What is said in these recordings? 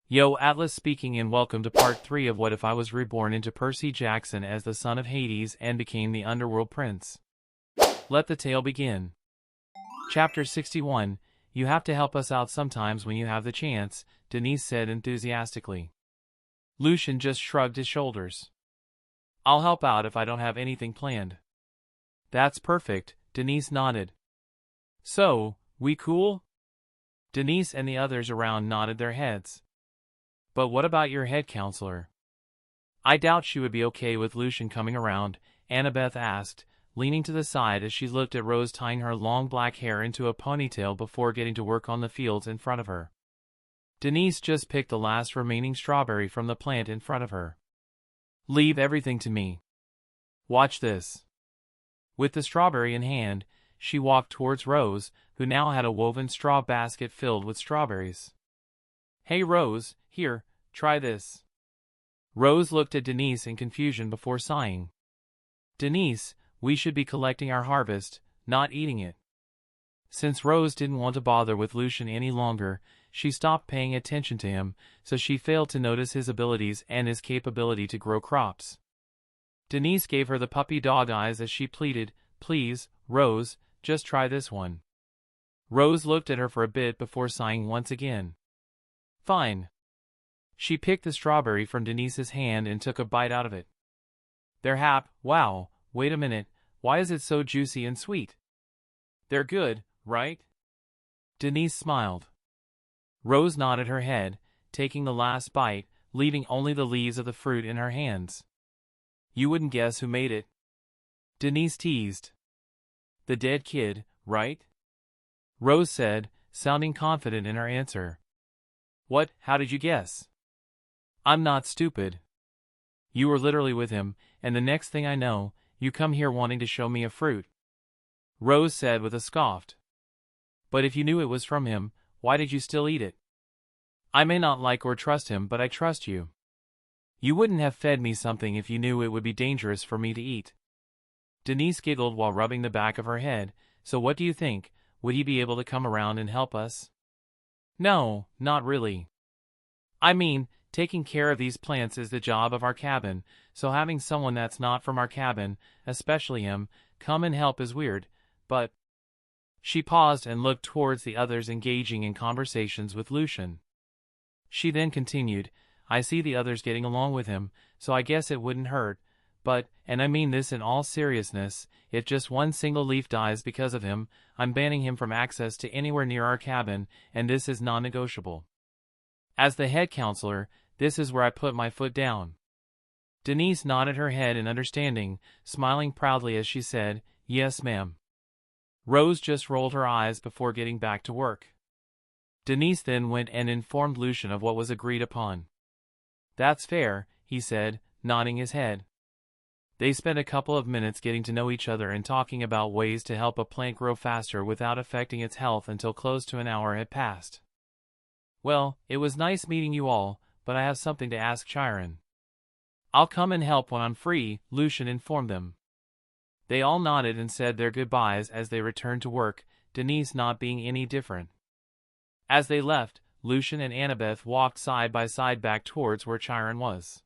Yo, Atlas speaking and welcome to part 3 of What If I Was Reborn into Percy Jackson as the son of Hades and became the Underworld Prince. Let the tale begin. Chapter 61, You have to help us out sometimes when you have the chance, Denise said enthusiastically. Lucian just shrugged his shoulders. I'll help out if I don't have anything planned. That's perfect, Denise nodded. So, we cool? Denise and the others around nodded their heads. But what about your head counselor? I doubt she would be okay with Lucian coming around, Annabeth asked, leaning to the side as she looked at Rose tying her long black hair into a ponytail before getting to work on the fields in front of her. Denise just picked the last remaining strawberry from the plant in front of her. Leave everything to me. Watch this. With the strawberry in hand, she walked towards Rose, who now had a woven straw basket filled with strawberries. Hey Rose, here, try this. Rose looked at Denise in confusion before sighing. Denise, we should be collecting our harvest, not eating it. Since Rose didn't want to bother with Lucian any longer, she stopped paying attention to him, so she failed to notice his abilities and his capability to grow crops. Denise gave her the puppy dog eyes as she pleaded, Please, Rose, just try this one. Rose looked at her for a bit before sighing once again. Fine. She picked the strawberry from Denise's hand and took a bite out of it. Wow, wait a minute, why is it so juicy and sweet? They're good, right? Denise smiled. Rose nodded her head, taking the last bite, leaving only the leaves of the fruit in her hands. You wouldn't guess who made it. Denise teased. The dead kid, right? Rose said, sounding confident in her answer. What, how did you guess? I'm not stupid. You were literally with him, and the next thing I know, you come here wanting to show me a fruit. Rose said with a scoff. But if you knew it was from him, why did you still eat it? I may not like or trust him, but I trust you. You wouldn't have fed me something if you knew it would be dangerous for me to eat. Denise giggled while rubbing the back of her head. So what do you think, would he be able to come around and help us? No, not really. I mean, taking care of these plants is the job of our cabin, so having someone that's not from our cabin, especially him, come and help is weird, but... She paused and looked towards the others engaging in conversations with Lucian. She then continued, I see the others getting along with him, so I guess it wouldn't hurt, but, and I mean this in all seriousness, if just one single leaf dies because of him, I'm banning him from access to anywhere near our cabin, and this is non-negotiable. As the head counselor, this is where I put my foot down. Denise nodded her head in understanding, smiling proudly as she said, Yes, ma'am. Rose just rolled her eyes before getting back to work. Denise then went and informed Lucian of what was agreed upon. That's fair, he said, nodding his head. They spent a couple of minutes getting to know each other and talking about ways to help a plant grow faster without affecting its health until close to an hour had passed. Well, it was nice meeting you all, but I have something to ask Chiron. I'll come and help when I'm free, Lucian informed them. They all nodded and said their goodbyes as they returned to work, Denise not being any different. As they left, Lucian and Annabeth walked side by side back towards where Chiron was.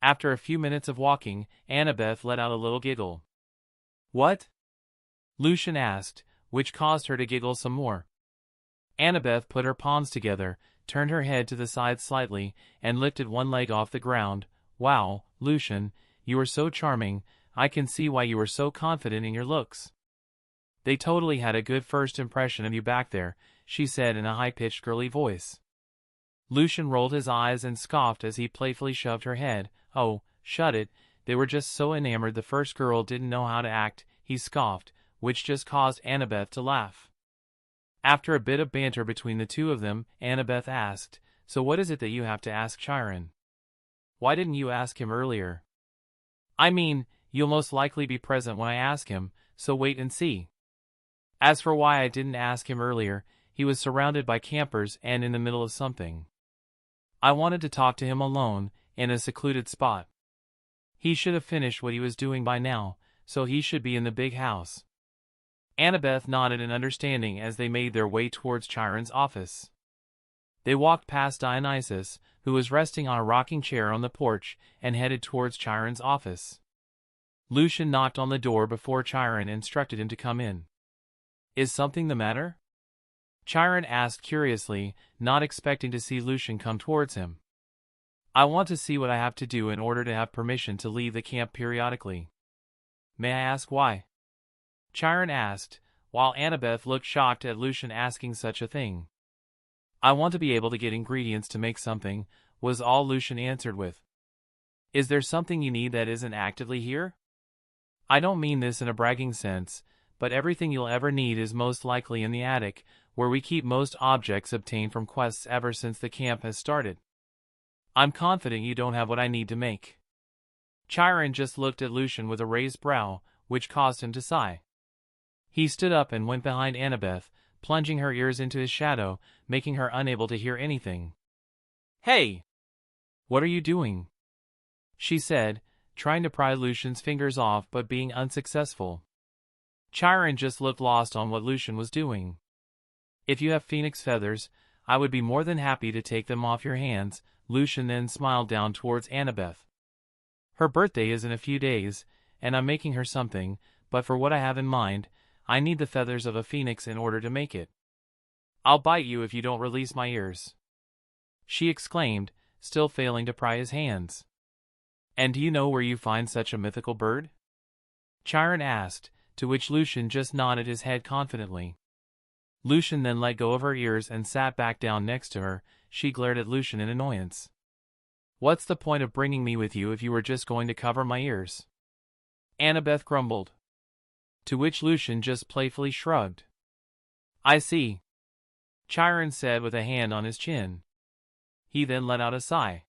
After a few minutes of walking, Annabeth let out a little giggle. What? Lucian asked, which caused her to giggle some more. Annabeth put her palms together, turned her head to the side slightly, and lifted one leg off the ground. Wow, Lucian, you are so charming, I can see why you were so confident in your looks. They totally had a good first impression of you back there, she said in a high-pitched girly voice. Lucian rolled his eyes and scoffed as he playfully shoved her head. Oh, shut it, they were just so enamored the first girl didn't know how to act, he scoffed, which just caused Annabeth to laugh. After a bit of banter between the two of them, Annabeth asked, So what is it that you have to ask Chiron? Why didn't you ask him earlier? I mean, you'll most likely be present when I ask him, so wait and see. As for why I didn't ask him earlier, he was surrounded by campers and in the middle of something. I wanted to talk to him alone, in a secluded spot. He should have finished what he was doing by now, so he should be in the big house. Annabeth nodded in understanding as they made their way towards Chiron's office. They walked past Dionysus, who was resting on a rocking chair on the porch, and headed towards Chiron's office. Lucian knocked on the door before Chiron instructed him to come in. "Is something the matter?" Chiron asked curiously, not expecting to see Lucian come towards him. "I want to see what I have to do in order to have permission to leave the camp periodically." "May I ask why?" Chiron asked, while Annabeth looked shocked at Lucian asking such a thing. "I want to be able to get ingredients to make something," was all Lucian answered with. "Is there something you need that isn't actively here?" "I don't mean this in a bragging sense, but everything you'll ever need is most likely in the attic, where we keep most objects obtained from quests ever since the camp has started. I'm confident you don't have what I need to make." Chiron just looked at Lucian with a raised brow, which caused him to sigh. He stood up and went behind Annabeth, plunging her ears into his shadow, making her unable to hear anything. "Hey! What are you doing?" she said, trying to pry Lucian's fingers off but being unsuccessful. Chiron just looked lost on what Lucian was doing. "If you have phoenix feathers, I would be more than happy to take them off your hands," Lucian then smiled down towards Annabeth. "Her birthday is in a few days, and I'm making her something, but for what I have in mind, I need the feathers of a phoenix in order to make it. I'll bite you if you don't release my ears," she exclaimed, still failing to pry his hands. "And do you know where you find such a mythical bird?" Chiron asked, to which Lucian just nodded his head confidently. Lucian then let go of her ears and sat back down next to her. She glared at Lucian in annoyance. "What's the point of bringing me with you if you were just going to cover my ears?" Annabeth grumbled. To which Lucian just playfully shrugged. "I see," Chiron said with a hand on his chin. He then let out a sigh.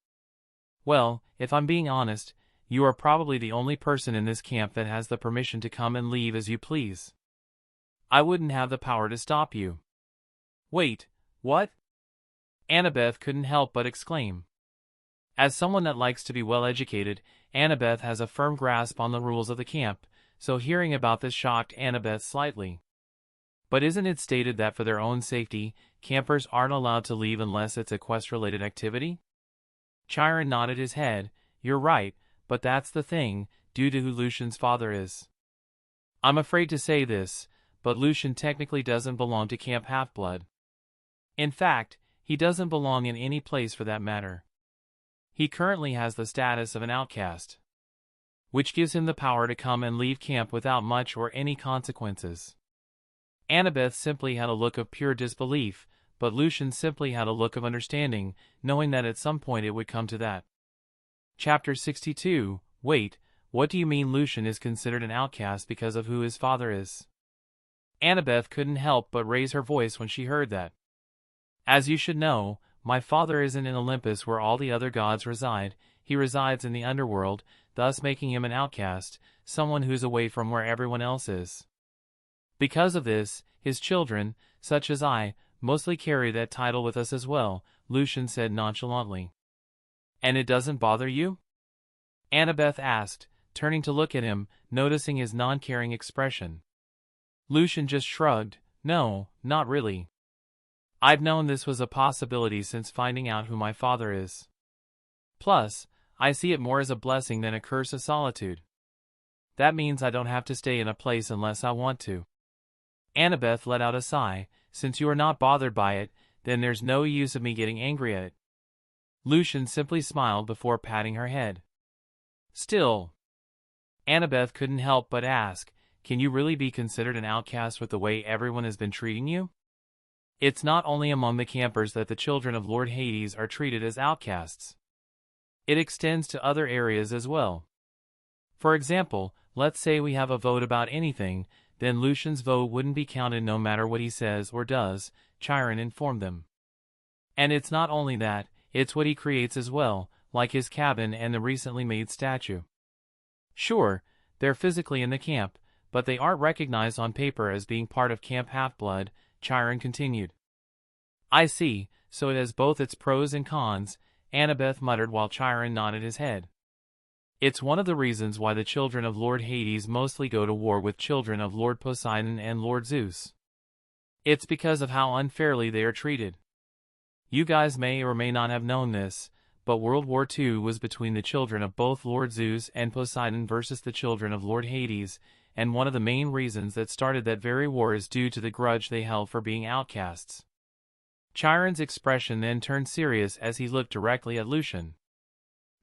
"Well, if I'm being honest, you are probably the only person in this camp that has the permission to come and leave as you please. I wouldn't have the power to stop you." "Wait, what?" Annabeth couldn't help but exclaim. As someone that likes to be well educated, Annabeth has a firm grasp on the rules of the camp, so hearing about this shocked Annabeth slightly. "But isn't it stated that for their own safety, campers aren't allowed to leave unless it's a quest-related activity?" Chiron nodded his head. "You're right, but that's the thing, due to who Lucian's father is. I'm afraid to say this, but Lucian technically doesn't belong to Camp Half-Blood. In fact, he doesn't belong in any place for that matter. He currently has the status of an outcast, which gives him the power to come and leave camp without much or any consequences." Annabeth simply had a look of pure disbelief, but Lucian simply had a look of understanding, knowing that at some point it would come to that. Chapter 62. Wait, what do you mean Lucian is considered an outcast because of who his father is? Annabeth couldn't help but raise her voice when she heard that. "As you should know, my father isn't in Olympus where all the other gods reside. He resides in the Underworld, thus making him an outcast, someone who's away from where everyone else is. Because of this, his children, such as I, mostly carry that title with us as well," Lucian said nonchalantly. "And it doesn't bother you?" Annabeth asked, turning to look at him, noticing his non-caring expression. Lucian just shrugged. "No, not really. I've known this was a possibility since finding out who my father is. Plus, I see it more as a blessing than a curse of solitude. That means I don't have to stay in a place unless I want to." Annabeth let out a sigh. "Since you are not bothered by it, then there's no use of me getting angry at it." Lucian simply smiled before patting her head. "Still," Annabeth couldn't help but ask, "can you really be considered an outcast with the way everyone has been treating you? It's not only among the campers that the children of Lord Hades are treated as outcasts. It extends to other areas as well. For example, let's say we have a vote about anything, then Lucian's vote wouldn't be counted no matter what he says or does," Chiron informed them. "And it's not only that, it's what he creates as well, like his cabin and the recently made statue. Sure, they're physically in the camp, but they aren't recognized on paper as being part of Camp Half-Blood," Chiron continued. "I see, so it has both its pros and cons," Annabeth muttered while Chiron nodded his head. "It's one of the reasons why the children of Lord Hades mostly go to war with children of Lord Poseidon and Lord Zeus. It's because of how unfairly they are treated. You guys may or may not have known this, but World War II was between the children of both Lord Zeus and Poseidon versus the children of Lord Hades, and one of the main reasons that started that very war is due to the grudge they held for being outcasts. Chiron's expression then turned serious as he looked directly at Lucian.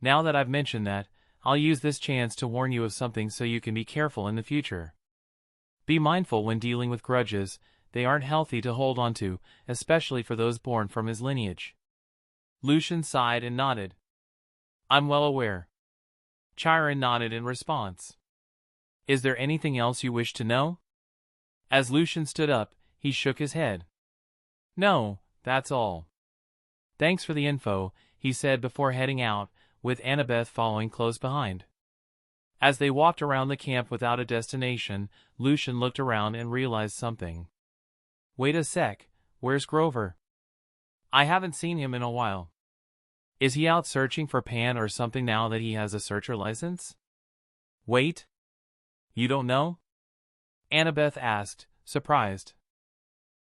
Now that I've mentioned that, I'll use this chance to warn you of something so you can be careful in the future. Be mindful when dealing with grudges, they aren't healthy to hold on to, especially for those born from his lineage. Lucian sighed and nodded. I'm well aware. Chiron nodded in response. Is there anything else you wish to know? As Lucian stood up, he shook his head. No, that's all. Thanks for the info, he said before heading out, with Annabeth following close behind. As they walked around the camp without a destination, Lucian looked around and realized something. Wait a sec, where's Grover? I haven't seen him in a while. Is he out searching for Pan or something now that he has a searcher license? Wait. You don't know? Annabeth asked, surprised.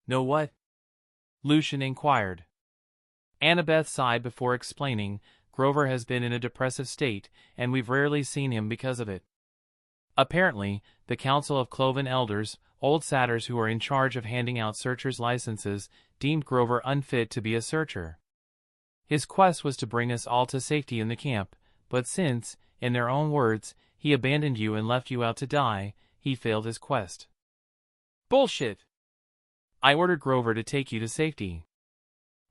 Know what? Lucian inquired. Annabeth sighed before explaining, Grover has been in a depressive state, and we've rarely seen him because of it. Apparently, the Council of Cloven Elders, old satyrs who are in charge of handing out searchers' licenses, deemed Grover unfit to be a searcher. His quest was to bring us all to safety in the camp, but since, in their own words, he abandoned you and left you out to die, he failed his quest. Bullshit! I ordered Grover to take you to safety.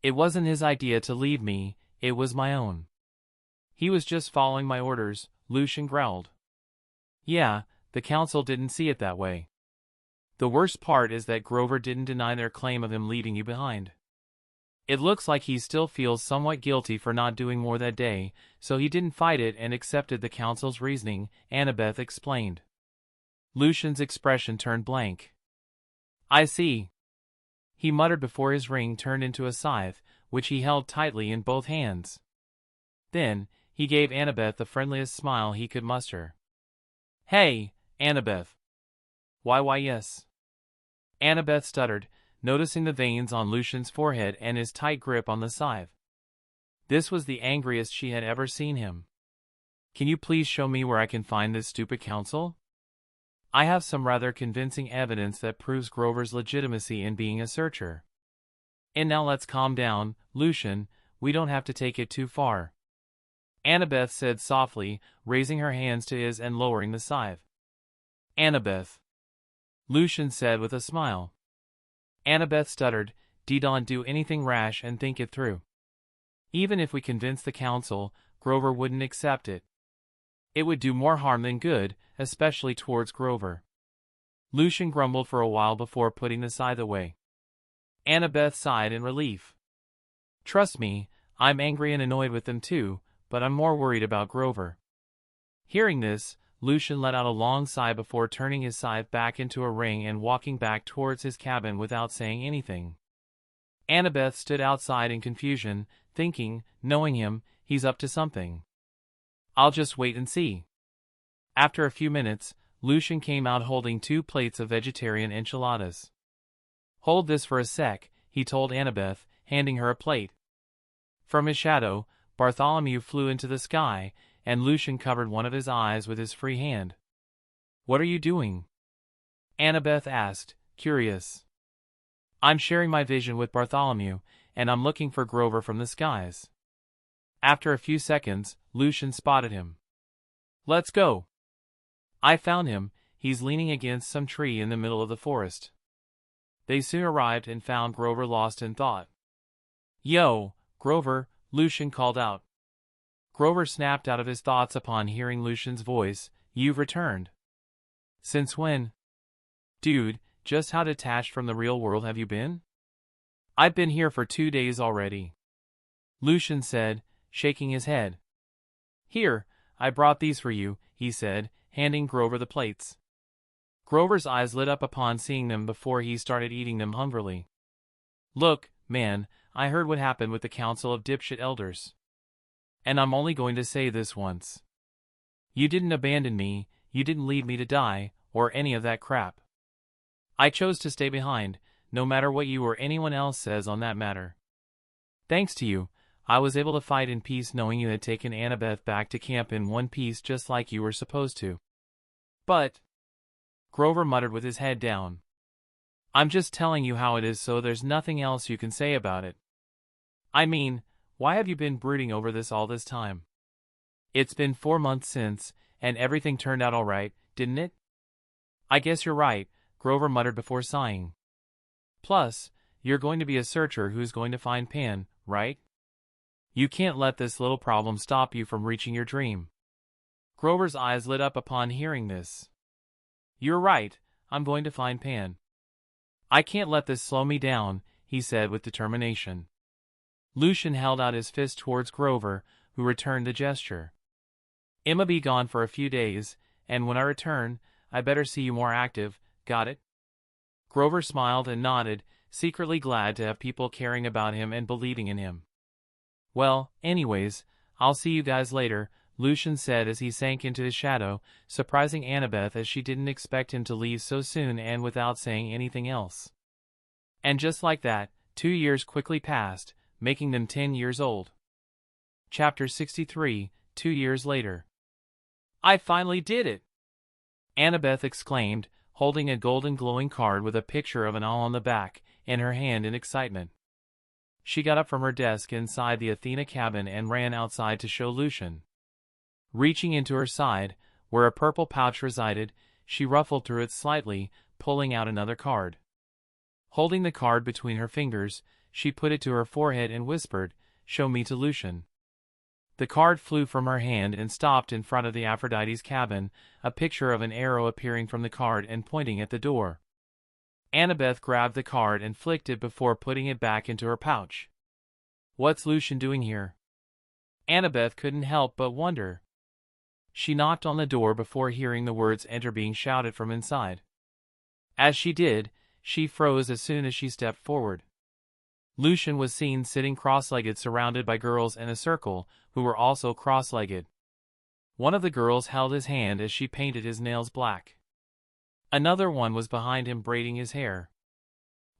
It wasn't his idea to leave me, it was my own. He was just following my orders, Lucian growled. Yeah, the council didn't see it that way. The worst part is that Grover didn't deny their claim of him leaving you behind. It looks like he still feels somewhat guilty for not doing more that day, so he didn't fight it and accepted the council's reasoning, Annabeth explained. Lucian's expression turned blank. I see. He muttered before his ring turned into a scythe, which he held tightly in both hands. Then, he gave Annabeth the friendliest smile he could muster. Hey, Annabeth. Why yes. Annabeth stuttered, noticing the veins on Lucian's forehead and his tight grip on the scythe. This was the angriest she had ever seen him. Can you please show me where I can find this stupid council? I have some rather convincing evidence that proves Grover's legitimacy in being a searcher. And now let's calm down, Lucian, we don't have to take it too far. Annabeth said softly, raising her hands to his and lowering the scythe. Annabeth. Lucian said with a smile. Annabeth stuttered, don't do anything rash and think it through. Even if we convince the council, Grover wouldn't accept it. It would do more harm than good, especially towards Grover. Lucian grumbled for a while before putting the scythe away. Annabeth sighed in relief. Trust me, I'm angry and annoyed with them too, but I'm more worried about Grover. Hearing this, Lucian let out a long sigh before turning his scythe back into a ring and walking back towards his cabin without saying anything. Annabeth stood outside in confusion, thinking, knowing him, he's up to something. I'll just wait and see. After a few minutes, Lucian came out holding 2 plates of vegetarian enchiladas. Hold this for a sec, he told Annabeth, handing her a plate. From his shadow, Bartholomew flew into the sky, and Lucian covered one of his eyes with his free hand. What are you doing? Annabeth asked, curious. I'm sharing my vision with Bartholomew, and I'm looking for Grover from the skies. After a few seconds, Lucian spotted him. Let's go. I found him, he's leaning against some tree in the middle of the forest. They soon arrived and found Grover lost in thought. Yo, Grover, Lucian called out. Grover snapped out of his thoughts upon hearing Lucian's voice, you've returned. Since when? Dude, just how detached from the real world have you been? I've been here for 2 days already. Lucian said, shaking his head. Here, I brought these for you, he said, handing Grover the plates. Grover's eyes lit up upon seeing them before he started eating them hungrily. Look, man, I heard what happened with the Council of Dipshit Elders. And I'm only going to say this once. You didn't abandon me, you didn't leave me to die, or any of that crap. I chose to stay behind, no matter what you or anyone else says on that matter. Thanks to you, I was able to fight in peace knowing you had taken Annabeth back to camp in one piece just like you were supposed to. But, Grover muttered with his head down. I'm just telling you how it is, so there's nothing else you can say about it. I mean, why have you been brooding over this all this time? It's been 4 months since, and everything turned out all right, didn't it? I guess you're right, Grover muttered before sighing. Plus, you're going to be a searcher who's going to find Pan, right? You can't let this little problem stop you from reaching your dream. Grover's eyes lit up upon hearing this. You're right, I'm going to find Pan. I can't let this slow me down, he said with determination. Lucian held out his fist towards Grover, who returned the gesture. I'ma be gone for a few days, and when I return, I better see you more active, got it? Grover smiled and nodded, secretly glad to have people caring about him and believing in him. Well, anyways, I'll see you guys later, Lucian said as he sank into his shadow, surprising Annabeth as she didn't expect him to leave so soon and without saying anything else. And just like that, 2 years quickly passed, making them 10 years old. Chapter 63, 2 years later. I finally did it! Annabeth exclaimed, holding a golden glowing card with a picture of an owl on the back in her hand in excitement. She got up from her desk inside the Athena cabin and ran outside to show Lucian. Reaching into her side, where a purple pouch resided, she ruffled through it slightly, pulling out another card. Holding the card between her fingers, she put it to her forehead and whispered, "Show me to Lucian." The card flew from her hand and stopped in front of the Aphrodite's cabin, a picture of an arrow appearing from the card and pointing at the door. Annabeth grabbed the card and flicked it before putting it back into her pouch. What's Lucian doing here? Annabeth couldn't help but wonder. She knocked on the door before hearing the words enter being shouted from inside. As she did, she froze as soon as she stepped forward. Lucian was seen sitting cross-legged surrounded by girls in a circle, who were also cross-legged. One of the girls held his hand as she painted his nails black. Another one was behind him braiding his hair,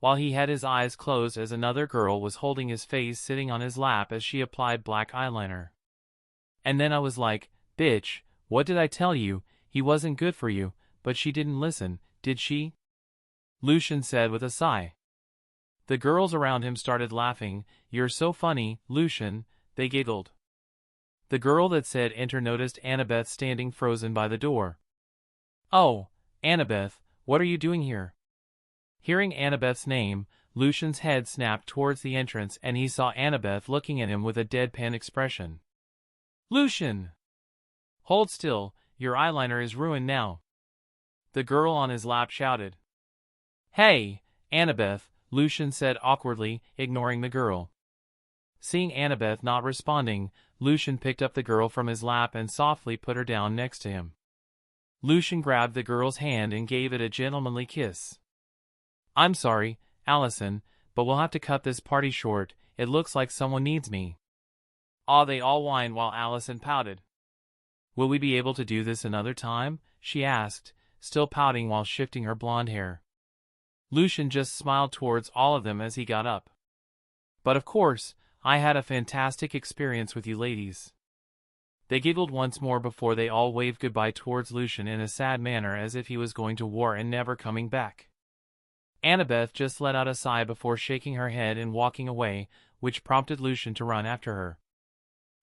while he had his eyes closed as another girl was holding his face sitting on his lap as she applied black eyeliner. And then I was like, bitch, what did I tell you, he wasn't good for you, but she didn't listen, did she? Lucian said with a sigh. The girls around him started laughing. You're so funny, Lucian, they giggled. The girl that said enter noticed Annabeth standing frozen by the door. Oh, Annabeth, what are you doing here? Hearing Annabeth's name, Lucian's head snapped towards the entrance and he saw Annabeth looking at him with a deadpan expression. Lucian! Hold still, your eyeliner is ruined now. The girl on his lap shouted. Hey, Annabeth, Lucian said awkwardly, ignoring the girl. Seeing Annabeth not responding, Lucian picked up the girl from his lap and softly put her down next to him. Lucian grabbed the girl's hand and gave it a gentlemanly kiss. I'm sorry, Allison, but we'll have to cut this party short, it looks like someone needs me. Aw, they all whined while Allison pouted. Will we be able to do this another time? She asked, still pouting while shifting her blonde hair. Lucian just smiled towards all of them as he got up. But of course, I had a fantastic experience with you ladies. They giggled once more before they all waved goodbye towards Lucian in a sad manner as if he was going to war and never coming back. Annabeth just let out a sigh before shaking her head and walking away, which prompted Lucian to run after her.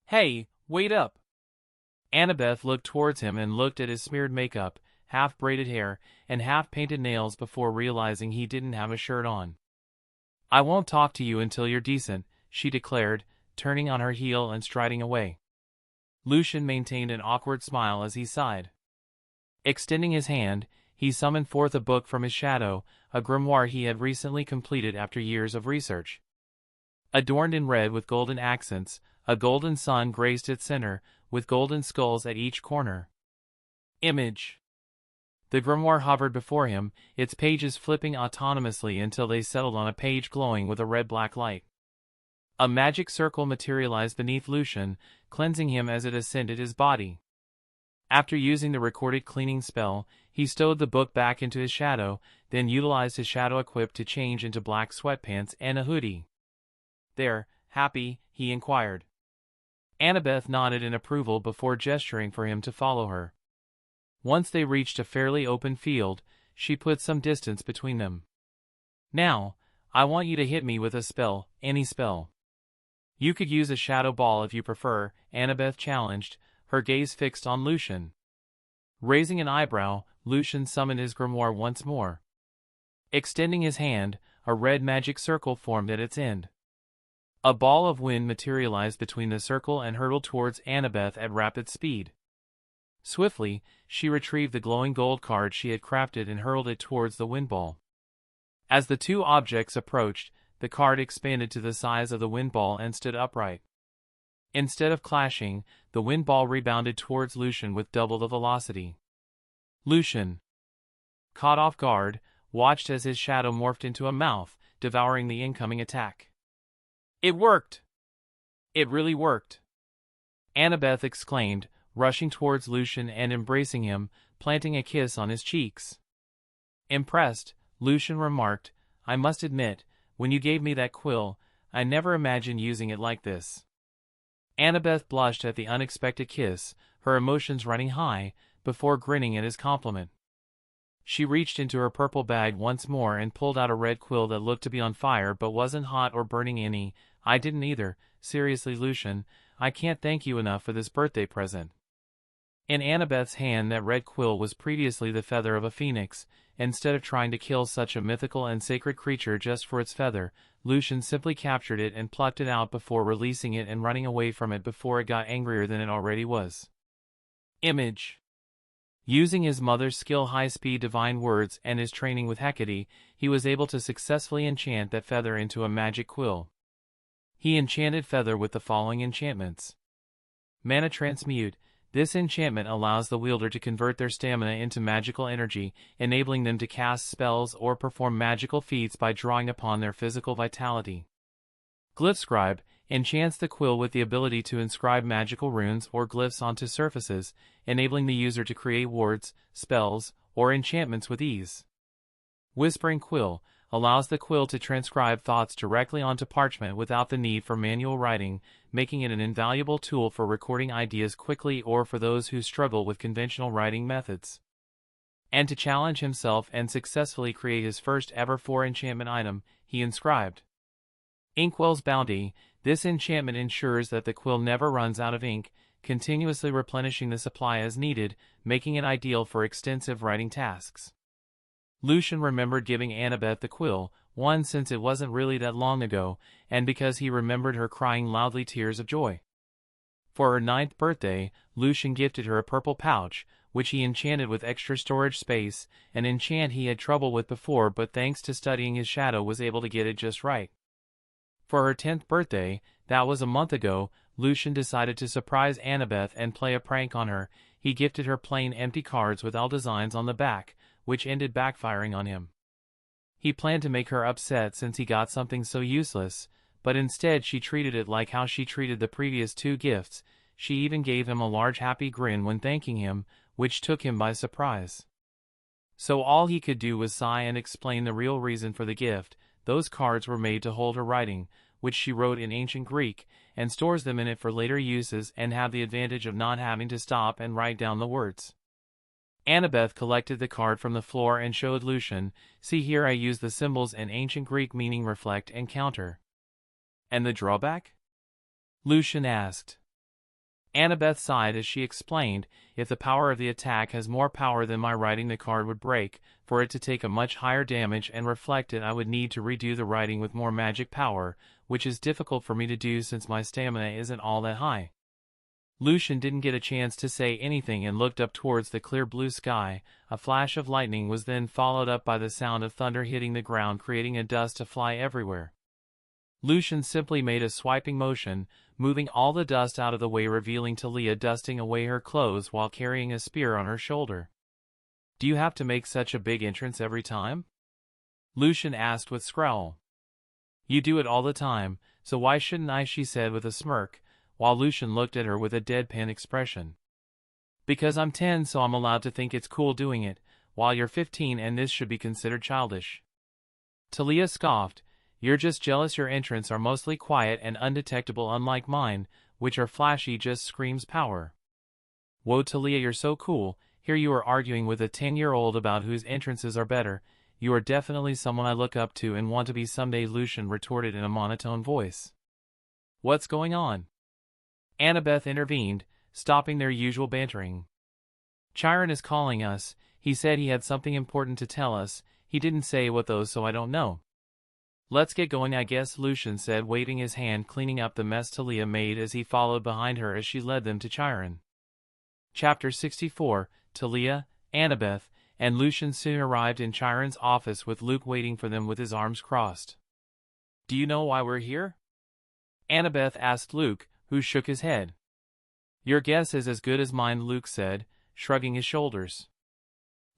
Hey, wait up! Annabeth looked towards him and looked at his smeared makeup, half-braided hair, and half-painted nails before realizing he didn't have a shirt on. I won't talk to you until you're decent, she declared, turning on her heel and striding away. Lucian maintained an awkward smile as he sighed. Extending his hand, he summoned forth a book from his shadow, a grimoire he had recently completed after years of research. Adorned in red with golden accents, a golden sun graced its center, with golden skulls at each corner. Image. The grimoire hovered before him, its pages flipping autonomously until they settled on a page glowing with a red-black light. A magic circle materialized beneath Lucian, cleansing him as it ascended his body. After using the recorded cleaning spell, he stowed the book back into his shadow, then utilized his shadow equip to change into black sweatpants and a hoodie. There, happy?" he inquired. Annabeth nodded in approval before gesturing for him to follow her. Once they reached a fairly open field, she put some distance between them. "Now, I want you to hit me with a spell, any spell. You could use a shadow ball if you prefer," Annabeth challenged, her gaze fixed on Lucian. Raising an eyebrow, Lucian summoned his grimoire once more. Extending his hand, a red magic circle formed at its end. A ball of wind materialized between the circle and hurtled towards Annabeth at rapid speed. Swiftly, she retrieved the glowing gold card she had crafted and hurled it towards the wind ball. As the two objects approached, the card expanded to the size of the wind ball and stood upright. Instead of clashing, the wind ball rebounded towards Lucian with double the velocity. Lucian, caught off guard, watched as his shadow morphed into a mouth, devouring the incoming attack. "It worked! It really worked!" Annabeth exclaimed, rushing towards Lucian and embracing him, planting a kiss on his cheeks. Impressed, Lucian remarked, "I must admit, when you gave me that quill, I never imagined using it like this." Annabeth blushed at the unexpected kiss, her emotions running high, before grinning at his compliment. She reached into her purple bag once more and pulled out a red quill that looked to be on fire but wasn't hot or burning any. "I didn't either. Seriously, Lucian, I can't thank you enough for this birthday present." In Annabeth's hand that red quill was previously the feather of a phoenix. Instead of trying to kill such a mythical and sacred creature just for its feather, Lucian simply captured it and plucked it out before releasing it and running away from it before it got angrier than it already was. Image. Using his mother's skill, high-speed divine words, and his training with Hecate, he was able to successfully enchant that feather into a magic quill. He enchanted feather with the following enchantments. Mana Transmute. This enchantment allows the wielder to convert their stamina into magical energy, enabling them to cast spells or perform magical feats by drawing upon their physical vitality. Glyph Scribe enchants the quill with the ability to inscribe magical runes or glyphs onto surfaces, enabling the user to create wards, spells, or enchantments with ease. Whispering Quill allows the quill to transcribe thoughts directly onto parchment without the need for manual writing, making it an invaluable tool for recording ideas quickly or for those who struggle with conventional writing methods. And to challenge himself and successfully create his first ever 4-enchantment item, he inscribed Inkwell's Bounty. This enchantment ensures that the quill never runs out of ink, continuously replenishing the supply as needed, making it ideal for extensive writing tasks. Lucian remembered giving Annabeth the quill, one since it wasn't really that long ago, and because he remembered her crying loudly tears of joy. For her 9th birthday, Lucian gifted her a purple pouch, which he enchanted with extra storage space, an enchant he had trouble with before but thanks to studying his shadow was able to get it just right. For her 10th birthday, that was a month ago, Lucian decided to surprise Annabeth and play a prank on her. He gifted her plain empty cards with all designs on the back, which ended backfiring on him. He planned to make her upset since he got something so useless, but instead she treated it like how she treated the previous 2 gifts. She even gave him a large happy grin when thanking him, which took him by surprise. So all he could do was sigh and explain the real reason for the gift. Those cards were made to hold her writing, which she wrote in ancient Greek, and stores them in it for later uses and have the advantage of not having to stop and write down the words. Annabeth collected the card from the floor and showed Lucian, "See here, I use the symbols in ancient Greek meaning reflect and counter." "And the drawback?" Lucian asked. Annabeth sighed as she explained, "If the power of the attack has more power than my writing, the card would break. For it to take a much higher damage and reflect it, I would need to redo the writing with more magic power, which is difficult for me to do since my stamina isn't all that high." Lucian didn't get a chance to say anything and looked up towards the clear blue sky. A flash of lightning was then followed up by the sound of thunder hitting the ground, creating a dust to fly everywhere. Lucian simply made a swiping motion, moving all the dust out of the way, revealing Talia dusting away her clothes while carrying a spear on her shoulder. "Do you have to make such a big entrance every time?" Lucian asked with scowl. "You do it all the time, so why shouldn't I?" she said with a smirk, while Lucian looked at her with a deadpan expression. "Because I'm 10, so I'm allowed to think it's cool doing it, while you're 15 and this should be considered childish." Talia scoffed. You're just jealous your entrants are mostly quiet and undetectable unlike mine, which are flashy just screams power. Whoa Talia, you're so cool, here you are arguing with a 10-year-old about whose entrances are better. You are definitely someone I look up to and want to be someday, Lucian retorted in a monotone voice. What's going on? Annabeth intervened, stopping their usual bantering. Chiron is calling us. He said he had something important to tell us. He didn't say what though, so I don't know. Let's get going I guess, Lucian said, waving his hand, cleaning up the mess Talia made as he followed behind her as she led them to Chiron. Chapter 64, Talia, Annabeth, and Lucian soon arrived in Chiron's office with Luke waiting for them with his arms crossed. Do you know why we're here? Annabeth asked Luke, who shook his head. Your guess is as good as mine, Luke said, shrugging his shoulders.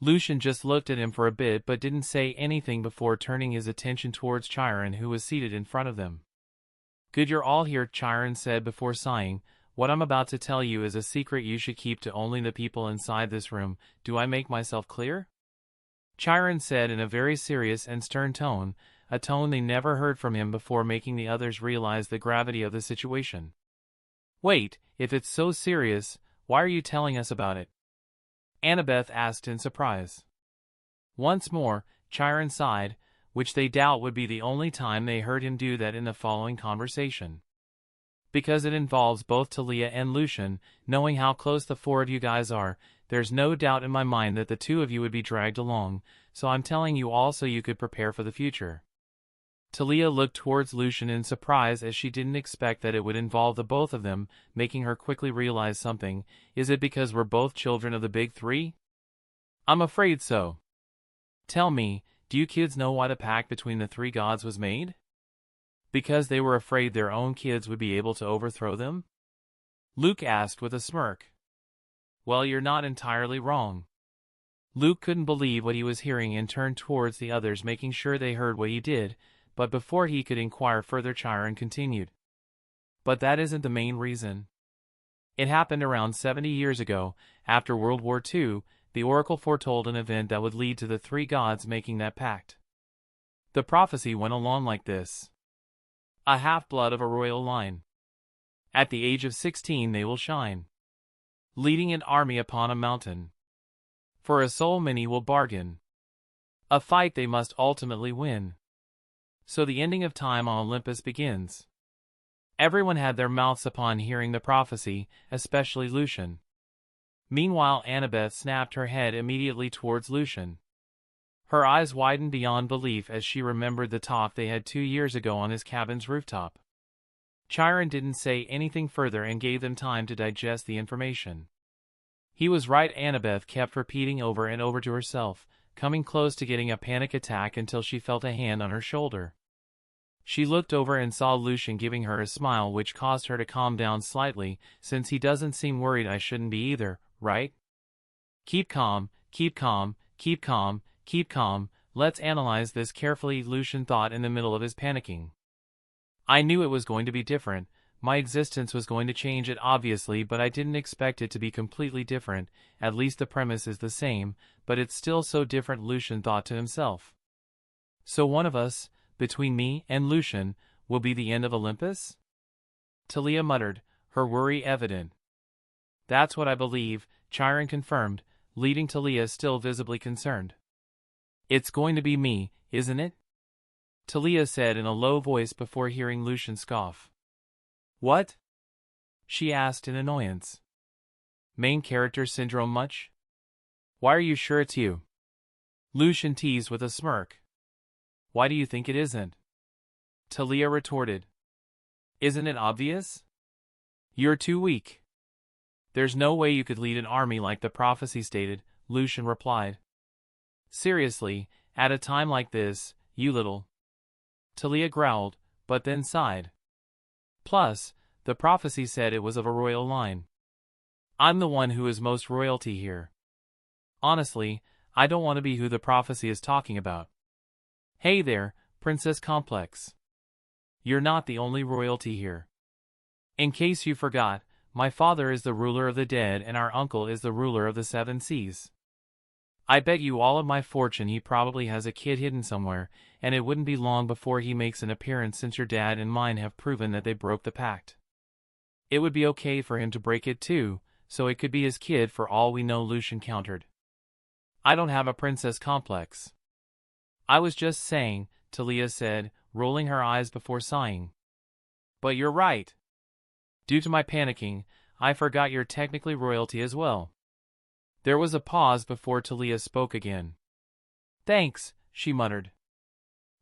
Lucian just looked at him for a bit but didn't say anything before turning his attention towards Chiron, who was seated in front of them. Good you're all here, Chiron said before sighing. What I'm about to tell you is a secret you should keep to only the people inside this room. Do I make myself clear? Chiron said in a very serious and stern tone, a tone they never heard from him before, making the others realize the gravity of the situation. Wait, if it's so serious, why are you telling us about it? Annabeth asked in surprise. Once more, Chiron sighed, which they doubt would be the only time they heard him do that in the following conversation. Because it involves both Talia and Lucian. Knowing how close the four of you guys are, there's no doubt in my mind that the two of you would be dragged along, so I'm telling you all so you could prepare for the future. Talia looked towards Lucian in surprise as she didn't expect that it would involve the both of them, making her quickly realize something. Is it because we're both children of the big three? I'm afraid so. Tell me, do you kids know why the pact between the three gods was made? Because they were afraid their own kids would be able to overthrow them? Luke asked with a smirk. Well, you're not entirely wrong. Luke couldn't believe what he was hearing and turned towards the others, making sure they heard what he did, but before he could inquire further, Chiron continued. But that isn't the main reason. It happened around 70 years ago, after World War II. The oracle foretold an event that would lead to the three gods making that pact. The prophecy went along like this. A half-blood of a royal line. At the age of 16 they will shine, leading an army upon a mountain. For a soul many will bargain. A fight they must ultimately win. So the ending of time on Olympus begins. Everyone had their mouths upon hearing the prophecy, especially Lucian. Meanwhile, Annabeth snapped her head immediately towards Lucian. Her eyes widened beyond belief as she remembered the talk they had 2 years ago on his cabin's rooftop. Chiron didn't say anything further and gave them time to digest the information. He was right, Annabeth kept repeating over and over to herself, coming close to getting a panic attack until she felt a hand on her shoulder. She looked over and saw Lucian giving her a smile, which caused her to calm down slightly. Since he doesn't seem worried, I shouldn't be either, right? Keep calm, keep calm, keep calm, keep calm. Let's analyze this carefully, Lucian thought in the middle of his panicking. I knew it was going to be different. My existence was going to change it obviously, but I didn't expect it to be completely different. At least the premise is the same, but it's still so different, Lucian thought to himself. So one of us, between me and Lucian, will be the end of Olympus? Talia muttered, her worry evident. That's what I believe, Chiron confirmed, leading Talia still visibly concerned. It's going to be me, isn't it? Talia said in a low voice before hearing Lucian scoff. What? She asked in annoyance. Main character syndrome much? Why are you sure it's you? Lucian teased with a smirk. Why do you think it isn't? Talia retorted. Isn't it obvious? You're too weak. There's no way you could lead an army like the prophecy stated, Lucian replied. Seriously, at a time like this, you little. Talia growled, but then sighed. Plus, the prophecy said it was of a royal line. I'm the one who is most royalty here. Honestly, I don't want to be who the prophecy is talking about. Hey there, Princess Complex. You're not the only royalty here. In case you forgot, my father is the ruler of the dead and our uncle is the ruler of the seven seas. I bet you all of my fortune he probably has a kid hidden somewhere, and it wouldn't be long before he makes an appearance since your dad and mine have proven that they broke the pact. It would be okay for him to break it too, so it could be his kid for all we know, Lucian countered. I don't have a princess complex. I was just saying, Talia said, rolling her eyes before sighing. But you're right. Due to my panicking, I forgot you're technically royalty as well. There was a pause before Talia spoke again. Thanks, she muttered.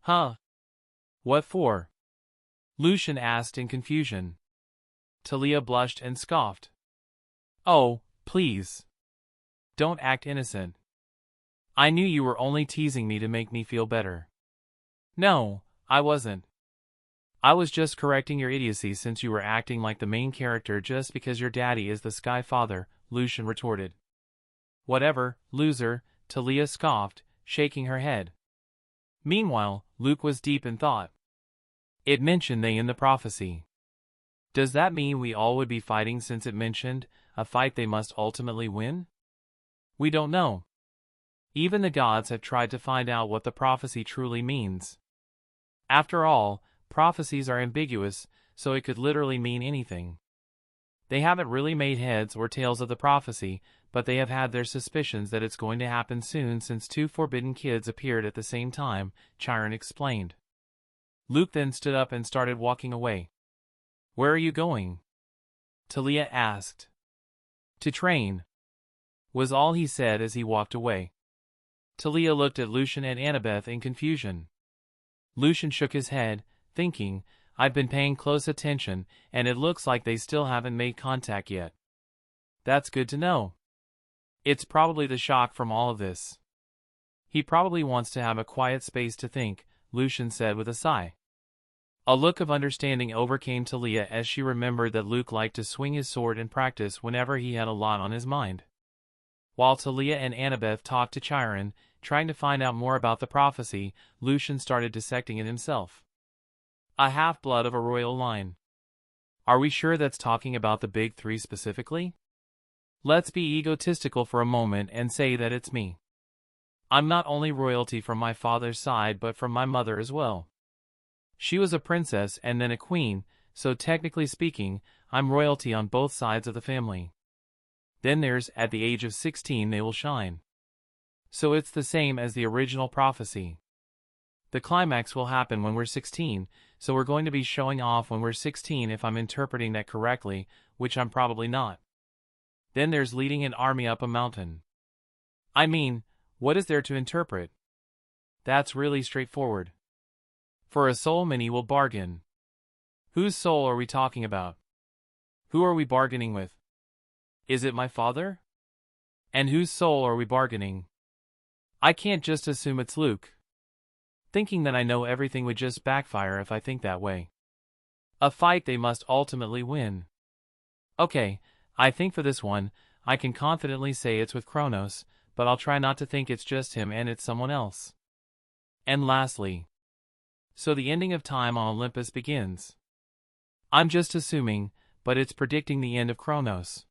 Huh? What for? Lucian asked in confusion. Talia blushed and scoffed. Oh, please. Don't act innocent. I knew you were only teasing me to make me feel better. No, I wasn't. I was just correcting your idiocy since you were acting like the main character just because your daddy is the Sky Father, Lucian retorted. Whatever, loser, Talia scoffed, shaking her head. Meanwhile, Luke was deep in thought. It mentioned they in the prophecy. Does that mean we all would be fighting since it mentioned a fight they must ultimately win? We don't know. Even the gods have tried to find out what the prophecy truly means. After all, prophecies are ambiguous, so it could literally mean anything. They haven't really made heads or tails of the prophecy, but they have had their suspicions that it's going to happen soon since two forbidden kids appeared at the same time, Chiron explained. Luke then stood up and started walking away. Where are you going? Talia asked. To train, was all he said as he walked away. Talia looked at Lucian and Annabeth in confusion. Lucian shook his head, thinking, I've been paying close attention, and it looks like they still haven't made contact yet. That's good to know. It's probably the shock from all of this. He probably wants to have a quiet space to think, Lucian said with a sigh. A look of understanding overcame Talia as she remembered that Luke liked to swing his sword in practice whenever he had a lot on his mind. While Talia and Annabeth talked to Chiron, trying to find out more about the prophecy, Lucian started dissecting it himself. A half-blood of a royal line. Are we sure that's talking about the big three specifically? Let's be egotistical for a moment and say that it's me. I'm not only royalty from my father's side but from my mother as well. She was a princess and then a queen, so technically speaking, I'm royalty on both sides of the family. Then there's, at the age of 16 they will shine. So it's the same as the original prophecy. The climax will happen when we're 16, so we're going to be showing off when we're 16 if I'm interpreting that correctly, which I'm probably not. Then there's leading an army up a mountain. I mean, what is there to interpret? That's really straightforward. For a soul many will bargain. Whose soul are we talking about? Who are we bargaining with? Is it my father? And whose soul are we bargaining? I can't just assume it's Luke. Thinking that I know everything would just backfire if I think that way. A fight they must ultimately win. Okay, I think for this one, I can confidently say it's with Kronos, but I'll try not to think it's just him and it's someone else. And lastly, so the ending of time on Olympus begins. I'm just assuming, but it's predicting the end of Kronos.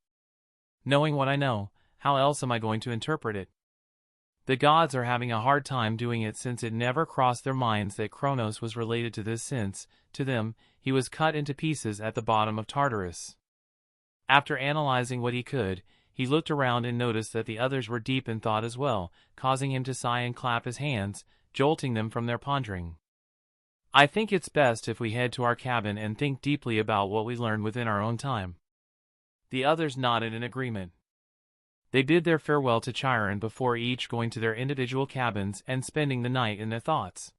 Knowing what I know, how else am I going to interpret it? The gods are having a hard time doing it since it never crossed their minds that Kronos was related to this since, to them, he was cut into pieces at the bottom of Tartarus. After analyzing what he could, he looked around and noticed that the others were deep in thought as well, causing him to sigh and clap his hands, jolting them from their pondering. I think it's best if we head to our cabin and think deeply about what we learned within our own time. The others nodded in agreement. They bid their farewell to Chiron before each going to their individual cabins and spending the night in their thoughts.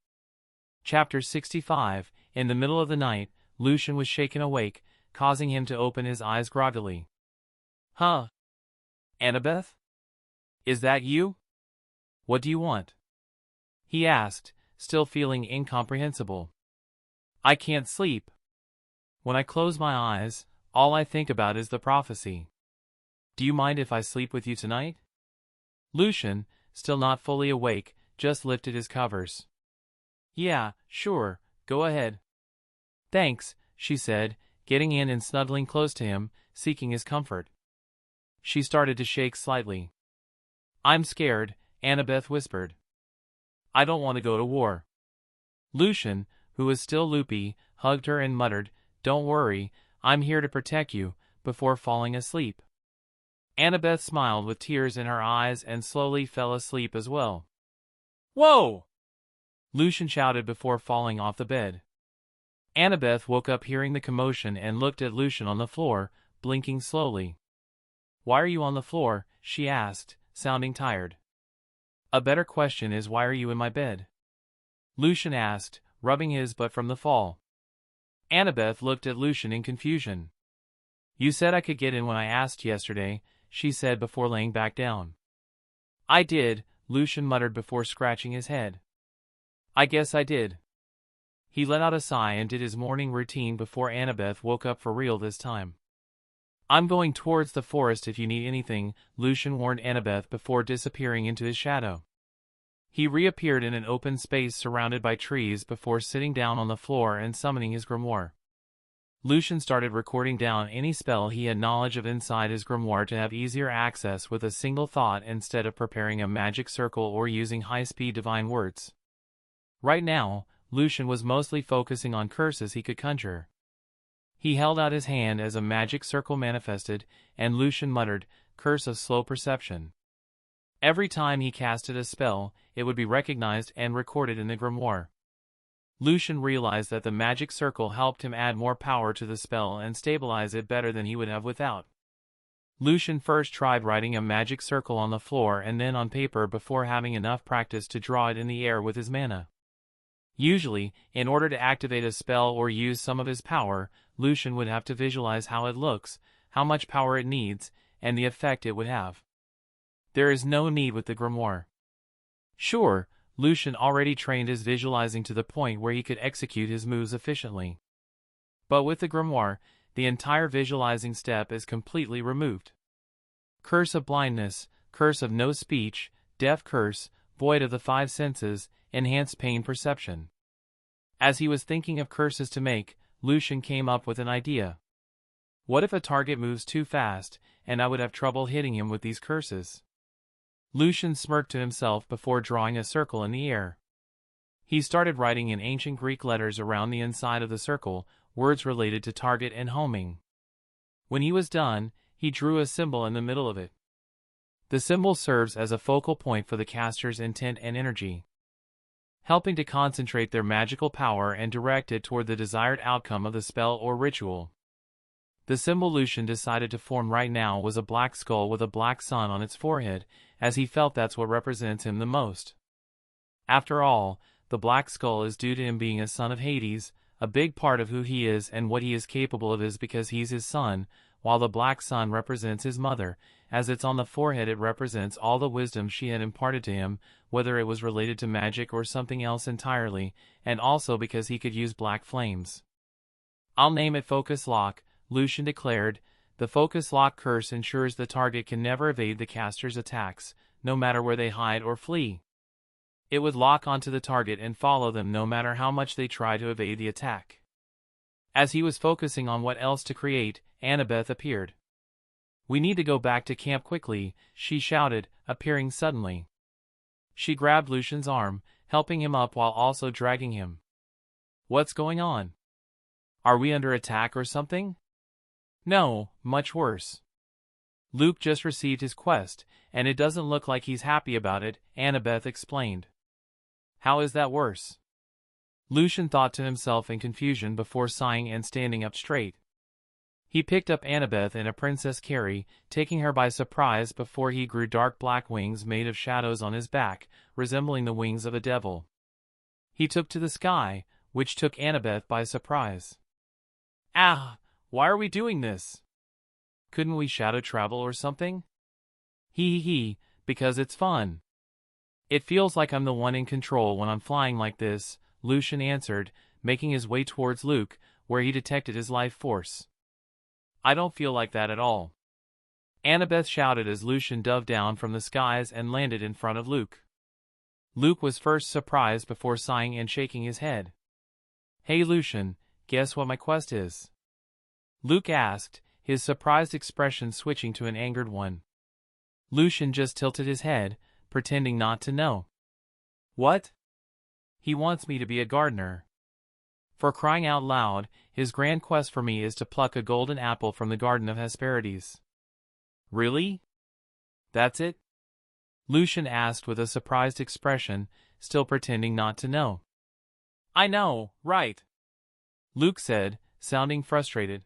Chapter 65. In the middle of the night, Lucian was shaken awake, causing him to open his eyes groggily. Huh? Annabeth? Is that you? What do you want? He asked, still feeling incomprehensible. I can't sleep. When I close my eyes, all I think about is the prophecy. Do you mind if I sleep with you tonight? Lucian, still not fully awake, just lifted his covers. Yeah, sure, go ahead. Thanks, she said, getting in and snuggling close to him, seeking his comfort. She started to shake slightly. I'm scared, Annabeth whispered. I don't want to go to war. Lucian, who was still loopy, hugged her and muttered, Don't worry, I'm here to protect you, before falling asleep. Annabeth smiled with tears in her eyes and slowly fell asleep as well. Whoa! Lucian shouted before falling off the bed. Annabeth woke up hearing the commotion and looked at Lucian on the floor, blinking slowly. Why are you on the floor? She asked, sounding tired. A better question is why are you in my bed? Lucian asked, rubbing his butt from the fall. Annabeth looked at Lucian in confusion. You said I could get in when I asked yesterday, she said before laying back down. I did, Lucian muttered before scratching his head. I guess I did. He let out a sigh and did his morning routine before Annabeth woke up for real this time. I'm going towards the forest if you need anything, Lucian warned Annabeth before disappearing into his shadow. He reappeared in an open space surrounded by trees before sitting down on the floor and summoning his grimoire. Lucian started recording down any spell he had knowledge of inside his grimoire to have easier access with a single thought instead of preparing a magic circle or using high-speed divine words. Right now, Lucian was mostly focusing on curses he could conjure. He held out his hand as a magic circle manifested, and Lucian muttered, Curse of Slow Perception. Every time he casted a spell, it would be recognized and recorded in the grimoire. Lucian realized that the magic circle helped him add more power to the spell and stabilize it better than he would have without. Lucian first tried writing a magic circle on the floor and then on paper before having enough practice to draw it in the air with his mana. Usually, in order to activate a spell or use some of his power, Lucian would have to visualize how it looks, how much power it needs, and the effect it would have. There is no need with the grimoire. Sure, Lucian already trained his visualizing to the point where he could execute his moves efficiently. But with the grimoire, the entire visualizing step is completely removed. Curse of blindness, curse of no speech, deaf curse, void of the five senses, enhanced pain perception. As he was thinking of curses to make, Lucian came up with an idea. What if a target moves too fast, and I would have trouble hitting him with these curses? Lucian smirked to himself before drawing a circle in the air. He started writing in ancient Greek letters around the inside of the circle, words related to target and homing. When he was done, he drew a symbol in the middle of it. The symbol serves as a focal point for the caster's intent and energy, helping to concentrate their magical power and direct it toward the desired outcome of the spell or ritual. The symbol Lucian decided to form right now was a black skull with a black sun on its forehead, as he felt that's what represents him the most. After all, the black skull is due to him being a son of Hades. A big part of who he is and what he is capable of is because he's his son, while the black sun represents his mother. As it's on the forehead, it represents all the wisdom she had imparted to him, whether it was related to magic or something else entirely, and also because he could use black flames. I'll name it Focus Lock, Lucian declared. The Focus Lock curse ensures the target can never evade the caster's attacks, no matter where they hide or flee. It would lock onto the target and follow them no matter how much they try to evade the attack. As he was focusing on what else to create, Annabeth appeared. We need to go back to camp quickly, she shouted, appearing suddenly. She grabbed Lucian's arm, helping him up while also dragging him. What's going on? Are we under attack or something? No, much worse. Luke just received his quest, and it doesn't look like he's happy about it, Annabeth explained. How is that worse? Lucian thought to himself in confusion before sighing and standing up straight. He picked up Annabeth in a princess carry, taking her by surprise before he grew dark black wings made of shadows on his back, resembling the wings of a devil. He took to the sky, which took Annabeth by surprise. Ah, why are we doing this? Couldn't we shadow travel or something? Because it's fun. It feels like I'm the one in control when I'm flying like this, Lucian answered, making his way towards Luke, where he detected his life force. I don't feel like that at all. Annabeth shouted as Lucian dove down from the skies and landed in front of Luke. Luke was first surprised before sighing and shaking his head. Hey Lucian, guess what my quest is? Luke asked, his surprised expression switching to an angered one. Lucian just tilted his head, pretending not to know. What? He wants me to be a gardener. For crying out loud, his grand quest for me is to pluck a golden apple from the Garden of Hesperides. Really? That's it? Lucian asked with a surprised expression, still pretending not to know. I know, right? Luke said, sounding frustrated.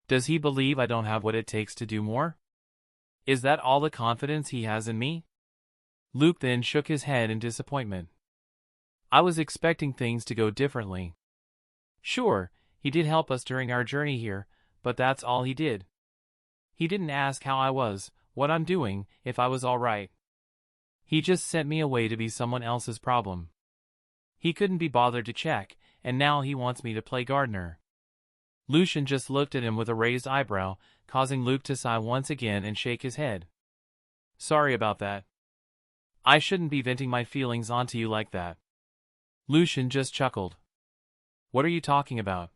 Does he believe I don't have what it takes to do more? Is that all the confidence he has in me? Luke then shook his head in disappointment. I was expecting things to go differently. Sure, he did help us during our journey here, but that's all he did. He didn't ask how I was, what I'm doing, if I was all right. He just sent me away to be someone else's problem. He couldn't be bothered to check, and now he wants me to play gardener. Lucian just looked at him with a raised eyebrow, causing Luke to sigh once again and shake his head. Sorry about that. I shouldn't be venting my feelings onto you like that. Lucian just chuckled. What are you talking about?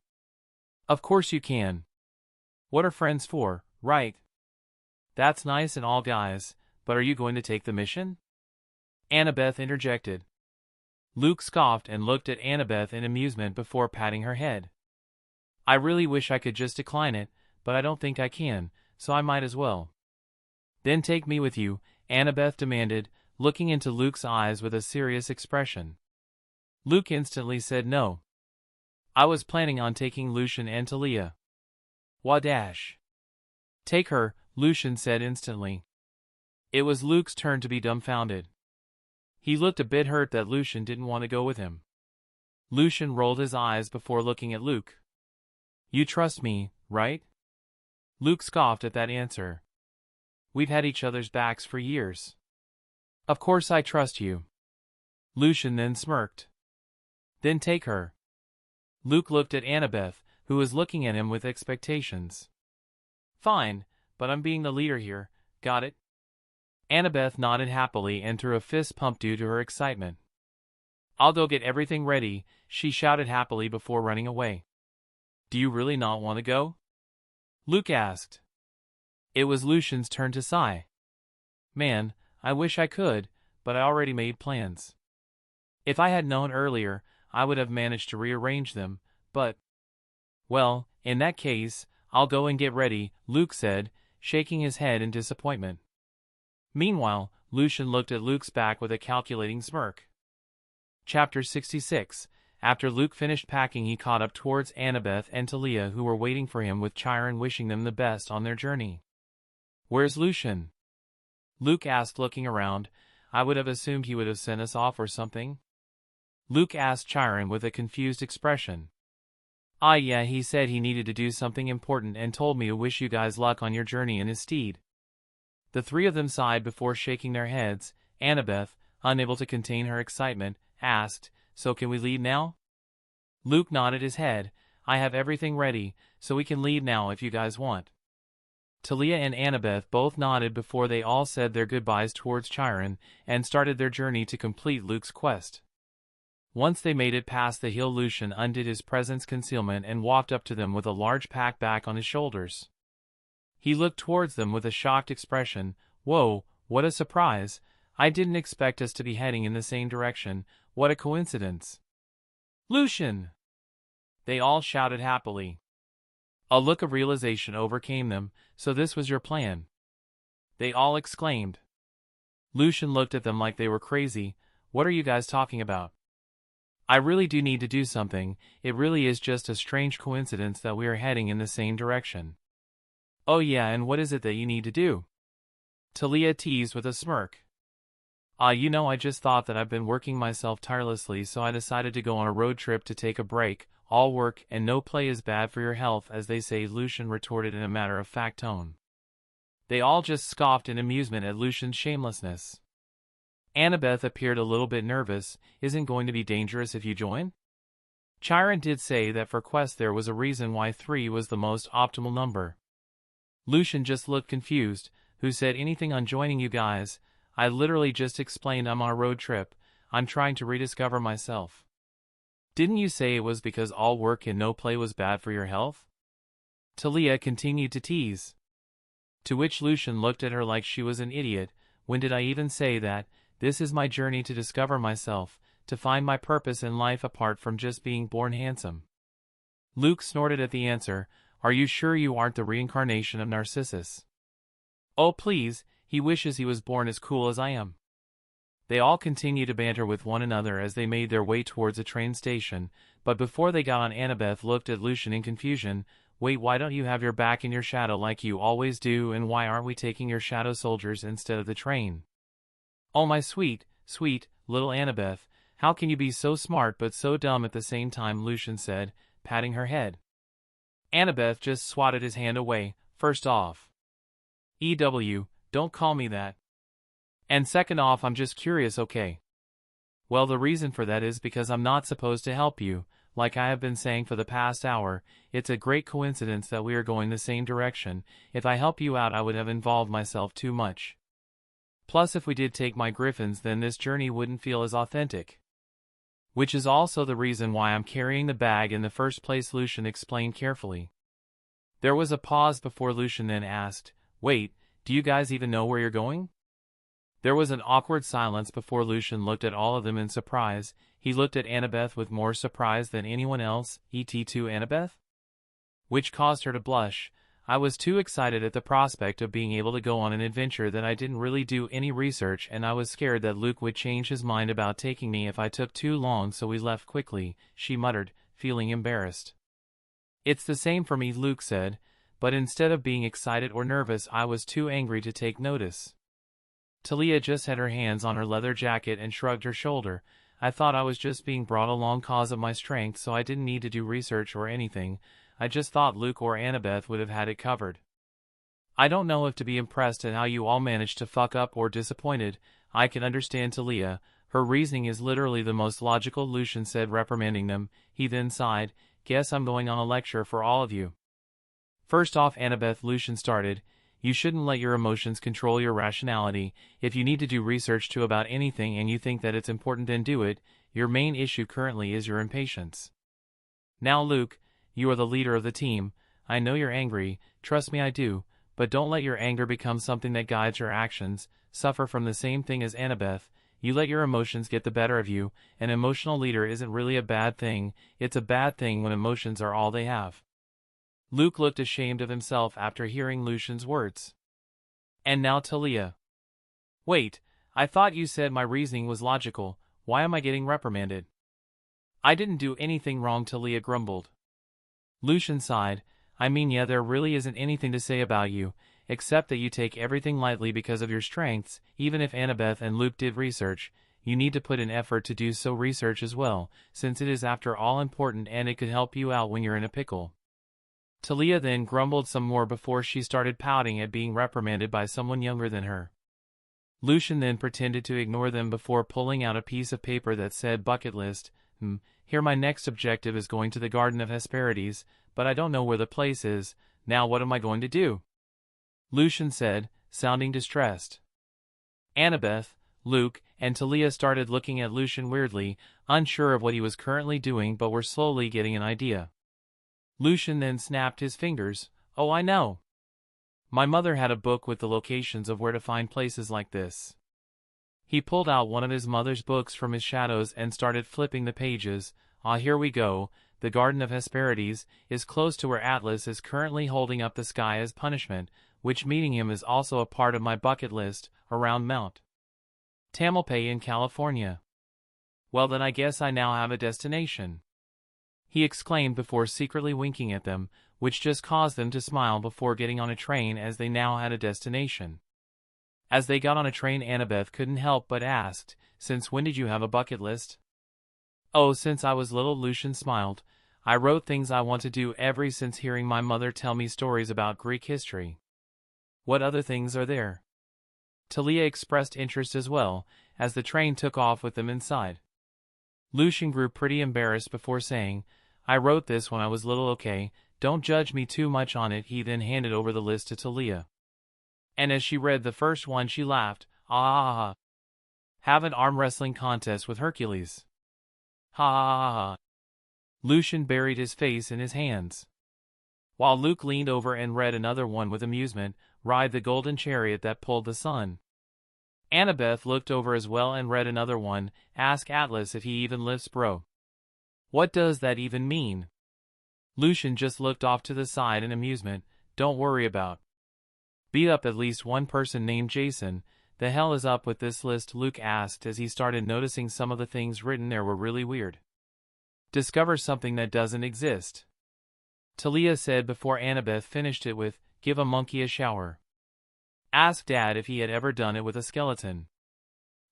Of course you can. What are friends for, right? That's nice and all, guys, but are you going to take the mission? Annabeth interjected. Luke scoffed and looked at Annabeth in amusement before patting her head. I really wish I could just decline it, but I don't think I can, so I might as well. Then take me with you, Annabeth demanded, looking into Luke's eyes with a serious expression. Luke instantly said no. I was planning on taking Lucian and Talia. Wadash. Take her, Lucian said instantly. It was Luke's turn to be dumbfounded. He looked a bit hurt that Lucian didn't want to go with him. Lucian rolled his eyes before looking at Luke. You trust me, right? Luke scoffed at that answer. We've had each other's backs for years. Of course I trust you. Lucian then smirked. Then take her. Luke looked at Annabeth, who was looking at him with expectations. Fine, but I'm being the leader here, got it? Annabeth nodded happily and threw a fist pump due to her excitement. I'll go get everything ready, she shouted happily before running away. Do you really not want to go? Luke asked. It was Lucian's turn to sigh. Man, I wish I could, but I already made plans. If I had known earlier, I would have managed to rearrange them, but... Well, in that case, I'll go and get ready, Luke said, shaking his head in disappointment. Meanwhile, Lucian looked at Luke's back with a calculating smirk. Chapter 66. After Luke finished packing, he caught up towards Annabeth and Talia, who were waiting for him with Chiron wishing them the best on their journey. Where's Lucian? Luke asked, looking around. I would have assumed he would have sent us off or something. Luke asked Chiron with a confused expression. Yeah, he said he needed to do something important and told me to wish you guys luck on your journey in his steed. The three of them sighed before shaking their heads. Annabeth, unable to contain her excitement, asked, So can we leave now? Luke nodded his head. I have everything ready, so we can leave now if you guys want. Talia and Annabeth both nodded before they all said their goodbyes towards Chiron and started their journey to complete Luke's quest. Once they made it past the hill, Lucian undid his presence concealment and walked up to them with a large pack back on his shoulders. He looked towards them with a shocked expression. Whoa, what a surprise! I didn't expect us to be heading in the same direction. What a coincidence! Lucian! They all shouted happily. A look of realization overcame them. So this was your plan? They all exclaimed. Lucian looked at them like they were crazy. What are you guys talking about? I really do need to do something. It really is just a strange coincidence that we are heading in the same direction. Oh yeah, and what is it that you need to do? Talia teased with a smirk. I just thought that I've been working myself tirelessly, so I decided to go on a road trip to take a break. All work and no play is bad for your health, as they say, Lucian retorted in a matter-of-fact tone. They all just scoffed in amusement at Lucian's shamelessness. Annabeth appeared a little bit nervous. Isn't going to be dangerous if you join? Chiron did say that for quests there was a reason why 3 was the most optimal number. Lucian just looked confused. Who said anything on joining you guys? I literally just explained I'm on a road trip. I'm trying to rediscover myself. Didn't you say it was because all work and no play was bad for your health? Talia continued to tease. To which Lucian looked at her like she was an idiot. when did I even say that? This is my journey to discover myself, to find my purpose in life apart from just being born handsome. Luke snorted at the answer. Are you sure you aren't the reincarnation of Narcissus? Oh please, he wishes he was born as cool as I am. They all continued to banter with one another as they made their way towards a train station, but before they got on, Annabeth looked at Lucian in confusion. Wait, why don't you have your back in your shadow like you always do, and why aren't we taking your shadow soldiers instead of the train? Oh my sweet, sweet, little Annabeth, how can you be so smart but so dumb at the same time, Lucian said, patting her head. Annabeth just swatted his hand away. First off, EW, don't call me that. And second off, I'm just curious, okay? Well, the reason for that is because I'm not supposed to help you. Like I have been saying for the past hour, it's a great coincidence that we are going the same direction. If I help you out, I would have involved myself too much. Plus, if we did take my griffins, then this journey wouldn't feel as authentic. Which is also the reason why I'm carrying the bag in the first place, Lucian explained carefully. There was a pause before Lucian then asked, wait, do you guys even know where you're going? There was an awkward silence before Lucian looked at all of them in surprise. He looked at Annabeth with more surprise than anyone else. ET2 Annabeth? Which caused her to blush. I was too excited at the prospect of being able to go on an adventure that I didn't really do any research, and I was scared that Luke would change his mind about taking me if I took too long, so we left quickly, she muttered, feeling embarrassed. It's the same for me, Luke said, but instead of being excited or nervous, I was too angry to take notice. Talia just had her hands on her leather jacket and shrugged her shoulder. I thought I was just being brought along cause of my strength, so I didn't need to do research or anything. I just thought Luke or Annabeth would have had it covered. I don't know if to be impressed at how you all managed to fuck up or disappointed. I can understand Talia. Her reasoning is literally the most logical, Lucian said, reprimanding them. He then sighed. Guess I'm going on a lecture for all of you. First off, Annabeth, Lucian started, you shouldn't let your emotions control your rationality. If you need to do research too about anything and you think that it's important, then do it. Your main issue currently is your impatience. Now Luke, you are the leader of the team. I know you're angry, trust me I do, but don't let your anger become something that guides your actions. Suffer from the same thing as Annabeth. You let your emotions get the better of you. An emotional leader isn't really a bad thing. It's a bad thing when emotions are all they have. Luke looked ashamed of himself after hearing Lucian's words. And now Talia. Wait, I thought you said my reasoning was logical. Why am I getting reprimanded? I didn't do anything wrong, Talia grumbled. Lucian sighed. I mean, yeah, there really isn't anything to say about you, except that you take everything lightly because of your strengths. Even if Annabeth and Luke did research, you need to put in effort to do so research as well, since it is after all important and it could help you out when you're in a pickle. Talia then grumbled some more before she started pouting at being reprimanded by someone younger than her. Lucian then pretended to ignore them before pulling out a piece of paper that said bucket list. Here, my next objective is going to the Garden of Hesperides, but I don't know where the place is. Now what am I going to do? Lucian said, sounding distressed. Annabeth, Luke, and Talia started looking at Lucian weirdly, unsure of what he was currently doing, but were slowly getting an idea. Lucian then snapped his fingers. Oh, I know. My mother had a book with the locations of where to find places like this. He pulled out one of his mother's books from his shadows and started flipping the pages. Ah, here we go. The Garden of Hesperides is close to where Atlas is currently holding up the sky as punishment, which meeting him is also a part of my bucket list, around Mount Tamalpais in California. Well, then I guess I now have a destination, he exclaimed before secretly winking at them, which just caused them to smile before getting on a train, as they now had a destination. As they got on a train, Annabeth couldn't help but asked, since when did you have a bucket list? Oh, since I was little, Lucian smiled. I wrote things I want to do ever since hearing my mother tell me stories about Greek history. What other things are there? Talia expressed interest as well, as the train took off with them inside. Lucian grew pretty embarrassed before saying, I wrote this when I was little, okay, don't judge me too much on it. He then handed over the list to Talia. And as she read the first one, she laughed. Ah, have an arm wrestling contest with Hercules. Ha ha ha. Lucian buried his face in his hands, while Luke leaned over and read another one with amusement. Ride the golden chariot that pulled the sun. Annabeth looked over as well and read another one. Ask Atlas if he even lifts, bro. What does that even mean? Lucian just looked off to the side in amusement. Don't worry about. Beat up at least one person named Jason. The hell is up with this list? Luke asked as he started noticing some of the things written there were really weird. Discover something that doesn't exist. Talia said before Annabeth finished it with, give a monkey a shower. Ask Dad if he had ever done it with a skeleton.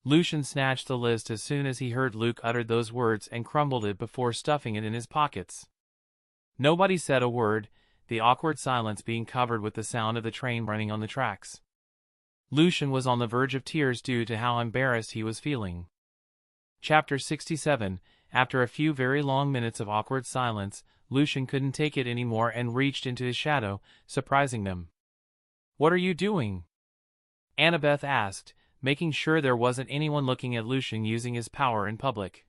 Lucian snatched the list as soon as he heard Luke utter those words and crumbled it before stuffing it in his pockets. Nobody said a word, the awkward silence being covered with the sound of the train running on the tracks. Lucian was on the verge of tears due to how embarrassed he was feeling. Chapter 67. After a few very long minutes of awkward silence, Lucian couldn't take it anymore and reached into his shadow, surprising them. What are you doing? Annabeth asked, making sure there wasn't anyone looking at Lucian using his power in public.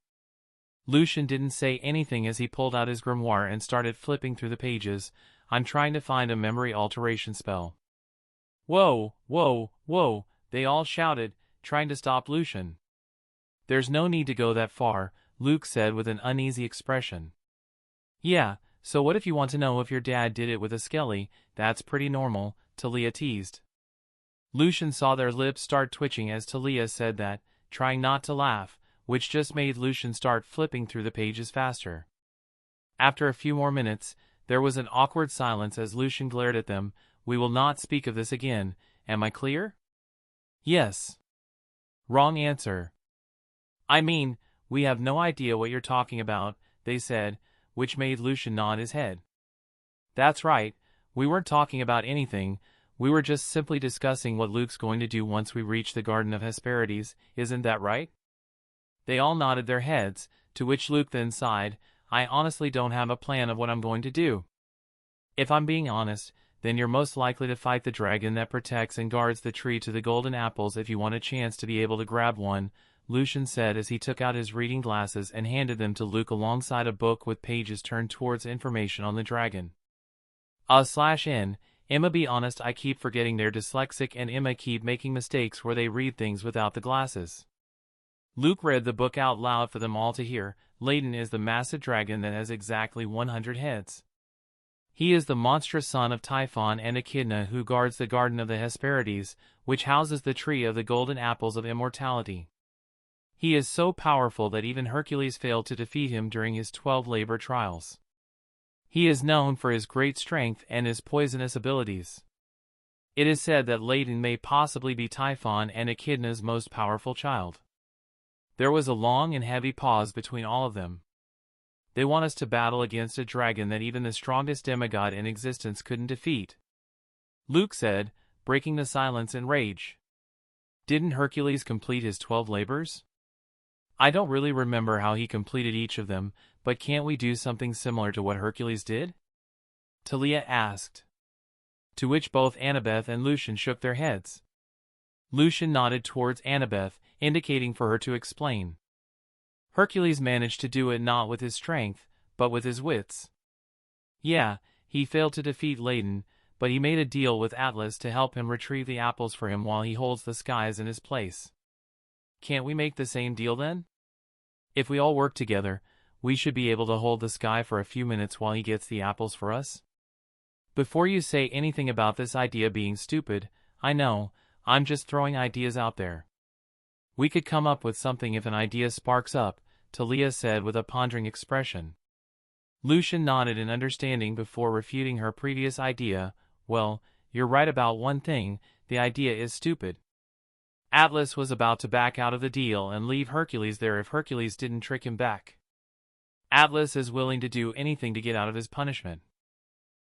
Lucian didn't say anything as he pulled out his grimoire and started flipping through the pages. I'm trying to find a memory alteration spell. Whoa, whoa, whoa, they all shouted, trying to stop Lucian. There's no need to go that far, Luke said with an uneasy expression. Yeah, so what if you want to know if your dad did it with a skelly? That's pretty normal, Talia teased. Lucian saw their lips start twitching as Talia said that, trying not to laugh, which just made Lucian start flipping through the pages faster. After a few more minutes, there was an awkward silence as Lucian glared at them. We will not speak of this again, am I clear? Yes. Wrong answer. I mean, we have no idea what you're talking about, they said, which made Lucian nod his head. That's right, we weren't talking about anything, we were just simply discussing what Luke's going to do once we reach the Garden of Hesperides, isn't that right? They all nodded their heads, to which Luke then sighed, I honestly don't have a plan of what I'm going to do. If I'm being honest, then you're most likely to fight the dragon that protects and guards the tree to the golden apples if you want a chance to be able to grab one, Lucian said as he took out his reading glasses and handed them to Luke alongside a book with pages turned towards information on the dragon. /N, Emma be honest I keep forgetting they're dyslexic and Emma keep making mistakes where they read things without the glasses. Luke read the book out loud for them all to hear. Layton is the massive dragon that has exactly 100 heads. He is the monstrous son of Typhon and Echidna who guards the Garden of the Hesperides, which houses the tree of the golden apples of immortality. He is so powerful that even Hercules failed to defeat him during his 12 labor trials. He is known for his great strength and his poisonous abilities. It is said that Layton may possibly be Typhon and Echidna's most powerful child. There was a long and heavy pause between all of them. They want us to battle against a dragon that even the strongest demigod in existence couldn't defeat, Luke said, breaking the silence in rage. Didn't Hercules complete his 12 labors? I don't really remember how he completed each of them, but can't we do something similar to what Hercules did? Talia asked. To which both Annabeth and Lucian shook their heads. Lucian nodded towards Annabeth, indicating for her to explain. Hercules managed to do it not with his strength, but with his wits. Yeah, he failed to defeat Layton, but he made a deal with Atlas to help him retrieve the apples for him while he holds the skies in his place. Can't we make the same deal then? If we all work together, we should be able to hold the sky for a few minutes while he gets the apples for us. Before you say anything about this idea being stupid, I know, I'm just throwing ideas out there. We could come up with something if an idea sparks up, Talia said with a pondering expression. Lucian nodded in understanding before refuting her previous idea. Well, you're right about one thing, the idea is stupid. Atlas was about to back out of the deal and leave Hercules there if Hercules didn't trick him back. Atlas is willing to do anything to get out of his punishment.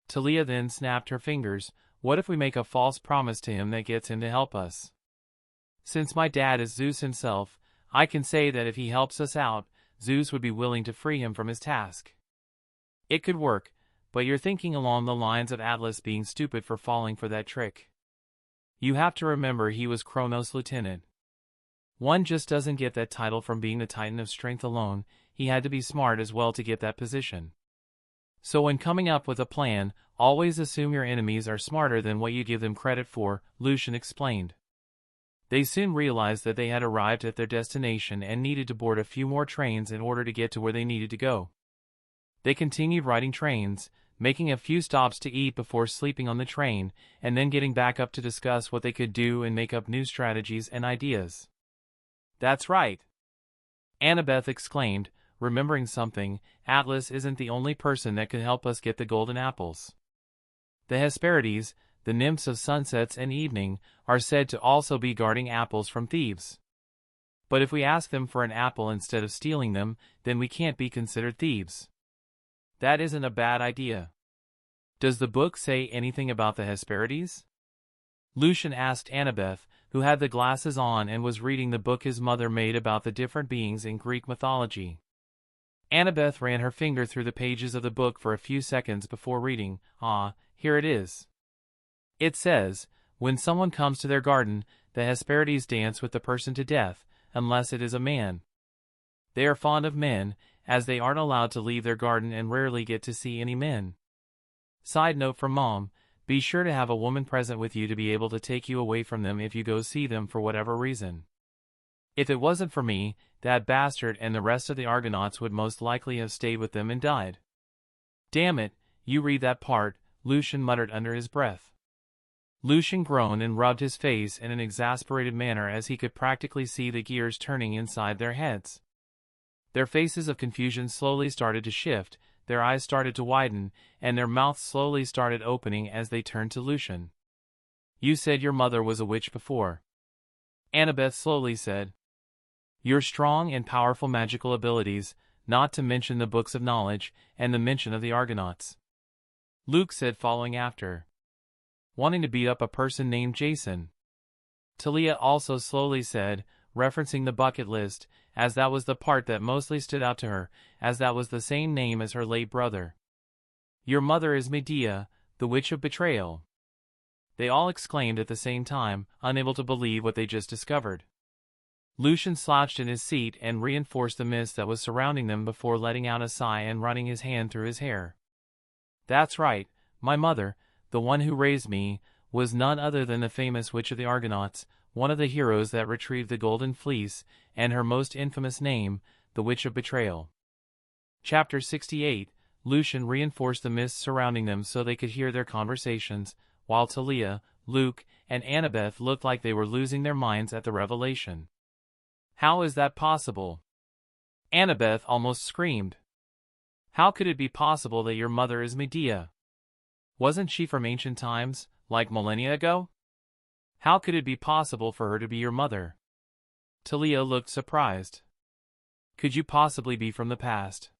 Talia then snapped her fingers. What if we make a false promise to him that gets him to help us? Since my dad is Zeus himself, I can say that if he helps us out, Zeus would be willing to free him from his task. It could work, but you're thinking along the lines of Atlas being stupid for falling for that trick. You have to remember he was Kronos' lieutenant. One just doesn't get that title from being the Titan of Strength alone, he had to be smart as well to get that position. So when coming up with a plan, always assume your enemies are smarter than what you give them credit for, Lucian explained. They soon realized that they had arrived at their destination and needed to board a few more trains in order to get to where they needed to go. They continued riding trains, making a few stops to eat before sleeping on the train, and then getting back up to discuss what they could do and make up new strategies and ideas. "That's right," Annabeth exclaimed, remembering something. "Atlas isn't the only person that can help us get the golden apples. The Hesperides, the nymphs of sunsets and evening, are said to also be guarding apples from thieves. But if we ask them for an apple instead of stealing them, then we can't be considered thieves. That isn't a bad idea. Does the book say anything about the Hesperides?" Lucian asked Annabeth, who had the glasses on and was reading the book his mother made about the different beings in Greek mythology. Annabeth ran her finger through the pages of the book for a few seconds before reading. "Ah, here it is. It says, when someone comes to their garden, the Hesperides dance with the person to death, unless it is a man. They are fond of men, as they aren't allowed to leave their garden and rarely get to see any men. Side note from Mom, be sure to have a woman present with you to be able to take you away from them if you go see them for whatever reason. If it wasn't for me, that bastard and the rest of the Argonauts would most likely have stayed with them and died." "Damn it, you read that part," Lucian muttered under his breath. Lucian groaned and rubbed his face in an exasperated manner as he could practically see the gears turning inside their heads. Their faces of confusion slowly started to shift, their eyes started to widen, and their mouths slowly started opening as they turned to Lucian. "You said your mother was a witch before," Annabeth slowly said. "Your strong and powerful magical abilities, not to mention the books of knowledge, and the mention of the Argonauts," Luke said following after. "Wanting to beat up a person named Jason," Talia also slowly said, referencing the bucket list, as that was the part that mostly stood out to her, as that was the same name as her late brother. "Your mother is Medea, the witch of betrayal," they all exclaimed at the same time, unable to believe what they just discovered. Lucian slouched in his seat and reinforced the mist that was surrounding them before letting out a sigh and running his hand through his hair. "That's right, my mother, the one who raised me, was none other than the famous witch of the Argonauts, one of the heroes that retrieved the Golden Fleece, and her most infamous name, the Witch of Betrayal." Chapter 68. Lucian reinforced the mist surrounding them so they could hear their conversations, while Talia, Luke, and Annabeth looked like they were losing their minds at the revelation. "How is that possible?" Annabeth almost screamed. "How could it be possible that your mother is Medea? Wasn't she from ancient times, like millennia ago? How could it be possible for her to be your mother?" Talia looked surprised. "Could you possibly be from the past?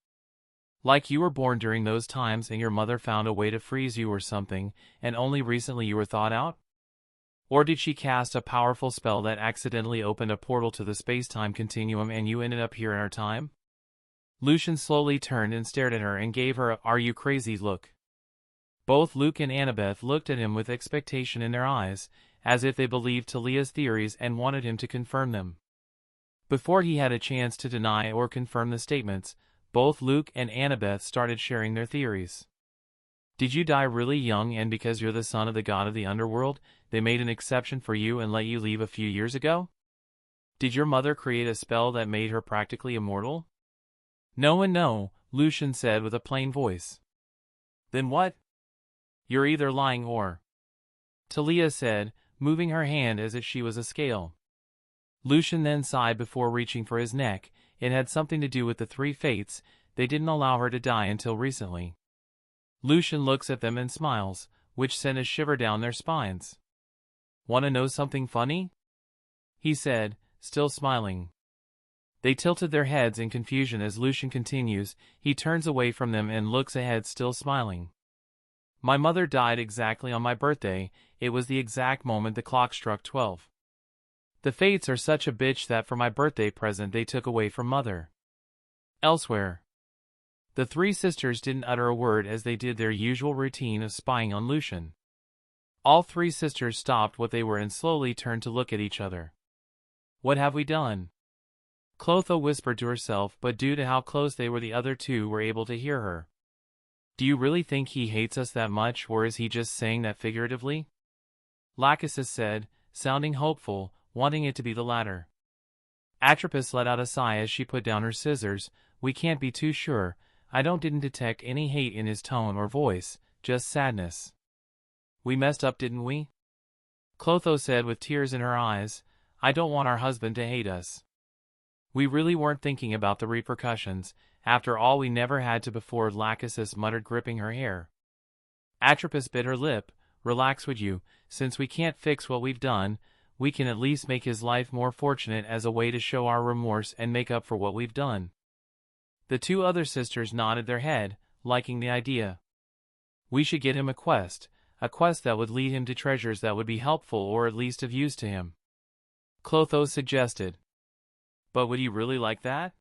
Like you were born during those times and your mother found a way to freeze you or something, and only recently you were thawed out? Or did she cast a powerful spell that accidentally opened a portal to the space-time continuum and you ended up here in our time?" Lucian slowly turned and stared at her and gave her a "are you crazy" look. Both Luke and Annabeth looked at him with expectation in their eyes, as if they believed Talia's theories and wanted him to confirm them. Before he had a chance to deny or confirm the statements, both Luke and Annabeth started sharing their theories. "Did you die really young and because you're the son of the god of the Underworld, they made an exception for you and let you leave a few years ago? Did your mother create a spell that made her practically immortal?" "No and no," Lucian said with a plain voice. "Then what?" "You're either lying or," Talia said, moving her hand as if she was a scale. Lucian then sighed before reaching for his neck. It had something to do with the three fates. They didn't allow her to die until recently. Lucian looks at them and smiles, which sent a shiver down their spines. "Want to know something funny?" he said, still smiling. They tilted their heads in confusion as Lucian continues. He turns away from them and looks ahead, still smiling. "My mother died exactly on my birthday. It was the exact moment the clock struck 12. The fates are such a bitch that for my birthday present they took away from mother." Elsewhere, the three sisters didn't utter a word as they did their usual routine of spying on Lucian. All three sisters stopped what they were and slowly turned to look at each other. "What have we done?" Clotho whispered to herself, but due to how close they were, the other two were able to hear her. "Do you really think he hates us that much, or is he just saying that figuratively?" Lachesis said, sounding hopeful, wanting it to be the latter. Atropos let out a sigh as she put down her scissors. We can't be too sure. I didn't detect any hate in his tone or voice, just sadness. We messed up, didn't we? Clotho said with tears in her eyes. I don't want our husband to hate us. We really weren't thinking about the repercussions. After all, we never had to before, Lachesis muttered, gripping her hair. Atropos bit her lip. Relax, would you? Since we can't fix what we've done, we can at least make his life more fortunate as a way to show our remorse and make up for what we've done. The two other sisters nodded their head, liking the idea. We should get him a quest that would lead him to treasures that would be helpful or at least of use to him. Clotho suggested. But would he really like that?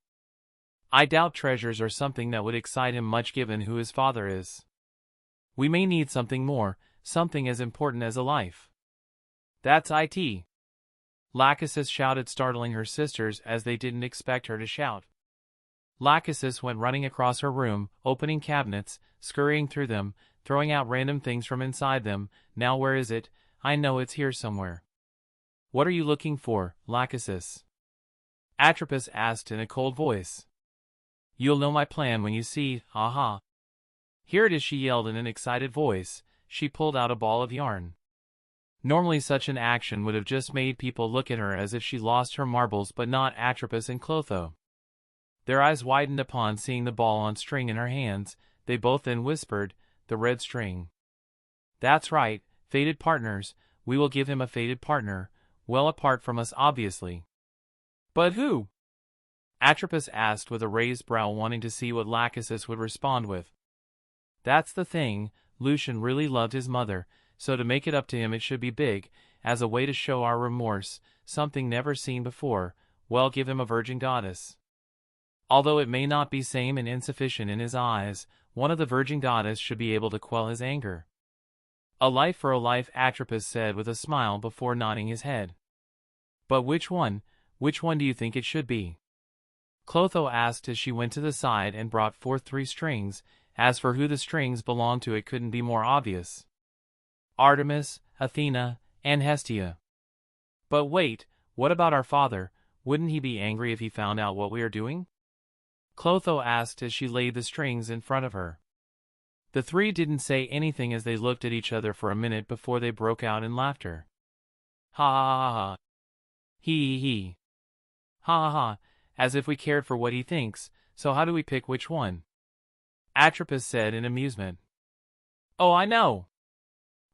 I doubt treasures are something that would excite him much given who his father is. We may need something more, something as important as a life. That's it. Lachesis shouted, startling her sisters as they didn't expect her to shout. Lachesis went running across her room, opening cabinets, scurrying through them, throwing out random things from inside them. Now where is it? I know it's here somewhere. What are you looking for, Lachesis? Atropos asked in a cold voice. You'll know my plan when you see, aha. Here it is, she yelled in an excited voice. She pulled out a ball of yarn. Normally such an action would have just made people look at her as if she lost her marbles, but not Atropos and Clotho. Their eyes widened upon seeing the ball on string in her hands. They both then whispered, the red string. That's right, fated partners. We will give him a fated partner, well apart from us obviously. But who? Atropos asked with a raised brow, wanting to see what Lachesis would respond with. That's the thing, Lucian really loved his mother, so to make it up to him it should be big, as a way to show our remorse, something never seen before. Well, give him a virgin goddess. Although it may not be same and insufficient in his eyes, one of the virgin goddess should be able to quell his anger. A life for a life, Atropos said with a smile before nodding his head. But which one? Which one do you think it should be? Clotho asked as she went to the side and brought forth 3 strings. As for who the strings belonged to, it couldn't be more obvious. Artemis, Athena, and Hestia. But wait, what about our father? Wouldn't he be angry if he found out what we are doing? Clotho asked as she laid the strings in front of her. The 3 didn't say anything as they looked at each other for a minute before they broke out in laughter. Ha ha ha ha. He. Ha ha ha, as if we cared for what he thinks. So how do we pick which one? Atropos said in amusement. Oh, I know.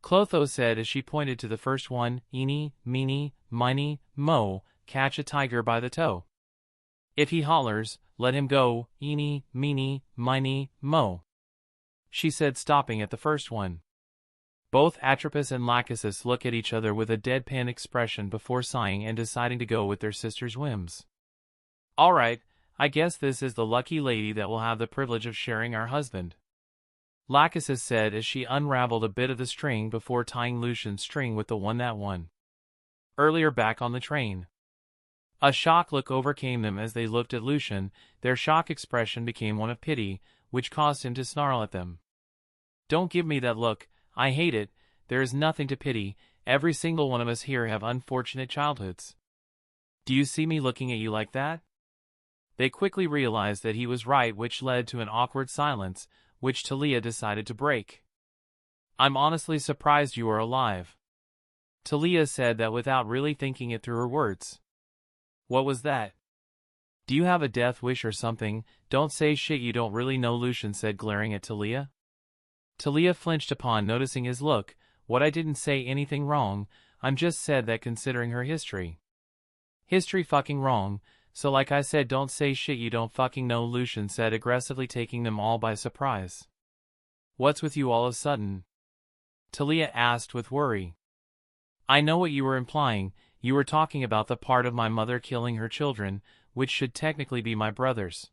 Clotho said as she pointed to the first one. Eeny, meeny, miny, mo, catch a tiger by the toe. If he hollers, let him go. Eeny, meeny, miny, mo. She said, stopping at the first one. Both Atropos and Lachesis look at each other with a deadpan expression before sighing and deciding to go with their sister's whims. All right, I guess this is the lucky lady that will have the privilege of sharing our husband. Lachesis said as she unraveled a bit of the string before tying Lucian's string with the one that won. Earlier back on the train. A shocked look overcame them as they looked at Lucian. Their shock expression became one of pity, which caused him to snarl at them. Don't give me that look, I hate it. There is nothing to pity. Every single one of us here have unfortunate childhoods. Do you see me looking at you like that? They quickly realized that he was right, which led to an awkward silence, which Talia decided to break. I'm honestly surprised you are alive. Talia said that without really thinking it through her words. What was that? Do you have a death wish or something? Don't say shit you don't really know, Lucian said, glaring at Talia. Talia flinched upon noticing his look. What, I didn't say anything wrong, I'm just said that considering her history. History fucking wrong, so like I said, don't say shit you don't fucking know, Lucian said, aggressively taking them all by surprise. What's with you all of a sudden? Talia asked with worry. I know what you were implying. You were talking about the part of my mother killing her children, which should technically be my brothers.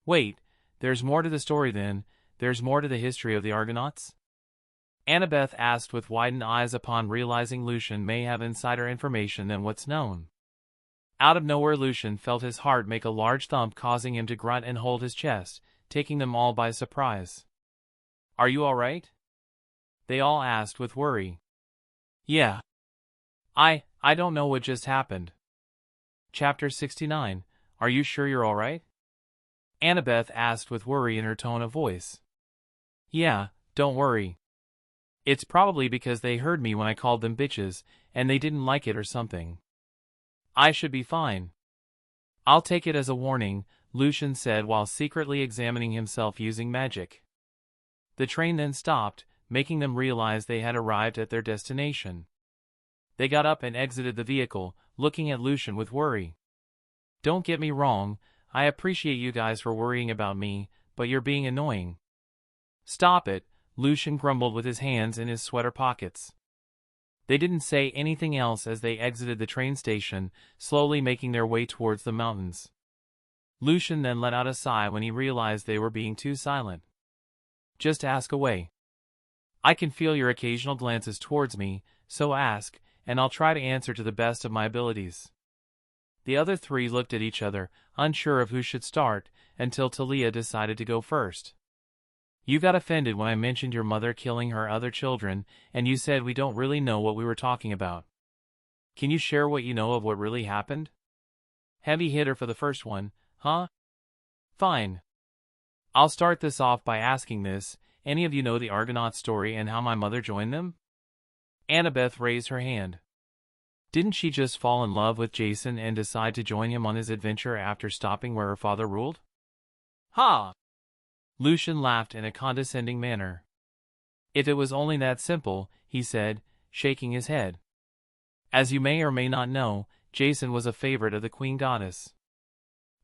Wait, there's more to the story then? There's more to the history of the Argonauts? Annabeth asked with widened eyes upon realizing Lucian may have insider information than what's known. Out of nowhere, Lucian felt his heart make a large thump, causing him to grunt and hold his chest, taking them all by surprise. Are you all right? They all asked with worry. Yeah. I don't know what just happened. Chapter 69. Are you sure you're alright? Annabeth asked with worry in her tone of voice. Yeah, don't worry. It's probably because they heard me when I called them bitches, and they didn't like it or something. I should be fine. I'll take it as a warning, Lucian said while secretly examining himself using magic. The train then stopped, making them realize they had arrived at their destination. They got up and exited the vehicle, looking at Lucian with worry. Don't get me wrong, I appreciate you guys for worrying about me, but you're being annoying. Stop it, Lucian grumbled with his hands in his sweater pockets. They didn't say anything else as they exited the train station, slowly making their way towards the mountains. Lucian then let out a sigh when he realized they were being too silent. Just ask away. I can feel your occasional glances towards me, so ask, and I'll try to answer to the best of my abilities. The other three looked at each other, unsure of who should start, until Talia decided to go first. You got offended when I mentioned your mother killing her other children, and you said we don't really know what we were talking about. Can you share what you know of what really happened? Heavy hitter for the first one, huh? Fine. I'll start this off by asking this, any of you know the Argonaut story and how my mother joined them? Annabeth raised her hand. Didn't she just fall in love with Jason and decide to join him on his adventure after stopping where her father ruled? Ha! Lucian laughed in a condescending manner. If it was only that simple, he said, shaking his head. As you may or may not know, Jason was a favorite of the Queen Goddess.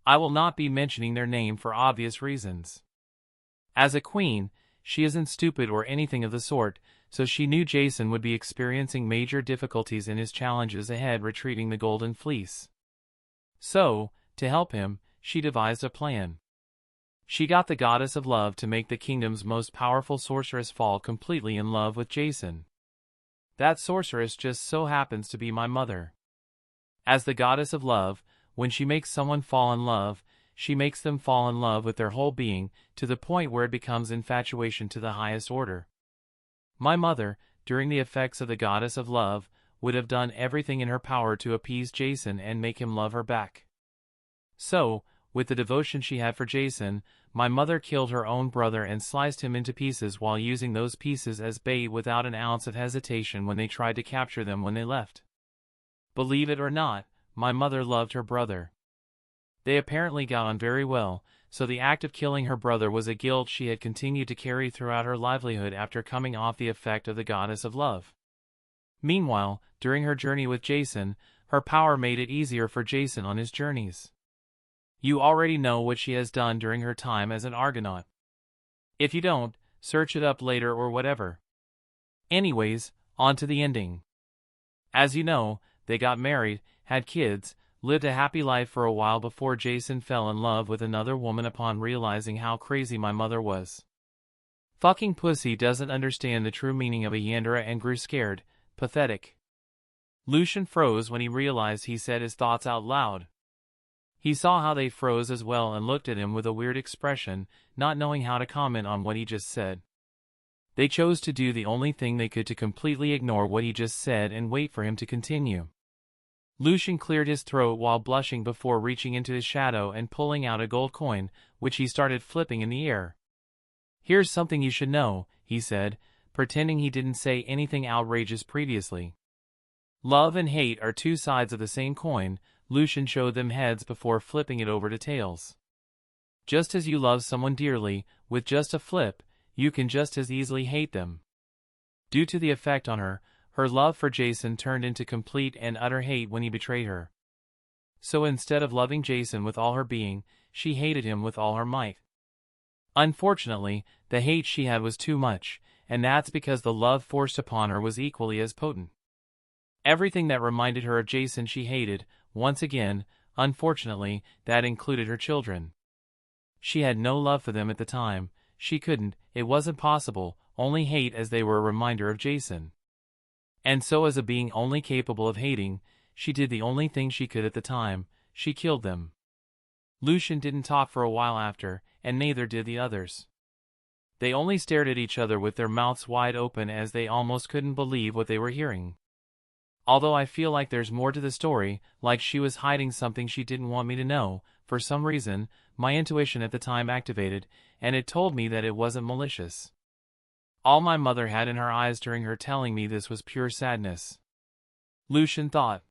I will not be mentioning their name for obvious reasons. As a queen, she isn't stupid or anything of the sort, so she knew Jason would be experiencing major difficulties in his challenges ahead retrieving the Golden Fleece. So, to help him, she devised a plan. She got the Goddess of Love to make the kingdom's most powerful sorceress fall completely in love with Jason. That sorceress just so happens to be my mother. As the Goddess of Love, when she makes someone fall in love, she makes them fall in love with their whole being, to the point where it becomes infatuation to the highest order. My mother, during the effects of the Goddess of Love, would have done everything in her power to appease Jason and make him love her back. So, with the devotion she had for Jason, my mother killed her own brother and sliced him into pieces while using those pieces as bait without an ounce of hesitation when they tried to capture them when they left. Believe it or not, my mother loved her brother. They apparently got on very well, so the act of killing her brother was a guilt she had continued to carry throughout her livelihood after coming off the effect of the Goddess of Love. Meanwhile, during her journey with Jason, her power made it easier for Jason on his journeys. You already know what she has done during her time as an Argonaut. If you don't, search it up later or whatever. Anyways, on to the ending. As you know, they got married, had kids, lived a happy life for a while before Jason fell in love with another woman upon realizing how crazy my mother was. Fucking pussy doesn't understand the true meaning of a Yandere and grew scared. Pathetic. Lucian froze when he realized he said his thoughts out loud. He saw how they froze as well and looked at him with a weird expression, not knowing how to comment on what he just said. They chose to do the only thing they could to completely ignore what he just said and wait for him to continue. Lucian cleared his throat while blushing before reaching into his shadow and pulling out a gold coin, which he started flipping in the air. Here's something you should know, he said, pretending he didn't say anything outrageous previously. Love and hate are two sides of the same coin. Lucian showed them heads before flipping it over to tails. Just as you love someone dearly, with just a flip, you can just as easily hate them. Due to the effect on her, her love for Jason turned into complete and utter hate when he betrayed her. So instead of loving Jason with all her being, she hated him with all her might. Unfortunately, the hate she had was too much, and that's because the love forced upon her was equally as potent. Everything that reminded her of Jason she hated, once again, unfortunately, that included her children. She had no love for them at the time, she couldn't, it wasn't possible, only hate as they were a reminder of Jason. And so as a being only capable of hating, she did the only thing she could at the time, she killed them. Lucian didn't talk for a while after, and neither did the others. They only stared at each other with their mouths wide open as they almost couldn't believe what they were hearing. Although I feel like there's more to the story, like she was hiding something she didn't want me to know, for some reason, my intuition at the time activated, and it told me that it wasn't malicious. All my mother had in her eyes during her telling me this was pure sadness. Lucian thought.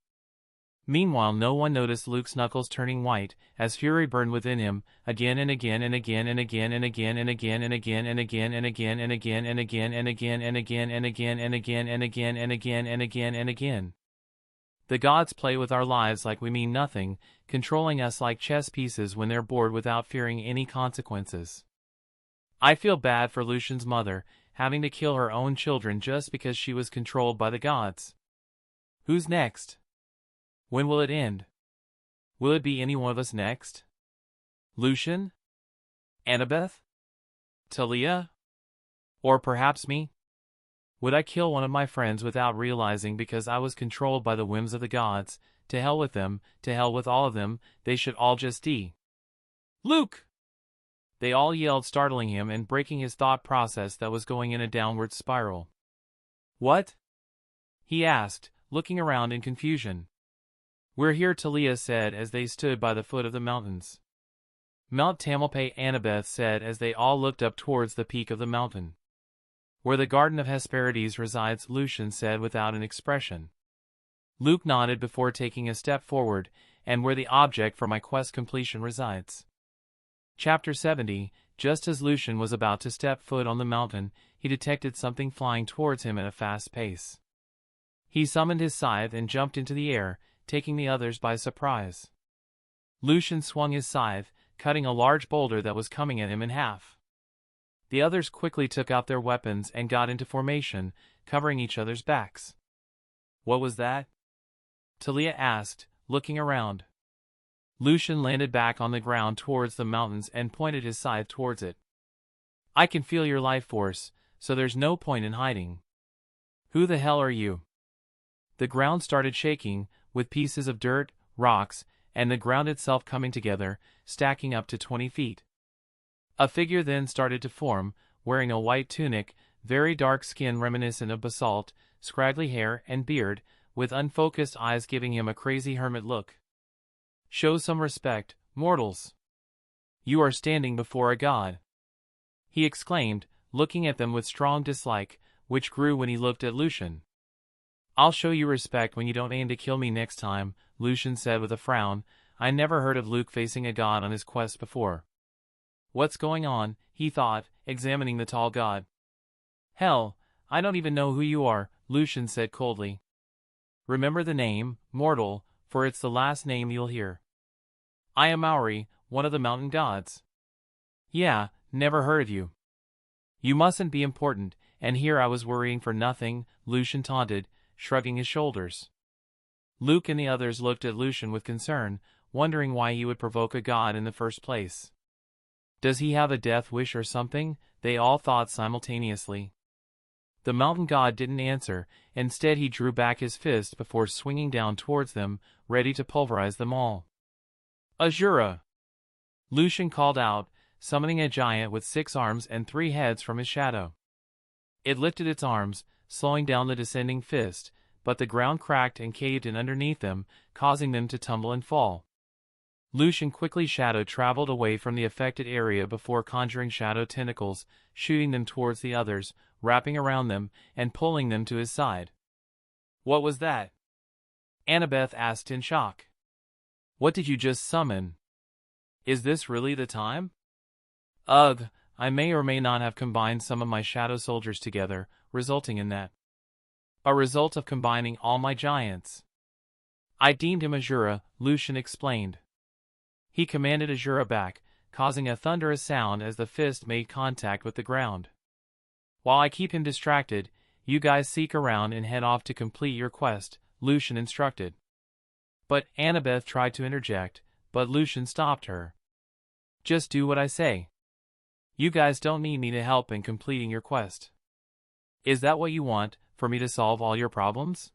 Meanwhile, no one noticed Luke's knuckles turning white, as fury burned within him, again and again and again and again and again and again and again and again and again and again and again and again and again and again and again and again and again and again and again. The gods play with our lives like we mean nothing, controlling us like chess pieces when they're bored without fearing any consequences. I feel bad for Lucian's mother, having to kill her own children just because she was controlled by the gods. Who's next? When will it end? Will it be any one of us next? Lucian? Annabeth? Talia? Or perhaps me? Would I kill one of my friends without realizing because I was controlled by the whims of the gods? To hell with them, to hell with all of them, they should all just die. Luke! They all yelled, startling him and breaking his thought process that was going in a downward spiral. What? He asked, looking around in confusion. We're here, Talia said as they stood by the foot of the mountains. Mount Tamalpay, Annabeth said as they all looked up towards the peak of the mountain. Where the Garden of Hesperides resides, Lucian said without an expression. Luke nodded before taking a step forward, and where the object for my quest completion resides. Chapter 70. Just as Lucian was about to step foot on the mountain, he detected something flying towards him at a fast pace. He summoned his scythe and jumped into the air, taking the others by surprise. Lucian swung his scythe, cutting a large boulder that was coming at him in half. The others quickly took out their weapons and got into formation, covering each other's backs. What was that? Talia asked, looking around. Lucian landed back on the ground towards the mountains and pointed his scythe towards it. I can feel your life force, so there's no point in hiding. Who the hell are you? The ground started shaking, with pieces of dirt, rocks, and the ground itself coming together, stacking up to 20 feet. A figure then started to form, wearing a white tunic, very dark skin reminiscent of basalt, scraggly hair and beard, with unfocused eyes giving him a crazy hermit look. Show some respect, mortals. You are standing before a god. He exclaimed, looking at them with strong dislike, which grew when he looked at Lucian. I'll show you respect when you don't aim to kill me next time, Lucian said with a frown. I never heard of Luke facing a god on his quest before. What's going on, he thought, examining the tall god. Hell, I don't even know who you are, Lucian said coldly. Remember the name, mortal, for it's the last name you'll hear. I am Maori, one of the mountain gods. Yeah, never heard of you. You mustn't be important, and here I was worrying for nothing, Lucian taunted, shrugging his shoulders. Luke and the others looked at Lucian with concern, wondering why he would provoke a god in the first place. Does he have a death wish or something? They all thought simultaneously. The mountain god didn't answer, instead he drew back his fist before swinging down towards them, ready to pulverize them all. Azura! Lucian called out, summoning a giant with 6 arms and 3 heads from his shadow. It lifted its arms, slowing down the descending fist, but the ground cracked and caved in underneath them, causing them to tumble and fall. Lucian quickly shadow traveled away from the affected area before conjuring shadow tentacles, shooting them towards the others, wrapping around them, and pulling them to his side. What was that? Annabeth asked in shock. What did you just summon? Is this really the time? Ugh, I may or may not have combined some of my shadow soldiers together, resulting in that. A result of combining all my giants. I deemed him Azura, Lucian explained. He commanded Azura back, causing a thunderous sound as the fist made contact with the ground. While I keep him distracted, you guys seek around and head off to complete your quest, Lucian instructed. But Annabeth tried to interject, but Lucian stopped her. Just do what I say. You guys don't need me to help in completing your quest. Is that what you want, for me to solve all your problems?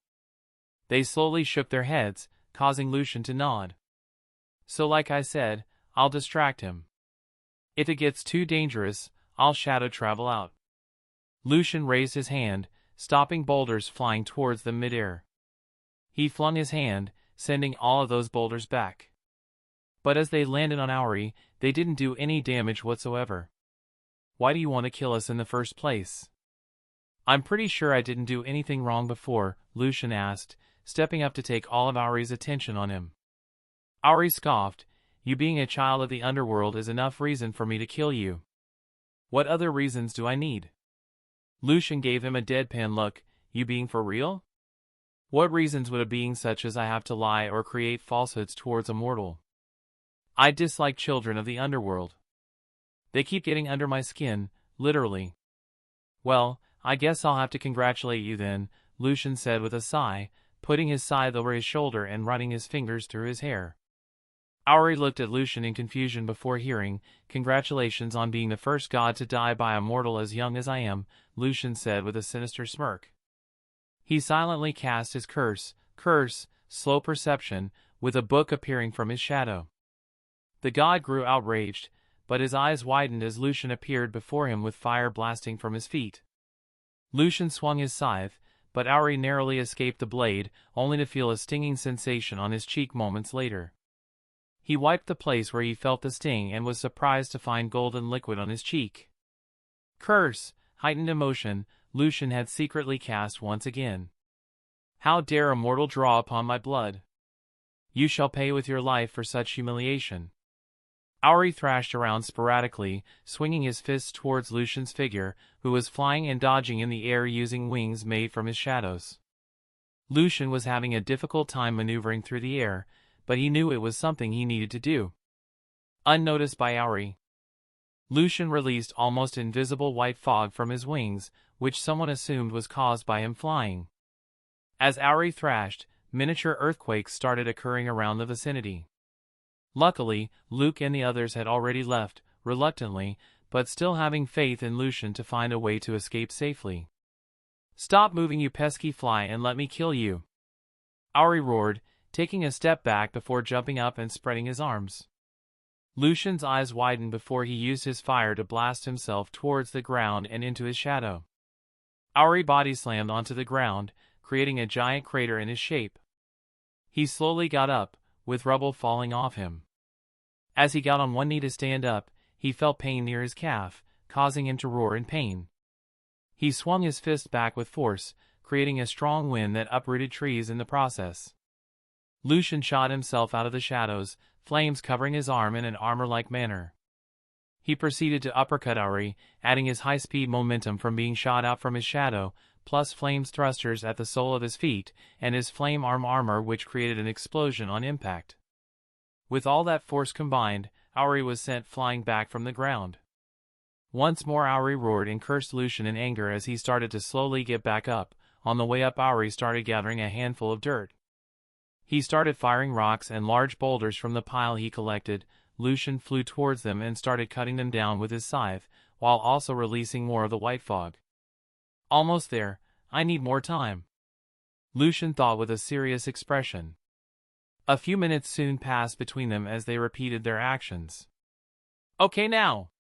They slowly shook their heads, causing Lucian to nod. So like I said, I'll distract him. If it gets too dangerous, I'll shadow travel out. Lucian raised his hand, stopping boulders flying towards them midair. He flung his hand, sending all of those boulders back. But as they landed on Auri, they didn't do any damage whatsoever. Why do you want to kill us in the first place? I'm pretty sure I didn't do anything wrong before, Lucian asked, stepping up to take all of Auri's attention on him. Auri scoffed, you being a child of the underworld is enough reason for me to kill you. What other reasons do I need? Lucian gave him a deadpan look, you being for real? What reasons would a being such as I have to lie or create falsehoods towards a mortal? I dislike children of the underworld. They keep getting under my skin, literally. Well, I guess I'll have to congratulate you then, Lucian said with a sigh, putting his scythe over his shoulder and running his fingers through his hair. Auri looked at Lucian in confusion before hearing, congratulations on being the first god to die by a mortal as young as I am, Lucian said with a sinister smirk. He silently cast his curse, slow perception, with a book appearing from his shadow. The god grew outraged, but his eyes widened as Lucian appeared before him with fire blasting from his feet. Lucian swung his scythe, but Auri narrowly escaped the blade, only to feel a stinging sensation on his cheek moments later. He wiped the place where he felt the sting and was surprised to find golden liquid on his cheek. Curse, heightened emotion, Lucian had secretly cast once again. How dare a mortal draw upon my blood? You shall pay with your life for such humiliation. Auri thrashed around sporadically, swinging his fists towards Lucian's figure, who was flying and dodging in the air using wings made from his shadows. Lucian was having a difficult time maneuvering through the air, but he knew it was something he needed to do. Unnoticed by Auri, Lucian released almost invisible white fog from his wings, which someone assumed was caused by him flying. As Auri thrashed, miniature earthquakes started occurring around the vicinity. Luckily, Luke and the others had already left, reluctantly, but still having faith in Lucian to find a way to escape safely. Stop moving, you pesky fly, and let me kill you! Auri roared, taking a step back before jumping up and spreading his arms. Lucian's eyes widened before he used his fire to blast himself towards the ground and into his shadow. Auri body slammed onto the ground, creating a giant crater in his shape. He slowly got up, with rubble falling off him. As he got on one knee to stand up, he felt pain near his calf, causing him to roar in pain. He swung his fist back with force, creating a strong wind that uprooted trees in the process. Lucian shot himself out of the shadows, flames covering his arm in an armor-like manner. He proceeded to uppercut Auri, adding his high-speed momentum from being shot out from his shadow, plus flames thrusters at the sole of his feet, and his flame armor which created an explosion on impact. With all that force combined, Auri was sent flying back from the ground. Once more Auri roared and cursed Lucian in anger as he started to slowly get back up. On the way up, Auri started gathering a handful of dirt. He started firing rocks and large boulders from the pile he collected. Lucian flew towards them and started cutting them down with his scythe, while also releasing more of the white fog. Almost there, I need more time, Lucian thought with a serious expression. A few minutes soon passed between them as they repeated their actions. Okay now!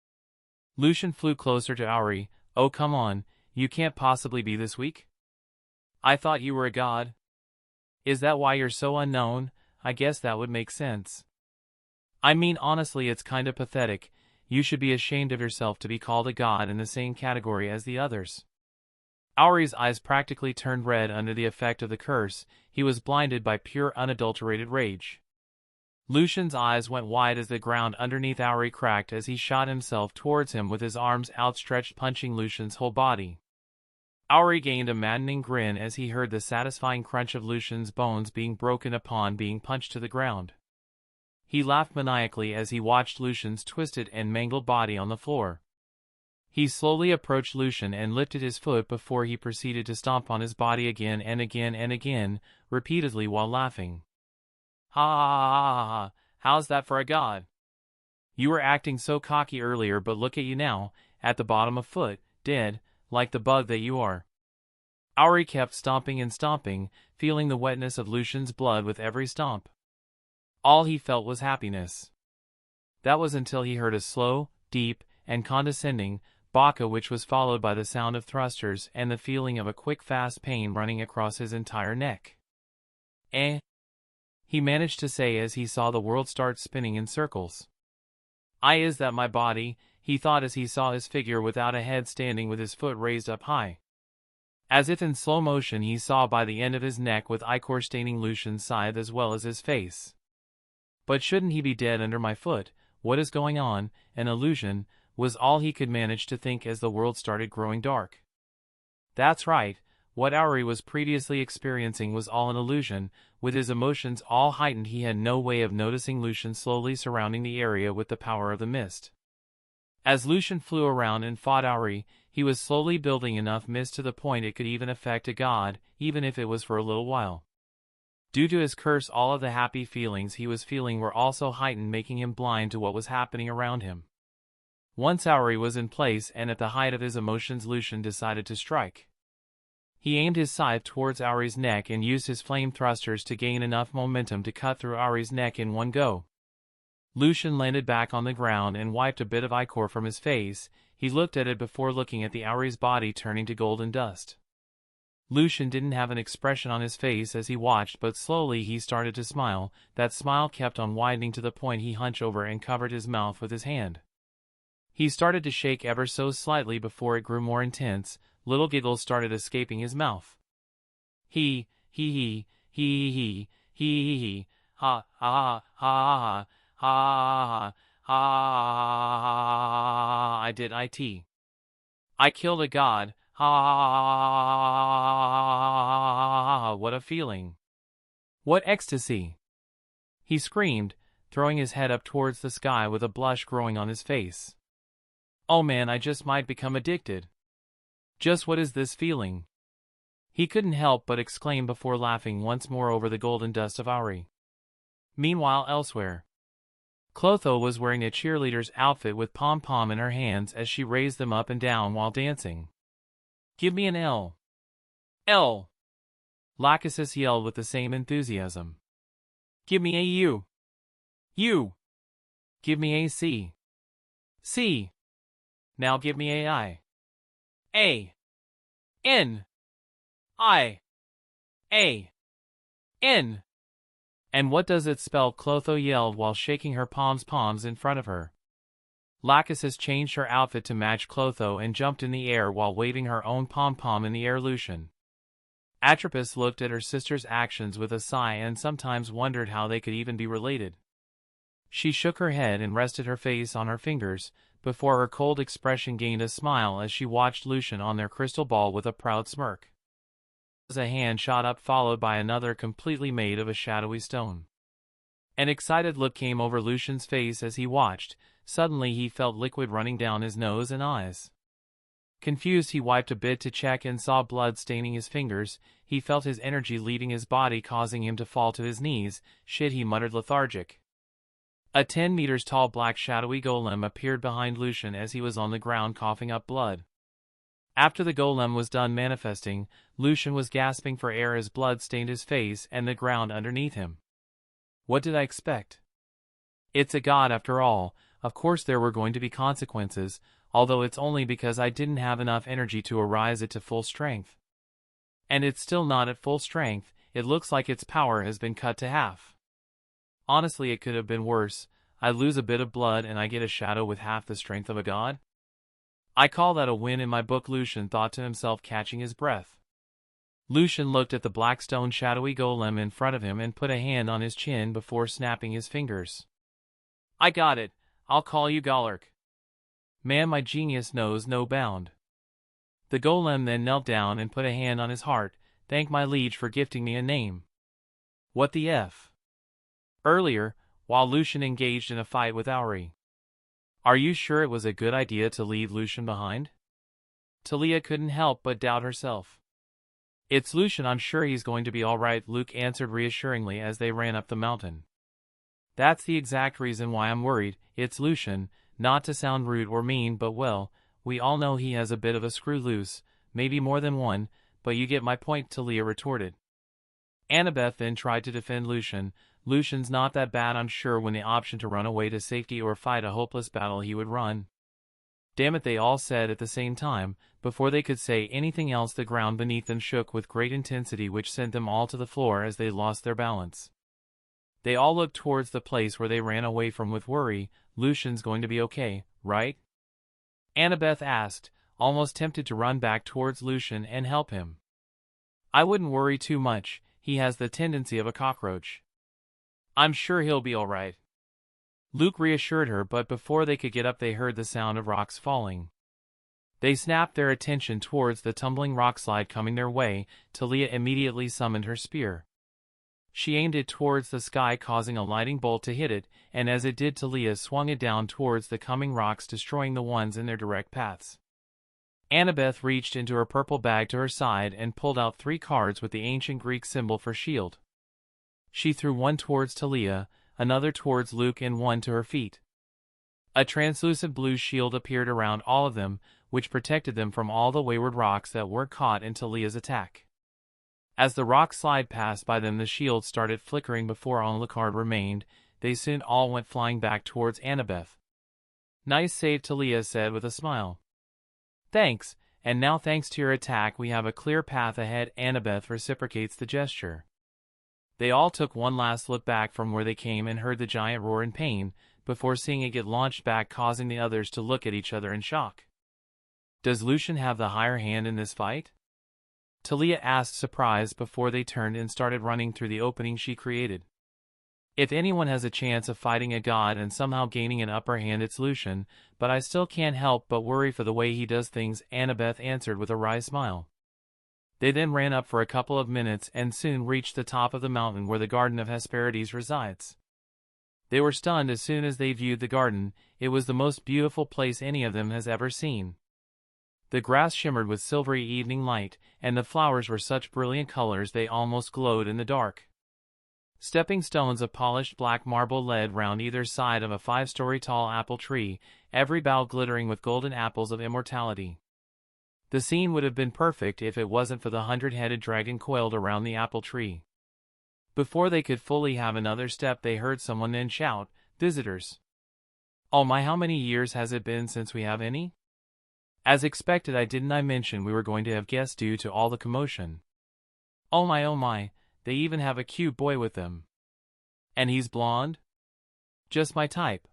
Lucian flew closer to Auri. Oh come on, you can't possibly be this weak? I thought you were a god. Is that why you're so unknown? I guess that would make sense. I mean honestly, it's kinda pathetic. You should be ashamed of yourself to be called a god in the same category as the others. Auri's eyes practically turned red under the effect of the curse. He was blinded by pure unadulterated rage. Lucian's eyes went wide as the ground underneath Auri cracked as he shot himself towards him with his arms outstretched, punching Lucian's whole body. Auri gained a maddening grin as he heard the satisfying crunch of Lucian's bones being broken upon being punched to the ground. He laughed maniacally as he watched Lucian's twisted and mangled body on the floor. He slowly approached Lucian and lifted his foot before he proceeded to stomp on his body again and again and again, repeatedly while laughing. Ha ha ha ha ha, how's that for a god? You were acting so cocky earlier, but look at you now, at the bottom of foot, dead, like the bug that you are. Auri kept stomping and stomping, feeling the wetness of Lucian's blood with every stomp. All he felt was happiness. That was until he heard a slow, deep, and condescending baka, which was followed by the sound of thrusters and the feeling of a quick fast pain running across his entire neck. Eh? He managed to say as he saw the world start spinning in circles. Is that my body? He thought as he saw his figure without a head standing with his foot raised up high. As if in slow motion he saw by the end of his neck with ichor staining Lucian's scythe as well as his face. But shouldn't he be dead under my foot? What is going on? An illusion, was all he could manage to think as the world started growing dark. That's right, what Auri was previously experiencing was all an illusion. With his emotions all heightened he had no way of noticing Lucian slowly surrounding the area with the power of the mist. As Lucian flew around and fought Auri, he was slowly building enough mist to the point it could even affect a god, even if it was for a little while. Due to his curse, all of the happy feelings he was feeling were also heightened, making him blind to what was happening around him. Once Auri was in place and at the height of his emotions, Lucian decided to strike. He aimed his scythe towards Auri's neck and used his flame thrusters to gain enough momentum to cut through Auri's neck in one go. Lucian landed back on the ground and wiped a bit of ichor from his face. He looked at it before looking at the Auri's body turning to golden dust. Lucian didn't have an expression on his face as he watched, but slowly he started to smile. That smile kept on widening to the point he hunched over and covered his mouth with his hand. He started to shake ever so slightly before it grew more intense. Little giggles started escaping his mouth. He, ha, ha, ha, ha, ha, I did it. I killed a god, ha, what a feeling. What ecstasy. He screamed, throwing his head up towards the sky with a blush growing on his face. Oh man, I just might become addicted. Just what is this feeling? He couldn't help but exclaim before laughing once more over the golden dust of Auri. Meanwhile, elsewhere, Clotho was wearing a cheerleader's outfit with pom-pom in her hands as she raised them up and down while dancing. Give me an L. L. Lachesis yelled with the same enthusiasm. Give me a U. U. Give me a C. C. Now give me a I. A. N. I. A. N. And what does it spell? Clotho yelled while shaking her palms in front of her. Lachesis changed her outfit to match Clotho and jumped in the air while waving her own pom-pom in the air. Lucian. Atropos looked at her sister's actions with a sigh and sometimes wondered how they could even be related. She shook her head and rested her face on her fingers, before her cold expression gained a smile as she watched Lucian on their crystal ball with a proud smirk. As a hand shot up followed by another completely made of a shadowy stone. An excited look came over Lucian's face as he watched. Suddenly he felt liquid running down his nose and eyes. Confused, he wiped a bit to check and saw blood staining his fingers. He felt his energy leaving his body, causing him to fall to his knees. Shit, he muttered, lethargic. A 10 meters tall black shadowy golem appeared behind Lucian as he was on the ground coughing up blood. After the golem was done manifesting, Lucian was gasping for air as blood stained his face and the ground underneath him. What did I expect? It's a god after all. Of course there were going to be consequences, although it's only because I didn't have enough energy to arise it to full strength. And it's still not at full strength. It looks like its power has been cut to half. Honestly, it could have been worse. I lose a bit of blood and I get a shadow with half the strength of a god? I call that a win in my book, Lucian thought to himself, catching his breath. Lucian looked at the black stone shadowy golem in front of him and put a hand on his chin before snapping his fingers. I got it. I'll call you Galark. Man, my genius knows no bound. The golem then knelt down and put a hand on his heart. Thank my liege for gifting me a name. What the F? Earlier, while Lucian engaged in a fight with Auri. Are you sure it was a good idea to leave Lucian behind? Talia couldn't help but doubt herself. It's Lucian, I'm sure he's going to be all right, Luke answered reassuringly as they ran up the mountain. That's the exact reason why I'm worried. It's Lucian, not to sound rude or mean, but well, we all know he has a bit of a screw loose, maybe more than one, but you get my point, Talia retorted. Annabeth then tried to defend Lucian. Lucian's not that bad, I'm sure. When the option to run away to safety or fight a hopeless battle, he would run. Damn it, they all said at the same time. Before they could say anything else, the ground beneath them shook with great intensity, which sent them all to the floor as they lost their balance. They all looked towards the place where they ran away from with worry. Lucian's going to be okay, right? Annabeth asked, almost tempted to run back towards Lucian and help him. I wouldn't worry too much, he has the tendency of a cockroach. I'm sure he'll be all right. Luke reassured her, but before they could get up they heard the sound of rocks falling. They snapped their attention towards the tumbling rockslide coming their way. Talia immediately summoned her spear. She aimed it towards the sky, causing a lightning bolt to hit it, and as it did, Talia swung it down towards the coming rocks, destroying the ones in their direct paths. Annabeth reached into her purple bag to her side and pulled out 3 cards with the ancient Greek symbol for shield. She threw one towards Talia, another towards Luke, and one to her feet. A translucent blue shield appeared around all of them, which protected them from all the wayward rocks that were caught in Talia's attack. As the rock slide passed by them, the shield started flickering before only the card remained. They soon all went flying back towards Annabeth. Nice save, Talia said with a smile. Thanks, and now thanks to your attack we have a clear path ahead. Annabeth reciprocates the gesture. They all took one last look back from where they came and heard the giant roar in pain, before seeing it get launched back, causing the others to look at each other in shock. Does Lucian have the higher hand in this fight? Talia asked, surprised, before they turned and started running through the opening she created. If anyone has a chance of fighting a god and somehow gaining an upper hand, it's Lucian, but I still can't help but worry for the way he does things, Annabeth answered with a wry smile. They then ran up for a couple of minutes and soon reached the top of the mountain where the Garden of Hesperides resides. They were stunned as soon as they viewed the garden. It was the most beautiful place any of them has ever seen. The grass shimmered with silvery evening light, and the flowers were such brilliant colors they almost glowed in the dark. Stepping stones of polished black marble led round either side of a 5-story tall apple tree, every bough glittering with golden apples of immortality. The scene would have been perfect if it wasn't for the 100-headed dragon coiled around the apple tree. Before they could fully have another step, they heard someone then shout, "Visitors!" Oh my, how many years has it been since we have any? As expected, didn't I mention we were going to have guests due to all the commotion? Oh my, they even have a cute boy with them. And he's blonde? Just my type.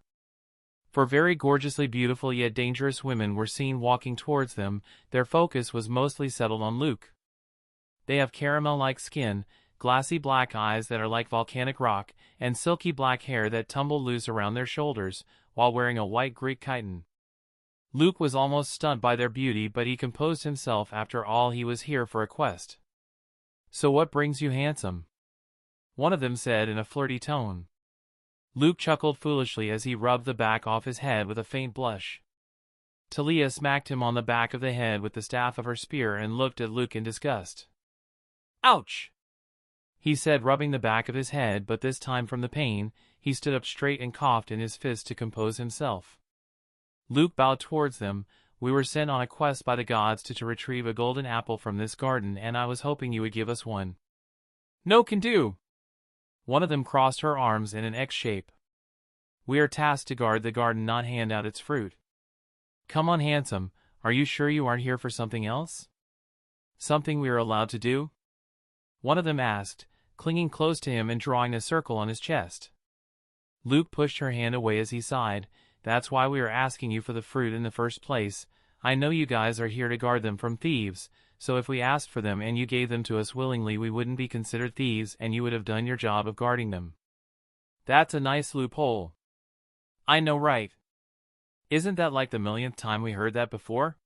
For very gorgeously beautiful yet dangerous women were seen walking towards them. Their focus was mostly settled on Luke. They have caramel-like skin, glassy black eyes that are like volcanic rock, and silky black hair that tumble loose around their shoulders, while wearing a white Greek chiton. Luke was almost stunned by their beauty, but he composed himself. After all, he was here for a quest. So what brings you, handsome? One of them said in a flirty tone. Luke chuckled foolishly as he rubbed the back off his head with a faint blush. Talia smacked him on the back of the head with the staff of her spear and looked at Luke in disgust. Ouch! He said, rubbing the back of his head, but this time from the pain. He stood up straight and coughed in his fist to compose himself. Luke bowed towards them. We were sent on a quest by the gods to retrieve a golden apple from this garden, and I was hoping you would give us one. No can do. One of them crossed her arms in an X shape. We are tasked to guard the garden, not hand out its fruit. Come on, handsome, are you sure you aren't here for something else? Something we are allowed to do? One of them asked, clinging close to him and drawing a circle on his chest. Luke pushed her hand away as he sighed. That's why we are asking you for the fruit in the first place. I know you guys are here to guard them from thieves, so if we asked for them and you gave them to us willingly, we wouldn't be considered thieves and you would have done your job of guarding them. That's a nice loophole. I know, right? Isn't that like the millionth time we heard that before?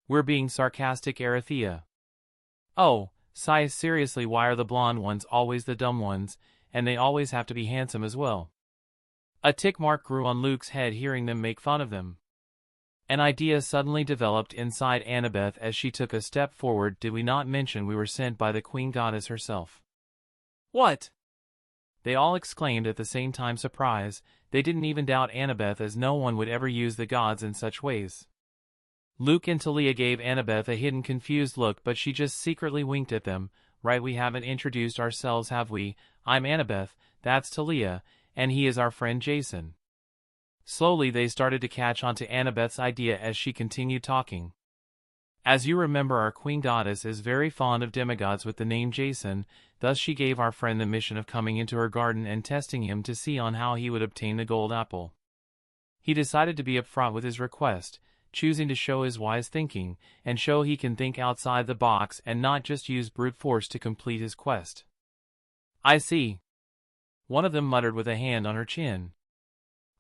We're being sarcastic, Arathea. Oh, sigh, seriously, why are the blonde ones always the dumb ones, and they always have to be handsome as well? A tick mark grew on Luke's head hearing them make fun of them. An idea suddenly developed inside Annabeth as she took a step forward. Did we not mention we were sent by the Queen Goddess herself? What? They all exclaimed at the same time, surprise. They didn't even doubt Annabeth, as no one would ever use the gods in such ways. Luke and Talia gave Annabeth a hidden confused look, but she just secretly winked at them. Right, we haven't introduced ourselves, have we? I'm Annabeth, that's Talia, and he is our friend Jason. Slowly they started to catch on to Annabeth's idea as she continued talking. As you remember, our queen goddess is very fond of demigods with the name Jason, thus she gave our friend the mission of coming into her garden and testing him to see on how he would obtain the gold apple. He decided to be upfront with his request, choosing to show his wise thinking, and show he can think outside the box and not just use brute force to complete his quest. I see. One of them muttered with a hand on her chin.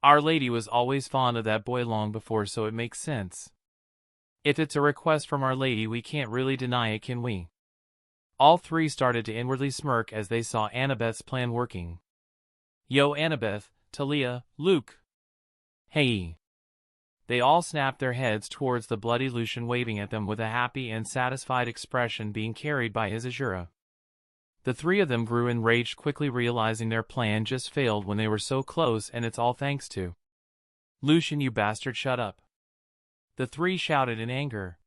Our Lady was always fond of that boy long before, so it makes sense. If it's a request from Our Lady, we can't really deny it, can we? All three started to inwardly smirk as they saw Annabeth's plan working. Yo, Annabeth, Talia, Luke. Hey. They all snapped their heads towards the bloody Lucian, waving at them with a happy and satisfied expression being carried by his Azura. The three of them grew enraged, quickly realizing their plan just failed when they were so close, and it's all thanks to Lucian. You bastard, shut up. The three shouted in anger.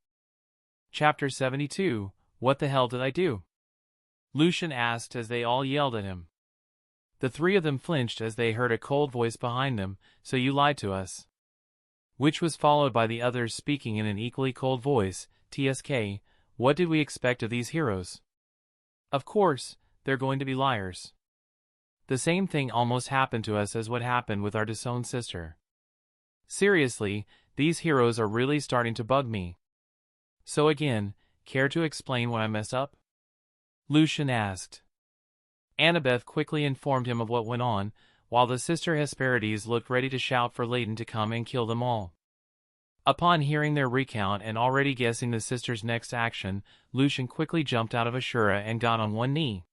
Chapter 72, What the hell did I do? Lucian asked as they all yelled at him. The three of them flinched as they heard a cold voice behind them, so you lied to us. Which was followed by the others speaking in an equally cold voice, TSK, what did we expect of these heroes? Of course, they're going to be liars. The same thing almost happened to us as what happened with our disowned sister. Seriously, these heroes are really starting to bug me. So again, care to explain what I messed up? Lucian asked. Annabeth quickly informed him of what went on, while the sister Hesperides looked ready to shout for Layton to come and kill them all. Upon hearing their recount and already guessing the sister's next action, Lucian quickly jumped out of Ashura and got on one knee.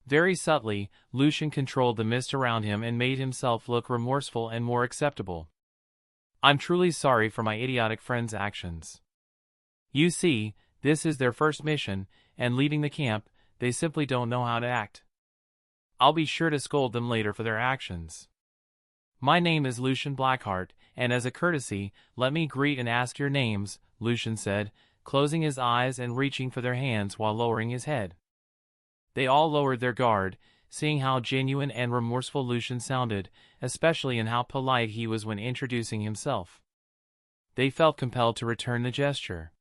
Very subtly, Lucian controlled the mist around him and made himself look remorseful and more acceptable. I'm truly sorry for my idiotic friend's actions. You see, this is their first mission, and leading the camp, they simply don't know how to act. I'll be sure to scold them later for their actions. My name is Lucian Blackheart, and as a courtesy, let me greet and ask your names, Lucian said, closing his eyes and reaching for their hands while lowering his head. They all lowered their guard, seeing how genuine and remorseful Lucian sounded, especially in how polite he was when introducing himself. They felt compelled to return the gesture.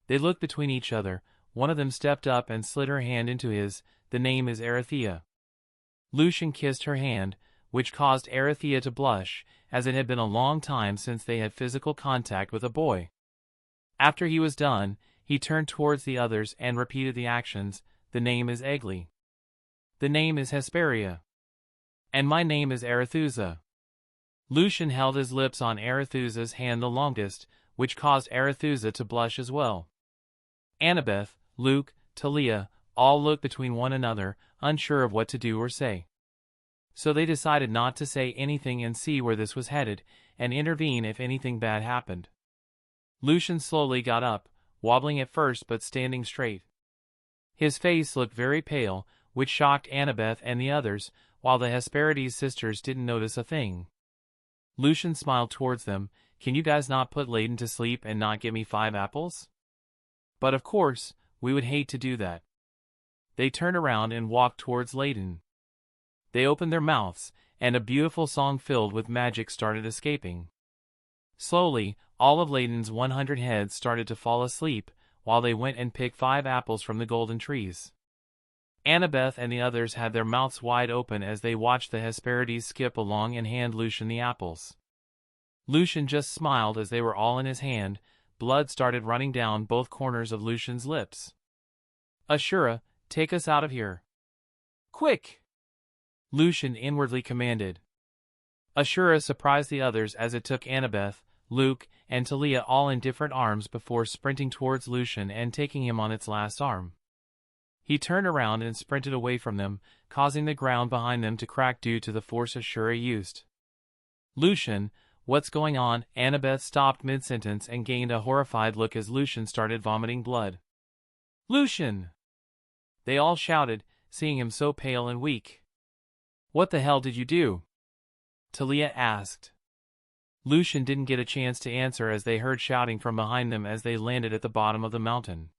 They looked between each other. One of them stepped up and slid her hand into his. The name is Arathea. Lucian kissed her hand, which caused Arathea to blush, as it had been a long time since they had physical contact with a boy. After he was done, he turned towards the others and repeated the actions. The name is Egli. The name is Hesperia. And my name is Arethusa. Lucian held his lips on Arethusa's hand the longest, which caused Arethusa to blush as well. Annabeth, Luke, Talia, all looked between one another, unsure of what to do or say. So they decided not to say anything and see where this was headed, and intervene if anything bad happened. Lucian slowly got up, wobbling at first but standing straight. His face looked very pale, which shocked Annabeth and the others, while the Hesperides sisters didn't notice a thing. Lucian smiled towards them. Can you guys not put Layton to sleep and not get me 5 apples? But of course, we would hate to do that. They turned around and walked towards Layton. They opened their mouths, and a beautiful song filled with magic started escaping. Slowly, all of Layton's 100 heads started to fall asleep, while they went and picked 5 apples from the golden trees. Annabeth and the others had their mouths wide open as they watched the Hesperides skip along and hand Lucian the apples. Lucian just smiled as they were all in his hand. Blood started running down both corners of Lucian's lips. Ashura, take us out of here. Quick! Lucian inwardly commanded. Ashura surprised the others as it took Annabeth, Luke, and Talia all in different arms before sprinting towards Lucian and taking him on its last arm. He turned around and sprinted away from them, causing the ground behind them to crack due to the force Ashura used. Lucian, what's going on? Annabeth stopped mid-sentence and gained a horrified look as Lucian started vomiting blood. Lucian! They all shouted, seeing him so pale and weak. What the hell did you do? Talia asked. Lucian didn't get a chance to answer as they heard shouting from behind them as they landed at the bottom of the mountain.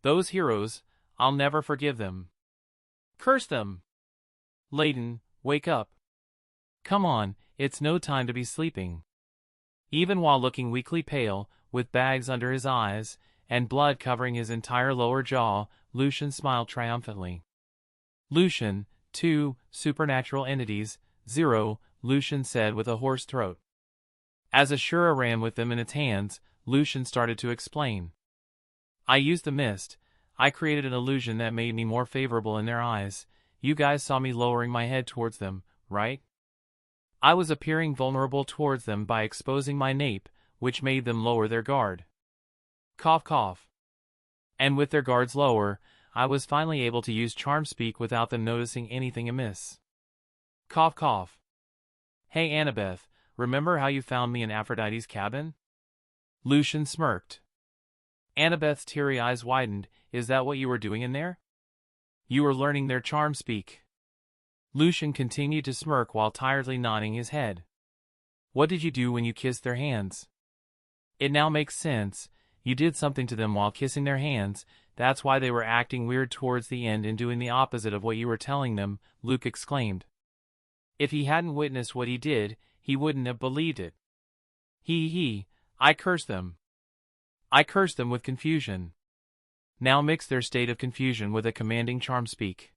Those heroes, I'll never forgive them. Curse them! Layton, wake up. Come on, it's no time to be sleeping. Even while looking weakly pale, with bags under his eyes, and blood covering his entire lower jaw, Lucian smiled triumphantly. Lucian, 2, supernatural entities, 0, Lucian said with a hoarse throat. As Ashura ran with them in its hands, Lucian started to explain. I used the mist. I created an illusion that made me more favorable in their eyes. You guys saw me lowering my head towards them, right? I was appearing vulnerable towards them by exposing my nape, which made them lower their guard. Cough cough. And with their guards lower, I was finally able to use charm speak without them noticing anything amiss. Cough cough. Hey Annabeth, remember how you found me in Aphrodite's cabin? Lucian smirked. Annabeth's teary eyes widened. Is that what you were doing in there? You were learning their charm speak. Lucian continued to smirk while tiredly nodding his head. What did you do when you kissed their hands? It now makes sense. You did something to them while kissing their hands. That's why they were acting weird towards the end and doing the opposite of what you were telling them, Luke exclaimed. If he hadn't witnessed what he did, he wouldn't have believed it. I cursed them. I cursed them with confusion. Now mix their state of confusion with a commanding charm speak.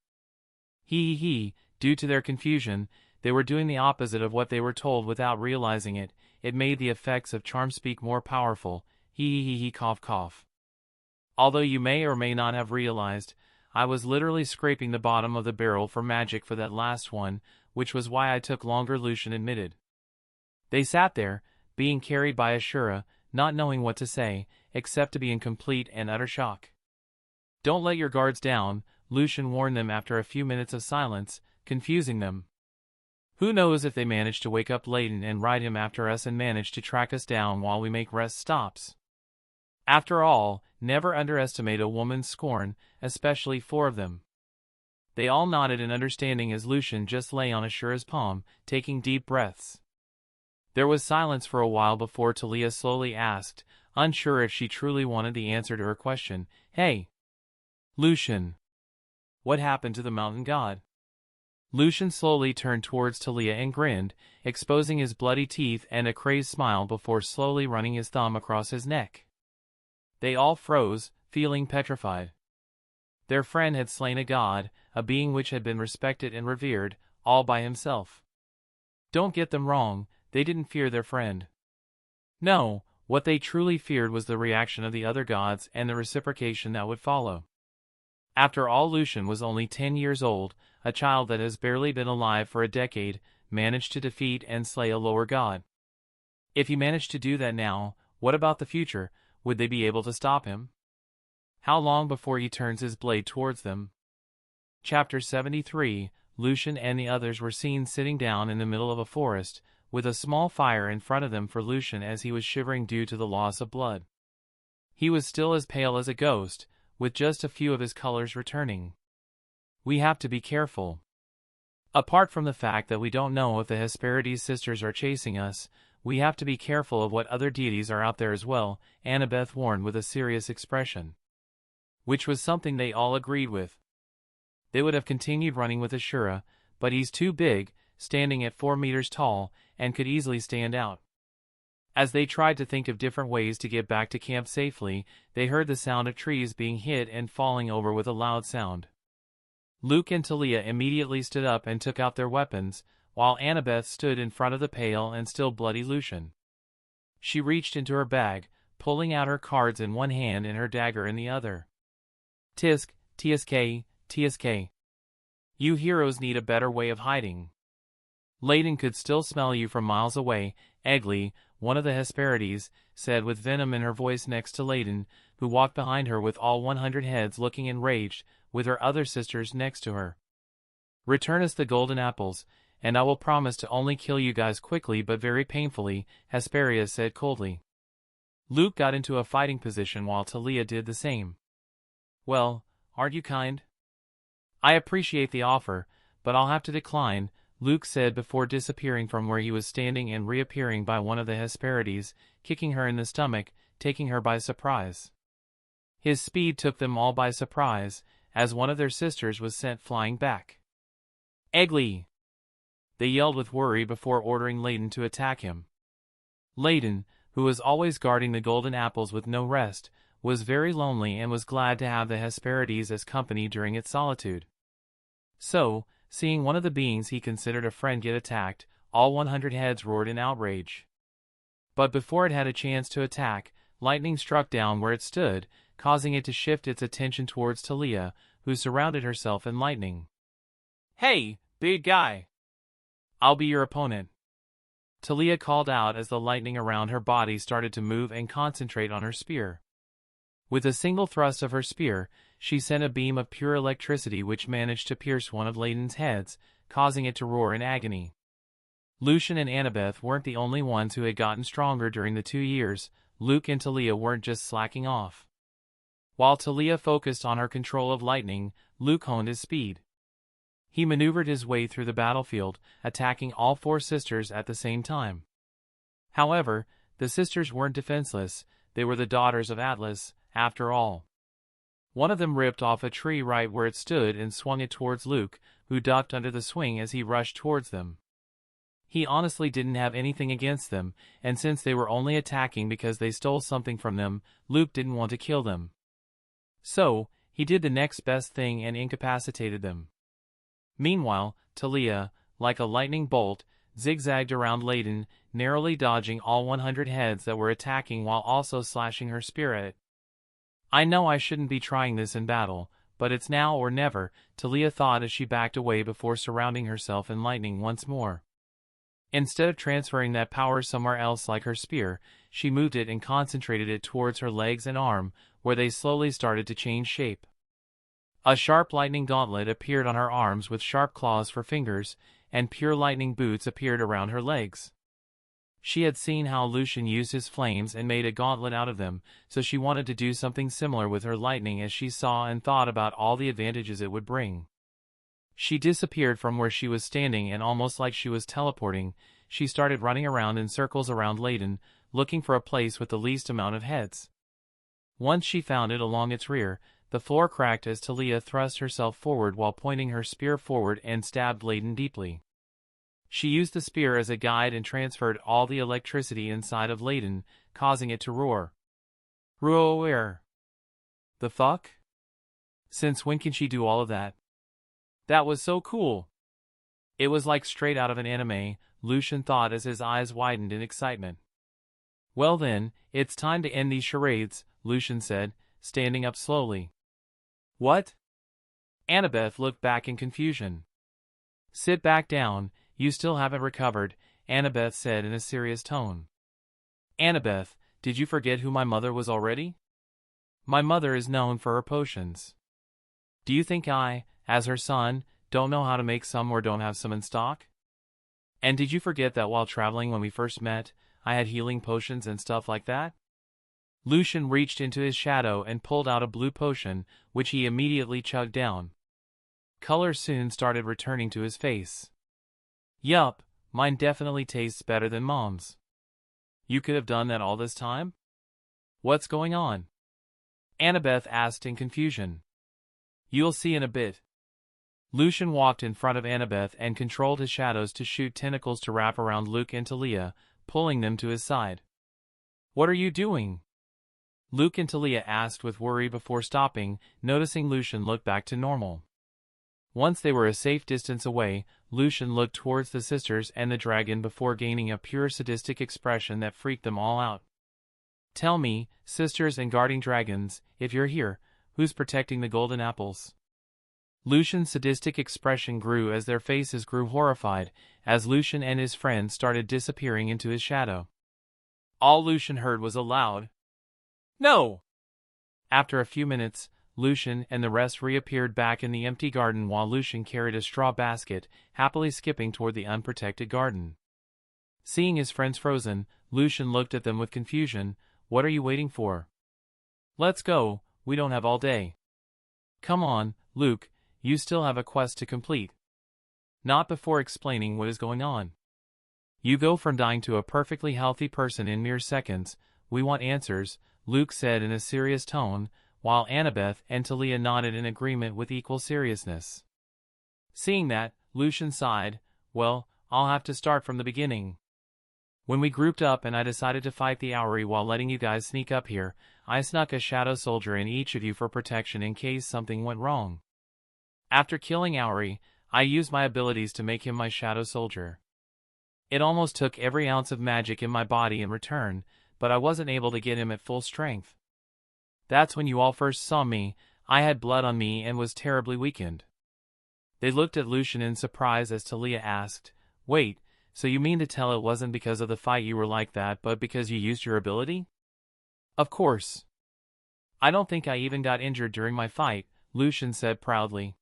Due to their confusion, they were doing the opposite of what they were told without realizing it. It made the effects of charm speak more powerful. Cough cough. Although you may or may not have realized, I was literally scraping the bottom of the barrel for magic for that last one, which was why I took longer, Lucian admitted. They sat there, being carried by Ashura, not knowing what to say, except to be in complete and utter shock. Don't let your guards down, Lucian warned them after a few minutes of silence, confusing them. Who knows if they manage to wake up Layton and ride him after us and manage to track us down while we make rest stops. After all, never underestimate a woman's scorn, especially 4 of them. They all nodded in understanding as Lucian just lay on Ashura's palm, taking deep breaths. There was silence for a while before Talia slowly asked, unsure if she truly wanted the answer to her question, Hey, Lucian, what happened to the mountain god? Lucian slowly turned towards Talia and grinned, exposing his bloody teeth and a crazed smile before slowly running his thumb across his neck. They all froze, feeling petrified. Their friend had slain a god, a being which had been respected and revered, all by himself. Don't get them wrong, they didn't fear their friend. No, what they truly feared was the reaction of the other gods and the reciprocation that would follow. After all, Lucian was only 10 years old, a child that has barely been alive for a decade, managed to defeat and slay a lower god. If he managed to do that now, what about the future? Would they be able to stop him? How long before he turns his blade towards them? Chapter 73, Lucian and the others were seen sitting down in the middle of a forest, with a small fire in front of them for Lucian as he was shivering due to the loss of blood. He was still as pale as a ghost, with just a few of his colors returning. We have to be careful. Apart from the fact that we don't know if the Hesperides sisters are chasing us, we have to be careful of what other deities are out there as well, Annabeth warned with a serious expression. Which was something they all agreed with. They would have continued running with Ashura, but he's too big, standing at 4 meters tall, and could easily stand out. As they tried to think of different ways to get back to camp safely, they heard the sound of trees being hit and falling over with a loud sound. Luke and Talia immediately stood up and took out their weapons, while Annabeth stood in front of the pale and still bloody Lucian. She reached into her bag, pulling out her cards in one hand and her dagger in the other. Tisk, TSK. You heroes need a better way of hiding. Layton could still smell you from miles away, Egli, one of the Hesperides, said with venom in her voice next to Layton, who walked behind her with all 100 heads looking enraged, with her other sisters next to her. Return us the golden apples, and I will promise to only kill you guys quickly but very painfully, Hesperia said coldly. Luke got into a fighting position while Talia did the same. Well, aren't you kind? I appreciate the offer, but I'll have to decline, Luke said before disappearing from where he was standing and reappearing by one of the Hesperides, kicking her in the stomach, taking her by surprise. His speed took them all by surprise, as one of their sisters was sent flying back. Egli! they yelled with worry before ordering Layton to attack him. Layton, who was always guarding the golden apples with no rest, was very lonely and was glad to have the Hesperides as company during its solitude. So, seeing one of the beings he considered a friend get attacked, all 100 heads roared in outrage. But before it had a chance to attack, lightning struck down where it stood, causing it to shift its attention towards Talia, who surrounded herself in lightning. "Hey, big guy! I'll be your opponent," Talia called out as the lightning around her body started to move and concentrate on her spear. With a single thrust of her spear, she sent a beam of pure electricity which managed to pierce one of Layton's heads, causing it to roar in agony. Lucian and Annabeth weren't the only ones who had gotten stronger during the 2 years. Luke and Talia weren't just slacking off. While Talia focused on her control of lightning, Luke honed his speed. He maneuvered his way through the battlefield, attacking all 4 sisters at the same time. However, the sisters weren't defenseless. They were the daughters of Atlas, after all. One of them ripped off a tree right where it stood and swung it towards Luke, who ducked under the swing as he rushed towards them. He honestly didn't have anything against them, and since they were only attacking because they stole something from them, Luke didn't want to kill them. So, he did the next best thing and incapacitated them. Meanwhile, Talia, like a lightning bolt, zigzagged around Layton, narrowly dodging all 100 heads that were attacking while also slashing her spear at it. "I know I shouldn't be trying this in battle, but it's now or never," Talia thought as she backed away before surrounding herself in lightning once more. Instead of transferring that power somewhere else like her spear, she moved it and concentrated it towards her legs and arm, where they slowly started to change shape. A sharp lightning gauntlet appeared on her arms with sharp claws for fingers, and pure lightning boots appeared around her legs. She had seen how Lucian used his flames and made a gauntlet out of them, so she wanted to do something similar with her lightning as she saw and thought about all the advantages it would bring. She disappeared from where she was standing and almost like she was teleporting, she started running around in circles around Layton, looking for a place with the least amount of heads. Once she found it along its rear, the floor cracked as Talia thrust herself forward while pointing her spear forward and stabbed Layton deeply. She used the spear as a guide and transferred all the electricity inside of Layton, causing it to roar. Roar. The fuck? Since when can she do all of that? That was so cool. It was like straight out of an anime, Lucian thought as his eyes widened in excitement. "Well then, it's time to end these charades," Lucian said, standing up slowly. "What?" Annabeth looked back in confusion. "Sit back down, you still haven't recovered," Annabeth said in a serious tone. "Annabeth, did you forget who my mother was already? My mother is known for her potions. Do you think I, as her son, don't know how to make some or don't have some in stock? And did you forget that while traveling when we first met, I had healing potions and stuff like that?" Lucian reached into his shadow and pulled out a blue potion, which he immediately chugged down. Color soon started returning to his face. "Yup, mine definitely tastes better than Mom's." "You could have done that all this time? What's going on?" Annabeth asked in confusion. "You'll see in a bit." Lucian walked in front of Annabeth and controlled his shadows to shoot tentacles to wrap around Luke and Talia, pulling them to his side. "What are you doing?" Luke and Talia asked with worry before stopping, noticing Lucian look back to normal. Once they were a safe distance away, Lucian looked towards the sisters and the dragon before gaining a pure sadistic expression that freaked them all out. "Tell me, sisters and guarding dragons, if you're here, who's protecting the golden apples?" Lucian's sadistic expression grew as their faces grew horrified, as Lucian and his friends started disappearing into his shadow. All Lucian heard was a loud "No!" After a few minutes, Lucian and the rest reappeared back in the empty garden while Lucian carried a straw basket, happily skipping toward the unprotected garden. Seeing his friends frozen, Lucian looked at them with confusion. "What are you waiting for? Let's go, we don't have all day." "Come on, Luke, you still have a quest to complete." "Not before explaining what is going on. You go from dying to a perfectly healthy person in mere seconds. We want answers," Luke said in a serious tone, while Annabeth and Talia nodded in agreement with equal seriousness. Seeing that, Lucian sighed. "Well, I'll have to start from the beginning. When we grouped up and I decided to fight the Owry while letting you guys sneak up here, I snuck a shadow soldier in each of you for protection in case something went wrong. After killing Owry, I used my abilities to make him my shadow soldier. It almost took every ounce of magic in my body in return, but I wasn't able to get him at full strength. That's when you all first saw me. I had blood on me and was terribly weakened. They looked at Lucian in surprise as Talia asked, "Wait, so you mean to tell it wasn't because of the fight you were like that but because you used your ability?" "Of course. I don't think I even got injured during my fight," Lucian said proudly.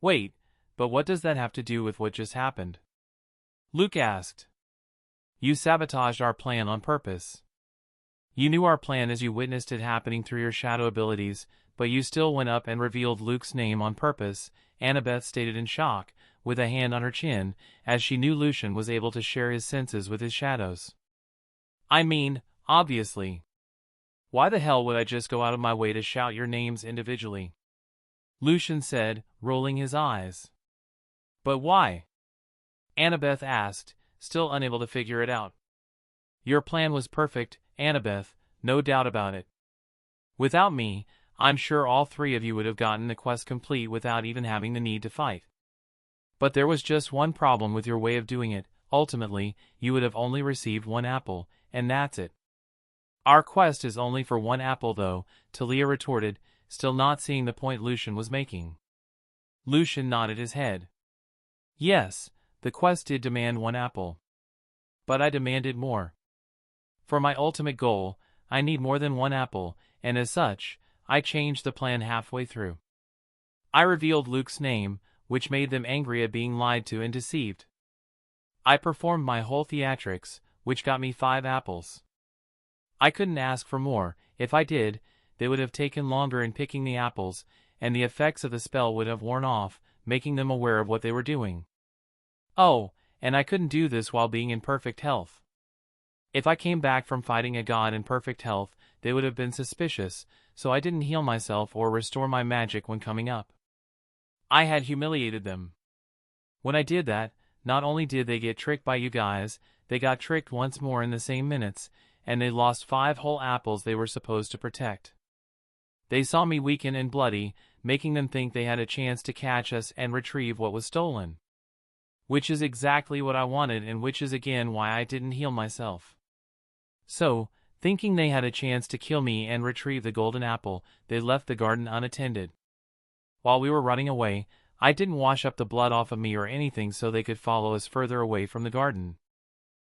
"Wait, but what does that have to do with what just happened?" Luke asked. "You sabotaged our plan on purpose. You knew our plan as you witnessed it happening through your shadow abilities, but you still went up and revealed Luke's name on purpose," Annabeth stated in shock, with a hand on her chin, as she knew Lucian was able to share his senses with his shadows. "I mean, obviously. Why the hell would I just go out of my way to shout your names individually?" Lucian said, rolling his eyes. "But why?" Annabeth asked, still unable to figure it out. "Your plan was perfect, Annabeth, no doubt about it. Without me, I'm sure all three of you would have gotten the quest complete without even having the need to fight. But there was just one problem with your way of doing it. Ultimately, you would have only received one apple, and that's it." "Our quest is only for one apple though," Talia retorted, still not seeing the point Lucian was making. Lucian nodded his head. "Yes, the quest did demand one apple. But I demanded more. For my ultimate goal, I need more than one apple, and as such, I changed the plan halfway through. I revealed Luke's name, which made them angry at being lied to and deceived. I performed my whole theatrics, which got me 5 apples. I couldn't ask for more. If I did, they would have taken longer in picking the apples, and the effects of the spell would have worn off, making them aware of what they were doing. Oh, and I couldn't do this while being in perfect health. If I came back from fighting a god in perfect health, they would have been suspicious, so I didn't heal myself or restore my magic when coming up. I had humiliated them. When I did that, not only did they get tricked by you guys, they got tricked once more in the same minutes, and they lost 5 whole apples they were supposed to protect. They saw me weaken and bloody, making them think they had a chance to catch us and retrieve what was stolen. Which is exactly what I wanted, and which is again why I didn't heal myself. So, thinking they had a chance to kill me and retrieve the golden apple, they left the garden unattended. While we were running away, I didn't wash up the blood off of me or anything so they could follow us further away from the garden.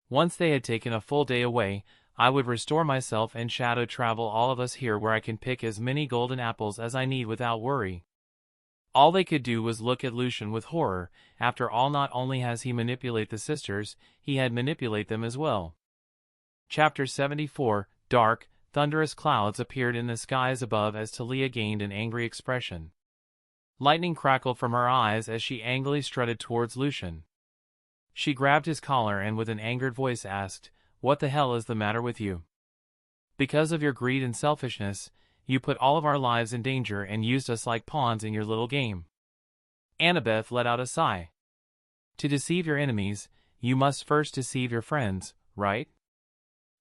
Once they had taken a full day away, I would restore myself and shadow travel all of us here where I can pick as many golden apples as I need without worry. All they could do was look at Lucian with horror. After all, not only has he manipulated the sisters, he had manipulated them as well. Chapter 74. Dark, thunderous clouds appeared in the skies above as Talia gained an angry expression. Lightning crackled from her eyes as she angrily strutted towards Lucian. She grabbed his collar and with an angered voice asked, "What the hell is the matter with you? Because of your greed and selfishness, you put all of our lives in danger and used us like pawns in your little game." Annabeth let out a sigh. "To deceive your enemies, you must first deceive your friends, right?"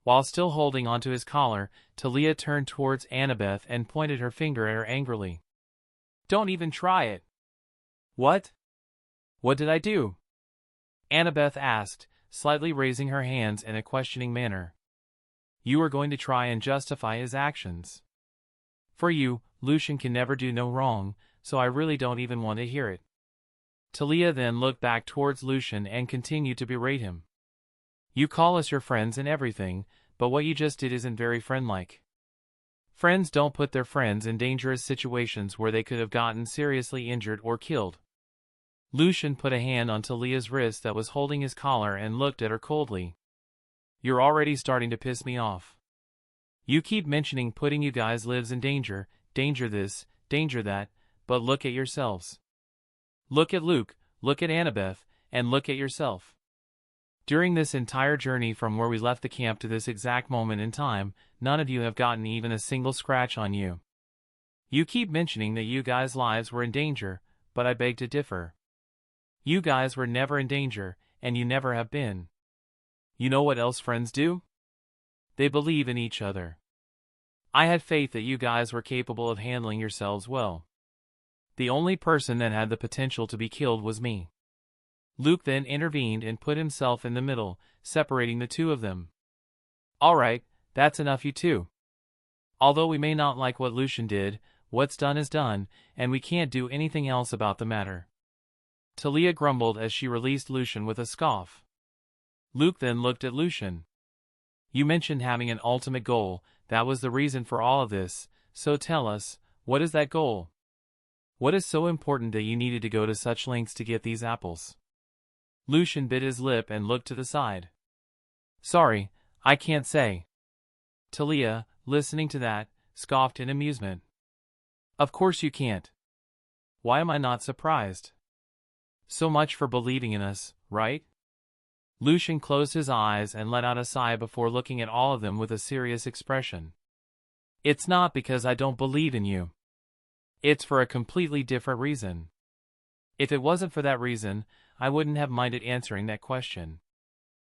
While still holding onto his collar, Talia turned towards Annabeth and pointed her finger at her angrily. "Don't even try it." "What? What did I do?" Annabeth asked, slightly raising her hands in a questioning manner. "You are going to try and justify his actions. For you, Lucian can never do no wrong, so I really don't even want to hear it." Talia then looked back towards Lucian and continued to berate him. "You call us your friends and everything, but what you just did isn't very friend-like. Friends don't put their friends in dangerous situations where they could have gotten seriously injured or killed." Lucian put a hand on Talia's wrist that was holding his collar and looked at her coldly. "You're already starting to piss me off. You keep mentioning putting you guys' lives in danger, danger this, danger that, but look at yourselves. Look at Luke, look at Annabeth, and look at yourself. During this entire journey from where we left the camp to this exact moment in time, none of you have gotten even a single scratch on you. You keep mentioning that you guys' lives were in danger, but I beg to differ. You guys were never in danger, and you never have been. You know what else friends do? They believe in each other. I had faith that you guys were capable of handling yourselves well. The only person that had the potential to be killed was me. Luke then intervened and put himself in the middle, separating the two of them. All right, that's enough, you two. Although we may not like what Lucian did, what's done is done, and we can't do anything else about the matter. Talia grumbled as she released Lucian with a scoff. Luke then looked at Lucian. You mentioned having an ultimate goal. That was the reason for all of this, so tell us, what is that goal? What is so important that you needed to go to such lengths to get these apples? Lucian bit his lip and looked to the side. Sorry, I can't say. Talia, listening to that, scoffed in amusement. Of course you can't. Why am I not surprised? So much for believing in us, right? Lucian closed his eyes and let out a sigh before looking at all of them with a serious expression. It's not because I don't believe in you. It's for a completely different reason. If it wasn't for that reason, I wouldn't have minded answering that question.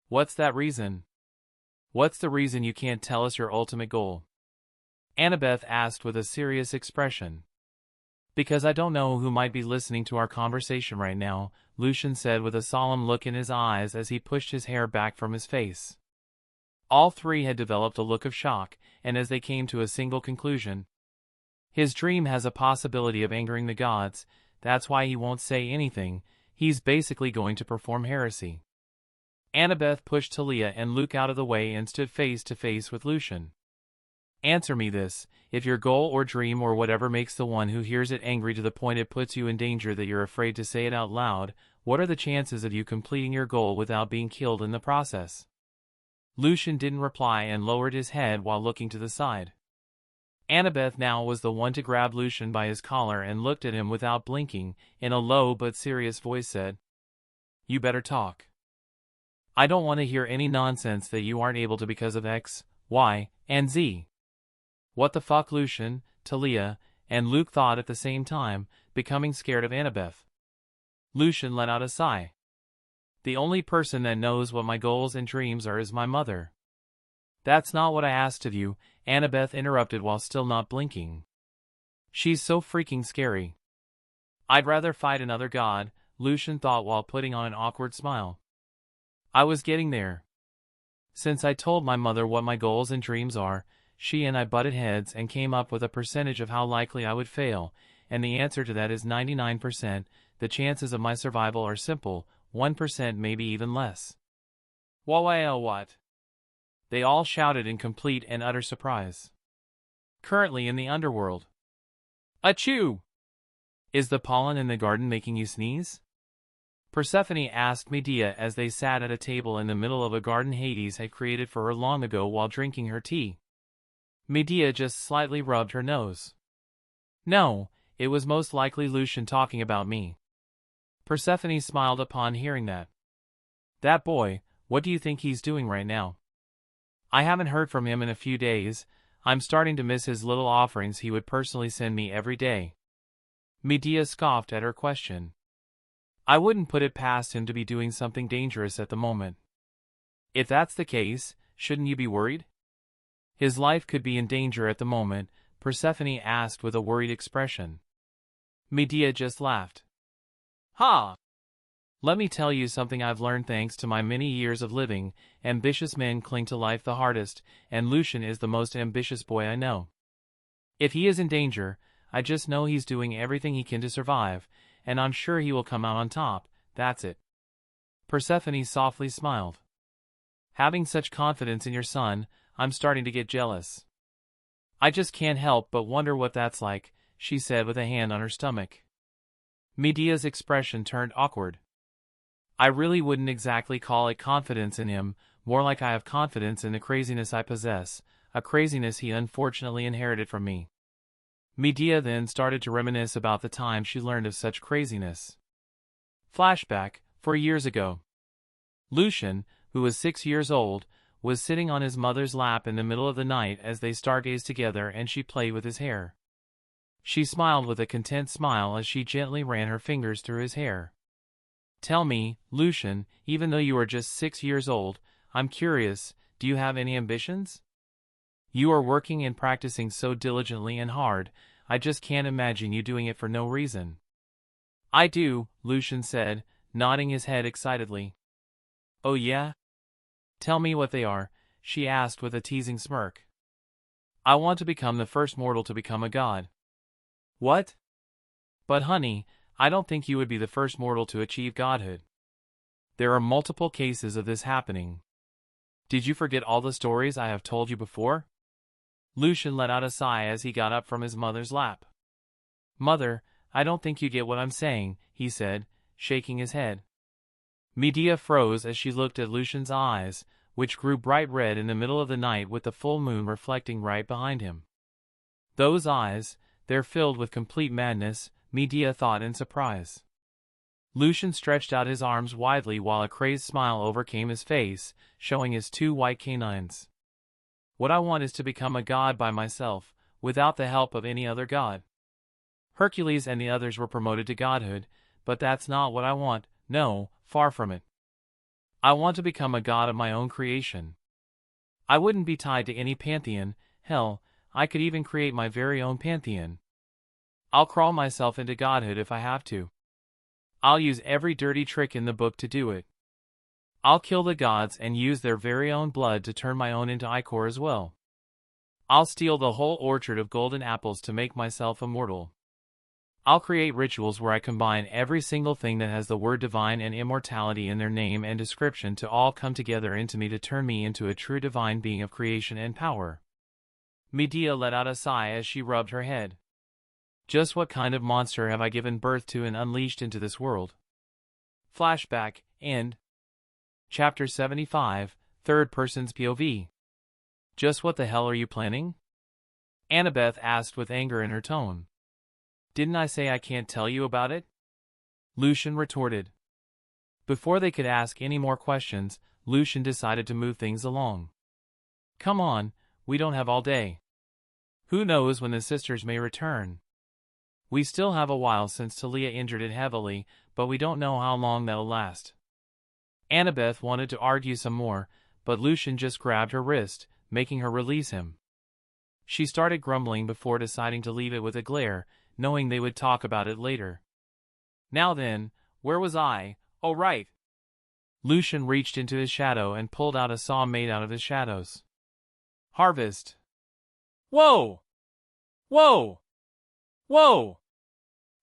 What's that reason? What's the reason you can't tell us your ultimate goal? Annabeth asked with a serious expression. Because I don't know who might be listening to our conversation right now, Lucian said with a solemn look in his eyes as he pushed his hair back from his face. All three had developed a look of shock, and as they came to a single conclusion. His dream has a possibility of angering the gods, that's why he won't say anything, he's basically going to perform heresy. Annabeth pushed Talia and Luke out of the way and stood face to face with Lucian. Answer me this, if your goal or dream or whatever makes the one who hears it angry to the point it puts you in danger that you're afraid to say it out loud, what are the chances of you completing your goal without being killed in the process? Lucian didn't reply and lowered his head while looking to the side. Annabeth now was the one to grab Lucian by his collar and looked at him without blinking, in a low but serious voice said, You better talk. I don't want to hear any nonsense that you aren't able to because of X, Y, and Z. What the fuck, Lucian, Talia, and Luke thought at the same time, becoming scared of Annabeth. Lucian let out a sigh. The only person that knows what my goals and dreams are is my mother. That's not what I asked of you, Annabeth interrupted while still not blinking. She's so freaking scary. I'd rather fight another god, Lucian thought while putting on an awkward smile. I was getting there. Since I told my mother what my goals and dreams are, she and I butted heads and came up with a percentage of how likely I would fail, and the answer to that is 99%. The chances of my survival are simple, 1% maybe even less. What? They all shouted in complete and utter surprise. Currently in the underworld. Achoo! Is the pollen in the garden making you sneeze? Persephone asked Medea as they sat at a table in the middle of a garden Hades had created for her long ago while drinking her tea. Medea just slightly rubbed her nose. No, it was most likely Lucian talking about me. Persephone smiled upon hearing that. That boy, what do you think he's doing right now? I haven't heard from him in a few days. I'm starting to miss his little offerings he would personally send me every day. Medea scoffed at her question. I wouldn't put it past him to be doing something dangerous at the moment. If that's the case, shouldn't you be worried? His life could be in danger at the moment, Persephone asked with a worried expression. Medea just laughed. Ha! Let me tell you something I've learned thanks to my many years of living. Ambitious men cling to life the hardest, and Lucian is the most ambitious boy I know. If he is in danger, I just know he's doing everything he can to survive, and I'm sure he will come out on top, that's it. Persephone softly smiled. Having such confidence in your son, I'm starting to get jealous. I just can't help but wonder what that's like, she said with a hand on her stomach. Medea's expression turned awkward. I really wouldn't exactly call it confidence in him, more like I have confidence in the craziness I possess, a craziness he unfortunately inherited from me. Medea then started to reminisce about the time she learned of such craziness. Flashback, 4 years ago. Lucian, who was 6 years old, was sitting on his mother's lap in the middle of the night as they stargazed together and she played with his hair. She smiled with a content smile as she gently ran her fingers through his hair. Tell me, Lucian, even though you are just 6 years old, I'm curious, do you have any ambitions? You are working and practicing so diligently and hard, I just can't imagine you doing it for no reason. I do, Lucian said, nodding his head excitedly. Oh yeah? Tell me what they are, she asked with a teasing smirk. I want to become the first mortal to become a god. What? But honey, I don't think you would be the first mortal to achieve godhood. There are multiple cases of this happening. Did you forget all the stories I have told you before? Lucian let out a sigh as he got up from his mother's lap. Mother, I don't think you get what I'm saying, he said, shaking his head. Medea froze as she looked at Lucian's eyes, which grew bright red in the middle of the night with the full moon reflecting right behind him. Those eyes, they're filled with complete madness, Medea thought in surprise. Lucian stretched out his arms widely while a crazed smile overcame his face, showing his 2 white canines. What I want is to become a god by myself, without the help of any other god. Hercules and the others were promoted to godhood, but that's not what I want, no, far from it. I want to become a god of my own creation. I wouldn't be tied to any pantheon, hell, I could even create my very own pantheon. I'll crawl myself into godhood if I have to. I'll use every dirty trick in the book to do it. I'll kill the gods and use their very own blood to turn my own into ichor as well. I'll steal the whole orchard of golden apples to make myself immortal. I'll create rituals where I combine every single thing that has the word divine and immortality in their name and description to all come together into me to turn me into a true divine being of creation and power. Medea let out a sigh as she rubbed her head. Just what kind of monster have I given birth to and unleashed into this world? Flashback, end. Chapter 75, Third Person's POV. Just what the hell are you planning? Annabeth asked with anger in her tone. Didn't I say I can't tell you about it? Lucian retorted. Before they could ask any more questions, Lucian decided to move things along. Come on, we don't have all day. Who knows when the sisters may return? We still have a while since Talia injured it heavily, but we don't know how long that'll last. Annabeth wanted to argue some more, but Lucian just grabbed her wrist, making her release him. She started grumbling before deciding to leave it with a glare, knowing they would talk about it later. Now then, where was I? Oh right. Lucian reached into his shadow and pulled out a saw made out of his shadows. Harvest. Whoa! Whoa! Whoa!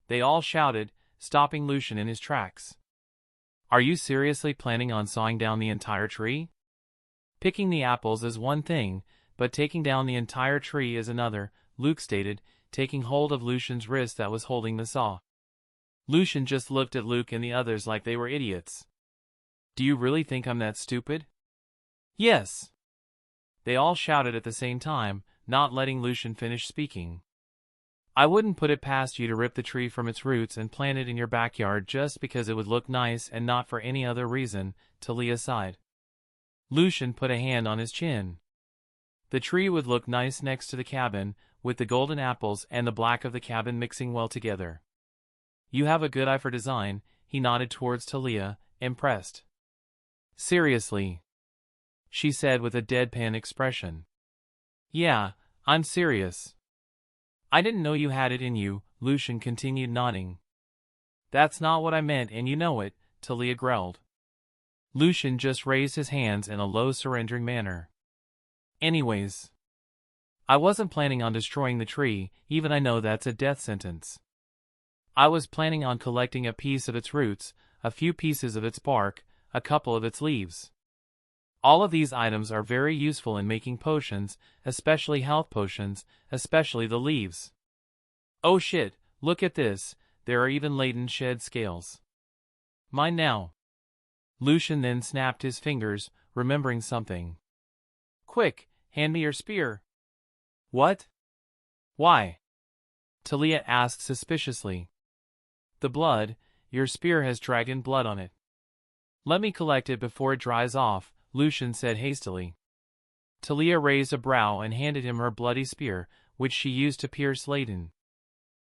They all shouted, stopping Lucian in his tracks. Are you seriously planning on sawing down the entire tree? Picking the apples is one thing, but taking down the entire tree is another, Luke stated, taking hold of Lucian's wrist that was holding the saw. Lucian just looked at Luke and the others like they were idiots. Do you really think I'm that stupid? Yes. They all shouted at the same time, not letting Lucian finish speaking. I wouldn't put it past you to rip the tree from its roots and plant it in your backyard just because it would look nice and not for any other reason, Talia sighed. Lucian put a hand on his chin. The tree would look nice next to the cabin, with the golden apples and the black of the cabin mixing well together. You have a good eye for design, he nodded towards Talia, impressed. Seriously? She said with a deadpan expression. Yeah, I'm serious. I didn't know you had it in you, Lucian continued nodding. That's not what I meant and you know it, Talia growled. Lucian just raised his hands in a low surrendering manner. Anyways. I wasn't planning on destroying the tree, even I know that's a death sentence. I was planning on collecting a piece of its roots, a few pieces of its bark, a couple of its leaves. All of these items are very useful in making potions, especially health potions, especially the leaves. Oh shit, look at this, there are even laden shed scales. Mine now. Lucian then snapped his fingers, remembering something. Quick, hand me your spear. What? Why? Talia asked suspiciously. The blood, your spear has dragon blood on it. Let me collect it before it dries off, Lucian said hastily. Talia raised a brow and handed him her bloody spear, which she used to pierce Layden.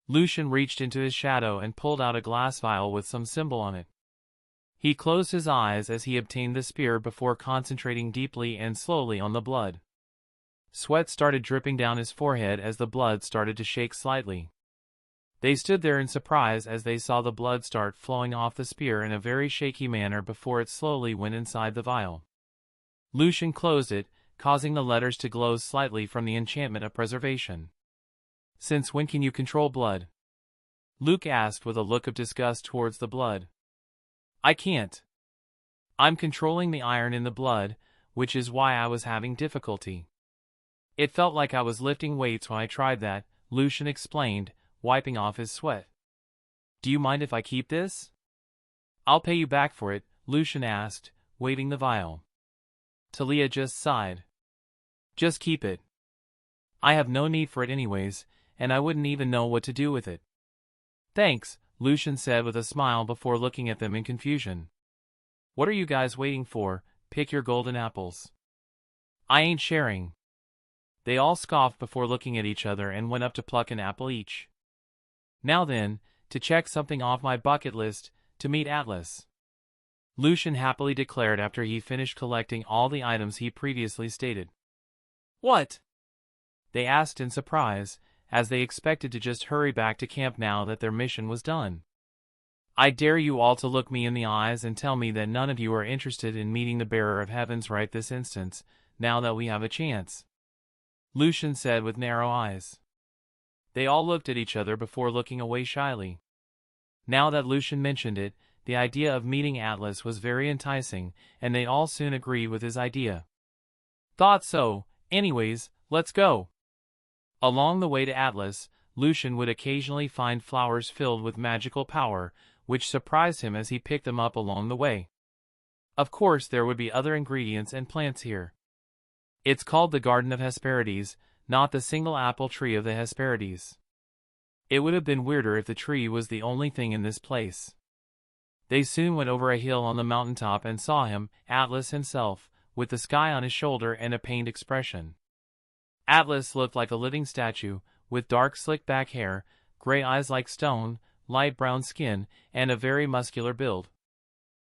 Lucian reached into his shadow and pulled out a glass vial with some symbol on it. He closed his eyes as he obtained the spear before concentrating deeply and slowly on the blood. Sweat started dripping down his forehead as the blood started to shake slightly. They stood there in surprise as they saw the blood start flowing off the spear in a very shaky manner before it slowly went inside the vial. Lucian closed it, causing the letters to glow slightly from the enchantment of preservation. "Since when can you control blood?" Luke asked with a look of disgust towards the blood. "I can't. I'm controlling the iron in the blood, which is why I was having difficulty. It felt like I was lifting weights when I tried that," Lucian explained, wiping off his sweat. "Do you mind if I keep this?" "I'll pay you back for it," Lucian asked, waving the vial. Talia just sighed. "Just keep it. I have no need for it anyways, and I wouldn't even know what to do with it." "Thanks," Lucian said with a smile before looking at them in confusion. "What are you guys waiting for? Pick your golden apples." "I ain't sharing." They all scoffed before looking at each other and went up to pluck an apple each. "Now then, to check something off my bucket list, to meet Atlas," Lucian happily declared after he finished collecting all the items he previously stated. "What?" they asked in surprise, as they expected to just hurry back to camp now that their mission was done. "I dare you all to look me in the eyes and tell me that none of you are interested in meeting the bearer of heavens right this instant, now that we have a chance," Lucian said with narrow eyes. They all looked at each other before looking away shyly. Now that Lucian mentioned it, the idea of meeting Atlas was very enticing, and they all soon agreed with his idea. "Thought so. Anyways, let's go." Along the way to Atlas, Lucian would occasionally find flowers filled with magical power, which surprised him as he picked them up along the way. Of course there would be other ingredients and plants here. It's called the Garden of Hesperides, not the single apple tree of the Hesperides. It would have been weirder if the tree was the only thing in this place. They soon went over a hill on the mountaintop and saw him, Atlas himself, with the sky on his shoulder and a pained expression. Atlas looked like a living statue, with dark slick-back hair, gray eyes like stone, light brown skin, and a very muscular build.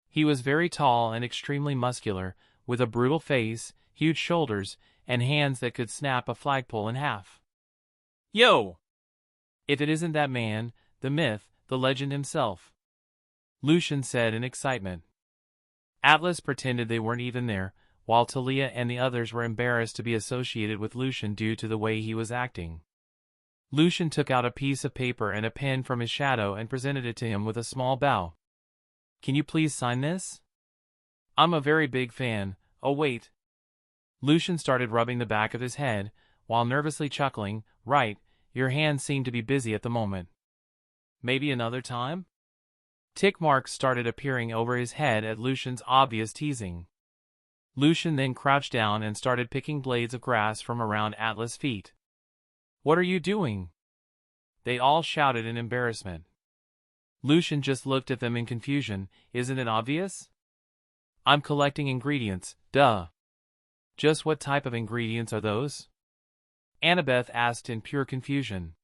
He was very tall and extremely muscular, with a brutal face, huge shoulders, and hands that could snap a flagpole in half. "Yo! If it isn't that man, the myth, the legend himself," Lucian said in excitement. Atlas pretended they weren't even there, while Talia and the others were embarrassed to be associated with Lucian due to the way he was acting. Lucian took out a piece of paper and a pen from his shadow and presented it to him with a small bow. "Can you please sign this? I'm a very big fan." "Oh wait." Lucian started rubbing the back of his head, while nervously chuckling. "Right, your hands seem to be busy at the moment. Maybe another time?" Tick marks started appearing over his head at Lucian's obvious teasing. Lucian then crouched down and started picking blades of grass from around Atlas' feet. "What are you doing?" they all shouted in embarrassment. Lucian just looked at them in confusion. "Isn't it obvious? I'm collecting ingredients, duh." "Just what type of ingredients are those?" Annabeth asked in pure confusion.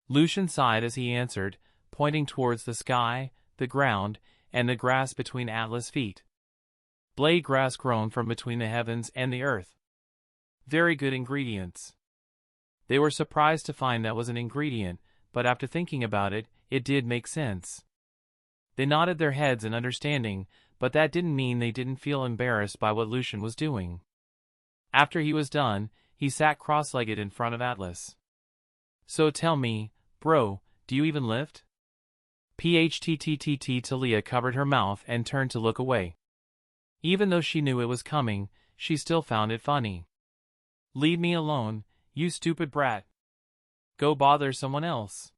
Lucian sighed as he answered, pointing towards the sky, the ground, and the grass between Atlas' feet. "Blade grass grown from between the heavens and the earth. Very good ingredients." They were surprised to find that was an ingredient, but after thinking about it, it did make sense. They nodded their heads in understanding, but that didn't mean they didn't feel embarrassed by what Lucian was doing. After he was done, he sat cross-legged in front of Atlas. "So tell me, bro, do you even lift?" PHTTTT Talia covered her mouth and turned to look away. Even though she knew it was coming, she still found it funny. "Leave me alone, you stupid brat. Go bother someone else,"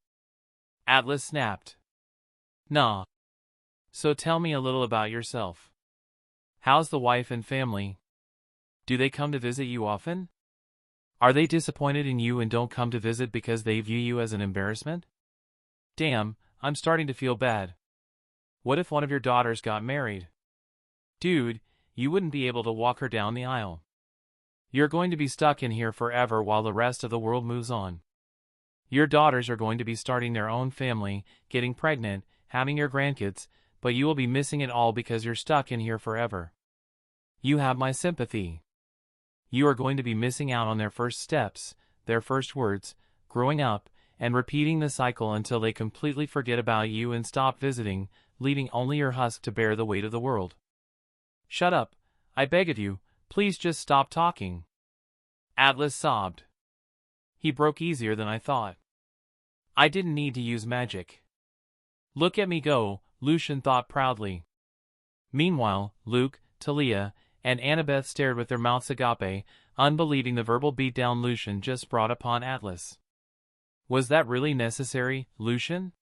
Atlas snapped. "Nah. So tell me a little about yourself. How's the wife and family? Do they come to visit you often? Are they disappointed in you and don't come to visit because they view you as an embarrassment? Damn, I'm starting to feel bad. What if one of your daughters got married? Dude, you wouldn't be able to walk her down the aisle. You're going to be stuck in here forever while the rest of the world moves on. Your daughters are going to be starting their own family, getting pregnant, having your grandkids, but you will be missing it all because you're stuck in here forever. You have my sympathy. You are going to be missing out on their first steps, their first words, growing up, and repeating the cycle until they completely forget about you and stop visiting, leaving only your husk to bear the weight of the world. Shut up, I beg of you, please just stop talking. Atlas sobbed. He broke easier than I thought. I didn't need to use magic. Look at me go, Lucian thought proudly. Meanwhile, Luke, Talia, and Annabeth stared with their mouths agape, unbelieving the verbal beatdown Lucian just brought upon Atlas. Was that really necessary, Lucian?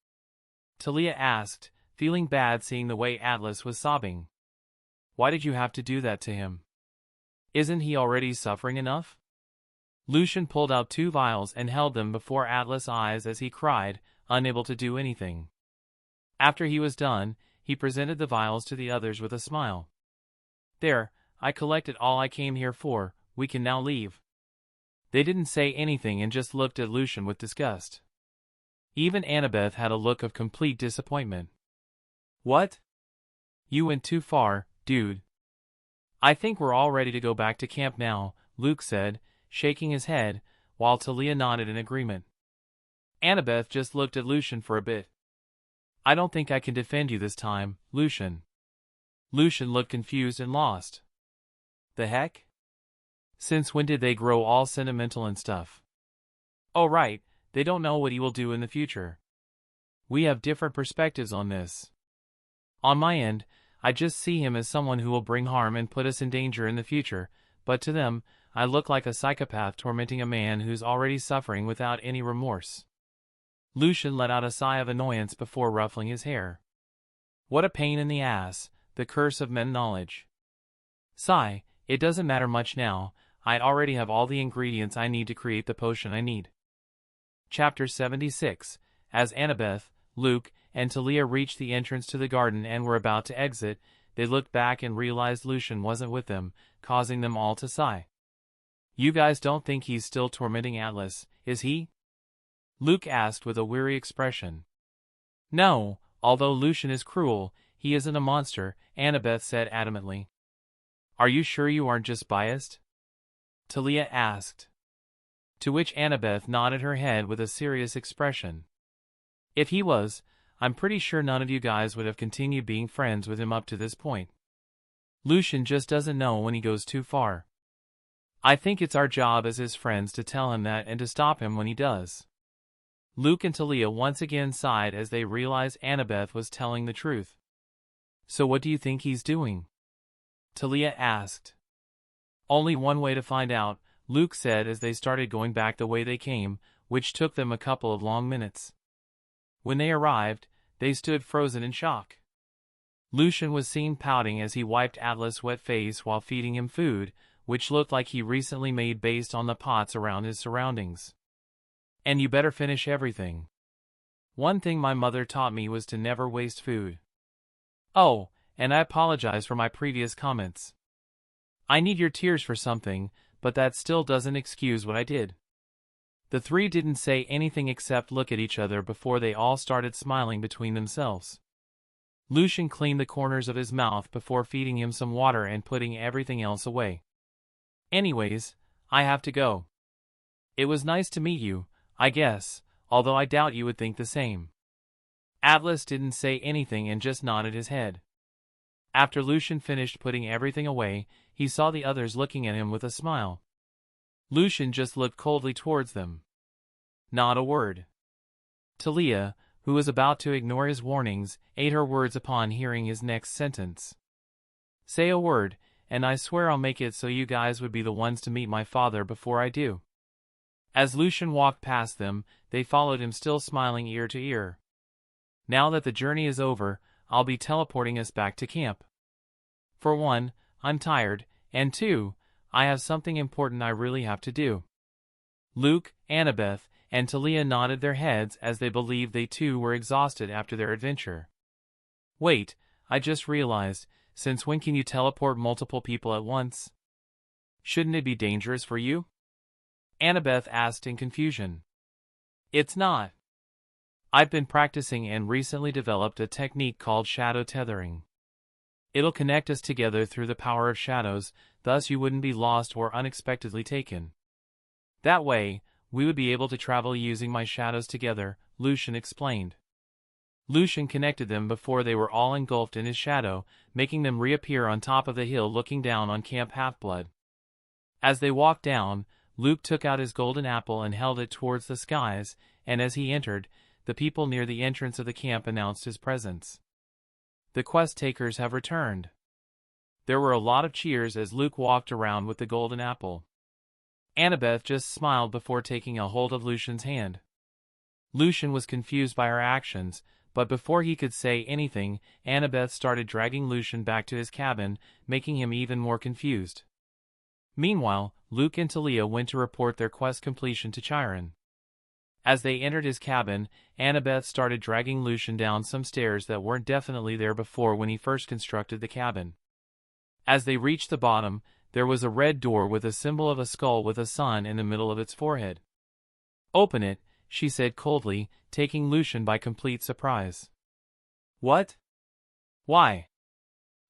Talia asked, feeling bad seeing the way Atlas was sobbing. Why did you have to do that to him? Isn't he already suffering enough? Lucian pulled out 2 vials and held them before Atlas' eyes as he cried, unable to do anything. After he was done, he presented the vials to the others with a smile. There, I collected all I came here for, we can now leave. They didn't say anything and just looked at Lucian with disgust. Even Annabeth had a look of complete disappointment. What? You went too far, dude. I think we're all ready to go back to camp now, Luke said, shaking his head, while Talia nodded in agreement. Annabeth just looked at Lucian for a bit. I don't think I can defend you this time, Lucian. Lucian looked confused and lost. The heck? Since when did they grow all sentimental and stuff? Oh right, they don't know what he will do in the future. We have different perspectives on this. On my end, I just see him as someone who will bring harm and put us in danger in the future, but to them, I look like a psychopath tormenting a man who's already suffering without any remorse. Lucian let out a sigh of annoyance before ruffling his hair. What a pain in the ass, the curse of men knowledge. Sigh, it doesn't matter much now, I already have all the ingredients I need to create the potion I need. Chapter 76. As Annabeth, Luke, and Talia reached the entrance to the garden and were about to exit, they looked back and realized Lucian wasn't with them, causing them all to sigh. You guys don't think he's still tormenting Atlas, is he? Luke asked with a weary expression. No, although Lucian is cruel, he isn't a monster, Annabeth said adamantly. Are you sure you aren't just biased? Talia asked. To which Annabeth nodded her head with a serious expression. If he was, I'm pretty sure none of you guys would have continued being friends with him up to this point. Lucian just doesn't know when he goes too far. I think it's our job as his friends to tell him that and to stop him when he does. Luke and Talia once again sighed as they realized Annabeth was telling the truth. So what do you think he's doing? Talia asked. Only one way to find out, Luke said as they started going back the way they came, which took them a couple of long minutes. When they arrived, they stood frozen in shock. Lucian was seen pouting as he wiped Atlas' wet face while feeding him food, which looked like he recently made based on the pots around his surroundings. And you better finish everything. One thing my mother taught me was to never waste food. Oh, and I apologize for my previous comments. I need your tears for something, but that still doesn't excuse what I did. The 3 didn't say anything except look at each other before they all started smiling between themselves. Lucian cleaned the corners of his mouth before feeding him some water and putting everything else away. Anyways, I have to go. It was nice to meet you, I guess, although I doubt you would think the same. Atlas didn't say anything and just nodded his head. After Lucian finished putting everything away, he saw the others looking at him with a smile. Lucian just looked coldly towards them. Not a word. Talia, who was about to ignore his warnings, ate her words upon hearing his next sentence. Say a word, and I swear I'll make it so you guys would be the ones to meet my father before I do. As Lucian walked past them, they followed him still smiling ear to ear. Now that the journey is over, I'll be teleporting us back to camp. For 1, I'm tired, and 2, I have something important I really have to do. Luke, Annabeth, and Talia nodded their heads as they believed they too were exhausted after their adventure. Wait, I just realized, since when can you teleport multiple people at once? Shouldn't it be dangerous for you? Annabeth asked in confusion. It's not. I've been practicing and recently developed a technique called shadow tethering. It'll connect us together through the power of shadows, thus you wouldn't be lost or unexpectedly taken. That way, we would be able to travel using my shadows together, Lucian explained. Lucian connected them before they were all engulfed in his shadow, making them reappear on top of the hill looking down on Camp Half-Blood. As they walked down, Luke took out his golden apple and held it towards the skies, and as he entered, the people near the entrance of the camp announced his presence. The quest takers have returned. There were a lot of cheers as Luke walked around with the golden apple. Annabeth just smiled before taking a hold of Lucian's hand. Lucian was confused by her actions, but before he could say anything, Annabeth started dragging Lucian back to his cabin, making him even more confused. Meanwhile, Luke and Talia went to report their quest completion to Chiron. As they entered his cabin, Annabeth started dragging Lucian down some stairs that weren't definitely there before when he first constructed the cabin. As they reached the bottom, there was a red door with a symbol of a skull with a sun in the middle of its forehead. "Open it," she said coldly, taking Lucian by complete surprise. "What? Why?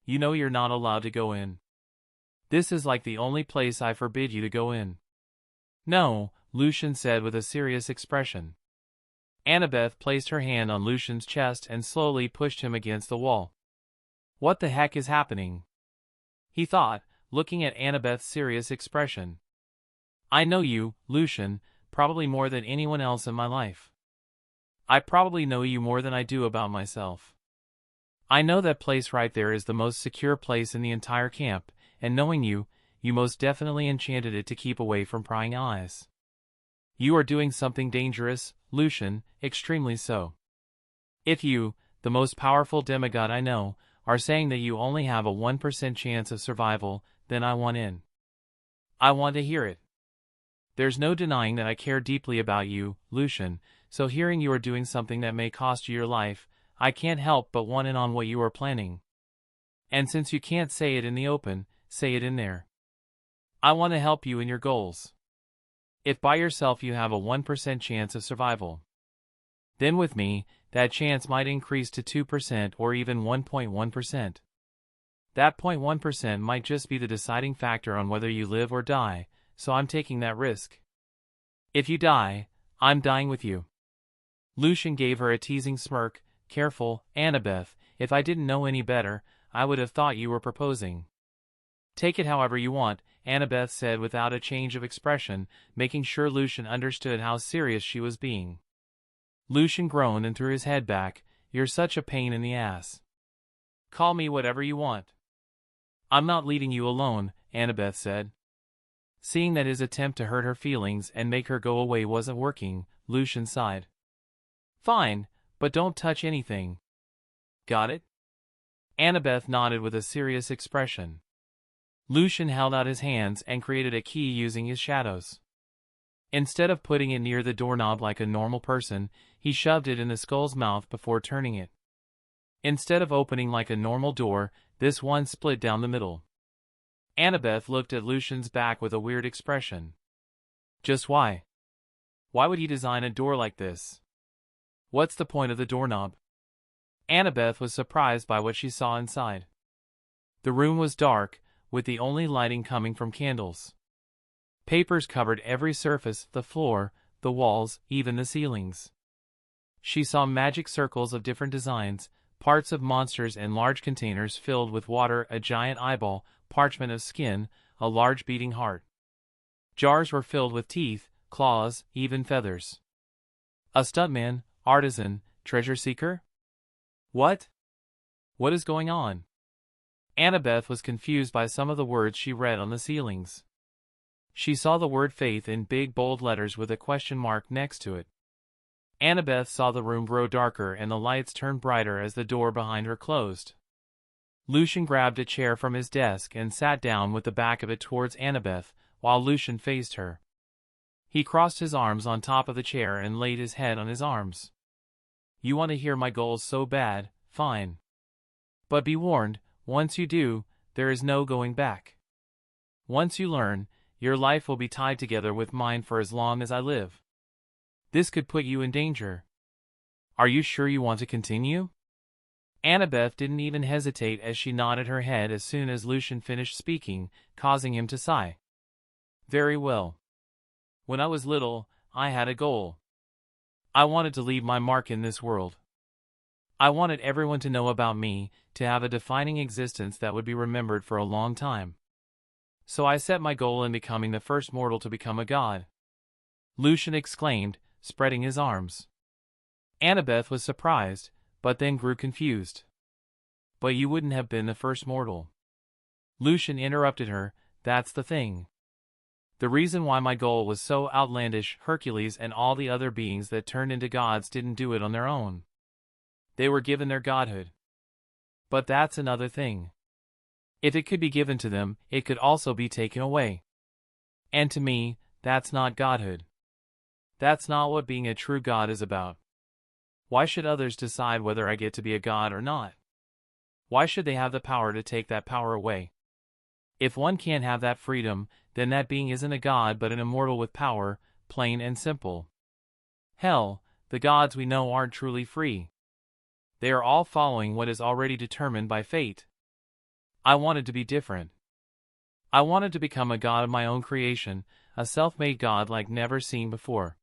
You know you're not allowed to go in. This is like the only place I forbid you to go in." "No," Lucian said with a serious expression. Annabeth placed her hand on Lucian's chest and slowly pushed him against the wall. "What the heck is happening?" he thought, looking at Annabeth's serious expression. "I know you, Lucian, probably more than anyone else in my life. I probably know you more than I do about myself. I know that place right there is the most secure place in the entire camp, and knowing you, you most definitely enchanted it to keep away from prying eyes. You are doing something dangerous, Lucian, extremely so. If you, the most powerful demigod I know, are saying that you only have a 1% chance of survival, then I want in. I want to hear it. There's no denying that I care deeply about you, Lucian, so hearing you are doing something that may cost you your life, I can't help but want in on what you are planning. And since you can't say it in the open, say it in there. I want to help you in your goals. If by yourself you have a 1% chance of survival, then with me, that chance might increase to 2% or even 1.1%. That 0.1% might just be the deciding factor on whether you live or die, so I'm taking that risk. If you die, I'm dying with you." Lucian gave her a teasing smirk. "Careful, Annabeth, if I didn't know any better, I would have thought you were proposing." "Take it however you want," Annabeth said without a change of expression, making sure Lucian understood how serious she was being. Lucian groaned and threw his head back. "You're such a pain in the ass. Call me whatever you want." "I'm not leaving you alone," Annabeth said. Seeing that his attempt to hurt her feelings and make her go away wasn't working, Lucian sighed. "Fine, but don't touch anything. Got it?" Annabeth nodded with a serious expression. Lucian held out his hands and created a key using his shadows. Instead of putting it near the doorknob like a normal person, he shoved it in the skull's mouth before turning it. Instead of opening like a normal door, this one split down the middle. Annabeth looked at Lucian's back with a weird expression. "Just why? Why would he design a door like this? What's the point of the doorknob?" Annabeth was surprised by what she saw inside. The room was dark, with the only lighting coming from candles. Papers covered every surface, the floor, the walls, even the ceilings. She saw magic circles of different designs, parts of monsters and large containers filled with water, a giant eyeball, parchment of skin, a large beating heart. Jars were filled with teeth, claws, even feathers. A stuntman, artisan, treasure seeker? What? What is going on? Annabeth was confused by some of the words she read on the ceilings. She saw the word faith in big bold letters with a question mark next to it. Annabeth saw the room grow darker and the lights turn brighter as the door behind her closed. Lucian grabbed a chair from his desk and sat down with the back of it towards Annabeth, while Lucian faced her. He crossed his arms on top of the chair and laid his head on his arms. "You want to hear my goals so bad, fine. But be warned, once you do, there is no going back. Once you learn, your life will be tied together with mine for as long as I live. This could put you in danger. Are you sure you want to continue? Annabeth didn't even hesitate as she nodded her head as soon as Lucian finished speaking, causing him to sigh. Very well. When I was little, I had a goal. I wanted to leave my mark in this world. I wanted everyone to know about me, to have a defining existence that would be remembered for a long time. So I set my goal in becoming the first mortal to become a god. Lucian exclaimed, spreading his arms. Annabeth was surprised, but then grew confused. But you wouldn't have been the first mortal. Lucian interrupted her, that's the thing. The reason why my goal was so outlandish, Hercules and all the other beings that turned into gods didn't do it on their own. They were given their godhood. But that's another thing. If it could be given to them, it could also be taken away. And to me, that's not godhood. That's not what being a true god is about. Why should others decide whether I get to be a god or not? Why should they have the power to take that power away? If one can't have that freedom, then that being isn't a god but an immortal with power, plain and simple. Hell, the gods we know aren't truly free. They are all following what is already determined by fate. I wanted to be different. I wanted to become a god of my own creation, a self-made god like never seen before.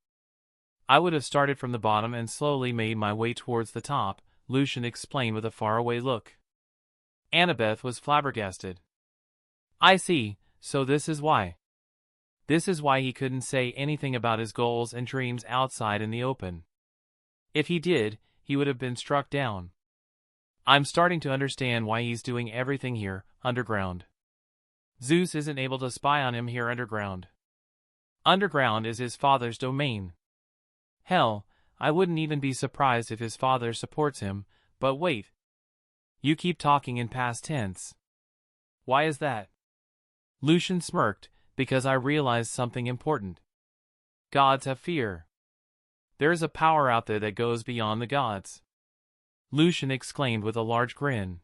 I would have started from the bottom and slowly made my way towards the top, Lucian explained with a faraway look. Annabeth was flabbergasted. I see, so this is why. This is why he couldn't say anything about his goals and dreams outside in the open. If he did, he would have been struck down. I'm starting to understand why he's doing everything here, underground. Zeus isn't able to spy on him here underground. Underground is his father's domain. Hell, I wouldn't even be surprised if his father supports him, but wait. You keep talking in past tense. Why is that? Lucian smirked, because I realized something important. Gods have fear. There is a power out there that goes beyond the gods. Lucian exclaimed with a large grin.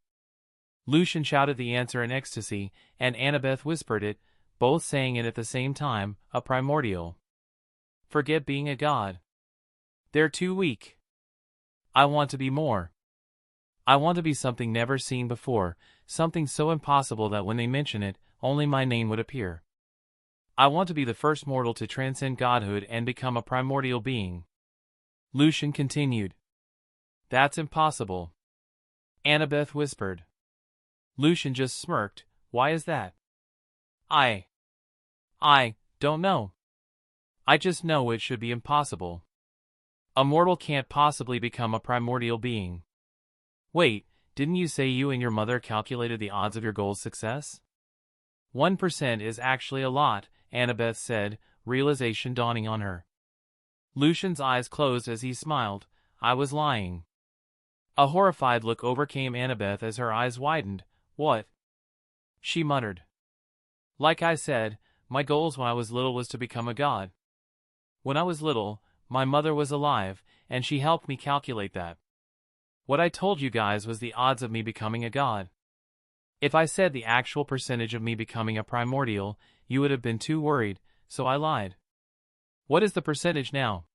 Lucian shouted the answer in ecstasy, and Annabeth whispered it, both saying it at the same time, a primordial. Forget being a god. They're too weak. I want to be more. I want to be something never seen before, something so impossible that when they mention it, only my name would appear. I want to be the first mortal to transcend godhood and become a primordial being. Lucian continued. That's impossible. Annabeth whispered. Lucian just smirked. Why is that? I don't know. I just know it should be impossible. A mortal can't possibly become a primordial being. Wait, didn't you say you and your mother calculated the odds of your goal's success? 1% is actually a lot, Annabeth said, realization dawning on her. Lucian's eyes closed as he smiled. I was lying. A horrified look overcame Annabeth as her eyes widened. What? She muttered. Like I said, my goals when I was little was to become a god. When I was little, my mother was alive, and she helped me calculate that. What I told you guys was the odds of me becoming a god. If I said the actual percentage of me becoming a primordial, you would have been too worried, so I lied. What is the percentage now?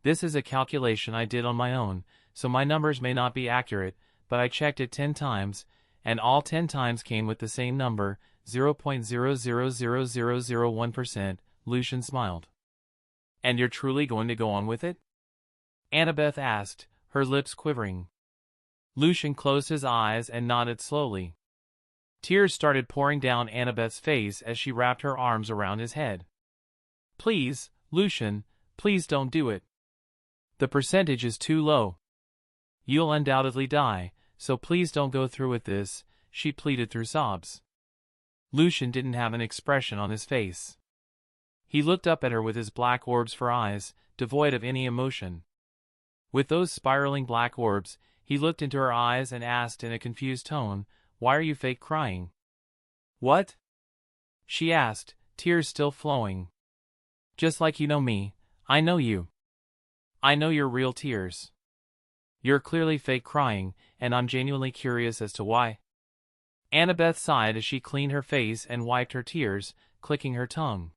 This is a calculation I did on my own, so my numbers may not be accurate, but I checked it 10 times, and all 10 times came with the same number, 0.000001%, Lucian smiled. And you're truly going to go on with it? Annabeth asked, her lips quivering. Lucian closed his eyes and nodded slowly. Tears started pouring down Annabeth's face as she wrapped her arms around his head. Please, Lucian, please don't do it. The percentage is too low. You'll undoubtedly die, so please don't go through with this, she pleaded through sobs. Lucian didn't have an expression on his face. He looked up at her with his black orbs for eyes, devoid of any emotion. With those spiraling black orbs, he looked into her eyes and asked in a confused tone, Why are you fake crying? What? She asked, tears still flowing. Just like you know me, I know you. I know your real tears. You're clearly fake crying, and I'm genuinely curious as to why. Annabeth sighed as she cleaned her face and wiped her tears, clicking her tongue.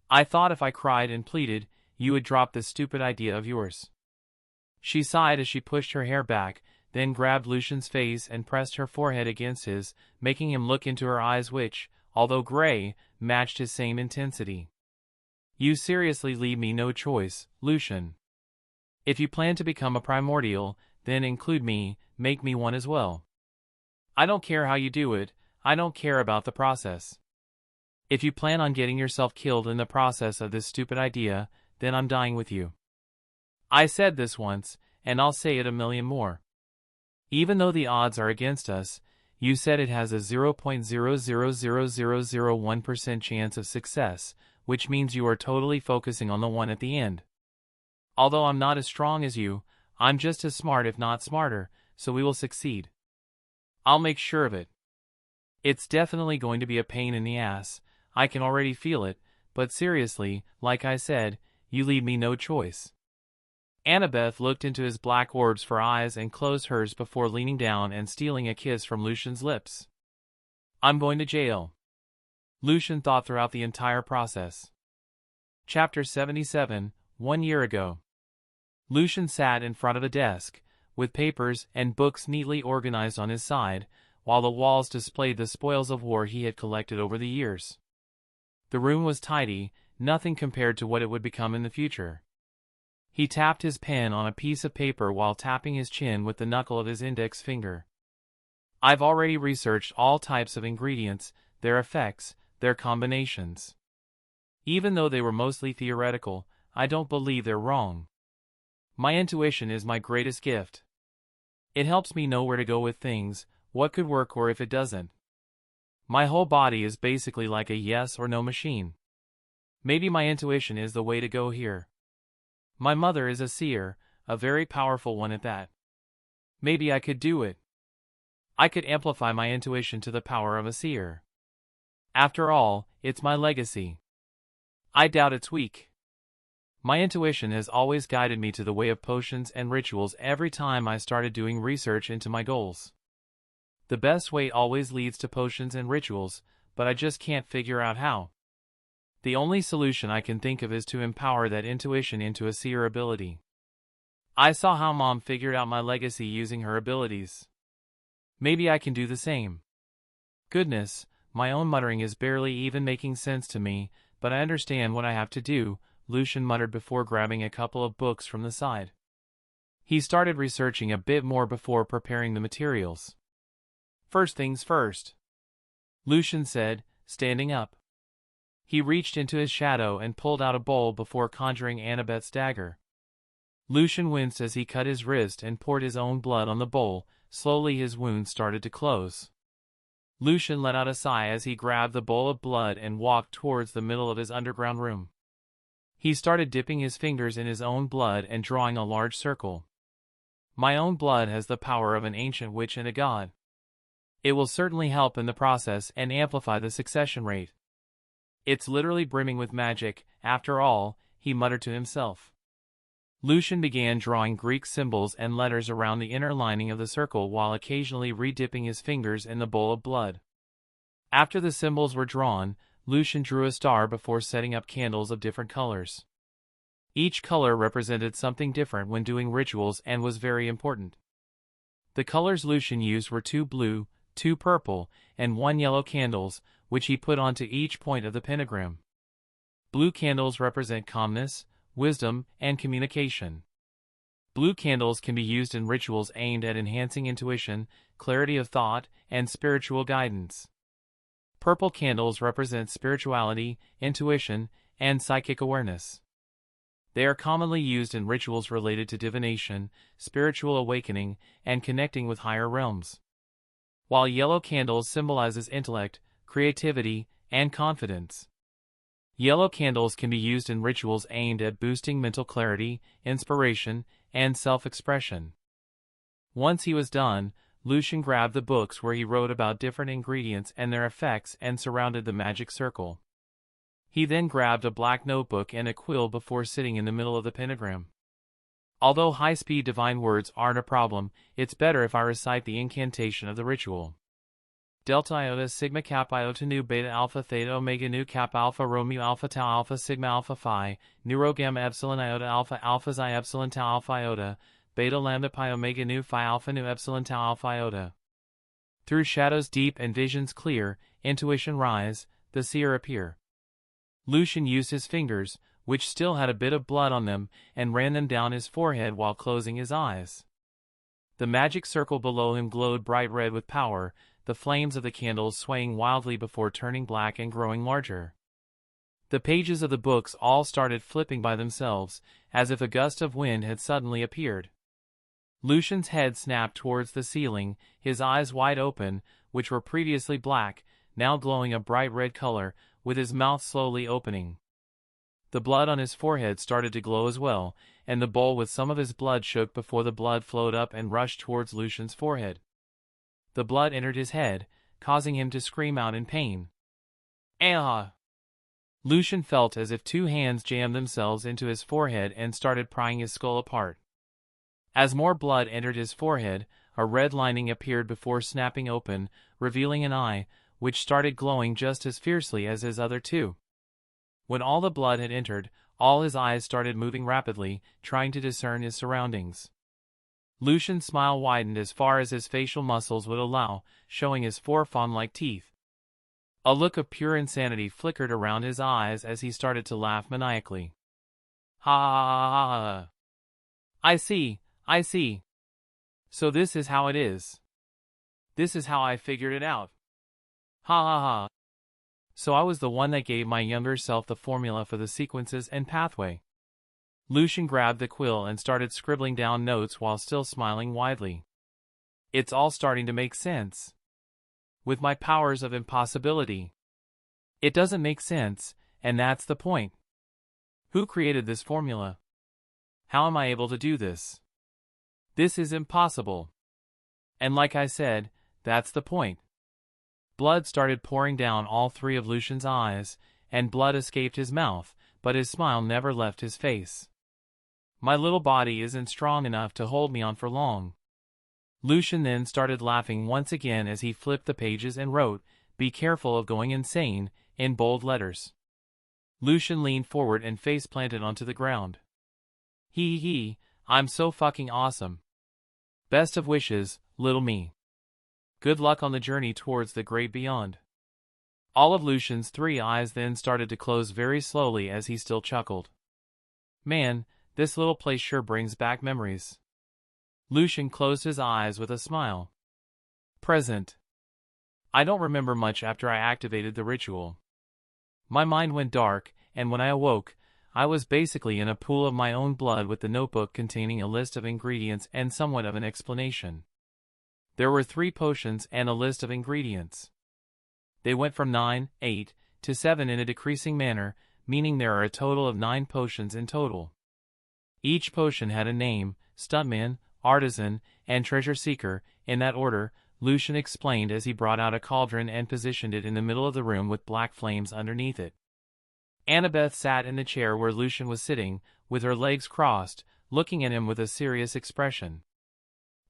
I thought if I cried and pleaded, you would drop this stupid idea of yours. She sighed as she pushed her hair back, then grabbed Lucian's face and pressed her forehead against his, making him look into her eyes which, although gray, matched his same intensity. You seriously leave me no choice, Lucian. If you plan to become a primordial, then include me, make me one as well. I don't care how you do it, I don't care about the process. If you plan on getting yourself killed in the process of this stupid idea, then I'm dying with you. I said this once, and I'll say it a million more. Even though the odds are against us, you said it has a 0.000001% chance of success, which means you are totally focusing on the one at the end. Although I'm not as strong as you, I'm just as smart if not smarter, so we will succeed. I'll make sure of it. It's definitely going to be a pain in the ass, I can already feel it, but seriously, like I said, you leave me no choice. Annabeth looked into his black orbs for eyes and closed hers before leaning down and stealing a kiss from Lucian's lips. I'm going to jail. Lucian thought throughout the entire process. Chapter 77, 1 year ago. Lucian sat in front of a desk, with papers and books neatly organized on his side, while the walls displayed the spoils of war he had collected over the years. The room was tidy, nothing compared to what it would become in the future. He tapped his pen on a piece of paper while tapping his chin with the knuckle of his index finger. I've already researched all types of ingredients, their effects, their combinations. Even though they were mostly theoretical, I don't believe they're wrong. My intuition is my greatest gift. It helps me know where to go with things, what could work or if it doesn't. My whole body is basically like a yes or no machine. Maybe my intuition is the way to go here. My mother is a seer, a very powerful one at that. Maybe I could do it. I could amplify my intuition to the power of a seer. After all, it's my legacy. I doubt it's weak. My intuition has always guided me to the way of potions and rituals every time I started doing research into my goals. The best way always leads to potions and rituals, but I just can't figure out how. The only solution I can think of is to empower that intuition into a seer ability. I saw how Mom figured out my legacy using her abilities. Maybe I can do the same. Goodness, my own muttering is barely even making sense to me, but I understand what I have to do, Lucian muttered before grabbing a couple of books from the side. He started researching a bit more before preparing the materials. First things first, Lucian said, standing up. He reached into his shadow and pulled out a bowl before conjuring Annabeth's dagger. Lucian winced as he cut his wrist and poured his own blood on the bowl. Slowly his wound started to close. Lucian let out a sigh as he grabbed the bowl of blood and walked towards the middle of his underground room. He started dipping his fingers in his own blood and drawing a large circle. My own blood has the power of an ancient witch and a god. It will certainly help in the process and amplify the succession rate. It's literally brimming with magic, after all, he muttered to himself. Lucian began drawing Greek symbols and letters around the inner lining of the circle while occasionally re-dipping his fingers in the bowl of blood. After the symbols were drawn, Lucian drew a star before setting up candles of different colors. Each color represented something different when doing rituals and was very important. The colors Lucian used were 2 blue, 2 purple, and 1 yellow candles, which he put onto each point of the pentagram. Blue candles represent calmness, wisdom, and communication. Blue candles can be used in rituals aimed at enhancing intuition, clarity of thought, and spiritual guidance. Purple candles represent spirituality, intuition, and psychic awareness. They are commonly used in rituals related to divination, spiritual awakening, and connecting with higher realms. While yellow candles symbolizes intellect, creativity, and confidence. Yellow candles can be used in rituals aimed at boosting mental clarity, inspiration, and self-expression. Once he was done, Lucian grabbed the books where he wrote about different ingredients and their effects and surrounded the magic circle. He then grabbed a black notebook and a quill before sitting in the middle of the pentagram. Although high-speed divine words aren't a problem, it's better if I recite the incantation of the ritual. Delta iota sigma kappa iota nu beta alpha theta omega nu kappa alpha romeo alpha tau alpha sigma alpha phi, neuro gamma epsilon iota alpha alpha xi epsilon tau alpha iota, beta lambda pi omega nu phi alpha nu epsilon tau alpha iota. Through shadows deep and visions clear, intuition rise, the seer appear. Lucian used his fingers, which still had a bit of blood on them, and ran them down his forehead while closing his eyes. The magic circle below him glowed bright red with power, the flames of the candles swaying wildly before turning black and growing larger. The pages of the books all started flipping by themselves, as if a gust of wind had suddenly appeared. Lucian's head snapped towards the ceiling, his eyes wide open, which were previously black, now glowing a bright red color, with his mouth slowly opening. The blood on his forehead started to glow as well, and the bowl with some of his blood shook before the blood flowed up and rushed towards Lucian's forehead. The blood entered his head, causing him to scream out in pain. Ah! Lucian felt as if two hands jammed themselves into his forehead and started prying his skull apart. As more blood entered his forehead, a red lining appeared before snapping open, revealing an eye, which started glowing just as fiercely as his other two. When all the blood had entered, all his eyes started moving rapidly, trying to discern his surroundings. Lucian's smile widened as far as his facial muscles would allow, showing his four fawn-like teeth. A look of pure insanity flickered around his eyes as he started to laugh maniacally. Ha ha ha ha! I see, I see. So this is how it is. This is how I figured it out. Ha ha ha. So I was the one that gave my younger self the formula for the sequences and pathway. Lucian grabbed the quill and started scribbling down notes while still smiling widely. It's all starting to make sense. With my powers of impossibility. It doesn't make sense, and that's the point. Who created this formula? How am I able to do this? This is impossible. And like I said, that's the point. Blood started pouring down all three of Lucian's eyes, and blood escaped his mouth, but his smile never left his face. My little body isn't strong enough to hold me on for long. Lucian then started laughing once again as he flipped the pages and wrote, "Be careful of going insane," in bold letters. Lucian leaned forward and face planted onto the ground. Hee, I'm so fucking awesome. Best of wishes, little me. Good luck on the journey towards the great beyond. All of Lucian's three eyes then started to close very slowly as he still chuckled. Man, this little place sure brings back memories. Lucian closed his eyes with a smile. Present. I don't remember much after I activated the ritual. My mind went dark, and when I awoke, I was basically in a pool of my own blood with the notebook containing a list of ingredients and somewhat of an explanation. There were 3 potions and a list of ingredients. They went from 9, 8, to 7 in a decreasing manner, meaning there are a total of 9 potions in total. Each potion had a name: Stuntman, Artisan, and Treasure Seeker, in that order, Lucian explained as he brought out a cauldron and positioned it in the middle of the room with black flames underneath it. Annabeth sat in the chair where Lucian was sitting, with her legs crossed, looking at him with a serious expression.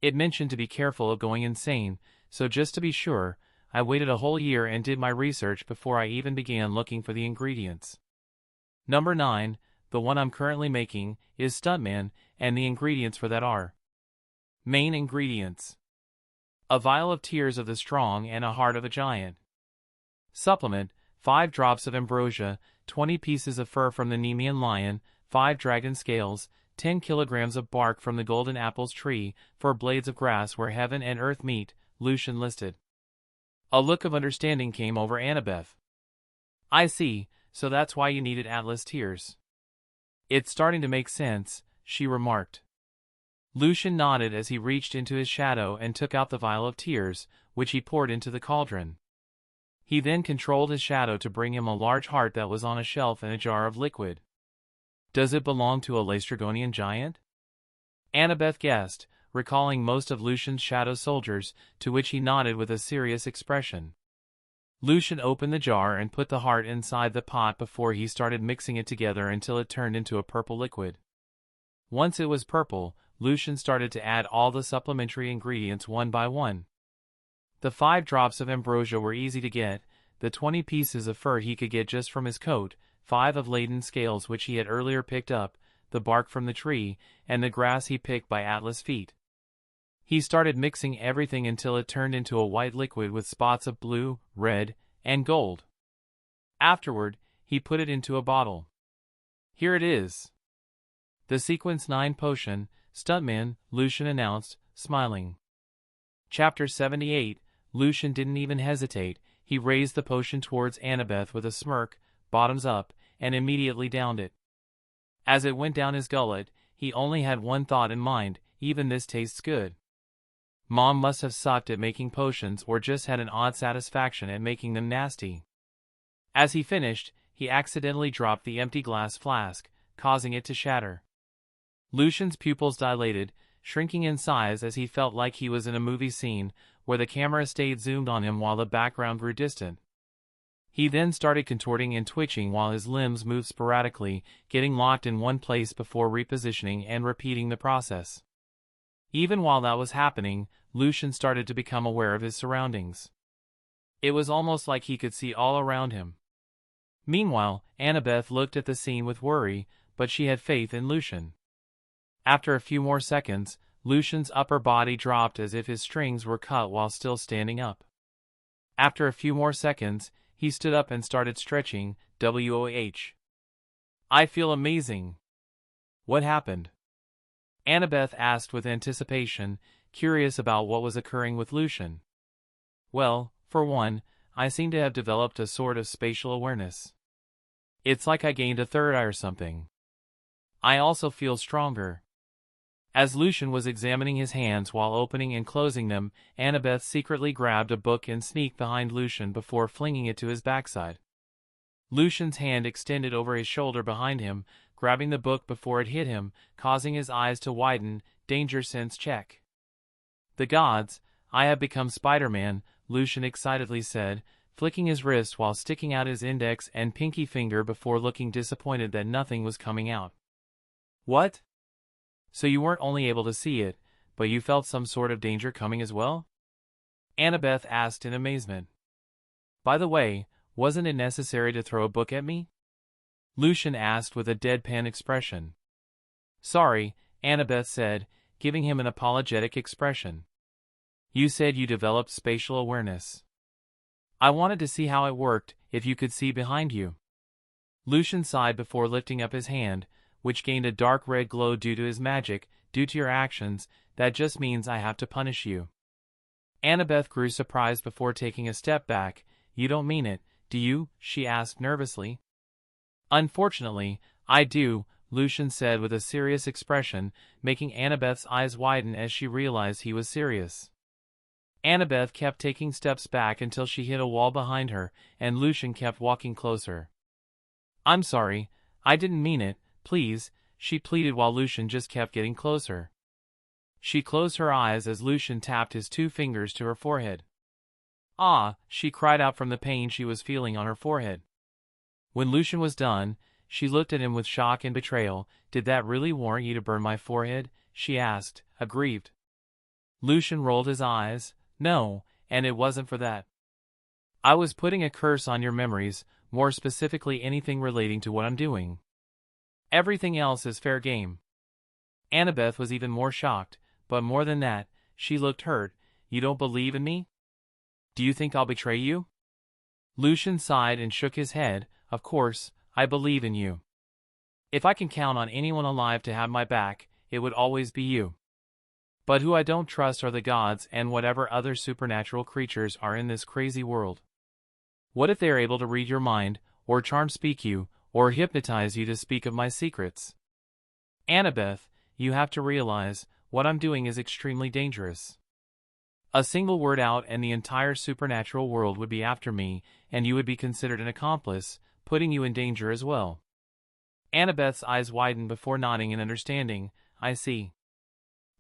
It mentioned to be careful of going insane, so just to be sure, I waited a whole year and did my research before I even began looking for the ingredients. Number 9, the one I'm currently making, is Stuntman, and the ingredients for that are: main ingredients: a vial of tears of the strong and a heart of a giant. Supplement: 5 drops of ambrosia, 20 pieces of fur from the Nemean lion, 5 dragon scales, 10 kilograms of bark from the golden apples tree, 4 blades of grass where heaven and earth meet, Lucian listed. A look of understanding came over Annabeth. I see, so that's why you needed Atlas tears. It's starting to make sense, she remarked. Lucian nodded as he reached into his shadow and took out the vial of tears, which he poured into the cauldron. He then controlled his shadow to bring him a large heart that was on a shelf and a jar of liquid. Does it belong to a Laestrygonian giant? Annabeth guessed, recalling most of Lucian's shadow soldiers, to which he nodded with a serious expression. Lucian opened the jar and put the heart inside the pot before he started mixing it together until it turned into a purple liquid. Once it was purple, Lucian started to add all the supplementary ingredients one by one. The 5 drops of ambrosia were easy to get, the 20 pieces of fur he could get just from his coat, 5 of laden scales which he had earlier picked up, the bark from the tree, and the grass he picked by Atlas' feet. He started mixing everything until it turned into a white liquid with spots of blue, red, and gold. Afterward, he put it into a bottle. "Here it is. The Sequence 9 potion," Stuntman Lucian announced, smiling. Chapter 78. Lucian didn't even hesitate. He raised the potion towards Annabeth with a smirk, bottoms up, and immediately downed it. As it went down his gullet, he only had one thought in mind: even this tastes good. Mom must have sucked at making potions or just had an odd satisfaction at making them nasty. As he finished, he accidentally dropped the empty glass flask, causing it to shatter. Lucian's pupils dilated, shrinking in size as he felt like he was in a movie scene where the camera stayed zoomed on him while the background grew distant. He then started contorting and twitching while his limbs moved sporadically, getting locked in one place before repositioning and repeating the process. Even while that was happening, Lucian started to become aware of his surroundings. It was almost like he could see all around him. Meanwhile, Annabeth looked at the scene with worry, but she had faith in Lucian. After a few more seconds, Lucian's upper body dropped as if his strings were cut while still standing up. After a few more seconds, he stood up and started stretching. "WOH. I feel amazing." "What happened?" Annabeth asked with anticipation, curious about what was occurring with Lucian. "Well, for one, I seem to have developed a sort of spatial awareness. It's like I gained a third eye or something. I also feel stronger." As Lucian was examining his hands while opening and closing them, Annabeth secretly grabbed a book and sneaked behind Lucian before flinging it to his backside. Lucian's hand extended over his shoulder behind him, grabbing the book before it hit him, causing his eyes to widen. "Danger sense check." "The gods, I have become Spider-Man," Lucian excitedly said, flicking his wrist while sticking out his index and pinky finger before looking disappointed that nothing was coming out. "What? So you weren't only able to see it, but you felt some sort of danger coming as well?" Annabeth asked in amazement. "By the way, wasn't it necessary to throw a book at me?" Lucian asked with a deadpan expression. "Sorry," Annabeth said, giving him an apologetic expression. "You said you developed spatial awareness. I wanted to see how it worked, if you could see behind you." Lucian sighed before lifting up his hand, which gained a dark red glow due to his magic. "Due to your actions, that just means I have to punish you." Annabeth grew surprised before taking a step back. "You don't mean it, do you?" she asked nervously. "Unfortunately, I do," Lucian said with a serious expression, making Annabeth's eyes widen as she realized he was serious. Annabeth kept taking steps back until she hit a wall behind her, and Lucian kept walking closer. "I'm sorry, I didn't mean it, please," she pleaded while Lucian just kept getting closer. She closed her eyes as Lucian tapped his two fingers to her forehead. "Ah," she cried out from the pain she was feeling on her forehead. When Lucian was done, she looked at him with shock and betrayal. "Did that really warrant you to burn my forehead?" she asked, aggrieved. Lucian rolled his eyes. "No, and it wasn't for that. I was putting a curse on your memories, more specifically anything relating to what I'm doing. Everything else is fair game." Annabeth was even more shocked, but more than that, she looked hurt. "You don't believe in me? Do you think I'll betray you?" Lucian sighed and shook his head. "Of course, I believe in you. If I can count on anyone alive to have my back, it would always be you. But who I don't trust are the gods and whatever other supernatural creatures are in this crazy world. What if they are able to read your mind, or charm speak you, or hypnotize you to speak of my secrets? Annabeth, you have to realize, what I'm doing is extremely dangerous. A single word out and the entire supernatural world would be after me, and you would be considered an accomplice, putting you in danger as well." Annabeth's eyes widened before nodding in understanding. "I see.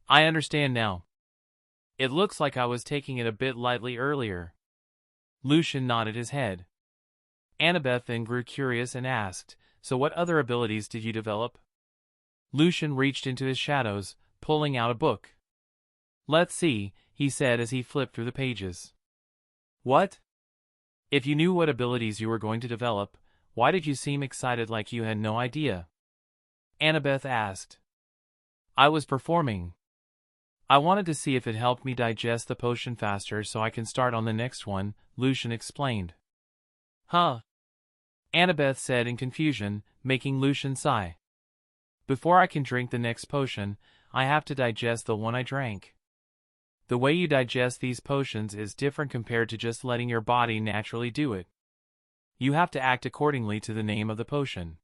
I understand now. It looks like I was taking it a bit lightly earlier." Lucian nodded his head. Annabeth then grew curious and asked, "So what other abilities did you develop?" Lucian reached into his shadows, pulling out a book. "Let's see," he said as he flipped through the pages. "What? If you knew what abilities you were going to develop, why did you seem excited like you had no idea?" Annabeth asked. I was performing. I wanted to see if it helped me digest the potion faster so I can start on the next one, Lucian explained. Huh? Annabeth said in confusion, making Lucian sigh. Before I can drink the next potion, I have to digest the one I drank. The way you digest these potions is different compared to just letting your body naturally do it. You have to act accordingly to the name of the potion.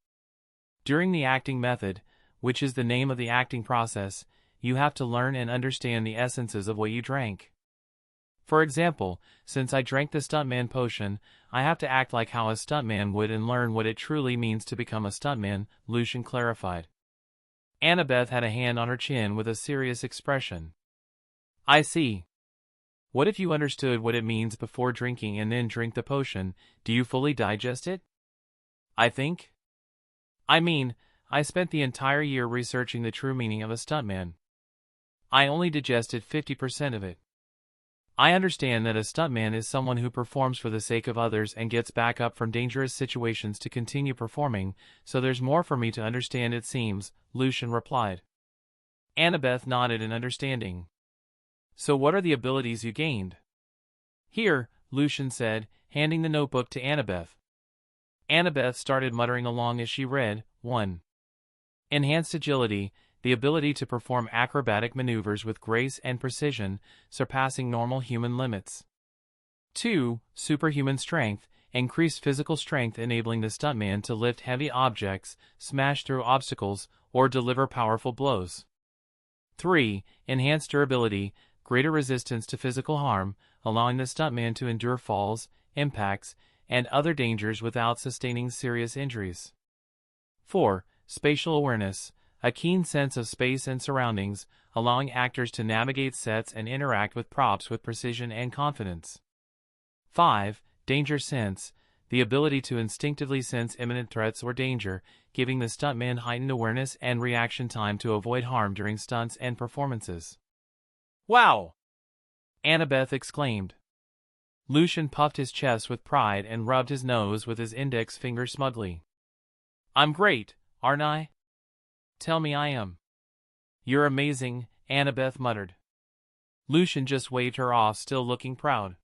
During the acting method, which is the name of the acting process, you have to learn and understand the essences of what you drank. For example, since I drank the stuntman potion, I have to act like how a stuntman would and learn what it truly means to become a stuntman, Lucian clarified. Annabeth had a hand on her chin with a serious expression. I see. What if you understood what it means before drinking and then drink the potion? Do you fully digest it? I think. I mean, I spent the entire year researching the true meaning of a stuntman. I only digested 50% of it. I understand that a stuntman is someone who performs for the sake of others and gets back up from dangerous situations to continue performing, so there's more for me to understand it seems, Lucian replied. Annabeth nodded in understanding. So what are the abilities you gained? Here, Lucian said, handing the notebook to Annabeth. Annabeth started muttering along as she read, 1. Enhanced agility, the ability to perform acrobatic maneuvers with grace and precision, surpassing normal human limits. 2. Superhuman strength, increased physical strength enabling the stuntman to lift heavy objects, smash through obstacles, or deliver powerful blows. 3. Enhanced durability, greater resistance to physical harm, allowing the stuntman to endure falls, impacts, and other dangers without sustaining serious injuries. 4. Spatial awareness, a keen sense of space and surroundings, allowing actors to navigate sets and interact with props with precision and confidence. 5. Danger sense, the ability to instinctively sense imminent threats or danger, giving the stuntman heightened awareness and reaction time to avoid harm during stunts and performances. Wow! Annabeth exclaimed. Lucian puffed his chest with pride and rubbed his nose with his index finger smugly. I'm great, aren't I? Tell me I am. You're amazing, Annabeth muttered. Lucian just waved her off, still looking proud.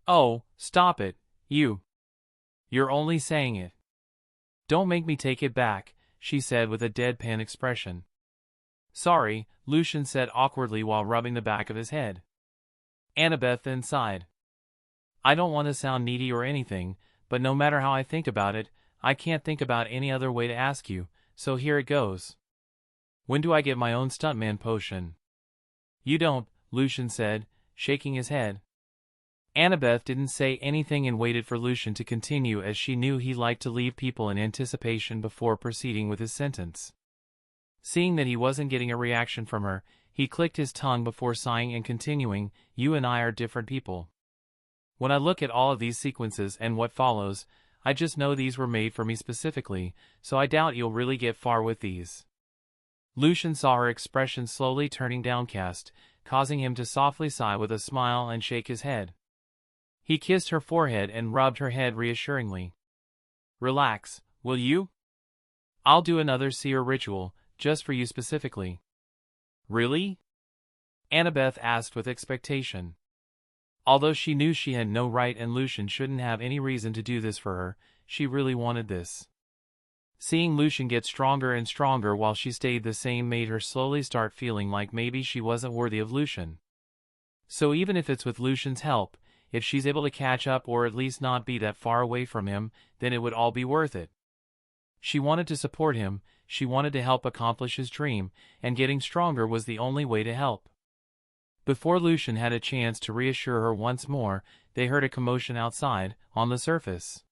Oh, stop it, you. You're only saying it. Don't make me take it back, she said with a deadpan expression. Sorry, Lucian said awkwardly while rubbing the back of his head. Annabeth then sighed. I don't want to sound needy or anything, but no matter how I think about it, I can't think about any other way to ask you, so here it goes. When do I get my own stuntman potion? You don't, Lucian said, shaking his head. Annabeth didn't say anything and waited for Lucian to continue as she knew he liked to leave people in anticipation before proceeding with his sentence. Seeing that he wasn't getting a reaction from her, he clicked his tongue before sighing and continuing, You and I are different people. When I look at all of these sequences and what follows, I just know these were made for me specifically, so I doubt you'll really get far with these. Lucian saw her expression slowly turning downcast, causing him to softly sigh with a smile and shake his head. He kissed her forehead and rubbed her head reassuringly. Relax, will you? I'll do another seer ritual, just for you specifically. Really? Annabeth asked with expectation. Although she knew she had no right and Lucian shouldn't have any reason to do this for her, she really wanted this. Seeing Lucian get stronger and stronger while she stayed the same made her slowly start feeling like maybe she wasn't worthy of Lucian. So even if it's with Lucian's help, if she's able to catch up or at least not be that far away from him, then it would all be worth it. She wanted to support him, she wanted to help accomplish his dream, and getting stronger was the only way to help. Before Lucian had a chance to reassure her once more, they heard a commotion outside, on the surface.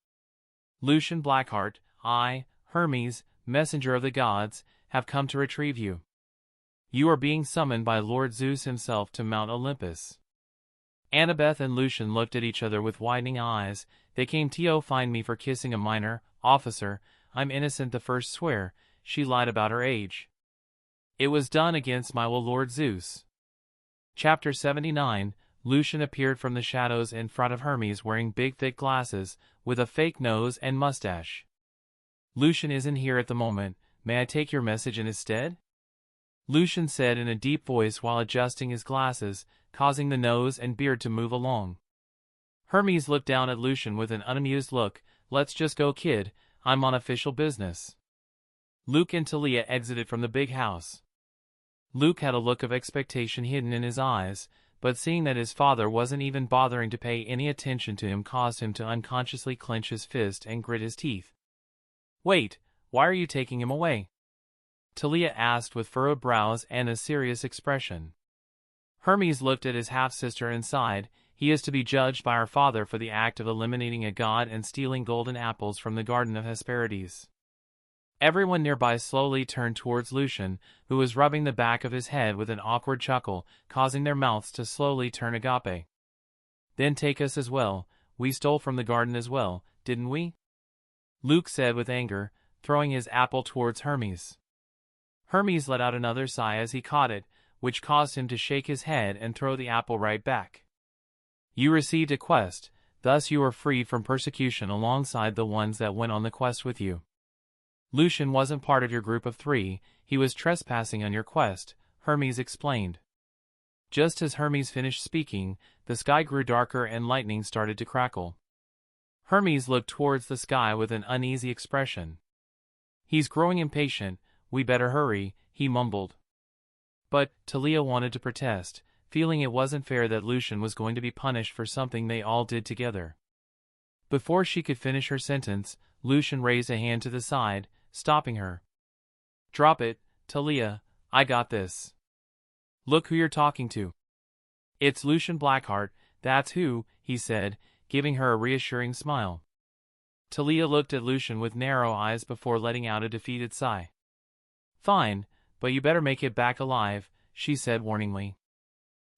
Lucian Blackheart, I, Hermes, messenger of the gods, have come to retrieve you. You are being summoned by Lord Zeus himself to Mount Olympus. Annabeth and Lucian looked at each other with widening eyes. They came to find me for kissing a minor, officer. I'm innocent the first swear, she lied about her age. It was done against my will Lord Zeus. Chapter 79, Lucian appeared from the shadows in front of Hermes wearing big thick glasses, with a fake nose and mustache. Lucian isn't here at the moment, may I take your message in his stead? Lucian said in a deep voice while adjusting his glasses, causing the nose and beard to move along. Hermes looked down at Lucian with an unamused look. Let's just go, kid, I'm on official business. Luke and Talia exited from the big house. Luke had a look of expectation hidden in his eyes, but seeing that his father wasn't even bothering to pay any attention to him caused him to unconsciously clench his fist and grit his teeth. Wait, why are you taking him away? Talia asked with furrowed brows and a serious expression. Hermes looked at his half-sister and sighed. He is to be judged by our father for the act of eliminating a god and stealing golden apples from the Garden of Hesperides. Everyone nearby slowly turned towards Lucian, who was rubbing the back of his head with an awkward chuckle, causing their mouths to slowly turn agape. Then take us as well, we stole from the garden as well, didn't we? Luke said with anger, throwing his apple towards Hermes. Hermes let out another sigh as he caught it, which caused him to shake his head and throw the apple right back. You received a quest, thus you are freed from persecution alongside the ones that went on the quest with you. Lucian wasn't part of your group of 3, he was trespassing on your quest, Hermes explained. Just as Hermes finished speaking, the sky grew darker and lightning started to crackle. Hermes looked towards the sky with an uneasy expression. He's growing impatient, we better hurry, he mumbled. But Talia wanted to protest, feeling it wasn't fair that Lucian was going to be punished for something they all did together. Before she could finish her sentence, Lucian raised a hand to the side, stopping her. Drop it, Talia, I got this. Look who you're talking to. It's Lucian Blackheart, that's who, he said, giving her a reassuring smile. Talia looked at Lucian with narrow eyes before letting out a defeated sigh. Fine, but you better make it back alive, she said warningly.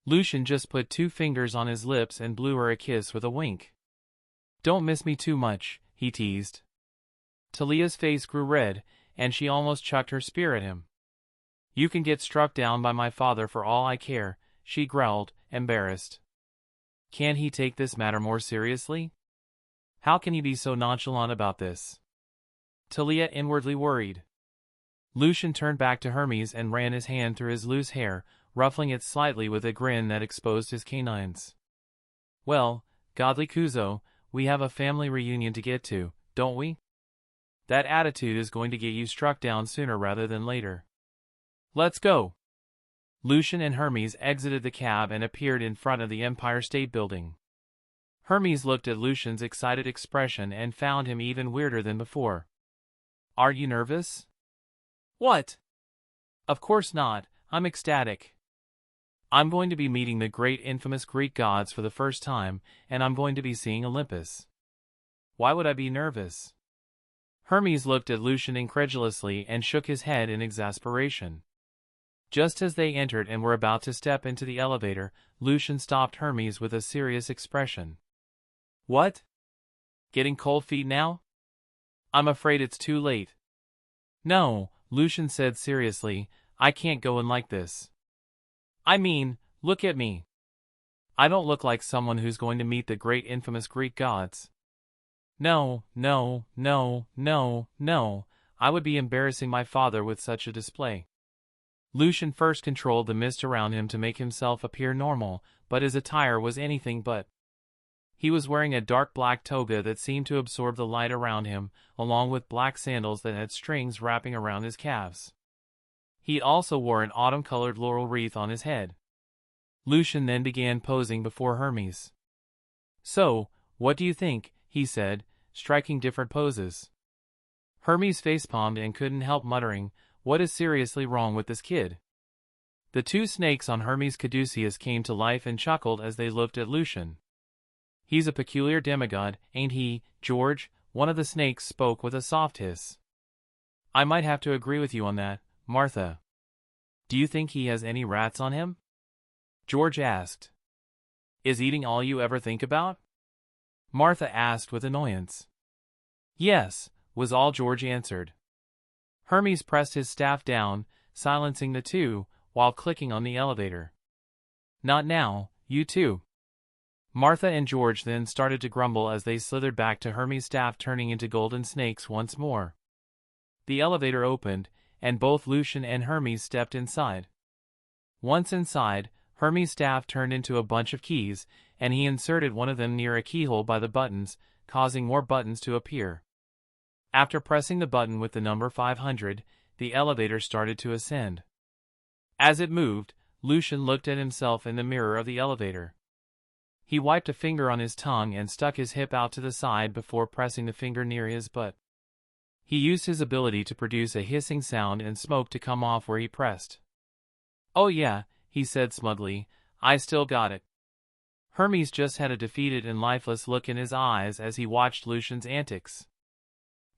Lucian just put 2 fingers on his lips and blew her a kiss with a wink. Don't miss me too much, he teased. Talia's face grew red, and she almost chucked her spear at him. You can get struck down by my father for all I care, she growled, embarrassed. Can't he take this matter more seriously? How can he be so nonchalant about this? Talia inwardly worried. Lucian turned back to Hermes and ran his hand through his loose hair, ruffling it slightly with a grin that exposed his canines. Well, godly Kuzo, we have a family reunion to get to, don't we? That attitude is going to get you struck down sooner rather than later. Let's go. Lucian and Hermes exited the cab and appeared in front of the Empire State Building. Hermes looked at Lucian's excited expression and found him even weirder than before. Are you nervous? What? Of course not, I'm ecstatic. I'm going to be meeting the great infamous Greek gods for the first time, and I'm going to be seeing Olympus. Why would I be nervous? Hermes looked at Lucian incredulously and shook his head in exasperation. Just as they entered and were about to step into the elevator, Lucian stopped Hermes with a serious expression. What? Getting cold feet now? I'm afraid it's too late. No, Lucian said seriously, I can't go in like this. I mean, look at me. I don't look like someone who's going to meet the great infamous Greek gods. No, no, no, no, no, I would be embarrassing my father with such a display. Lucian first controlled the mist around him to make himself appear normal, but his attire was anything but. He was wearing a dark black toga that seemed to absorb the light around him, along with black sandals that had strings wrapping around his calves. He also wore an autumn-colored laurel wreath on his head. Lucian then began posing before Hermes. So, what do you think? He said, striking different poses. Hermes facepalmed and couldn't help muttering, what is seriously wrong with this kid? The 2 snakes on Hermes' caduceus came to life and chuckled as they looked at Lucian. He's a peculiar demigod, ain't he, George? One of the snakes spoke with a soft hiss. I might have to agree with you on that, Martha. Do you think he has any rats on him? George asked. Is eating all you ever think about? Martha asked with annoyance. Yes, was all George answered. Hermes pressed his staff down, silencing the 2, while clicking on the elevator. Not now, you 2. Martha and George then started to grumble as they slithered back to Hermes' staff turning into golden snakes once more. The elevator opened, and both Lucian and Hermes stepped inside. Once inside, Hermes' staff turned into a bunch of keys, and he inserted one of them near a keyhole by the buttons, causing more buttons to appear. After pressing the button with the number 500, the elevator started to ascend. As it moved, Lucian looked at himself in the mirror of the elevator. He wiped a finger on his tongue and stuck his hip out to the side before pressing the finger near his butt. He used his ability to produce a hissing sound and smoke to come off where he pressed. "Oh yeah," he said smugly, "I still got it." Hermes just had a defeated and lifeless look in his eyes as he watched Lucian's antics.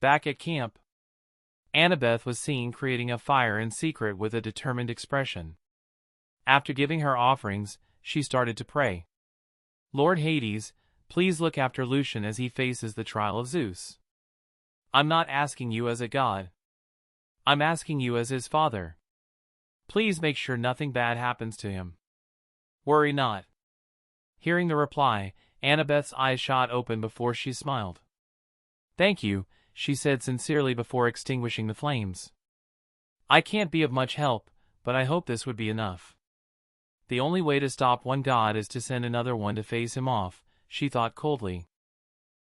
Back at camp, Annabeth was seen creating a fire in secret with a determined expression. After giving her offerings, she started to pray. "Lord Hades, please look after Lucian as he faces the trial of Zeus. I'm not asking you as a god. I'm asking you as his father. Please make sure nothing bad happens to him. Worry not." Hearing the reply, Annabeth's eyes shot open before she smiled. "Thank you," she said sincerely before extinguishing the flames. "I can't be of much help, but I hope this would be enough." The only way to stop one god is to send another one to face him off, she thought coldly.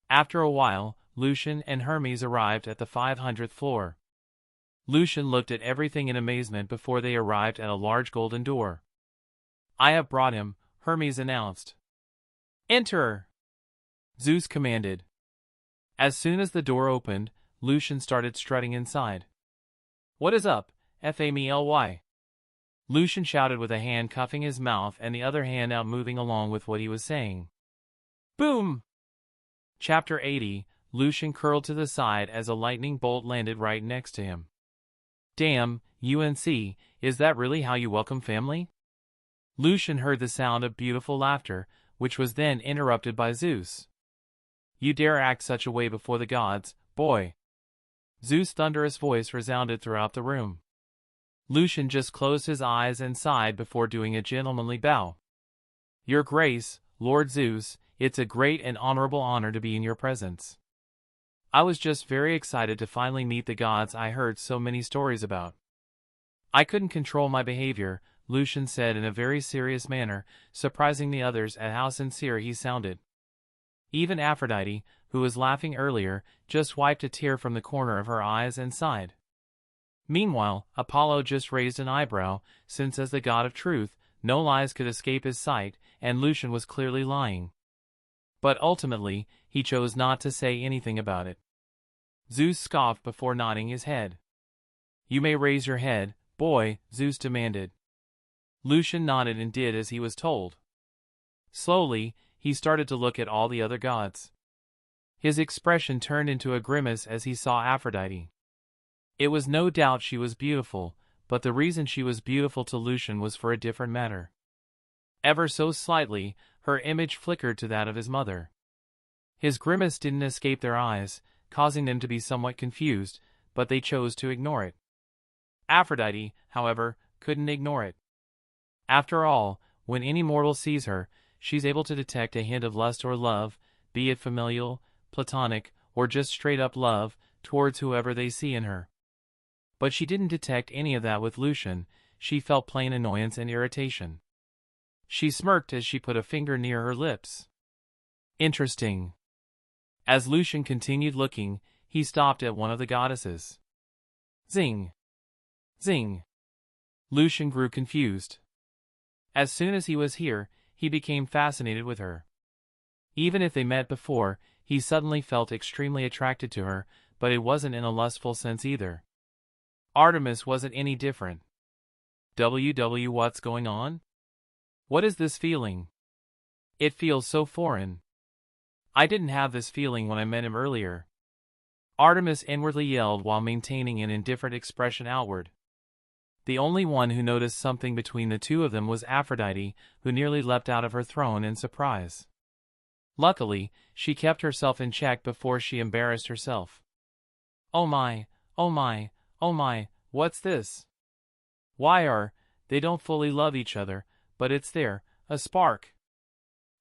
After a while, Lucian and Hermes arrived at the 500th floor. Lucian looked at everything in amazement before they arrived at a large golden door. "I have brought him," Hermes announced. "Enter!" Zeus commanded. As soon as the door opened, Lucian started strutting inside. "What is up, family?" Lucian shouted with a hand cuffing his mouth and the other hand out moving along with what he was saying. Boom! Chapter 80, Lucian curled to the side as a lightning bolt landed right next to him. "Damn, UNC, is that really how you welcome family?" Lucian heard the sound of beautiful laughter, which was then interrupted by Zeus. "You dare act such a way before the gods, boy!" Zeus' thunderous voice resounded throughout the room. Lucian just closed his eyes and sighed before doing a gentlemanly bow. "Your Grace, Lord Zeus, it's a great and honorable honor to be in your presence. I was just very excited to finally meet the gods I heard so many stories about." "I couldn't control my behavior," Lucian said in a very serious manner, surprising the others at how sincere he sounded. Even Aphrodite, who was laughing earlier, just wiped a tear from the corner of her eyes and sighed. Meanwhile, Apollo just raised an eyebrow, since as the god of truth, no lies could escape his sight, and Lucian was clearly lying. But ultimately, he chose not to say anything about it. Zeus scoffed before nodding his head. "You may raise your head, boy," Zeus demanded. Lucian nodded and did as he was told. Slowly, he started to look at all the other gods. His expression turned into a grimace as he saw Aphrodite. It was no doubt she was beautiful, but the reason she was beautiful to Lucian was for a different matter. Ever so slightly, her image flickered to that of his mother. His grimace didn't escape their eyes, causing them to be somewhat confused, but they chose to ignore it. Aphrodite, however, couldn't ignore it. After all, when any mortal sees her, she's able to detect a hint of lust or love, be it familial, platonic, or just straight-up love, towards whoever they see in her. But she didn't detect any of that with Lucian. She felt plain annoyance and irritation. She smirked as she put a finger near her lips. Interesting. As Lucian continued looking, he stopped at one of the goddesses. Zing! Zing! Lucian grew confused. As soon as he was here, he became fascinated with her. Even if they met before, he suddenly felt extremely attracted to her, but it wasn't in a lustful sense either. Artemis wasn't any different. What's going on? What is this feeling? It feels so foreign. I didn't have this feeling when I met him earlier. Artemis inwardly yelled while maintaining an indifferent expression outward. The only one who noticed something between the two of them was Aphrodite, who nearly leapt out of her throne in surprise. Luckily, she kept herself in check before she embarrassed herself. "Oh my, oh my, oh my, what's this? They don't fully love each other, but it's there, a spark."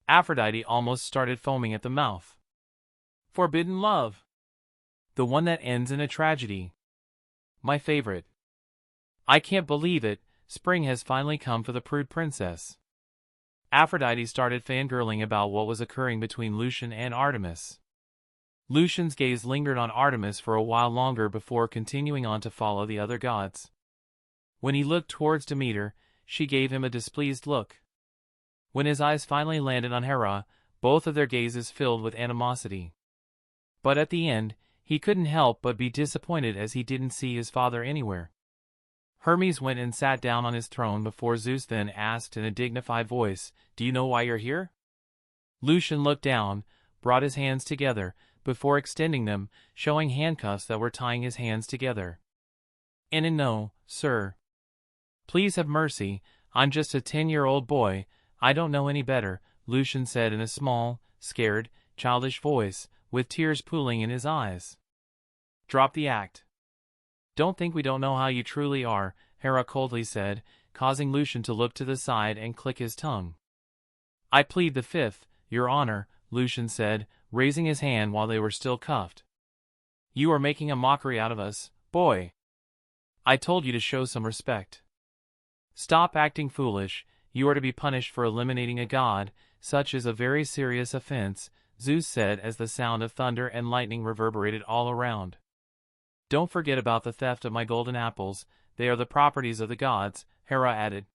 Aphrodite almost started foaming at the mouth. "Forbidden love. The one that ends in a tragedy." My favorite. I can't believe it, spring has finally come for the prude princess. Aphrodite started fangirling about what was occurring between Lucian and Artemis. Lucian's gaze lingered on Artemis for a while longer before continuing on to follow the other gods. When he looked towards Demeter, she gave him a displeased look. When his eyes finally landed on Hera, both of their gazes filled with animosity. But at the end, he couldn't help but be disappointed as he didn't see his father anywhere. Hermes went and sat down on his throne before Zeus, then asked in a dignified voice, "Do you know why you're here?" Lucian looked down, brought his hands together, before extending them, showing handcuffs that were tying his hands together. "And no, sir. Please have mercy, I'm just a 10-year-old boy, I don't know any better," Lucian said in a small, scared, childish voice, with tears pooling in his eyes. "Drop the act. Don't think we don't know how you truly are," Hera coldly said, causing Lucian to look to the side and click his tongue. "I plead the fifth, Your Honor," Lucian said, raising his hand while they were still cuffed. "You are making a mockery out of us, boy. I told you to show some respect. Stop acting foolish, you are to be punished for eliminating a god, such is a very serious offense," Zeus said as the sound of thunder and lightning reverberated all around. "Don't forget about the theft of my golden apples, they are the properties of the gods," Hera added.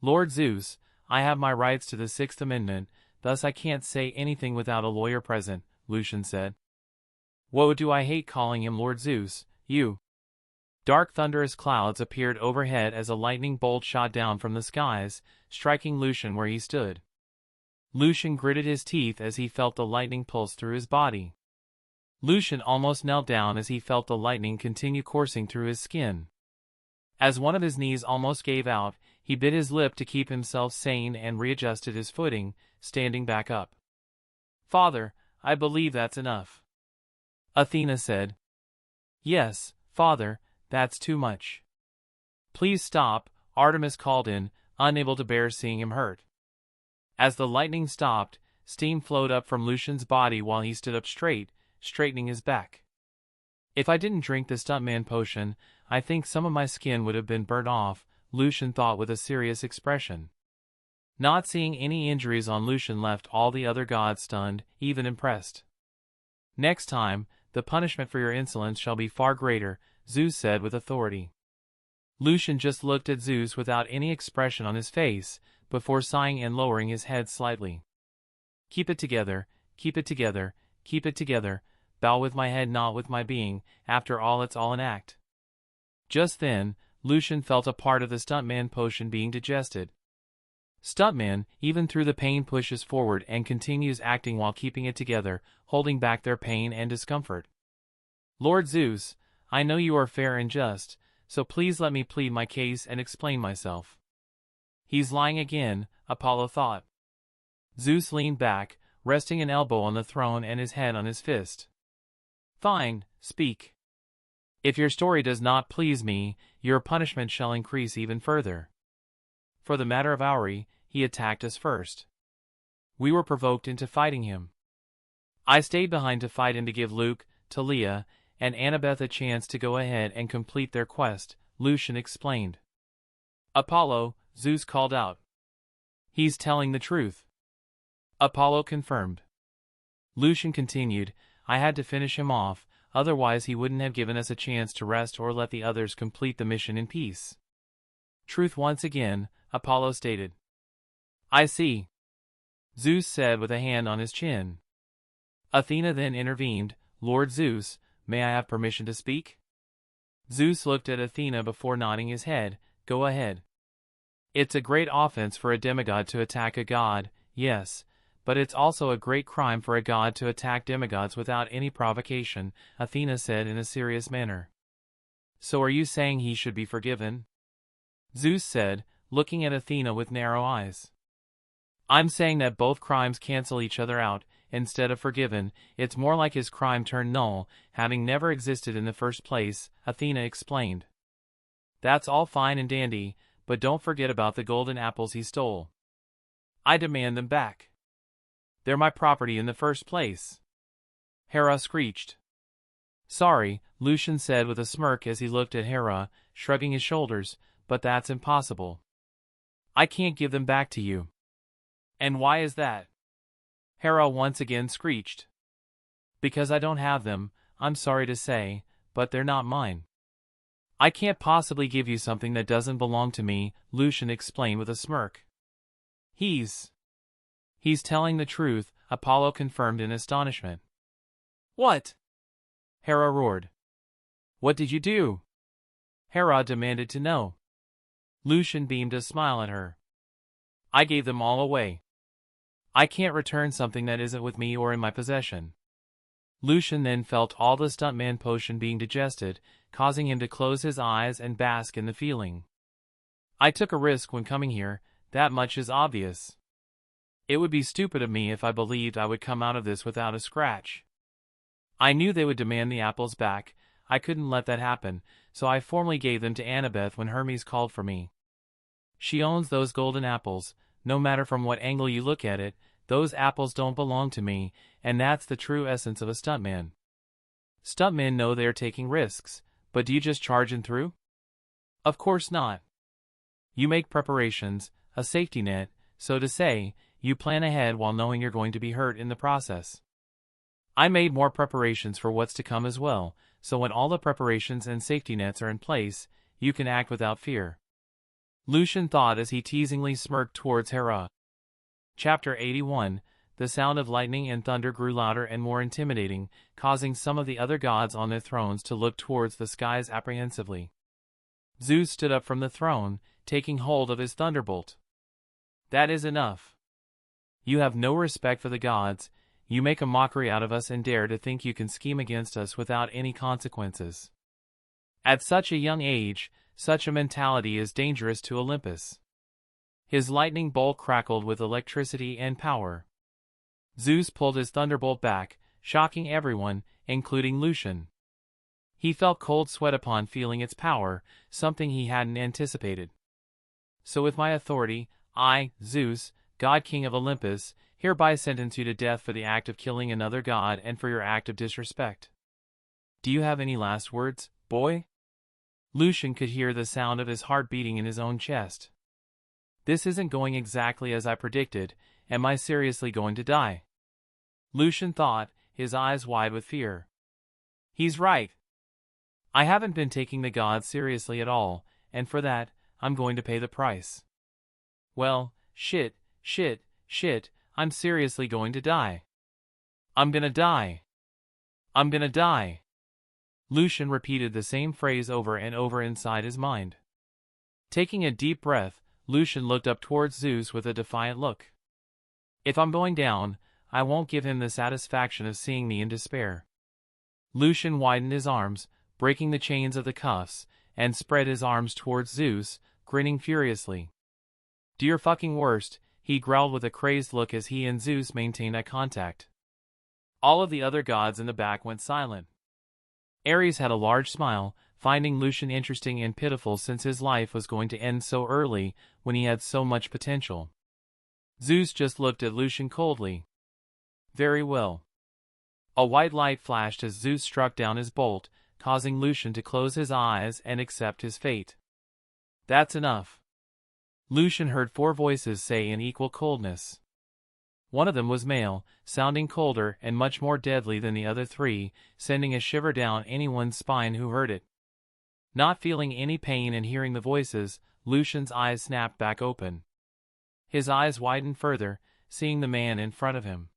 "Lord Zeus, I have my rights to the Sixth Amendment, thus I can't say anything without a lawyer present," Lucian said. "Whoa, do I hate calling him Lord Zeus, you." Dark thunderous clouds appeared overhead as a lightning bolt shot down from the skies, striking Lucian where he stood. Lucian gritted his teeth as he felt the lightning pulse through his body. Lucian almost knelt down as he felt the lightning continue coursing through his skin. As one of his knees almost gave out, he bit his lip to keep himself sane and readjusted his footing, standing back up. "Father, I believe that's enough," Athena said. "Yes, Father, that's too much. Please stop," Artemis called in, unable to bear seeing him hurt. As the lightning stopped, steam flowed up from Lucian's body while he stood up straight, straightening his back. "If I didn't drink the stuntman potion, I think some of my skin would have been burnt off," Lucian thought with a serious expression. Not seeing any injuries on Lucian left all the other gods stunned, even impressed. "Next time, the punishment for your insolence shall be far greater," Zeus said with authority. Lucian just looked at Zeus without any expression on his face, before sighing and lowering his head slightly. "Keep it together, keep it together, keep it together, bow with my head not with my being, after all it's all an act." Just then, Lucian felt a part of the stuntman potion being digested. Stuntman, even through the pain, pushes forward and continues acting while keeping it together, holding back their pain and discomfort. "Lord Zeus, I know you are fair and just, so please let me plead my case and explain myself." "He's lying again," Apollo thought. Zeus leaned back, resting an elbow on the throne and his head on his fist. "Fine, speak. If your story does not please me, your punishment shall increase even further. For the matter of Auri, he attacked us first. We were provoked into fighting him. I stayed behind to fight and to give Luke, Talia, and Annabeth a chance to go ahead and complete their quest," Lucian explained. "Apollo," Zeus called out. "He's telling the truth." Apollo confirmed. Lucian continued, "I had to finish him off, otherwise he wouldn't have given us a chance to rest or let the others complete the mission in peace." "Truth once again," Apollo stated. "I see," Zeus said with a hand on his chin. Athena then intervened, "Lord Zeus, may I have permission to speak?" Zeus looked at Athena before nodding his head. "Go ahead. It's a great offense for a demigod to attack a god, yes, but it's also a great crime for a god to attack demigods without any provocation," Athena said in a serious manner. "So are you saying he should be forgiven?" Zeus said, looking at Athena with narrow eyes. "I'm saying that both crimes cancel each other out. Instead of forgiven, it's more like his crime turned null, having never existed in the first place," Athena explained. "That's all fine and dandy, but don't forget about the golden apples he stole. I demand them back. They're my property in the first place," Hera screeched. Sorry, Lucian said with a smirk as he looked at Hera, shrugging his shoulders, but that's impossible. I can't give them back to you. And why is that? Hera once again screeched. Because I don't have them, I'm sorry to say, but they're not mine. I can't possibly give you something that doesn't belong to me, Lucian explained with a smirk. He's telling the truth, Apollo confirmed in astonishment. What? Hera roared. What did you do? Hera demanded to know. Lucian beamed a smile at her. I gave them all away. I can't return something that isn't with me or in my possession. Lucian then felt all the stuntman potion being digested, causing him to close his eyes and bask in the feeling. I took a risk when coming here, that much is obvious. It would be stupid of me if I believed I would come out of this without a scratch. I knew they would demand the apples back. I couldn't let that happen, so I formally gave them to Annabeth when Hermes called for me. She owns those golden apples. No matter from what angle you look at it, those apples don't belong to me, and that's the true essence of a stuntman. Stuntmen know they are taking risks, but do you just charge and through? Of course not. You make preparations, a safety net, so to say. You plan ahead while knowing you're going to be hurt in the process. I made more preparations for what's to come as well, so when all the preparations and safety nets are in place, you can act without fear. Lucian thought as he teasingly smirked towards Hera. Chapter 81. The sound of lightning and thunder grew louder and more intimidating, causing some of the other gods on their thrones to look towards the skies apprehensively. Zeus stood up from the throne, taking hold of his thunderbolt. That is enough. You have no respect for the gods. You make a mockery out of us and dare to think you can scheme against us without any consequences. At such a young age, such a mentality is dangerous to Olympus. His lightning bolt crackled with electricity and power. Zeus pulled his thunderbolt back, shocking everyone, including Lucian. He felt cold sweat upon feeling its power, something he hadn't anticipated. So with my authority, I, Zeus, God King of Olympus, hereby sentence you to death for the act of killing another god and for your act of disrespect. Do you have any last words, boy? Lucian could hear the sound of his heart beating in his own chest. This isn't going exactly as I predicted. Am I seriously going to die? Lucian thought, his eyes wide with fear. He's right. I haven't been taking the gods seriously at all, and for that, I'm going to pay the price. Well, shit, I'm seriously going to die. I'm gonna die. I'm gonna die. Lucian repeated the same phrase over and over inside his mind. Taking a deep breath, Lucian looked up towards Zeus with a defiant look. If I'm going down, I won't give him the satisfaction of seeing me in despair. Lucian widened his arms, breaking the chains of the cuffs, and spread his arms towards Zeus, grinning furiously. Do your fucking worst, he growled with a crazed look as he and Zeus maintained eye contact. All of the other gods in the back went silent. Ares had a large smile, finding Lucian interesting and pitiful since his life was going to end so early when he had so much potential. Zeus just looked at Lucian coldly. Very well. A white light flashed as Zeus struck down his bolt, causing Lucian to close his eyes and accept his fate. That's enough. Lucian heard 4 voices say in equal coldness. One of them was male, sounding colder and much more deadly than the other 3, sending a shiver down anyone's spine who heard it. Not feeling any pain and hearing the voices, Lucian's eyes snapped back open. His eyes widened further, seeing the man in front of him.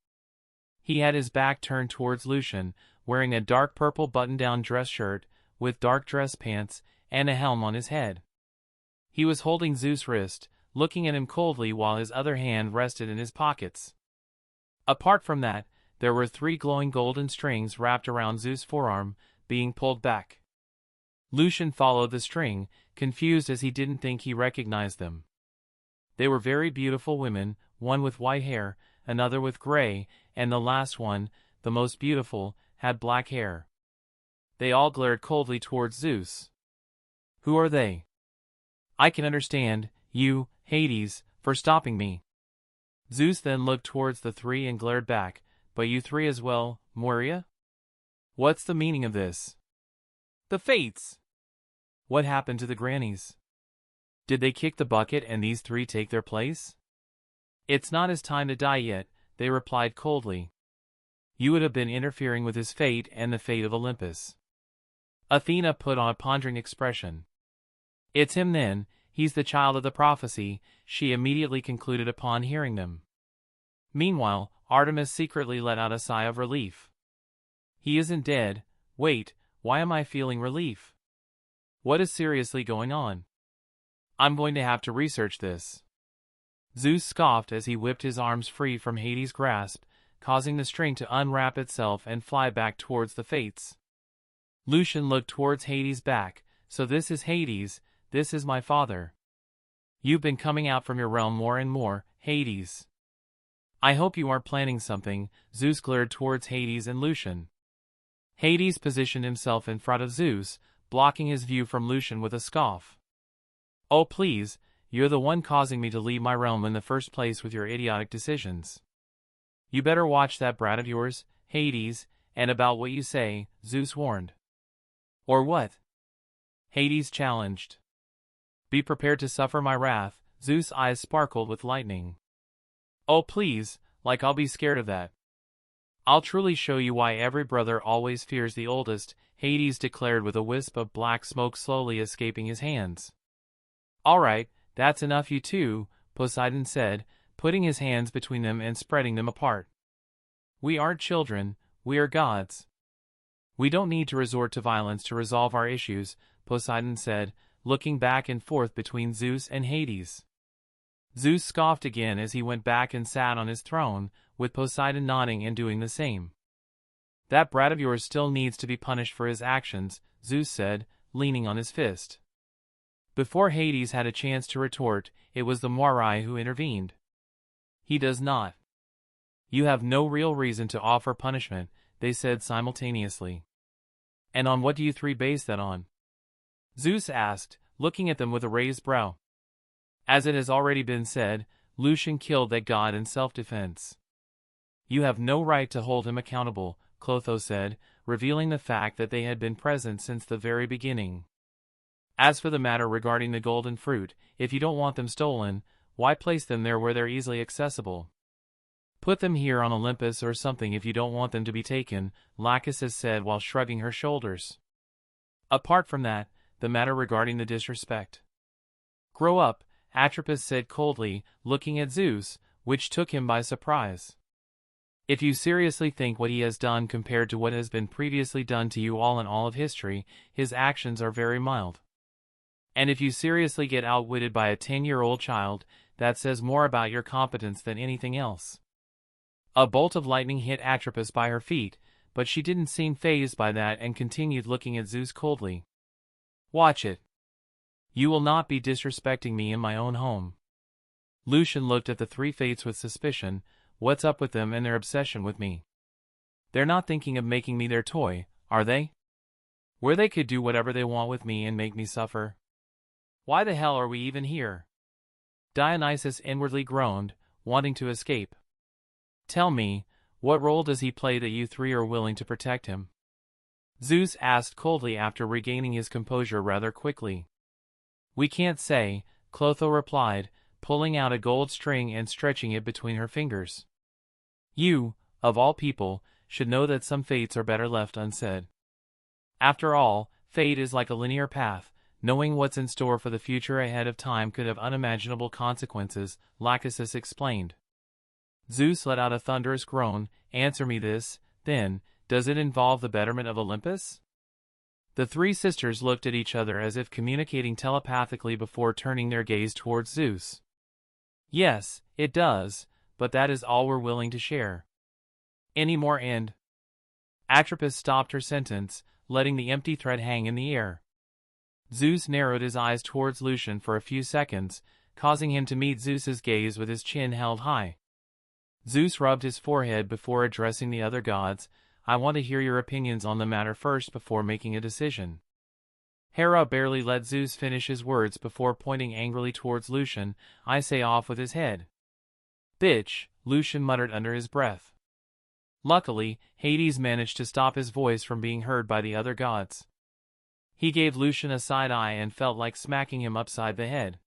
He had his back turned towards Lucian, wearing a dark purple button-down dress shirt, with dark dress pants, and a helm on his head. He was holding Zeus' wrist, looking at him coldly while his other hand rested in his pockets. Apart from that, there were 3 glowing golden strings wrapped around Zeus' forearm, being pulled back. Lucian followed the string, confused as he didn't think he recognized them. They were very beautiful women, one with white hair, another with gray, and the last one, the most beautiful, had black hair. They all glared coldly towards Zeus. Who are they? I can understand, you, Hades, for stopping me. Zeus then looked towards the 3 and glared back, but you 3 as well, Moiria? What's the meaning of this? The fates! What happened to the grannies? Did they kick the bucket and these three take their place? It's not his time to die yet, they replied coldly. You would have been interfering with his fate and the fate of Olympus. Athena put on a pondering expression. It's him then, he's the child of the prophecy, she immediately concluded upon hearing them. Meanwhile, Artemis secretly let out a sigh of relief. He isn't dead. Wait, why am I feeling relief? What is seriously going on? I'm going to have to research this. Zeus scoffed as he whipped his arms free from Hades' grasp, causing the string to unwrap itself and fly back towards the fates. Lucian looked towards Hades' back. So this is Hades, this is my father. You've been coming out from your realm more and more, Hades. I hope you aren't planning something. Zeus glared towards Hades and Lucian. Hades positioned himself in front of Zeus, blocking his view from Lucian with a scoff. Oh please, you're the one causing me to leave my realm in the first place with your idiotic decisions. You better watch that brat of yours, Hades, and about what you say, Zeus warned. Or what? Hades challenged. Be prepared to suffer my wrath. Zeus' eyes sparkled with lightning. Oh please, like I'll be scared of that. I'll truly show you why every brother always fears the oldest, Hades declared with a wisp of black smoke slowly escaping his hands. All right, that's enough you two, Poseidon said, putting his hands between them and spreading them apart. We aren't children, we are gods. We don't need to resort to violence to resolve our issues, Poseidon said, looking back and forth between Zeus and Hades. Zeus scoffed again as he went back and sat on his throne, with Poseidon nodding and doing the same. That brat of yours still needs to be punished for his actions, Zeus said, leaning on his fist. Before Hades had a chance to retort, it was the Moirai who intervened. He does not. You have no real reason to offer punishment, they said simultaneously. And on what do you three base that on? Zeus asked, looking at them with a raised brow. As it has already been said, Lucian killed that god in self-defense. You have no right to hold him accountable, Clotho said, revealing the fact that they had been present since the very beginning. As for the matter regarding the golden fruit, if you don't want them stolen, why place them there where they're easily accessible? Put them here on Olympus or something if you don't want them to be taken, Lachesis said while shrugging her shoulders. Apart from that, the matter regarding the disrespect. Grow up, Atropos said coldly, looking at Zeus, which took him by surprise. If you seriously think what he has done compared to what has been previously done to you all in all of history, his actions are very mild. And if you seriously get outwitted by a 10-year-old child, that says more about your competence than anything else. A bolt of lightning hit Atropos by her feet, but she didn't seem fazed by that and continued looking at Zeus coldly. Watch it. You will not be disrespecting me in my own home. Lucian looked at the three fates with suspicion. What's up with them and their obsession with me? They're not thinking of making me their toy, are they? Where they could do whatever they want with me and make me suffer? Why the hell are we even here? Dionysus inwardly groaned, wanting to escape. Tell me, what role does he play that you three are willing to protect him? Zeus asked coldly after regaining his composure rather quickly. We can't say, Clotho replied, pulling out a gold string and stretching it between her fingers. You, of all people, should know that some fates are better left unsaid. After all, fate is like a linear path. Knowing what's in store for the future ahead of time could have unimaginable consequences, Lachesis explained. Zeus let out a thunderous groan. Answer me this, then, does it involve the betterment of Olympus? The three sisters looked at each other as if communicating telepathically before turning their gaze towards Zeus. Yes, it does, but that is all we're willing to share. Any more and? Atropos stopped her sentence, letting the empty thread hang in the air. Zeus narrowed his eyes towards Lucian for a few seconds, causing him to meet Zeus's gaze with his chin held high. Zeus rubbed his forehead before addressing the other gods. I want to hear your opinions on the matter first before making a decision. Hera barely let Zeus finish his words before pointing angrily towards Lucian. I say off with his head. Bitch, Lucian muttered under his breath. Luckily, Hades managed to stop his voice from being heard by the other gods. He gave Lucian a side eye and felt like smacking him upside the head.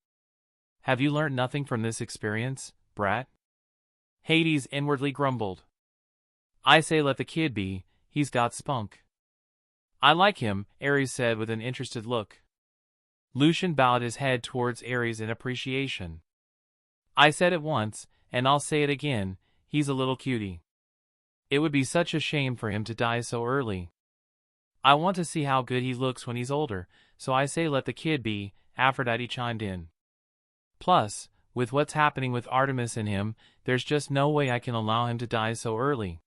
Have you learnt nothing from this experience, brat? Hades inwardly grumbled. I say let the kid be, he's got spunk. I like him, Ares said with an interested look. Lucian bowed his head towards Ares in appreciation. I said it once, and I'll say it again, he's a little cutie. It would be such a shame for him to die so early. I want to see how good he looks when he's older, so I say let the kid be, Aphrodite chimed in. Plus, with what's happening with Artemis and him, there's just no way I can allow him to die so early.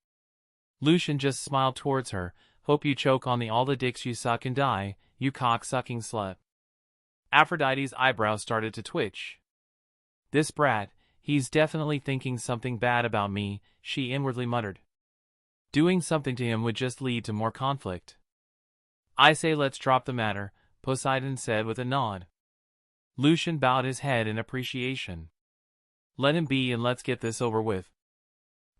Lucian just smiled towards her. Hope you choke on all the dicks you suck and die, you cock-sucking slut. Aphrodite's eyebrows started to twitch. This brat, he's definitely thinking something bad about me, she inwardly muttered. Doing something to him would just lead to more conflict. I say let's drop the matter, Poseidon said with a nod. Lucian bowed his head in appreciation. Let him be and let's get this over with.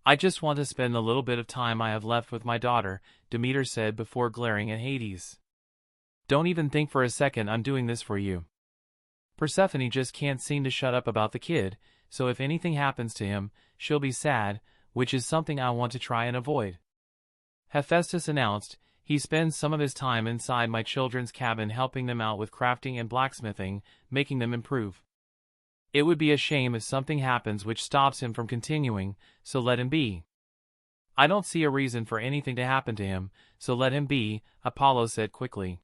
I just want to spend the little bit of time I have left with my daughter, Demeter said before glaring at Hades. Don't even think for a second I'm doing this for you. Persephone just can't seem to shut up about the kid, so if anything happens to him, she'll be sad, which is something I want to try and avoid. Hephaestus announced, he spends some of his time inside my children's cabin helping them out with crafting and blacksmithing, making them improve. It would be a shame if something happens which stops him from continuing, so let him be. I don't see a reason for anything to happen to him, so let him be, Apollo said quickly.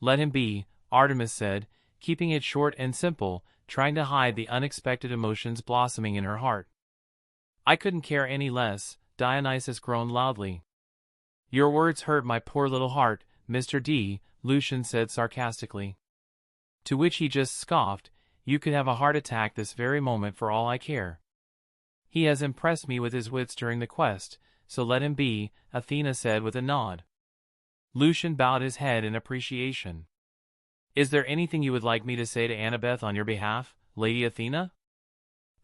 Let him be, Artemis said, keeping it short and simple, trying to hide the unexpected emotions blossoming in her heart. I couldn't care any less, Dionysus groaned loudly. Your words hurt my poor little heart, Mr. D, Lucian said sarcastically. To which he just scoffed, you could have a heart attack this very moment for all I care. He has impressed me with his wits during the quest, so let him be, Athena said with a nod. Lucian bowed his head in appreciation. Is there anything you would like me to say to Annabeth on your behalf, Lady Athena?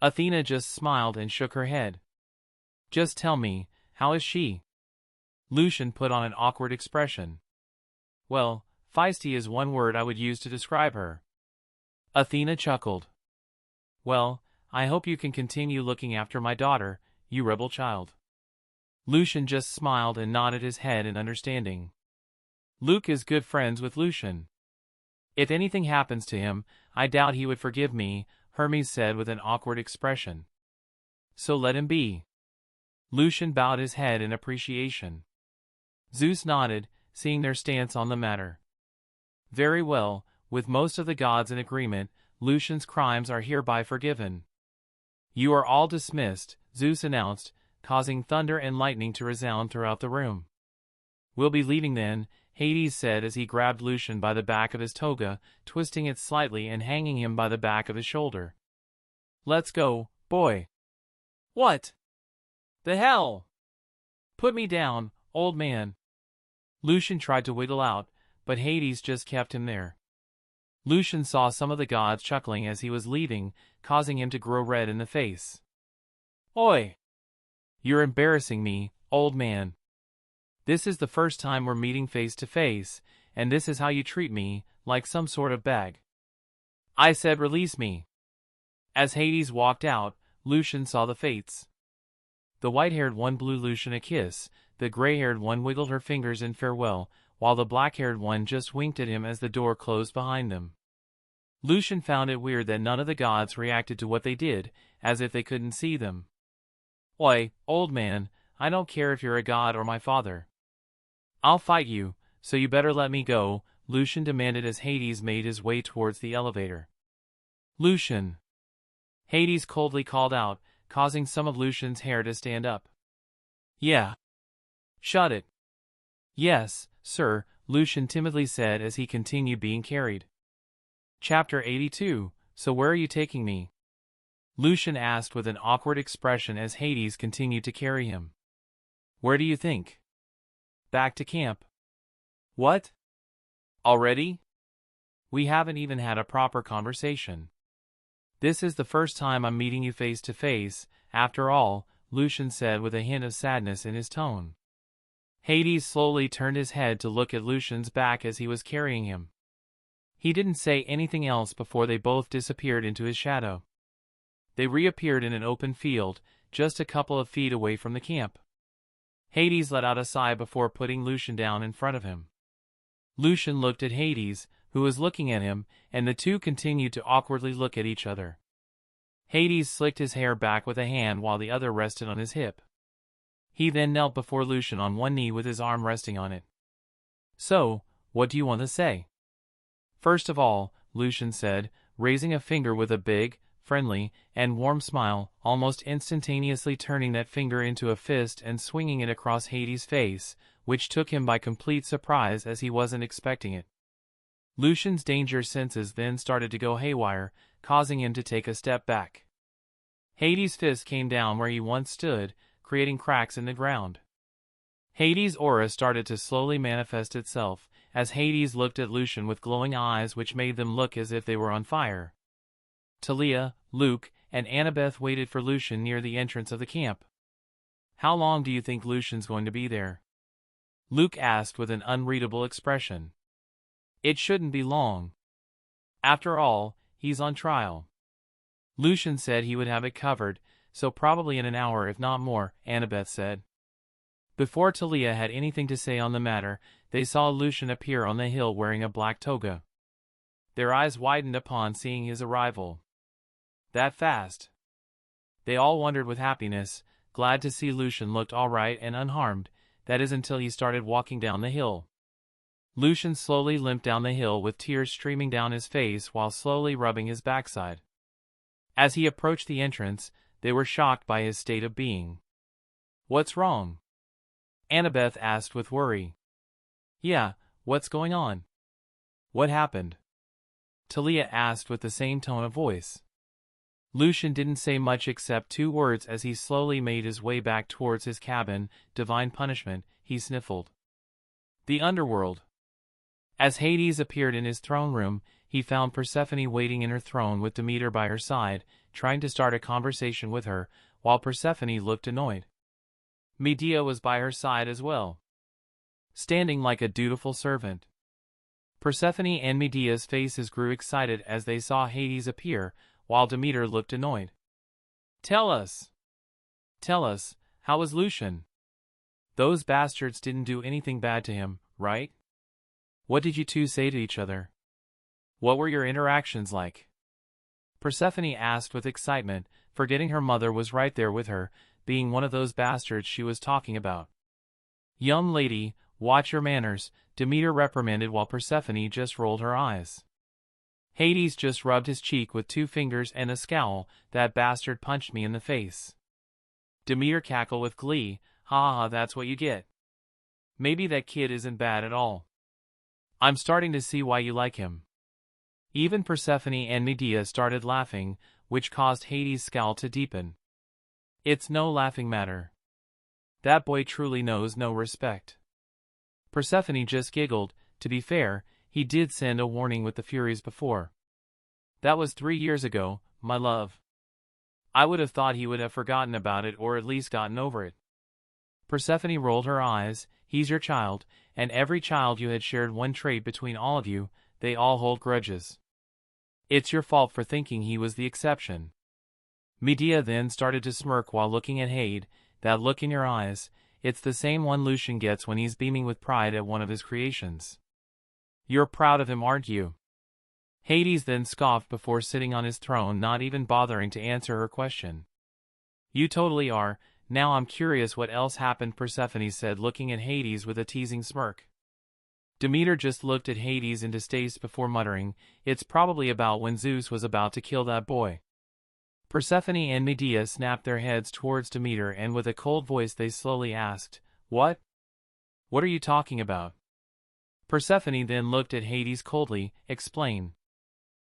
Athena just smiled and shook her head. Just tell me, how is she? Lucian put on an awkward expression. Well, feisty is one word I would use to describe her. Athena chuckled. Well, I hope you can continue looking after my daughter, you rebel child. Lucian just smiled and nodded his head in understanding. Luke is good friends with Lucian. If anything happens to him, I doubt he would forgive me, Hermes said with an awkward expression. So let him be. Lucian bowed his head in appreciation. Zeus nodded, seeing their stance on the matter. Very well, with most of the gods in agreement, Lucian's crimes are hereby forgiven. You are all dismissed, Zeus announced, causing thunder and lightning to resound throughout the room. We'll be leaving then, Hades said as he grabbed Lucian by the back of his toga, twisting it slightly and hanging him by the back of his shoulder. Let's go, boy. What the hell? Put me down, old man. Lucian tried to wiggle out, but Hades just kept him there. Lucian saw some of the gods chuckling as he was leaving, causing him to grow red in the face. Oi! You're embarrassing me, old man. This is the first time we're meeting face to face, and this is how you treat me, like some sort of bag. I said release me. As Hades walked out, Lucian saw the fates. The white-haired one blew Lucian a kiss, the gray-haired one wiggled her fingers in farewell, while the black-haired one just winked at him as the door closed behind them. Lucian found it weird that none of the gods reacted to what they did, as if they couldn't see them. Oi, old man, I don't care if you're a god or my father. I'll fight you, so you better let me go, Lucian demanded as Hades made his way towards the elevator. Lucian! Hades coldly called out, causing some of Lucian's hair to stand up. Yeah. Shut it. Yes, sir, Lucian timidly said as he continued being carried. Chapter 82, So where are you taking me? Lucian asked with an awkward expression as Hades continued to carry him. Where do you think? Back to camp. What? Already? We haven't even had a proper conversation. This is the first time I'm meeting you face to face, after all, Lucian said with a hint of sadness in his tone. Hades slowly turned his head to look at Lucian's back as he was carrying him. He didn't say anything else before they both disappeared into his shadow. They reappeared in an open field, just a couple of feet away from the camp. Hades let out a sigh before putting Lucian down in front of him. Lucian looked at Hades, who was looking at him, and the two continued to awkwardly look at each other. Hades slicked his hair back with a hand while the other rested on his hip. He then knelt before Lucian on one knee with his arm resting on it. "So, what do you want to say?" "First of all," Lucian said, raising a finger with a big, friendly, and warm smile, almost instantaneously turning that finger into a fist and swinging it across Hades' face, which took him by complete surprise as he wasn't expecting it. Lucian's danger senses then started to go haywire, causing him to take a step back. Hades' fist came down where he once stood, creating cracks in the ground. Hades' aura started to slowly manifest itself, as Hades looked at Lucian with glowing eyes which made them look as if they were on fire. Talia, Luke, and Annabeth waited for Lucian near the entrance of the camp. "How long do you think Lucian's going to be there?" Luke asked with an unreadable expression. "It shouldn't be long. After all, he's on trial." Lucian said he would have it covered, so probably in an hour if not more, Annabeth said. Before Talia had anything to say on the matter, they saw Lucian appear on the hill wearing a black toga. Their eyes widened upon seeing his arrival. That fast? They all wondered with happiness, glad to see Lucian looked all right and unharmed, that is until he started walking down the hill. Lucian slowly limped down the hill with tears streaming down his face while slowly rubbing his backside. As he approached the entrance, they were shocked by his state of being. "What's wrong?" Annabeth asked with worry. "Yeah, what's going on? What happened?" Talia asked with the same tone of voice. Lucian didn't say much except 2 words as he slowly made his way back towards his cabin. "Divine punishment," he sniffled. The Underworld. As Hades appeared in his throne room, he found Persephone waiting in her throne with Demeter by her side, trying to start a conversation with her, while Persephone looked annoyed. Medea was by her side as well, standing like a dutiful servant. Persephone and Medea's faces grew excited as they saw Hades appear, while Demeter looked annoyed. Tell us, how was Lucian? Those bastards didn't do anything bad to him, right? What did you two say to each other? What were your interactions like?" Persephone asked with excitement, forgetting her mother was right there with her, being one of those bastards she was talking about. "Young lady, watch your manners," Demeter reprimanded while Persephone just rolled her eyes. Hades just rubbed his cheek with 2 fingers and a scowl. "That bastard punched me in the face." Demeter cackled with glee. "Ha ha, that's what you get. Maybe that kid isn't bad at all. I'm starting to see why you like him." Even Persephone and Medea started laughing, which caused Hades' scowl to deepen. "It's no laughing matter. That boy truly knows no respect." Persephone just giggled. To be fair, he did send a warning with the Furies before. "That was 3 years ago, my love. I would have thought he would have forgotten about it or at least gotten over it." Persephone rolled her eyes. "He's your child, and every child you had shared one trait between all of you. They all hold grudges. It's your fault for thinking he was the exception." Medea then started to smirk while looking at Hades. "That look in your eyes, it's the same one Lucian gets when he's beaming with pride at one of his creations. You're proud of him, aren't you?" Hades then scoffed before sitting on his throne, not even bothering to answer her question. "You totally are. Now I'm curious what else happened," Persephone said, looking at Hades with a teasing smirk. Demeter just looked at Hades in distaste before muttering, "It's probably about when Zeus was about to kill that boy." Persephone and Medea snapped their heads towards Demeter and with a cold voice they slowly asked, "What? What are you talking about?" Persephone then looked at Hades coldly. "Explain."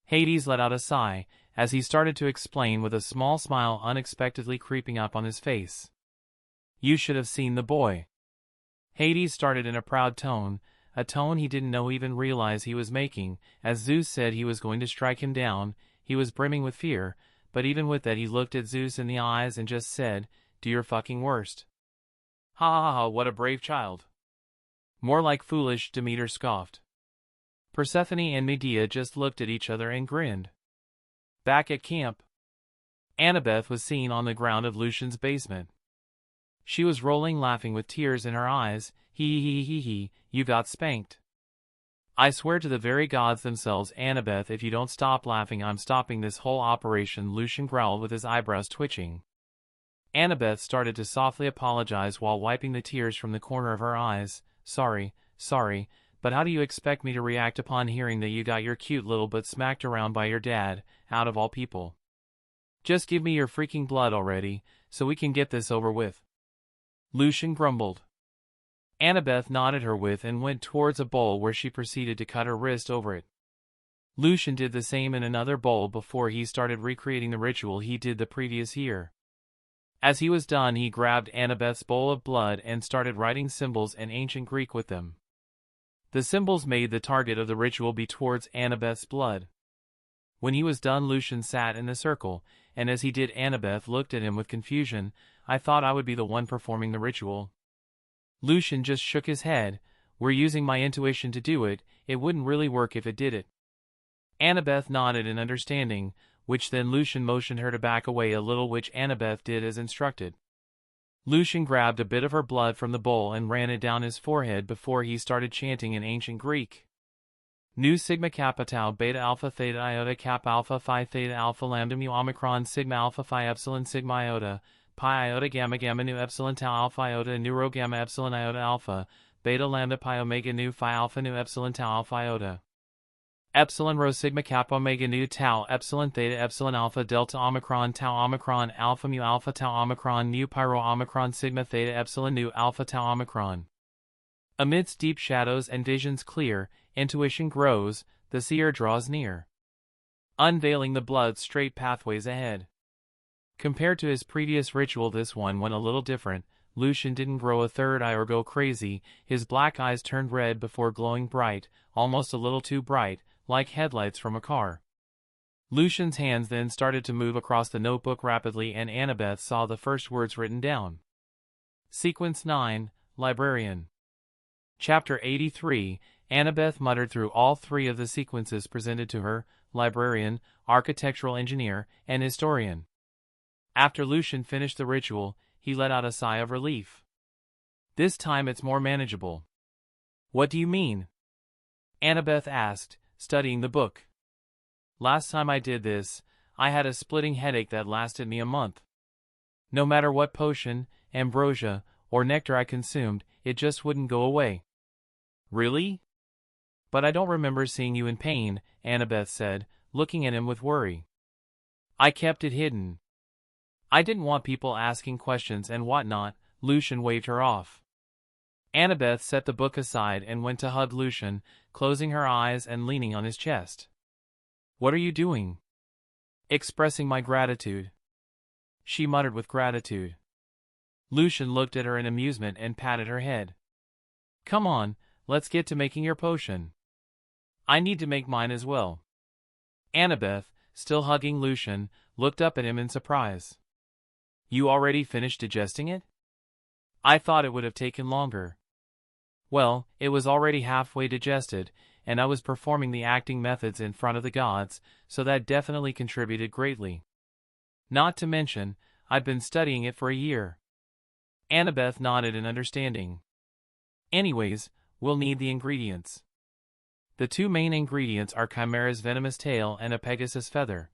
Hades let out a sigh, as he started to explain with a small smile unexpectedly creeping up on his face. "You should have seen the boy." Hades started in a proud tone, a tone he didn't know even realize he was making. As Zeus said he was going to strike him down, he was brimming with fear, but even with that he looked at Zeus in the eyes and just said, do your fucking worst. Ha ha ha, what a brave child. More like foolish, Demeter scoffed. Persephone and Medea just looked at each other and grinned. Back at camp, Annabeth was seen on the ground of Lucian's basement. She was rolling, laughing with tears in her eyes. He, you got spanked. I swear to the very gods themselves, Annabeth, if you don't stop laughing, I'm stopping this whole operation, Lucian growled with his eyebrows twitching. Annabeth started to softly apologize while wiping the tears from the corner of her eyes. Sorry, but how do you expect me to react upon hearing that you got your cute little butt smacked around by your dad, out of all people? Just give me your freaking blood already, so we can get this over with. Lucian grumbled. Annabeth nodded her with and went towards a bowl where she proceeded to cut her wrist over it. Lucian did the same in another bowl before he started recreating the ritual he did the previous year. As he was done, he grabbed Annabeth's bowl of blood and started writing symbols in ancient Greek with them. The symbols made the target of the ritual be towards Annabeth's blood. When he was done, Lucian sat in the circle, and as he did, Annabeth looked at him with confusion. I thought I would be the one performing the ritual. Lucian just shook his head. We're using my intuition to do it, it wouldn't really work if it did it. Annabeth nodded in understanding, which then Lucian motioned her to back away a little, which Annabeth did as instructed. Lucian grabbed a bit of her blood from the bowl and ran it down his forehead before he started chanting in ancient Greek. Nu sigma kappa tau beta alpha theta iota kappa alpha phi theta alpha lambda mu omicron sigma alpha phi epsilon sigma iota pi iota gamma gamma nu epsilon tau alpha iota nu rho gamma epsilon iota alpha beta lambda pi omega nu phi alpha nu epsilon tau alpha iota epsilon rho sigma kappa omega nu tau epsilon theta epsilon alpha delta omicron tau omicron alpha mu alpha tau omicron nu pi rho omicron sigma theta epsilon nu alpha tau omicron. Amidst deep shadows and visions clear, intuition grows, the seer draws near, unveiling the blood-straight pathways ahead. Compared to his previous ritual, this one went a little different. Lucian didn't grow a third eye or go crazy. His black eyes turned red before glowing bright, almost a little too bright, like headlights from a car. Lucian's hands then started to move across the notebook rapidly, and Annabeth saw the first words written down. Sequence 9, Librarian. Chapter 83, Annabeth muttered through all three of the sequences presented to her: librarian, architectural engineer, and historian. After Lucian finished the ritual, he let out a sigh of relief. This time it's more manageable. What do you mean? Annabeth asked, studying the book. Last time I did this, I had a splitting headache that lasted me a month. No matter what potion, ambrosia, or nectar I consumed, it just wouldn't go away. Really? But I don't remember seeing you in pain, Annabeth said, looking at him with worry. I kept it hidden. I didn't want people asking questions and whatnot. Lucian waved her off. Annabeth set the book aside and went to hug Lucian, closing her eyes and leaning on his chest. What are you doing? Expressing my gratitude. She muttered with gratitude. Lucian looked at her in amusement and patted her head. Come on, let's get to making your potion. I need to make mine as well. Annabeth, still hugging Lucian, looked up at him in surprise. You already finished digesting it? I thought it would have taken longer. Well, it was already halfway digested, and I was performing the acting methods in front of the gods, so that definitely contributed greatly. Not to mention, I'd been studying it for a year. Annabeth nodded in understanding. Anyways, we'll need the ingredients. The two main ingredients are Chimera's venomous tail and a Pegasus feather.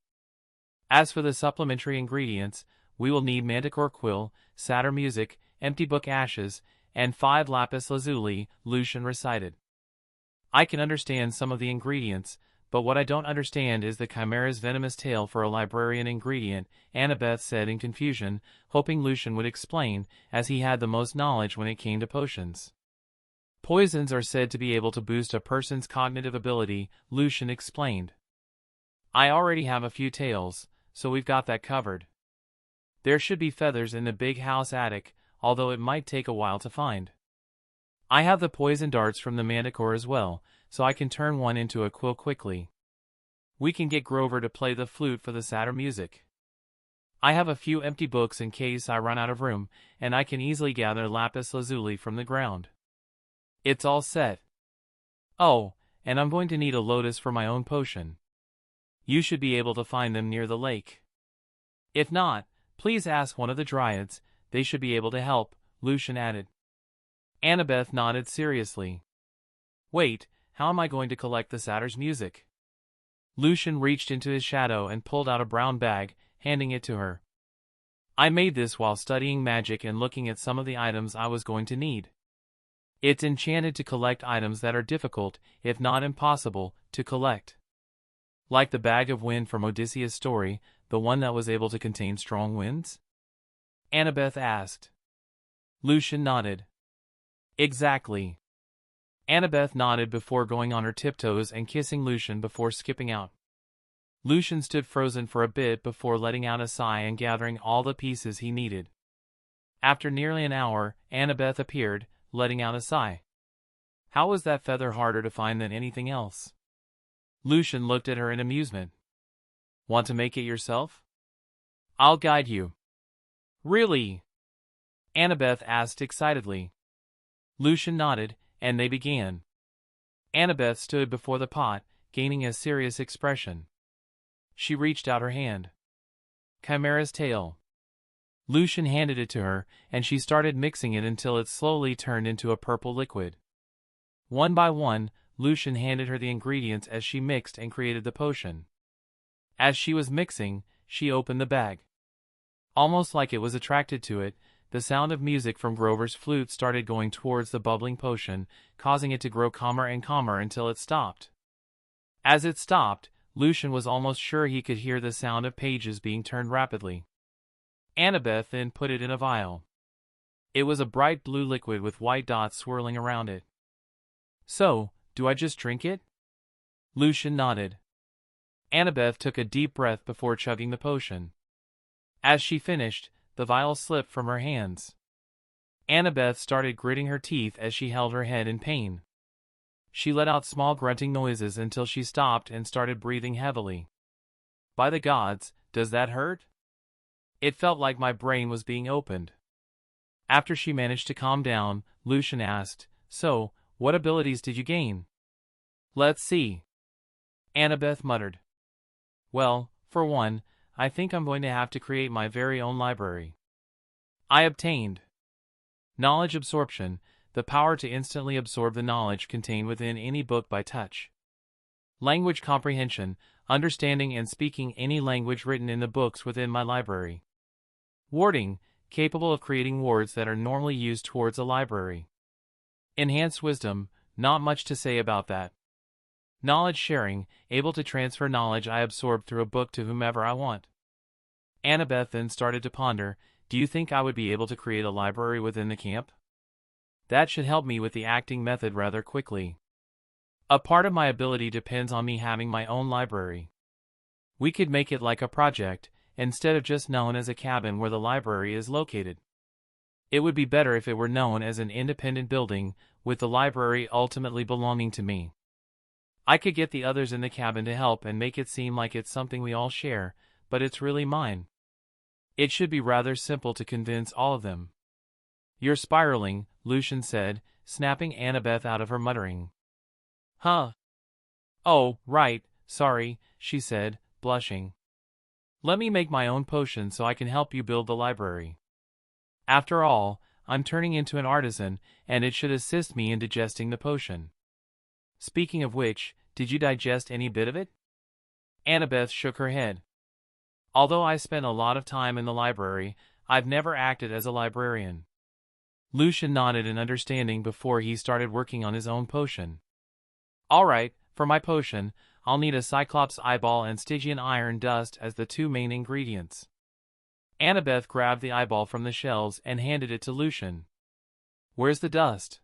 As for the supplementary ingredients, we will need manticore quill, satyr music, empty book ashes, and 5 lapis lazuli, Lucian recited. I can understand some of the ingredients, but what I don't understand is the Chimera's venomous tail for a librarian ingredient, Annabeth said in confusion, hoping Lucian would explain, as he had the most knowledge when it came to potions. Poisons are said to be able to boost a person's cognitive ability, Lucian explained. I already have a few tails, so we've got that covered. There should be feathers in the big house attic, although it might take a while to find. I have the poison darts from the manticore as well, so I can turn one into a quill quickly. We can get Grover to play the flute for the satyr music. I have a few empty books in case I run out of room, and I can easily gather lapis lazuli from the ground. It's all set. Oh, and I'm going to need a lotus for my own potion. You should be able to find them near the lake. If not, please ask one of the dryads, they should be able to help, Lucian added. Annabeth nodded seriously. Wait, how am I going to collect the satyr's music? Lucian reached into his shadow and pulled out a brown bag, handing it to her. I made this while studying magic and looking at some of the items I was going to need. It's enchanted to collect items that are difficult, if not impossible, to collect. Like the bag of wind from Odysseus' story, the one that was able to contain strong winds? Annabeth asked. Lucian nodded. Exactly. Annabeth nodded before going on her tiptoes and kissing Lucian before skipping out. Lucian stood frozen for a bit before letting out a sigh and gathering all the pieces he needed. After nearly an hour, Annabeth appeared, letting out a sigh. How was that feather harder to find than anything else? Lucian looked at her in amusement. Want to make it yourself? I'll guide you. Really? Annabeth asked excitedly. Lucian nodded, and they began. Annabeth stood before the pot, gaining a serious expression. She reached out her hand. Chimera's tail. Lucian handed it to her, and she started mixing it until it slowly turned into a purple liquid. One by one, Lucian handed her the ingredients as she mixed and created the potion. As she was mixing, she opened the bag. Almost like it was attracted to it, the sound of music from Grover's flute started going towards the bubbling potion, causing it to grow calmer and calmer until it stopped. As it stopped, Lucian was almost sure he could hear the sound of pages being turned rapidly. Annabeth then put it in a vial. It was a bright blue liquid with white dots swirling around it. So, do I just drink it? Lucian nodded. Annabeth took a deep breath before chugging the potion. As she finished, the vial slipped from her hands. Annabeth started gritting her teeth as she held her head in pain. She let out small grunting noises until she stopped and started breathing heavily. By the gods, does that hurt? It felt like my brain was being opened. After she managed to calm down, Lucian asked, So, what abilities did you gain? Let's see. Annabeth muttered. Well, for one, I think I'm going to have to create my very own library. I obtained knowledge absorption, the power to instantly absorb the knowledge contained within any book by touch. Language comprehension, understanding and speaking any language written in the books within my library. Wording, capable of creating words that are normally used towards a library. Enhanced wisdom, not much to say about that. Knowledge sharing, able to transfer knowledge I absorbed through a book to whomever I want. Annabeth then started to ponder, do you think I would be able to create a library within the camp? That should help me with the acting method rather quickly. A part of my ability depends on me having my own library. We could make it like a project, instead of just known as a cabin where the library is located. It would be better if it were known as an independent building, with the library ultimately belonging to me. I could get the others in the cabin to help and make it seem like it's something we all share, but it's really mine. It should be rather simple to convince all of them. You're spiraling, Lucian said, snapping Annabeth out of her muttering. Huh? Oh, right, sorry, she said, blushing. Let me make my own potion so I can help you build the library. After all, I'm turning into an artisan, and it should assist me in digesting the potion. Speaking of which, did you digest any bit of it? Annabeth shook her head. Although I spent a lot of time in the library, I've never acted as a librarian. Lucian nodded in understanding before he started working on his own potion. All right, for my potion, I'll need a Cyclops eyeball and Stygian iron dust as the two main ingredients. Annabeth grabbed the eyeball from the shelves and handed it to Lucian. Where's the dust?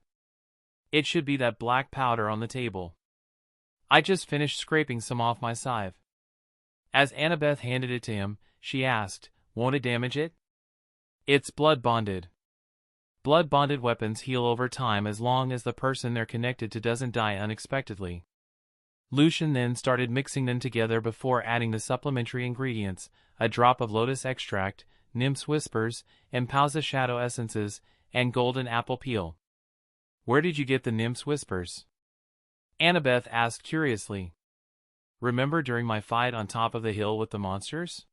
It should be that black powder on the table. I just finished scraping some off my scythe. As Annabeth handed it to him, she asked, won't it damage it? It's blood-bonded. Blood-bonded weapons heal over time as long as the person they're connected to doesn't die unexpectedly. Lucian then started mixing them together before adding the supplementary ingredients, a drop of lotus extract, nymph's whispers, Impausa shadow essences, and golden apple peel. Where did you get the nymph's whispers? Annabeth asked curiously. Remember during my fight on top of the hill with the monsters?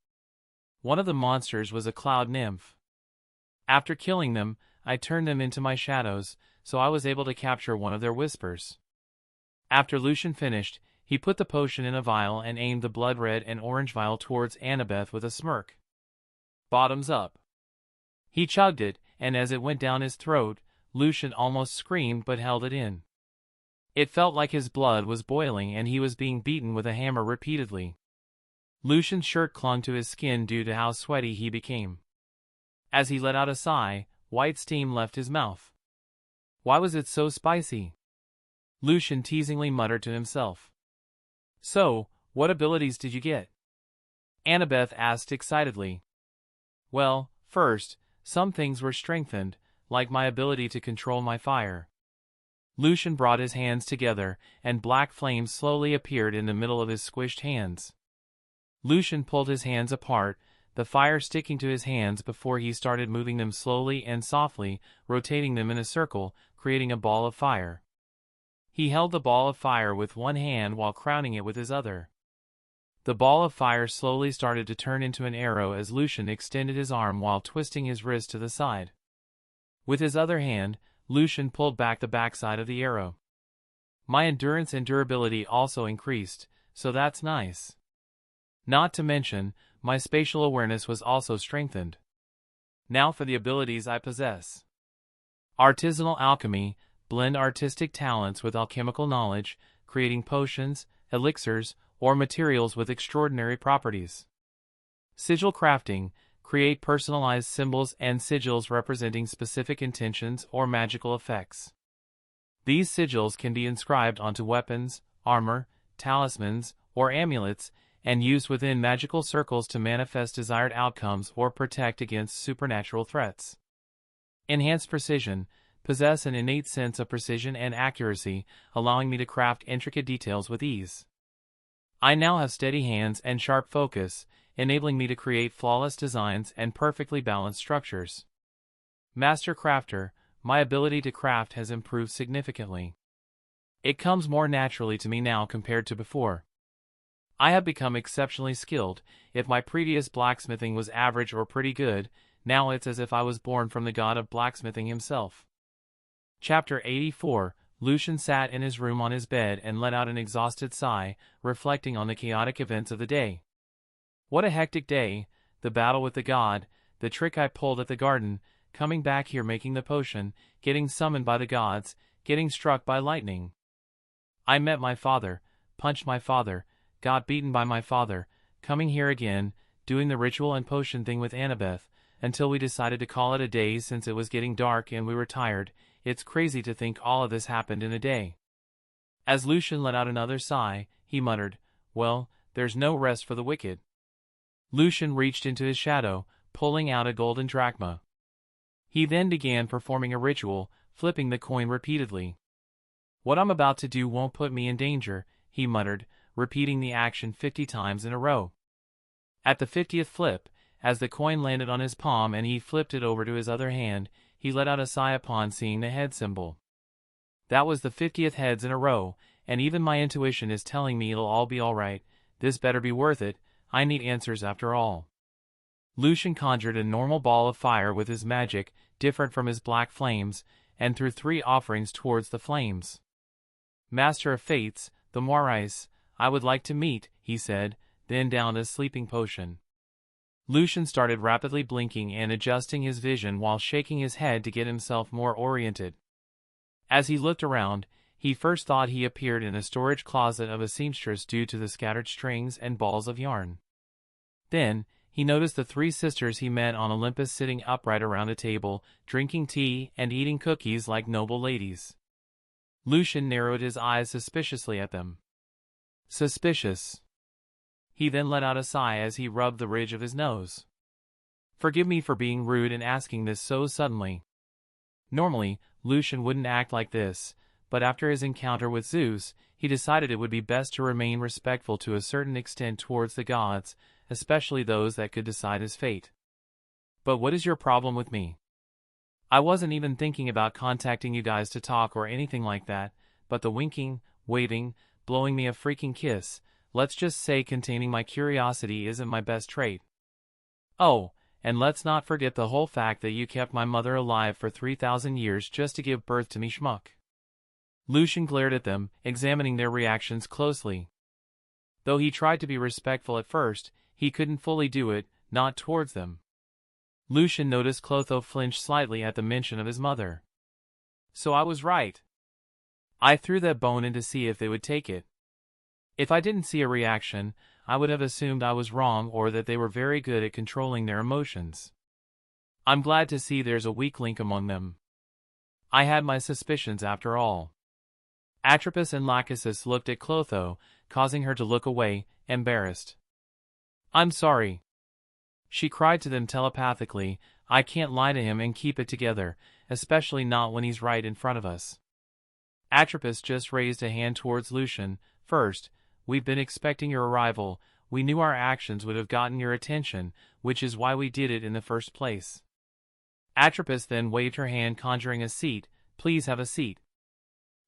One of the monsters was a cloud nymph. After killing them, I turned them into my shadows, so I was able to capture one of their whispers. After Lucian finished, he put the potion in a vial and aimed the blood red and orange vial towards Annabeth with a smirk. Bottoms up. He chugged it, and as it went down his throat, Lucian almost screamed but held it in. It felt like his blood was boiling and he was being beaten with a hammer repeatedly. Lucian's shirt clung to his skin due to how sweaty he became. As he let out a sigh, white steam left his mouth. Why was it so spicy? Lucian teasingly muttered to himself. So, what abilities did you get? Annabeth asked excitedly. Well, first, some things were strengthened, like my ability to control my fire. Lucian brought his hands together, and black flames slowly appeared in the middle of his squished hands. Lucian pulled his hands apart, the fire sticking to his hands before he started moving them slowly and softly, rotating them in a circle, creating a ball of fire. He held the ball of fire with one hand while crowning it with his other. The ball of fire slowly started to turn into an arrow as Lucian extended his arm while twisting his wrist to the side. With his other hand, Lucian pulled back the backside of the arrow. My endurance and durability also increased, so that's nice. Not to mention, my spatial awareness was also strengthened. Now for the abilities I possess. Artisanal alchemy, blend artistic talents with alchemical knowledge, creating potions, elixirs, or materials with extraordinary properties. Sigil crafting, create personalized symbols and sigils representing specific intentions or magical effects. These sigils can be inscribed onto weapons, armor, talismans, or amulets, and used within magical circles to manifest desired outcomes or protect against supernatural threats. Enhanced precision, possess an innate sense of precision and accuracy, allowing me to craft intricate details with ease. I now have steady hands and sharp focus, enabling me to create flawless designs and perfectly balanced structures. Master Crafter, my ability to craft has improved significantly. It comes more naturally to me now compared to before. I have become exceptionally skilled. If my previous blacksmithing was average or pretty good, now it's as if I was born from the god of blacksmithing himself. Chapter 84. Lucian sat in his room on his bed and let out an exhausted sigh, reflecting on the chaotic events of the day. What a hectic day, the battle with the god, the trick I pulled at the garden, coming back here making the potion, getting summoned by the gods, getting struck by lightning. I met my father, punched my father, got beaten by my father, coming here again, doing the ritual and potion thing with Annabeth, until we decided to call it a day since it was getting dark and we were tired. It's crazy to think all of this happened in a day. As Lucian let out another sigh, he muttered, well, there's no rest for the wicked. Lucian reached into his shadow, pulling out a golden drachma. He then began performing a ritual, flipping the coin repeatedly. What I'm about to do won't put me in danger, he muttered, repeating the action 50 times in a row. At the 50th flip, as the coin landed on his palm and he flipped it over to his other hand, he let out a sigh upon seeing the head symbol. That was the 50th heads in a row, and even my intuition is telling me it'll all be alright. This better be worth it, I need answers after all. Lucian conjured a normal ball of fire with his magic, different from his black flames, and threw 3 offerings towards the flames. Master of Fates, the Moirais, I would like to meet, he said, then downed a sleeping potion. Lucian started rapidly blinking and adjusting his vision while shaking his head to get himself more oriented. As he looked around, he first thought he appeared in a storage closet of a seamstress due to the scattered strings and balls of yarn. Then, he noticed the 3 sisters he met on Olympus sitting upright around a table, drinking tea and eating cookies like noble ladies. Lucian narrowed his eyes suspiciously at them. Suspicious. He then let out a sigh as he rubbed the ridge of his nose. Forgive me for being rude and asking this so suddenly. Normally, Lucian wouldn't act like this, but after his encounter with Zeus, he decided it would be best to remain respectful to a certain extent towards the gods, especially those that could decide his fate. But what is your problem with me? I wasn't even thinking about contacting you guys to talk or anything like that, but the winking, waving, blowing me a freaking kiss, let's just say containing my curiosity isn't my best trait. Oh, and let's not forget the whole fact that you kept my mother alive for 3,000 years just to give birth to me, schmuck. Lucian glared at them, examining their reactions closely. Though he tried to be respectful at first, he couldn't fully do it, not towards them. Lucian noticed Clotho flinch slightly at the mention of his mother. So I was right. I threw that bone in to see if they would take it. If I didn't see a reaction, I would have assumed I was wrong or that they were very good at controlling their emotions. I'm glad to see there's a weak link among them. I had my suspicions after all. Atropos and Lachesis looked at Clotho, causing her to look away, embarrassed. I'm sorry. She cried to them telepathically, I can't lie to him and keep it together, especially not when he's right in front of us. Atropos just raised a hand towards Lucian. First, we've been expecting your arrival, we knew our actions would have gotten your attention, which is why we did it in the first place. Atropos then waved her hand conjuring a seat, please have a seat.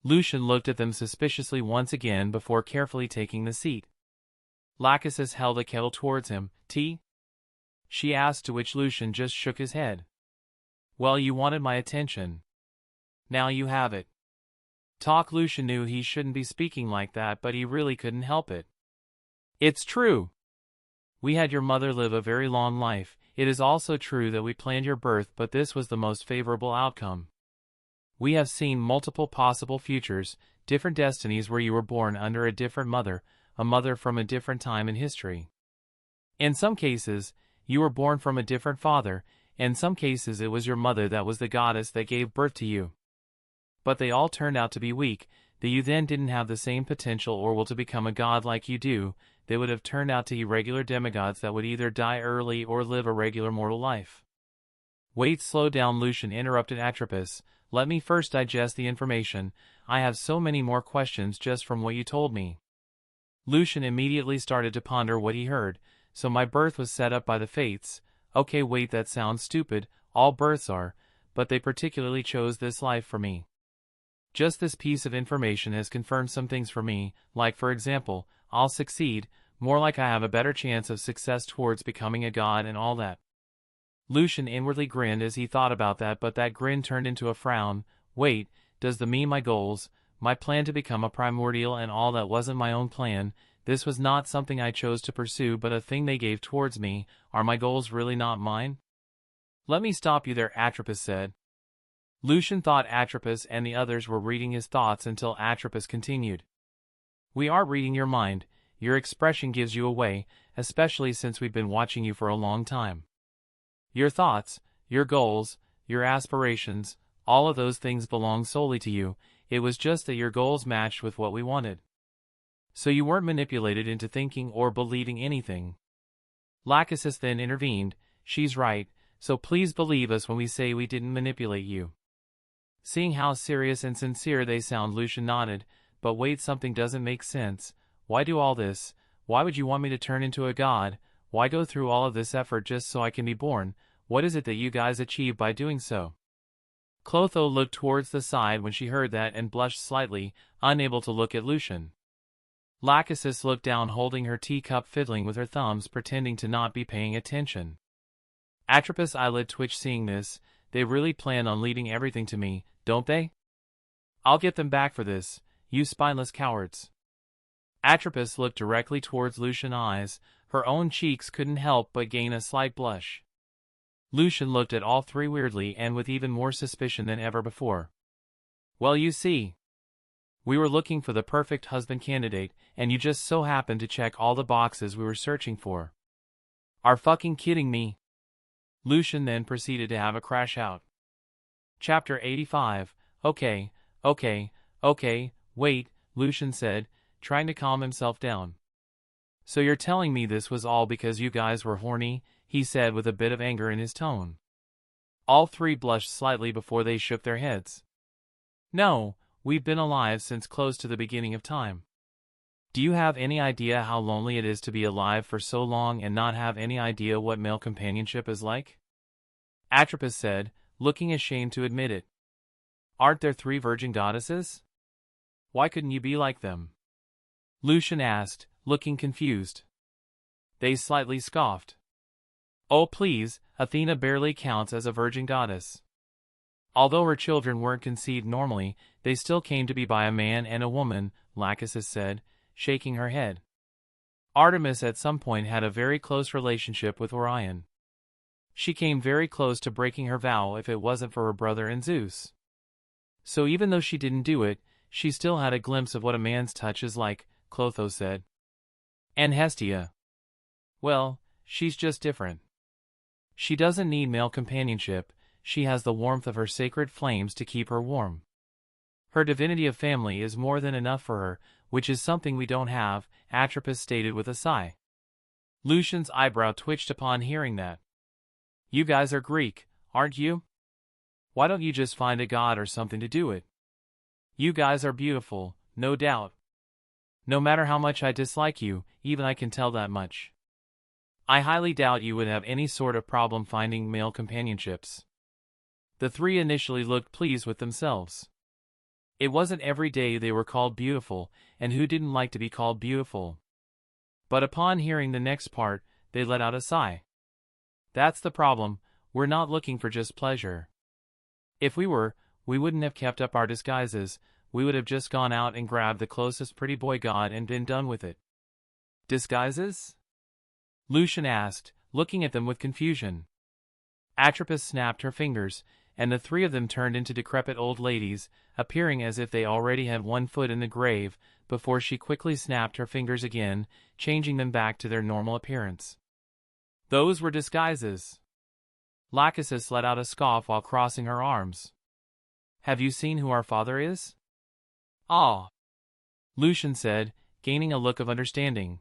Lucian looked at them suspiciously once again before carefully taking the seat. Lachesis held a kettle towards him. Tea? She asked, to which Lucian just shook his head. Well, you wanted my attention. Now you have it. Talk. Lucian knew he shouldn't be speaking like that, but he really couldn't help it. It's true. We had your mother live a very long life. It is also true that we planned your birth, but this was the most favorable outcome. We have seen multiple possible futures, different destinies where you were born under a different mother, a mother from a different time in history. In some cases, you were born from a different father, in some cases it was your mother that was the goddess that gave birth to you. But they all turned out to be weak, that you then didn't have the same potential or will to become a god like you do, they would have turned out to be regular demigods that would either die early or live a regular mortal life. Wait, slow down, Lucian interrupted Atropos. Let me first digest the information. I have so many more questions just from what you told me. Lucian immediately started to ponder what he heard. So my birth was set up by the fates. Okay, wait, that sounds stupid, all births are, but they particularly chose this life for me. Just this piece of information has confirmed some things for me, like for example, I'll succeed, more like I have a better chance of success towards becoming a god and all that. Lucian inwardly grinned as he thought about that, but that grin turned into a frown. Wait, does that mean my goals, my plan to become a primordial and all that wasn't my own plan? This was not something I chose to pursue but a thing they gave towards me. Are my goals really not mine? Let me stop you there, Atropos said. Lucian thought Atropos and the others were reading his thoughts until Atropos continued. We are reading your mind. Your expression gives you away, especially since we've been watching you for a long time. Your thoughts, your goals, your aspirations, all of those things belong solely to you. It was just that your goals matched with what we wanted. So you weren't manipulated into thinking or believing anything. Lachesis then intervened. She's right, so please believe us when we say we didn't manipulate you. Seeing how serious and sincere they sound, Lucian nodded. But wait, something doesn't make sense. Why do all this? Why would you want me to turn into a god? Why go through all of this effort just so I can be born? What is it that you guys achieve by doing so? Clotho looked towards the side when she heard that and blushed slightly, unable to look at Lucian. Lachesis looked down, holding her teacup, fiddling with her thumbs, pretending to not be paying attention. Atropos' eyelid twitched seeing this. They really plan on leaving everything to me, don't they? I'll get them back for this, you spineless cowards. Atropos looked directly towards Lucian's eyes. Her own cheeks couldn't help but gain a slight blush. Lucian looked at all three weirdly and with even more suspicion than ever before. Well, you see, we were looking for the perfect husband candidate, and you just so happened to check all the boxes we were searching for. Are fucking kidding me? Lucian then proceeded to have a crash out. Chapter 85. Okay, wait, Lucian said, trying to calm himself down. So you're telling me this was all because you guys were horny? He said with a bit of anger in his tone. All three blushed slightly before they shook their heads. No, We've been alive since close to the beginning of time. Do you have any idea how lonely it is to be alive for so long and not have any idea what male companionship is like? Atropos said, looking ashamed to admit it. Aren't there 3 virgin goddesses? Why couldn't you be like them? Lucian asked, looking confused. They slightly scoffed. Oh please, Athena barely counts as a virgin goddess. Although her children weren't conceived normally, they still came to be by a man and a woman, Lachesis said, shaking her head. Artemis at some point had a very close relationship with Orion. She came very close to breaking her vow if it wasn't for her brother and Zeus. So even though she didn't do it, she still had a glimpse of what a man's touch is like, Clotho said. And Hestia? Well, she's just different. She doesn't need male companionship, she has the warmth of her sacred flames to keep her warm. Her divinity of family is more than enough for her, which is something we don't have, Atropos stated with a sigh. Lucian's eyebrow twitched upon hearing that. You guys are Greek, aren't you? Why don't you just find a god or something to do it? You guys are beautiful, no doubt. No matter how much I dislike you, even I can tell that much. I highly doubt you would have any sort of problem finding male companionships. The 3 initially looked pleased with themselves. It wasn't every day they were called beautiful, and who didn't like to be called beautiful? But upon hearing the next part, they let out a sigh. That's the problem, we're not looking for just pleasure. If we were, we wouldn't have kept up our disguises, we would have just gone out and grabbed the closest pretty boy god and been done with it. Disguises? Lucian asked, looking at them with confusion. Atropos snapped her fingers, and the 3 of them turned into decrepit old ladies, appearing as if they already had 1 foot in the grave, before she quickly snapped her fingers again, changing them back to their normal appearance. Those were disguises. Lachesis let out a scoff while crossing her arms. Have you seen who our father is? Ah, Lucian said, gaining a look of understanding.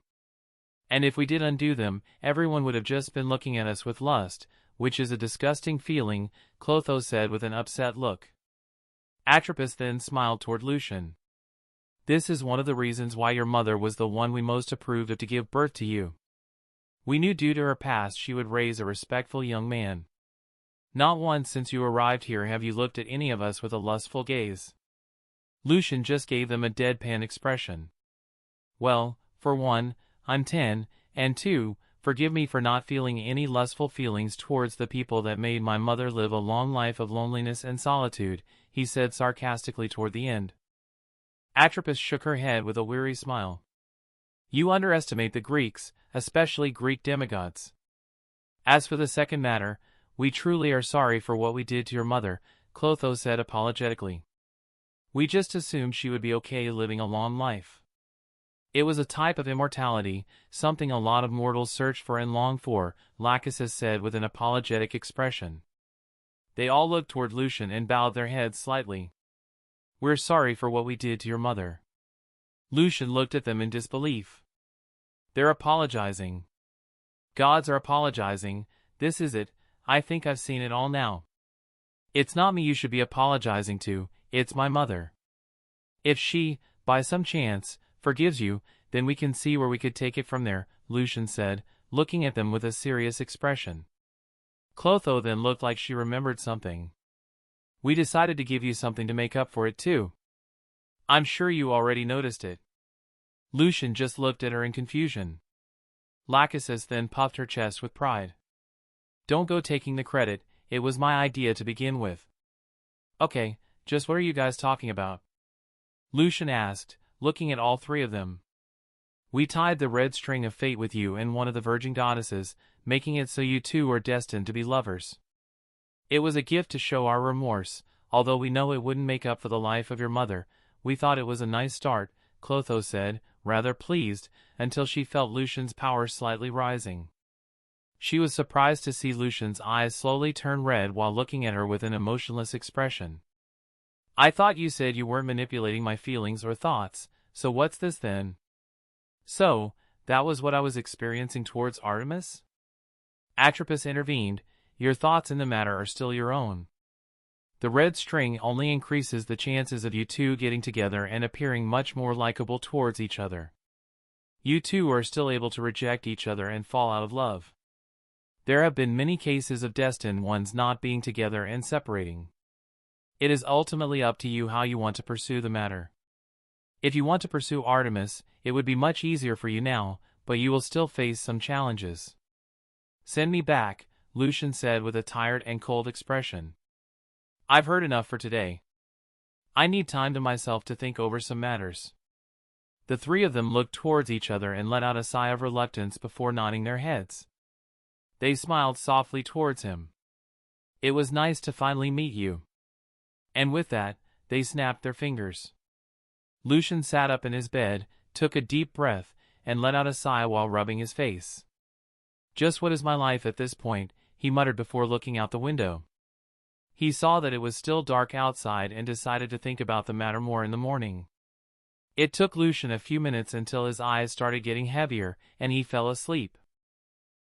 And if we did undo them, everyone would have just been looking at us with lust, which is a disgusting feeling, Clotho said with an upset look. Atropos then smiled toward Lucian. This is one of the reasons why your mother was the one we most approved of to give birth to you. We knew due to her past she would raise a respectful young man. Not once since you arrived here have you looked at any of us with a lustful gaze. Lucian just gave them a deadpan expression. Well, for one, I'm 10, and 2, forgive me for not feeling any lustful feelings towards the people that made my mother live a long life of loneliness and solitude, he said sarcastically toward the end. Atropos shook her head with a weary smile. You underestimate the Greeks, especially Greek demigods. As for the second matter, we truly are sorry for what we did to your mother, Clotho said apologetically. We just assumed she would be okay living a long life. It was a type of immortality, something a lot of mortals search for and long for, Lachesis said with an apologetic expression. They all looked toward Lucian and bowed their heads slightly. We're sorry for what we did to your mother. Lucian looked at them in disbelief. They're apologizing. Gods are apologizing, this is it, I think I've seen it all now. It's not me you should be apologizing to, it's my mother. If she, by some chance, forgives you, then we can see where we could take it from there, Lucian said, looking at them with a serious expression. Clotho then looked like she remembered something. We decided to give you something to make up for it too. I'm sure you already noticed it. Lucian just looked at her in confusion. Lachesis then puffed her chest with pride. Don't go taking the credit, it was my idea to begin with. Okay, just what are you guys talking about? Lucian asked, looking at all 3 of them. We tied the red string of fate with you and one of the virgin goddesses, making it so you 2 are destined to be lovers. It was a gift to show our remorse, although we know it wouldn't make up for the life of your mother, we thought it was a nice start, Clotho said, rather pleased, until she felt Lucian's power slightly rising. She was surprised to see Lucian's eyes slowly turn red while looking at her with an emotionless expression. I thought you said you weren't manipulating my feelings or thoughts, so what's this then? So, that was what I was experiencing towards Artemis? Atropos intervened, your thoughts in the matter are still your own. The red string only increases the chances of you two getting together and appearing much more likable towards each other. You two are still able to reject each other and fall out of love. There have been many cases of destined ones not being together and separating. It is ultimately up to you how you want to pursue the matter. If you want to pursue Artemis, it would be much easier for you now, but you will still face some challenges. Send me back, Lucian said with a tired and cold expression. I've heard enough for today. I need time to myself to think over some matters. The three of them looked towards each other and let out a sigh of reluctance before nodding their heads. They smiled softly towards him. It was nice to finally meet you. And with that, they snapped their fingers. Lucian sat up in his bed, took a deep breath, and let out a sigh while rubbing his face. Just what is my life at this point, he muttered before looking out the window. He saw that it was still dark outside and decided to think about the matter more in the morning. It took Lucian a few minutes until his eyes started getting heavier, and he fell asleep.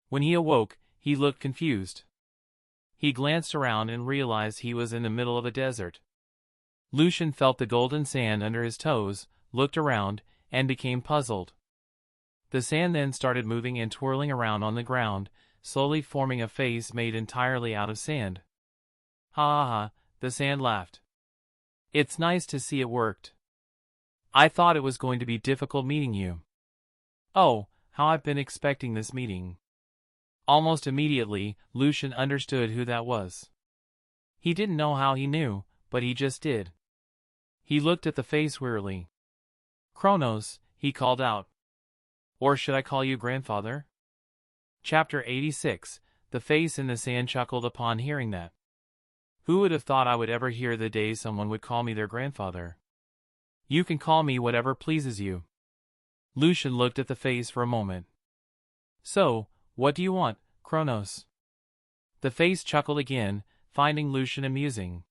When he awoke, he looked confused. He glanced around and realized he was in the middle of a desert. Lucian felt the golden sand under his toes, looked around, and became puzzled. The sand then started moving and twirling around on the ground, slowly forming a face made entirely out of sand. Ha ha ha, the sand laughed. It's nice to see it worked. I thought it was going to be difficult meeting you. Oh, how I've been expecting this meeting. Almost immediately, Lucian understood who that was. He didn't know how he knew, but he just did. He looked at the face wearily. Kronos, he called out. Or should I call you grandfather? Chapter 86, The face in the sand chuckled upon hearing that. Who would have thought I would ever hear the day someone would call me their grandfather? You can call me whatever pleases you. Lucian looked at the face for a moment. So, what do you want, Kronos? The face chuckled again, finding Lucian amusing.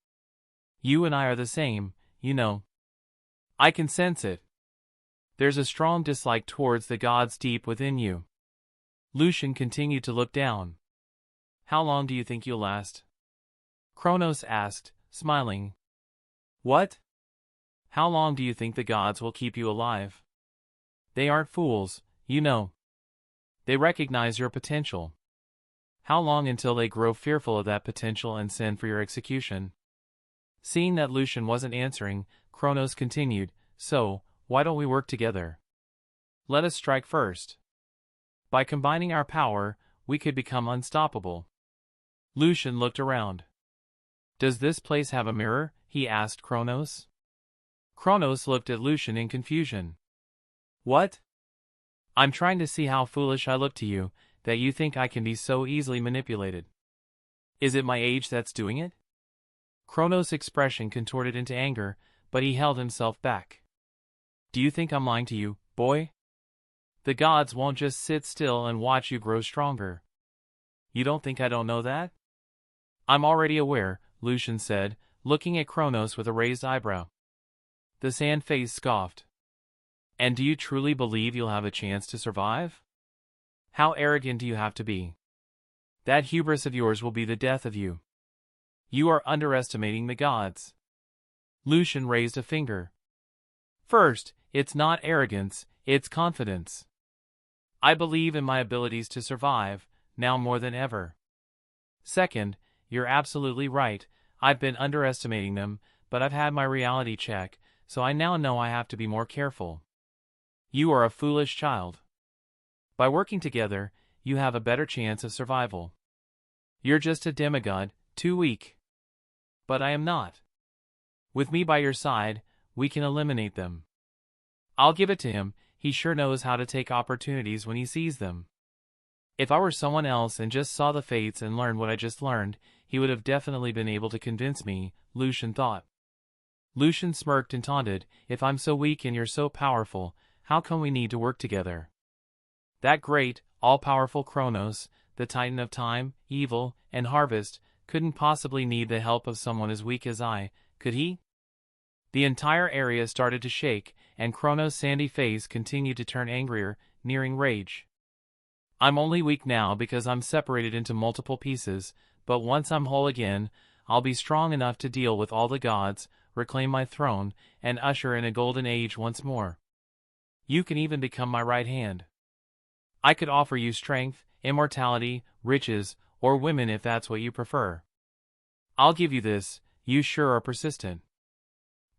You and I are the same, you know. I can sense it. There's a strong dislike towards the gods deep within you. Lucian continued to look down. How long do you think you'll last? Kronos asked, smiling. What? How long do you think the gods will keep you alive? They aren't fools, you know. They recognize your potential. How long until they grow fearful of that potential and send for your execution? Seeing that Lucian wasn't answering, Kronos continued, So, why don't we work together? Let us strike first. By combining our power, we could become unstoppable. Lucian looked around. Does this place have a mirror? He asked Kronos. Kronos looked at Lucian in confusion. What? I'm trying to see how foolish I look to you, that you think I can be so easily manipulated. Is it my age that's doing it? Kronos' expression contorted into anger, but he held himself back. Do you think I'm lying to you, boy? The gods won't just sit still and watch you grow stronger. You don't think I don't know that? I'm already aware, Lucian said, looking at Kronos with a raised eyebrow. The sand face scoffed. And do you truly believe you'll have a chance to survive? How arrogant do you have to be? That hubris of yours will be the death of you. You are underestimating the gods. Lucian raised a finger. First, it's not arrogance, it's confidence. I believe in my abilities to survive, now more than ever. Second, you're absolutely right, I've been underestimating them, but I've had my reality check, so I now know I have to be more careful. You are a foolish child. By working together, you have a better chance of survival. You're just a demigod, too weak. But I am not. With me by your side, we can eliminate them. I'll give it to him, he sure knows how to take opportunities when he sees them. If I were someone else and just saw the fates and learned what I just learned, he would have definitely been able to convince me, Lucian thought. Lucian smirked and taunted, If I'm so weak and you're so powerful, how come we need to work together? That great, all-powerful Kronos, the titan of time, evil, and harvest, couldn't possibly need the help of someone as weak as I, could he? The entire area started to shake, and Kronos' sandy face continued to turn angrier, nearing rage. I'm only weak now because I'm separated into multiple pieces, but once I'm whole again, I'll be strong enough to deal with all the gods, reclaim my throne, and usher in a golden age once more. You can even become my right hand. I could offer you strength, immortality, riches, or women if that's what you prefer. I'll give you this, you sure are persistent.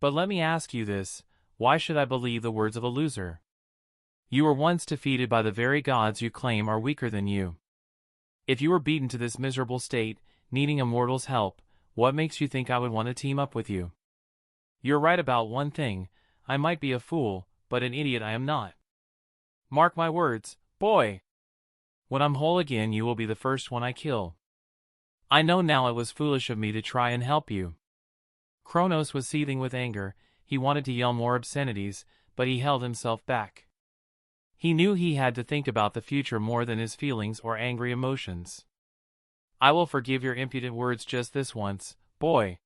But let me ask you this, why should I believe the words of a loser? You were once defeated by the very gods you claim are weaker than you. If you were beaten to this miserable state, needing a mortal's help, what makes you think I would want to team up with you? You're right about one thing, I might be a fool, but an idiot I am not. Mark my words, boy! When I'm whole again you will be the first one I kill. I know now it was foolish of me to try and help you. Kronos was seething with anger, he wanted to yell more obscenities, but he held himself back. He knew he had to think about the future more than his feelings or angry emotions. I will forgive your impudent words just this once, boy,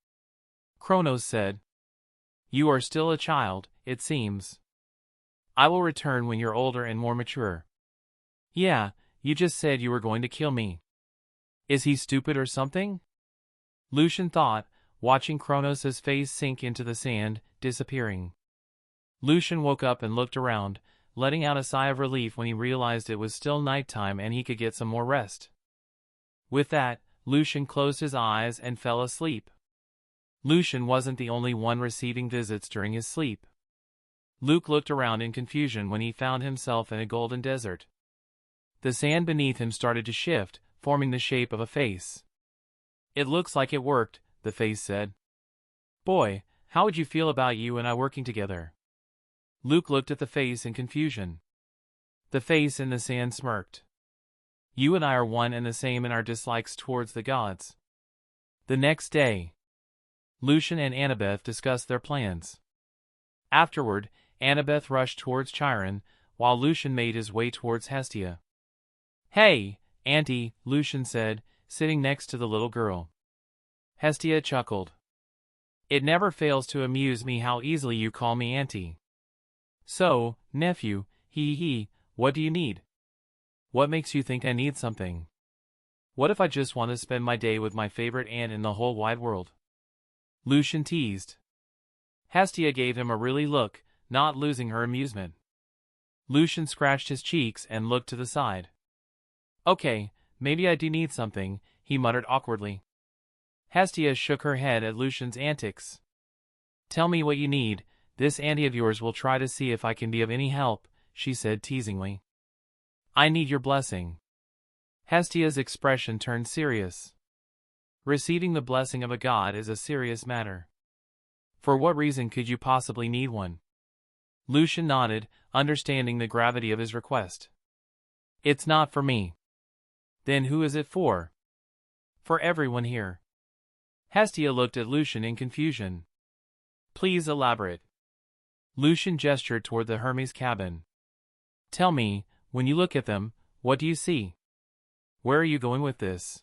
Kronos said. You are still a child, it seems. I will return when you're older and more mature. Yeah, you just said you were going to kill me. Is he stupid or something? Lucian thought, watching Kronos' face sink into the sand, disappearing. Lucian woke up and looked around, letting out a sigh of relief when he realized it was still nighttime and he could get some more rest. With that, Lucian closed his eyes and fell asleep. Lucian wasn't the only one receiving visits during his sleep. Luke looked around in confusion when he found himself in a golden desert. The sand beneath him started to shift, forming the shape of a face. It looks like it worked, the face said. Boy, how would you feel about you and I working together? Luke looked at the face in confusion. The face in the sand smirked. You and I are one and the same in our dislikes towards the gods. The next day, Lucian and Annabeth discussed their plans. Afterward, Annabeth rushed towards Chiron, while Lucian made his way towards Hestia. Hey, Auntie, Lucian said, sitting next to the little girl. Hestia chuckled. It never fails to amuse me how easily you call me Auntie. So, nephew, what do you need? What makes you think I need something? What if I just want to spend my day with my favorite aunt in the whole wide world? Lucian teased. Hestia gave him a really look, not losing her amusement. Lucian scratched his cheeks and looked to the side. Okay, maybe I do need something, he muttered awkwardly. Hestia shook her head at Lucian's antics. Tell me what you need, this auntie of yours will try to see if I can be of any help, she said teasingly. I need your blessing. Hestia's expression turned serious. Receiving the blessing of a god is a serious matter. For what reason could you possibly need one? Lucian nodded, understanding the gravity of his request. It's not for me. Then who is it for? For everyone here. Hestia looked at Lucian in confusion. Please elaborate. Lucian gestured toward the Hermes cabin. Tell me, when you look at them, what do you see? Where are you going with this?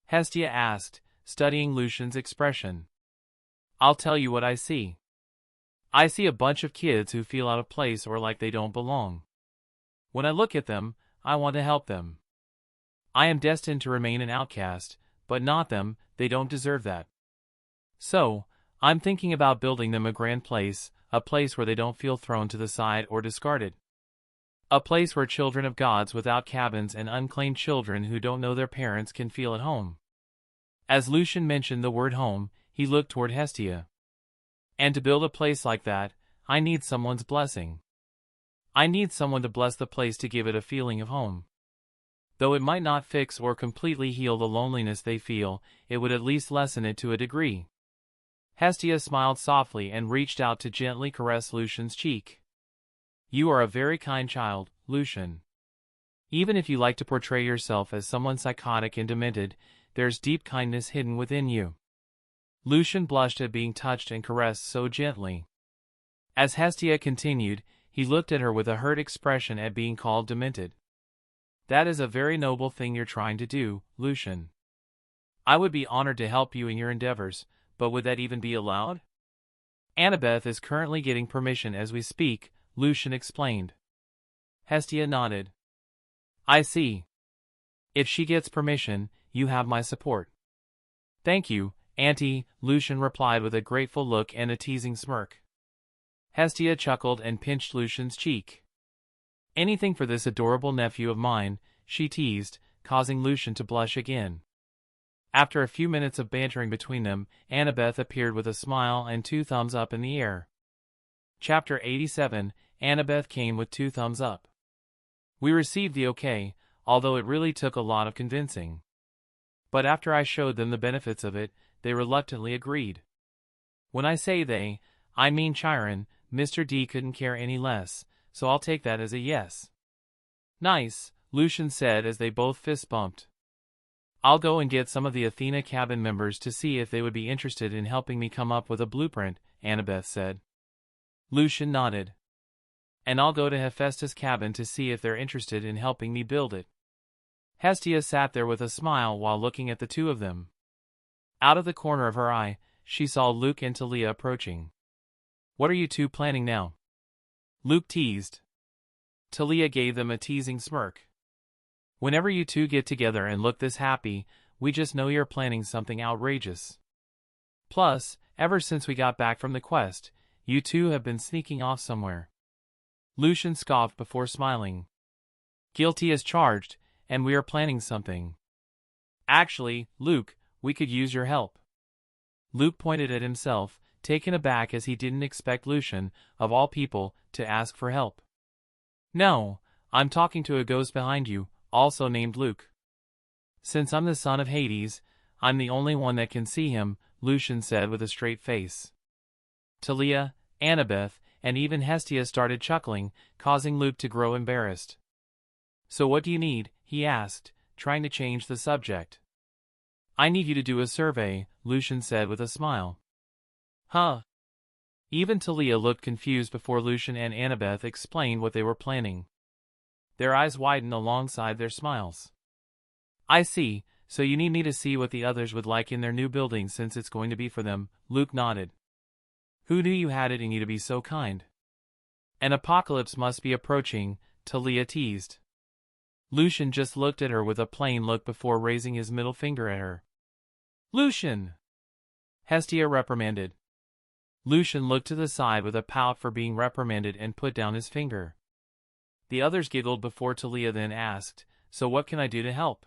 Hestia asked, studying Lucian's expression. I'll tell you what I see. I see a bunch of kids who feel out of place or like they don't belong. When I look at them, I want to help them. I am destined to remain an outcast, but not them, they don't deserve that. So, I'm thinking about building them a grand place, a place where they don't feel thrown to the side or discarded. A place where children of gods without cabins and unclaimed children who don't know their parents can feel at home. As Lucian mentioned the word home, he looked toward Hestia. And to build a place like that, I need someone's blessing. I need someone to bless the place to give it a feeling of home. Though it might not fix or completely heal the loneliness they feel, it would at least lessen it to a degree. Hestia smiled softly and reached out to gently caress Lucian's cheek. You are a very kind child, Lucian. Even if you like to portray yourself as someone psychotic and demented, there's deep kindness hidden within you. Lucian blushed at being touched and caressed so gently. As Hestia continued, he looked at her with a hurt expression at being called demented. That is a very noble thing you're trying to do, Lucian. I would be honored to help you in your endeavors, but would that even be allowed? Annabeth is currently getting permission as we speak, Lucian explained. Hestia nodded. I see. If she gets permission, you have my support. Thank you, Auntie, Lucian replied with a grateful look and a teasing smirk. Hestia chuckled and pinched Lucian's cheek. Anything for this adorable nephew of mine, she teased, causing Lucian to blush again. After a few minutes of bantering between them, Annabeth appeared with a smile and 2 thumbs up in the air. Chapter 87, Annabeth came with 2 thumbs up. We received the okay, although it really took a lot of convincing. But after I showed them the benefits of it, they reluctantly agreed. When I say they, I mean Chiron. Mr. D couldn't care any less, so I'll take that as a yes. Nice, Lucian said as they both fist bumped. I'll go and get some of the Athena cabin members to see if they would be interested in helping me come up with a blueprint, Annabeth said. Lucian nodded. And I'll go to Hephaestus' cabin to see if they're interested in helping me build it. Hestia sat there with a smile while looking at the 2 of them. Out of the corner of her eye, she saw Luke and Talia approaching. What are you 2 planning now? Luke teased. Talia gave them a teasing smirk. Whenever you 2 get together and look this happy, we just know you're planning something outrageous. Plus, ever since we got back from the quest, you 2 have been sneaking off somewhere. Lucian scoffed before smiling. Guilty as charged, and we are planning something. Actually, Luke, we could use your help. Luke pointed at himself, taken aback as he didn't expect Lucian, of all people, to ask for help. No, I'm talking to a ghost behind you, also named Luke. Since I'm the son of Hades, I'm the only one that can see him, Lucian said with a straight face. Talia, Annabeth, and even Hestia started chuckling, causing Luke to grow embarrassed. So what do you need? He asked, trying to change the subject. I need you to do a survey, Lucian said with a smile. Huh? Even Talia looked confused before Lucian and Annabeth explained what they were planning. Their eyes widened alongside their smiles. I see, so you need me to see what the others would like in their new building since it's going to be for them, Luke nodded. Who knew you had it in you to be so kind? An apocalypse must be approaching, Talia teased. Lucian just looked at her with a plain look before raising his middle finger at her. Lucian! Hestia reprimanded. Lucian looked to the side with a pout for being reprimanded and put down his finger. The others giggled before Talia then asked, so what can I do to help?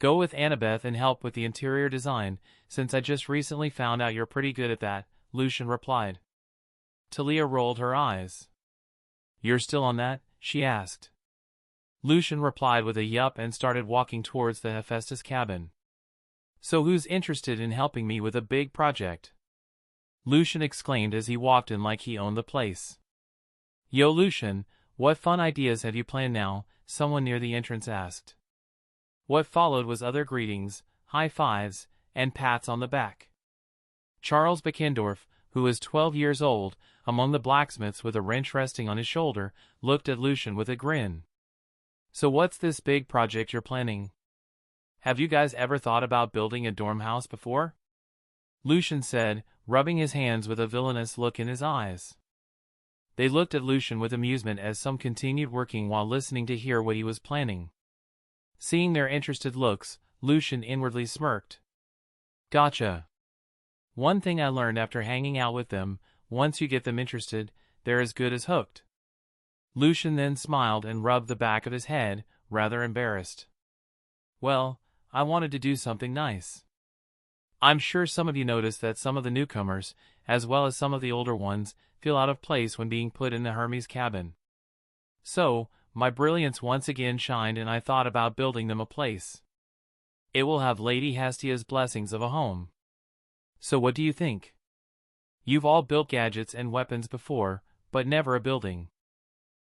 Go with Annabeth and help with the interior design, since I just recently found out you're pretty good at that, Lucian replied. Talia rolled her eyes. You're still on that? She asked. Lucian replied with a yup and started walking towards the Hephaestus cabin. So who's interested in helping me with a big project? Lucian exclaimed as he walked in like he owned the place. Yo Lucian, what fun ideas have you planned now? Someone near the entrance asked. What followed was other greetings, high fives, and pats on the back. Charles Beckendorf, who was 12 years old, among the blacksmiths with a wrench resting on his shoulder, looked at Lucian with a grin. So what's this big project you're planning? Have you guys ever thought about building a dorm house before? Lucian said, rubbing his hands with a villainous look in his eyes. They looked at Lucian with amusement as some continued working while listening to hear what he was planning. Seeing their interested looks, Lucian inwardly smirked. Gotcha. One thing I learned after hanging out with them, once you get them interested, they're as good as hooked. Lucian then smiled and rubbed the back of his head, rather embarrassed. Well, I wanted to do something nice. I'm sure some of you noticed that some of the newcomers, as well as some of the older ones, feel out of place when being put in the Hermes cabin. So, my brilliance once again shined and I thought about building them a place. It will have Lady Hestia's blessings of a home. So what do you think? You've all built gadgets and weapons before, but never a building.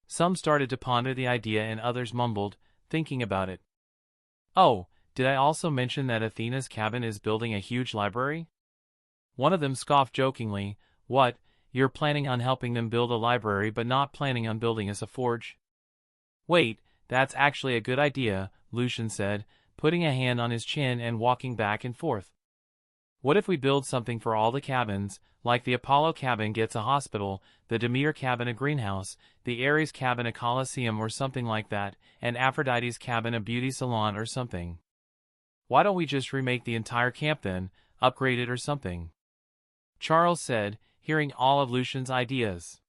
Some started to ponder the idea and others mumbled, thinking about it. Oh, did I also mention that Athena's cabin is building a huge library? One of them scoffed jokingly, what, you're planning on helping them build a library but not planning on building us a forge? Wait, that's actually a good idea, Lucian said, putting a hand on his chin and walking back and forth. What if we build something for all the cabins, like the Apollo cabin gets a hospital, the Demeter cabin a greenhouse, the Ares cabin a coliseum or something like that, and Aphrodite's cabin a beauty salon or something? Why don't we just remake the entire camp then? upgrade it or something," Charles said, hearing all of Lucian's ideas.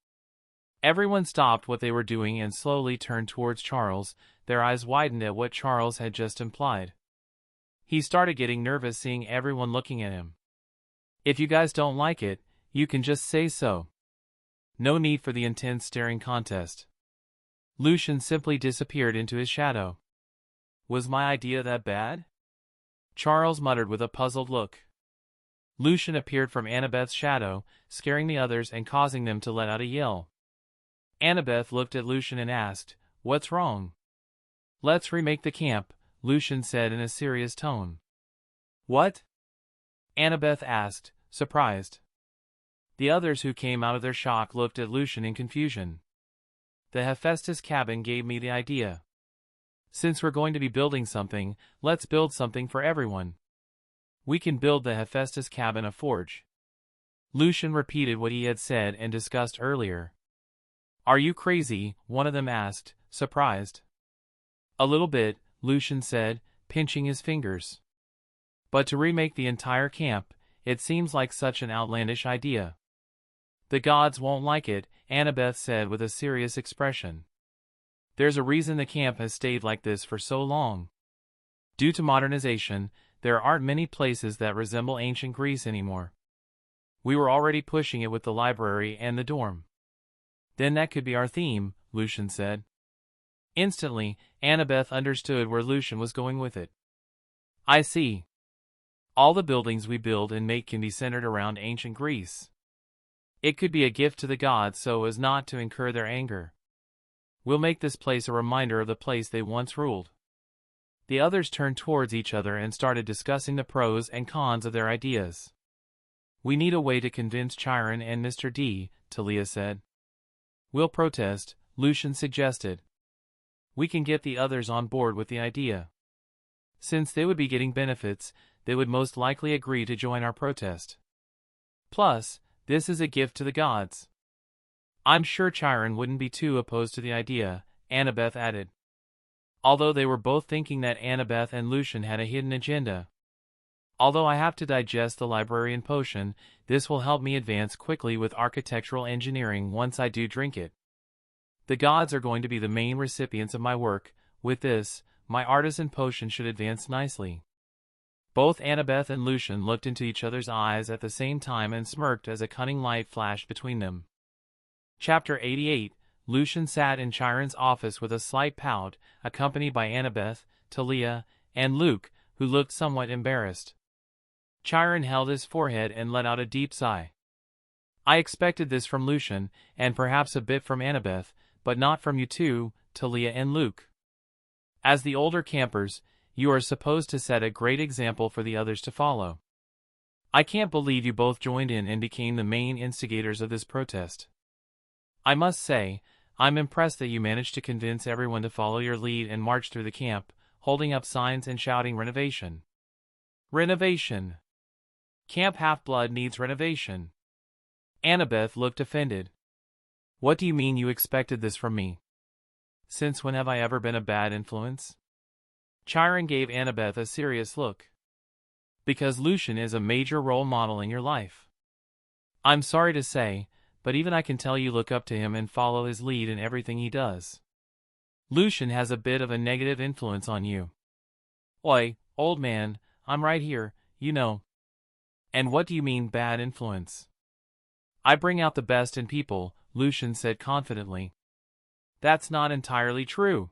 Everyone stopped what they were doing and slowly turned towards Charles, their eyes widened at what Charles had just implied. He started getting nervous seeing everyone looking at him. "If you guys don't like it, you can just say so. No need for the intense staring contest." Lucian simply disappeared into his shadow. "Was my idea that bad?" Charles muttered with a puzzled look. Lucian appeared from Annabeth's shadow, scaring the others and causing them to let out a yell. Annabeth looked at Lucian and asked, "What's wrong?" "Let's remake the camp," Lucian said in a serious tone. "What?" Annabeth asked, surprised. The others who came out of their shock looked at Lucian in confusion. "The Hephaestus cabin gave me the idea. Since we're going to be building something, let's build something for everyone. We can build the Hephaestus cabin a forge." Lucian repeated what he had said and discussed earlier. "Are you crazy?" one of them asked, surprised. "A little bit," Lucian said, pinching his fingers. "But to remake the entire camp, it seems like such an outlandish idea." "The gods won't like it," Annabeth said with a serious expression. "There's a reason the camp has stayed like this for so long. Due to modernization, there aren't many places that resemble ancient Greece anymore. We were already pushing it with the library and the dorm." "Then that could be our theme," Lucian said. Instantly, Annabeth understood where Lucian was going with it. "I see. All the buildings we build and make can be centered around ancient Greece. It could be a gift to the gods so as not to incur their anger. We'll make this place a reminder of the place they once ruled." The others turned towards each other and started discussing the pros and cons of their ideas. "We need a way to convince Chiron and Mr. D," Talia said. "We'll protest," Lucian suggested. "We can get the others on board with the idea. Since they would be getting benefits, they would most likely agree to join our protest. Plus, this is a gift to the gods. I'm sure Chiron wouldn't be too opposed to the idea," Annabeth added. Although they were both thinking that Annabeth and Lucian had a hidden agenda. "Although I have to digest the librarian potion, this will help me advance quickly with architectural engineering once I do drink it. The gods are going to be the main recipients of my work. With this, my artisan potion should advance nicely." Both Annabeth and Lucian looked into each other's eyes at the same time and smirked as a cunning light flashed between them. Chapter 88. Lucian sat in Chiron's office with a slight pout, accompanied by Annabeth, Talia, and Luke, who looked somewhat embarrassed. Chiron held his forehead and let out a deep sigh. "I expected this from Lucian, and perhaps a bit from Annabeth, but not from you two, Talia and Luke. As the older campers, you are supposed to set a great example for the others to follow. I can't believe you both joined in and became the main instigators of this protest. I must say, I'm impressed that you managed to convince everyone to follow your lead and march through the camp, holding up signs and shouting renovation. Renovation. Camp Half-Blood needs renovation." Annabeth looked offended. "What do you mean you expected this from me? Since when have I ever been a bad influence?" Chiron gave Annabeth a serious look. "Because Lucian is a major role model in your life. I'm sorry to say, but even I can tell you look up to him and follow his lead in everything he does. Lucian has a bit of a negative influence on you." "Oi, old man, I'm right here, you know." "And what do you mean bad influence?" "I bring out the best in people," Lucian said confidently. "That's not entirely true,"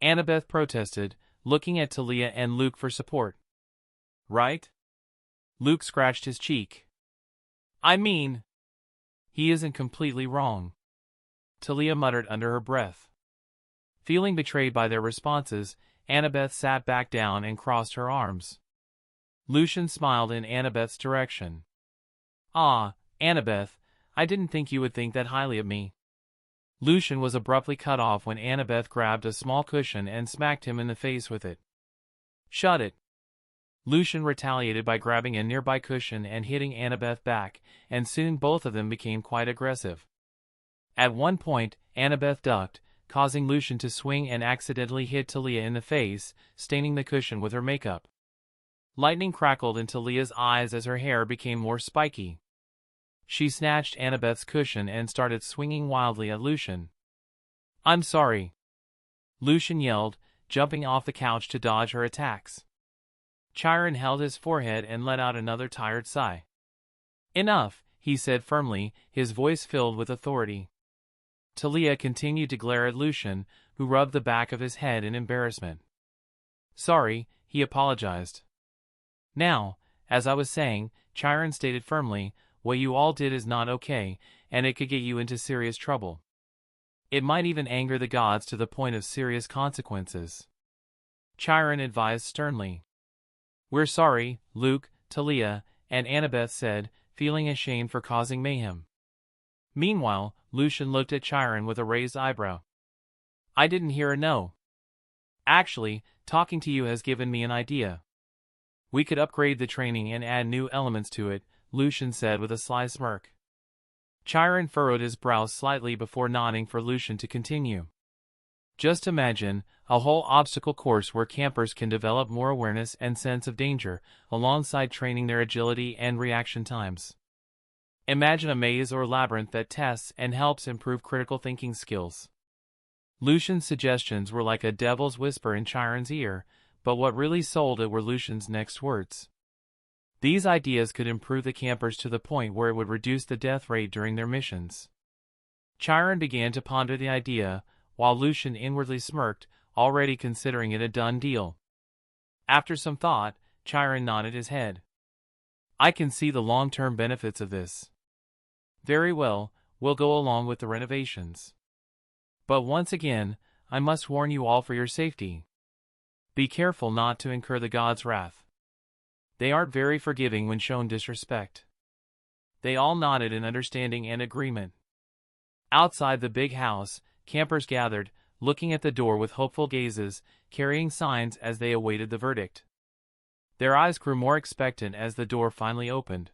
Annabeth protested, looking at Talia and Luke for support. "Right?" Luke scratched his cheek. "I mean, he isn't completely wrong," Talia muttered under her breath. Feeling betrayed by their responses, Annabeth sat back down and crossed her arms. Lucian smiled in Annabeth's direction. "Ah, Annabeth, I didn't think you would think that highly of me." Lucian was abruptly cut off when Annabeth grabbed a small cushion and smacked him in the face with it. "Shut it." Lucian retaliated by grabbing a nearby cushion and hitting Annabeth back, and soon both of them became quite aggressive. At one point, Annabeth ducked, causing Lucian to swing and accidentally hit Talia in the face, staining the cushion with her makeup. Lightning crackled into Leah's eyes as her hair became more spiky. She snatched Annabeth's cushion and started swinging wildly at Lucian. "I'm sorry," Lucian yelled, jumping off the couch to dodge her attacks. Chiron held his forehead and let out another tired sigh. "Enough," he said firmly, his voice filled with authority. Talia continued to glare at Lucian, who rubbed the back of his head in embarrassment. "Sorry," he apologized. "Now, as I was saying," Chiron stated firmly, "what you all did is not okay, and it could get you into serious trouble. It might even anger the gods to the point of serious consequences." Chiron advised sternly. "We're sorry, Luke," Talia and Annabeth said, feeling ashamed for causing mayhem. Meanwhile, Lucian looked at Chiron with a raised eyebrow. "I didn't hear a no. Actually, talking to you has given me an idea. We could upgrade the training and add new elements to it," Lucian said with a sly smirk. Chiron furrowed his brows slightly before nodding for Lucian to continue. "Just imagine a whole obstacle course where campers can develop more awareness and sense of danger, alongside training their agility and reaction times. Imagine a maze or labyrinth that tests and helps improve critical thinking skills." Lucian's suggestions were like a devil's whisper in Chiron's ear, but what really sold it were Lucian's next words. These ideas could improve the campers to the point where it would reduce the death rate during their missions. Chiron began to ponder the idea, while Lucian inwardly smirked, already considering it a done deal. After some thought, Chiron nodded his head. "I can see the long-term benefits of this." "Very well, we'll go along with the renovations. But once again, I must warn you all for your safety. Be careful not to incur the gods' wrath. They aren't very forgiving when shown disrespect." They all nodded in understanding and agreement. Outside the big house, campers gathered, looking at the door with hopeful gazes, carrying signs as they awaited the verdict. Their eyes grew more expectant as the door finally opened.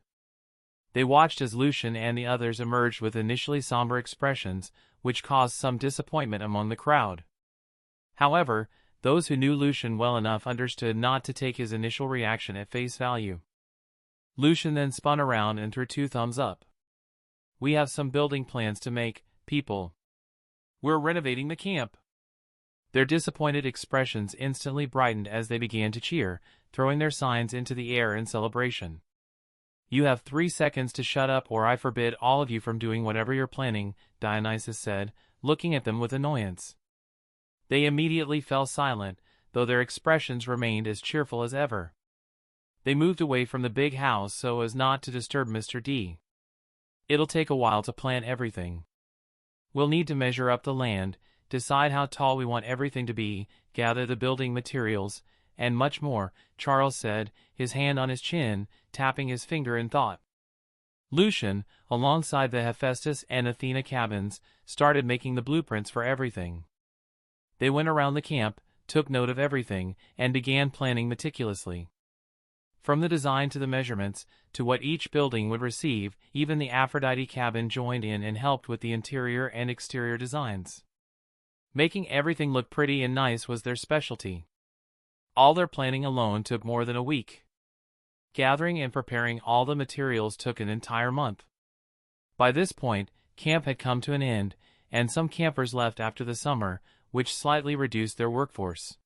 They watched as Lucian and the others emerged with initially somber expressions, which caused some disappointment among the crowd. However, those who knew Lucian well enough understood not to take his initial reaction at face value. Lucian then spun around and threw two thumbs up. "We have some building plans to make, people. We're renovating the camp." Their disappointed expressions instantly brightened as they began to cheer, throwing their signs into the air in celebration. "You have 3 seconds to shut up or I forbid all of you from doing whatever you're planning," Dionysus said, looking at them with annoyance. They immediately fell silent, though their expressions remained as cheerful as ever. They moved away from the big house so as not to disturb Mr. D. "It'll take a while to plan everything. We'll need to measure up the land, decide how tall we want everything to be, gather the building materials, and much more," Charles said, his hand on his chin, tapping his finger in thought. Lucian, alongside the Hephaestus and Athena cabins, started making the blueprints for everything. They went around the camp, took note of everything, and began planning meticulously. From the design to the measurements, to what each building would receive, even the Aphrodite cabin joined in and helped with the interior and exterior designs. Making everything look pretty and nice was their specialty. All their planning alone took more than a week. Gathering and preparing all the materials took an entire month. By this point, camp had come to an end, and some campers left after the summer, which slightly reduced their workforce.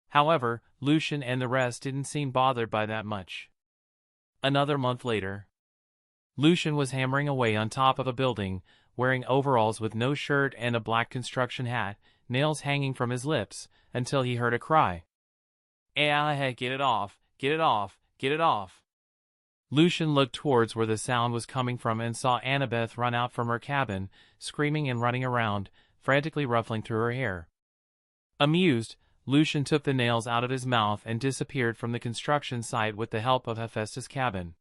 However, Lucian and the rest didn't seem bothered by that much. Another month later, Lucian was hammering away on top of a building, wearing overalls with no shirt and a black construction hat, nails hanging from his lips, until he heard a cry. "Hey, get it off, get it off, get it off." Lucian looked towards where the sound was coming from and saw Annabeth run out from her cabin, screaming and running around, frantically ruffling through her hair. Amused, Lucian took the nails out of his mouth and disappeared from the construction site with the help of Hephaestus' cabin.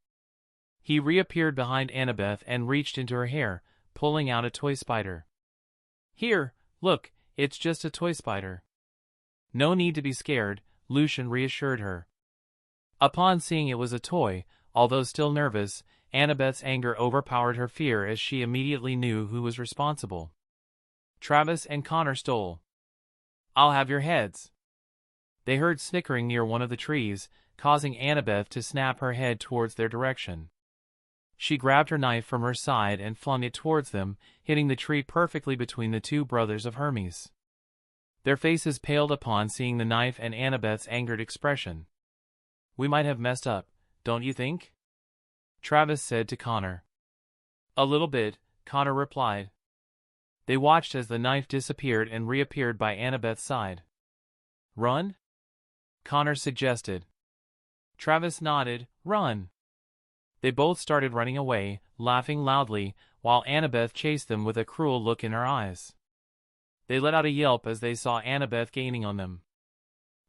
He reappeared behind Annabeth and reached into her hair, pulling out a toy spider. "Here, look, it's just a toy spider." "No need to be scared," Lucian reassured her. Upon seeing it was a toy, although still nervous, Annabeth's anger overpowered her fear as she immediately knew who was responsible. "Travis and Connor stole. I'll have your heads." They heard snickering near one of the trees, causing Annabeth to snap her head towards their direction. She grabbed her knife from her side and flung it towards them, hitting the tree perfectly between the two brothers of Hermes. Their faces paled upon seeing the knife and Annabeth's angered expression. "We might have messed up, don't you think?" Travis said to Connor. "A little bit," Connor replied. They watched as the knife disappeared and reappeared by Annabeth's side. "Run?" Connor suggested. Travis nodded. "Run." They both started running away, laughing loudly, while Annabeth chased them with a cruel look in her eyes. They let out a yelp as they saw Annabeth gaining on them.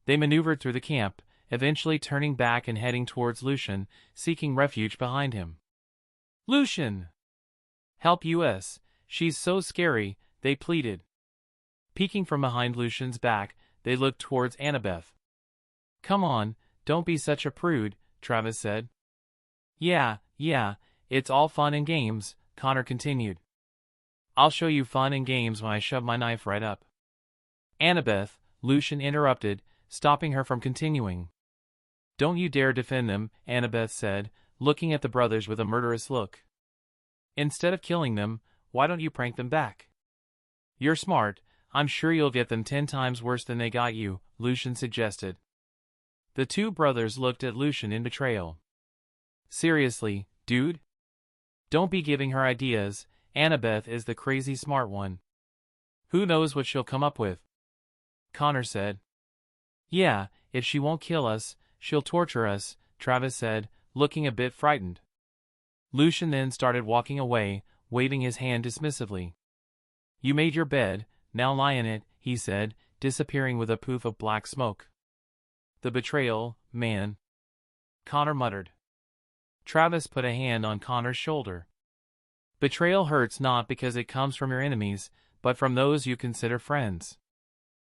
They maneuvered through the camp, eventually turning back and heading towards Lucian, seeking refuge behind him. "Lucian! Help us, she's so scary," they pleaded. Peeking from behind Lucian's back, they looked towards Annabeth. "Come on, don't be such a prude," Travis said. Yeah, it's all fun and games," Connor continued. "I'll show you fun and games when I shove my knife right up." "Annabeth," Lucian interrupted, stopping her from continuing. "Don't you dare defend them," Annabeth said, looking at the brothers with a murderous look. "Instead of killing them, why don't you prank them back?" "You're smart, I'm sure you'll get them 10 times worse than they got you," Lucian suggested. The two brothers looked at Lucian in betrayal. "Seriously, dude? Don't be giving her ideas, Annabeth is the crazy smart one. Who knows what she'll come up with?" Connor said. "Yeah, if she won't kill us, she'll torture us," Travis said, looking a bit frightened. Lucian then started walking away, waving his hand dismissively. "You made your bed, now lie in it," he said, disappearing with a poof of black smoke. "The betrayal, man," Connor muttered. Travis put a hand on Connor's shoulder. "Betrayal hurts not because it comes from your enemies, but from those you consider friends."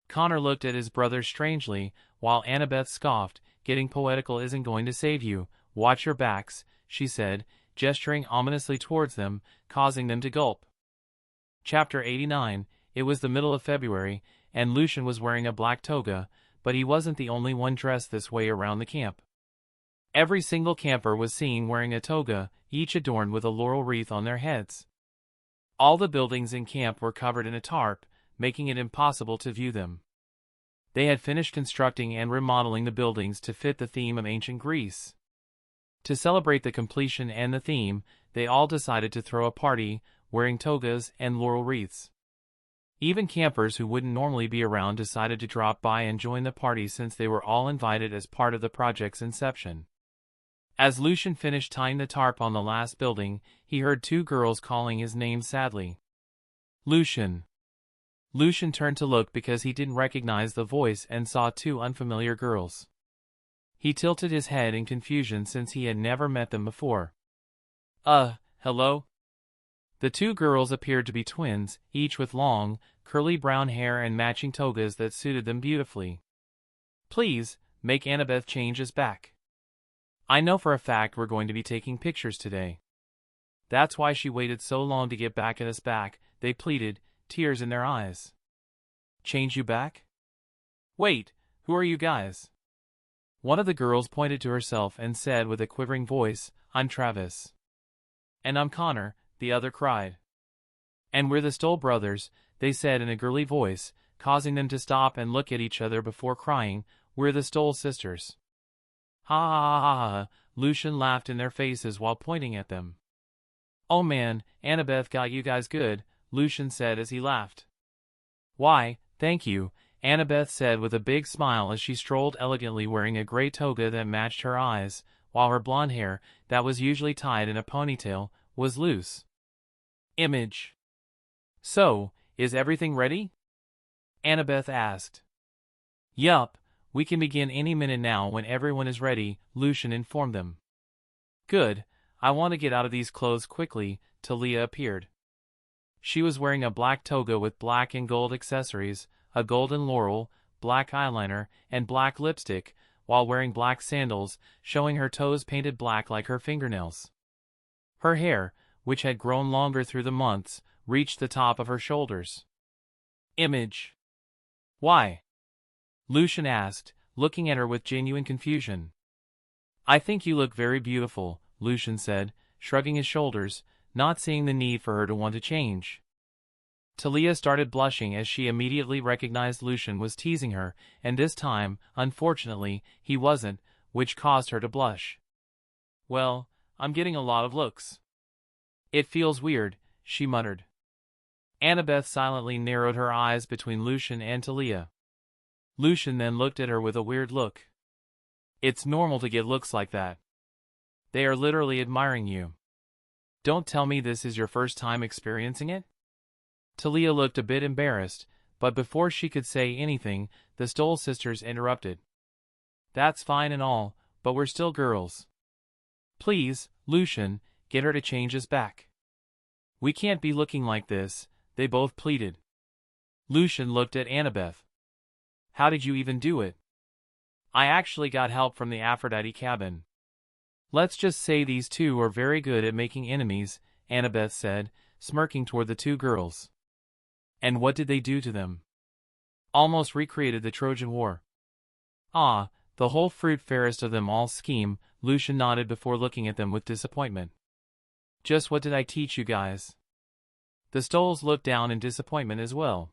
Connor looked at his brother strangely, while Annabeth scoffed. "Getting poetical isn't going to save you. Watch your backs," she said, gesturing ominously towards them, causing them to gulp. Chapter 89. It was the middle of February, and Lucian was wearing a black toga, but he wasn't the only one dressed this way around the camp. Every single camper was seen wearing a toga, each adorned with a laurel wreath on their heads. All the buildings in camp were covered in a tarp, making it impossible to view them. They had finished constructing and remodeling the buildings to fit the theme of ancient Greece. To celebrate the completion and the theme, they all decided to throw a party, wearing togas and laurel wreaths. Even campers who wouldn't normally be around decided to drop by and join the party since they were all invited as part of the project's inception. As Lucian finished tying the tarp on the last building, he heard two girls calling his name sadly. "Lucian." Lucian turned to look because he didn't recognize the voice and saw two unfamiliar girls. He tilted his head in confusion since he had never met them before. Hello?" The two girls appeared to be twins, each with long, curly brown hair and matching togas that suited them beautifully. "Please, make Annabeth change us back. I know for a fact we're going to be taking pictures today. That's why she waited so long to get back at us back," they pleaded, tears in their eyes. "Change you back? Wait, who are you guys?" One of the girls pointed to herself and said with a quivering voice, "I'm Travis." "And I'm Connor," the other cried. "And we're the Stoll brothers," they said in a girly voice, causing them to stop and look at each other before crying, "We're the Stoll sisters." "Ha ha ha ha ha," Lucian laughed in their faces while pointing at them. "Oh man, Annabeth got you guys good," Lucian said as he laughed. "Why, thank you," Annabeth said with a big smile as she strolled elegantly wearing a gray toga that matched her eyes, while her blonde hair, that was usually tied in a ponytail, was loose. Image. "So, is everything ready?" Annabeth asked. "Yup, we can begin any minute now when everyone is ready," Lucian informed them. "Good, I want to get out of these clothes quickly," Talia appeared. She was wearing a black toga with black and gold accessories, a golden laurel, black eyeliner, and black lipstick, while wearing black sandals, showing her toes painted black like her fingernails. Her hair, which had grown longer through the months, reached the top of her shoulders. Image. "Why?" Lucian asked, looking at her with genuine confusion. I think you look very beautiful, Lucian said, shrugging his shoulders, not seeing the need for her to want to change. Talia started blushing as she immediately recognized Lucian was teasing her, and this time, unfortunately, he wasn't, which caused her to blush. Well, I'm getting a lot of looks. It feels weird, she muttered. Annabeth silently narrowed her eyes between Lucian and Talia. Lucian then looked at her with a weird look. It's normal to get looks like that. They are literally admiring you. Don't tell me this is your first time experiencing it? Talia looked a bit embarrassed, but before she could say anything, the Stoll sisters interrupted. That's fine and all, but we're still girls. Please, Lucian, get her to change us back. We can't be looking like this, they both pleaded. Lucian looked at Annabeth. How did you even do it? I actually got help from the Aphrodite cabin. Let's just say these two are very good at making enemies, Annabeth said, smirking toward the two girls. And what did they do to them? Almost recreated the Trojan War. Ah, the whole fruit fairest of them all scheme, Lucian nodded before looking at them with disappointment. Just what did I teach you guys? The Stolls looked down in disappointment as well.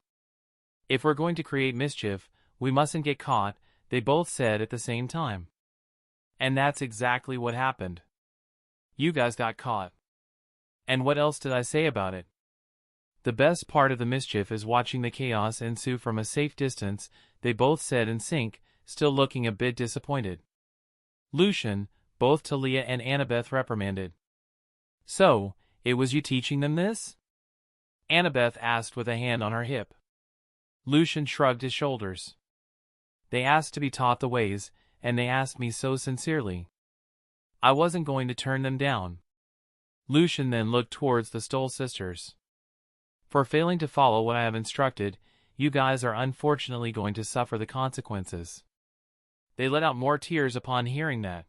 If we're going to create mischief, we mustn't get caught, they both said at the same time. And that's exactly what happened. You guys got caught. And what else did I say about it? The best part of the mischief is watching the chaos ensue from a safe distance, they both said in sync, still looking a bit disappointed. Lucian, both Talia and Annabeth reprimanded. So, it was you teaching them this? Annabeth asked with a hand on her hip. Lucian shrugged his shoulders. They asked to be taught the ways, and they asked me so sincerely. I wasn't going to turn them down. Lucian then looked towards the Stoll sisters. For failing to follow what I have instructed, you guys are unfortunately going to suffer the consequences. They let out more tears upon hearing that.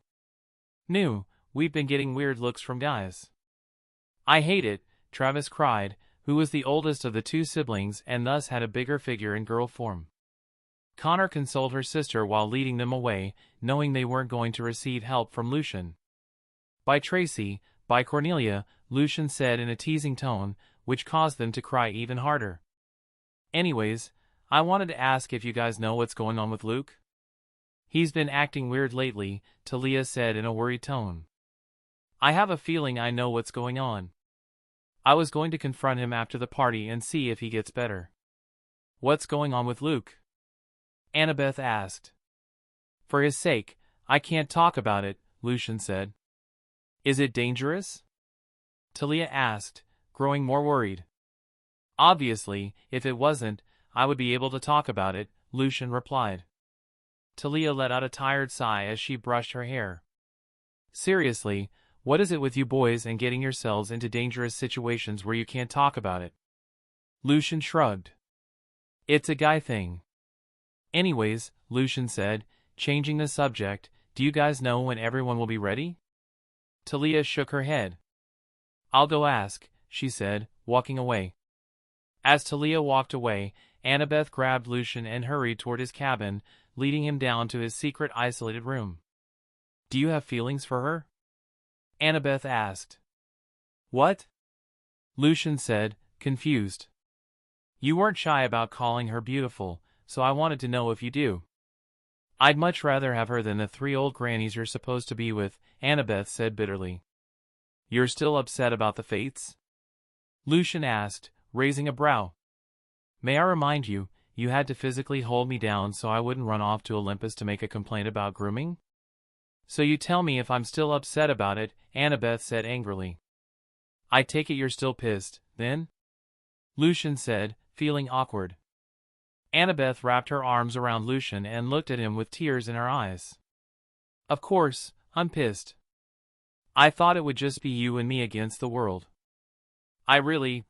We've been getting weird looks from guys. I hate it, Travis cried, who was the oldest of the two siblings and thus had a bigger figure in girl form. Connor consoled her sister while leading them away, knowing they weren't going to receive help from Lucian. By Tracy, by Cornelia, Lucian said in a teasing tone, which caused them to cry even harder. Anyways, I wanted to ask if you guys know what's going on with Luke? He's been acting weird lately, Talia said in a worried tone. I have a feeling I know what's going on. I was going to confront him after the party and see if he gets better. What's going on with Luke? Annabeth asked. For his sake, I can't talk about it, Lucian said. Is it dangerous? Talia asked, growing more worried. Obviously, if it wasn't, I would be able to talk about it, Lucian replied. Talia let out a tired sigh as she brushed her hair. Seriously, what is it with you boys and getting yourselves into dangerous situations where you can't talk about it? Lucian shrugged. It's a guy thing. Anyways, Lucian said, changing the subject, do you guys know when everyone will be ready? Talia shook her head. I'll go ask, she said, walking away. As Talia walked away, Annabeth grabbed Lucian and hurried toward his cabin, leading him down to his secret isolated room. Do you have feelings for her? Annabeth asked. What? Lucian said, confused. You weren't shy about calling her beautiful, so I wanted to know if you do. I'd much rather have her than the 3 old grannies you're supposed to be with, Annabeth said bitterly. You're still upset about the fates? Lucian asked, raising a brow. May I remind you, you had to physically hold me down so I wouldn't run off to Olympus to make a complaint about grooming? So you tell me if I'm still upset about it, Annabeth said angrily. I take it you're still pissed, then? Lucian said, feeling awkward. Annabeth wrapped her arms around Lucian and looked at him with tears in her eyes. Of course, I'm pissed. I thought it would just be you and me against the world. I really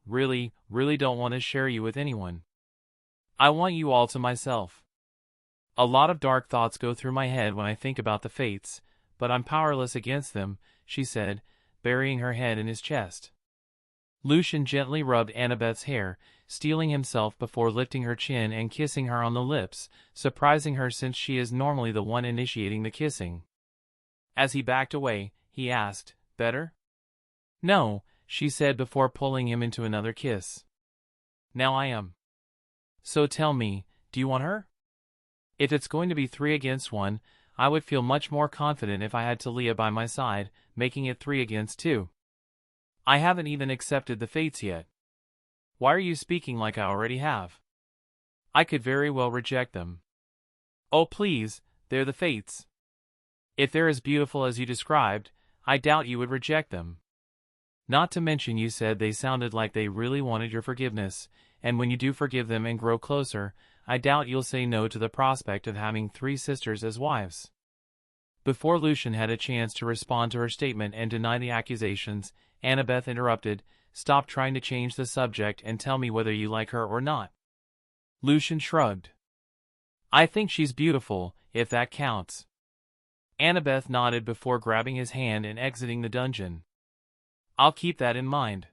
don't want to share you with anyone. I want you all to myself. A lot of dark thoughts go through my head when I think about the fates, but I'm powerless against them, she said, burying her head in his chest. Lucian gently rubbed Annabeth's hair, steeling himself before lifting her chin and kissing her on the lips, surprising her since she is normally the one initiating the kissing. As he backed away, he asked, "Better?" "No," she said before pulling him into another kiss. "Now I am. So tell me, do you want her?" "If it's going to be 3 against 1, I would feel much more confident if I had Talia by my side, making it 3 against 2. I haven't even accepted the fates yet." "Why are you speaking like I already have? I could very well reject them." "Oh please, they're the fates. If they're as beautiful as you described, I doubt you would reject them. Not to mention you said they sounded like they really wanted your forgiveness, and when you do forgive them and grow closer, I doubt you'll say no to the prospect of having 3 sisters as wives." Before Lucian had a chance to respond to her statement and deny the accusations, Annabeth interrupted, "Stop trying to change the subject and tell me whether you like her or not." Lucian shrugged. "I think she's beautiful, if that counts." Annabeth nodded before grabbing his hand and exiting the dungeon. "I'll keep that in mind.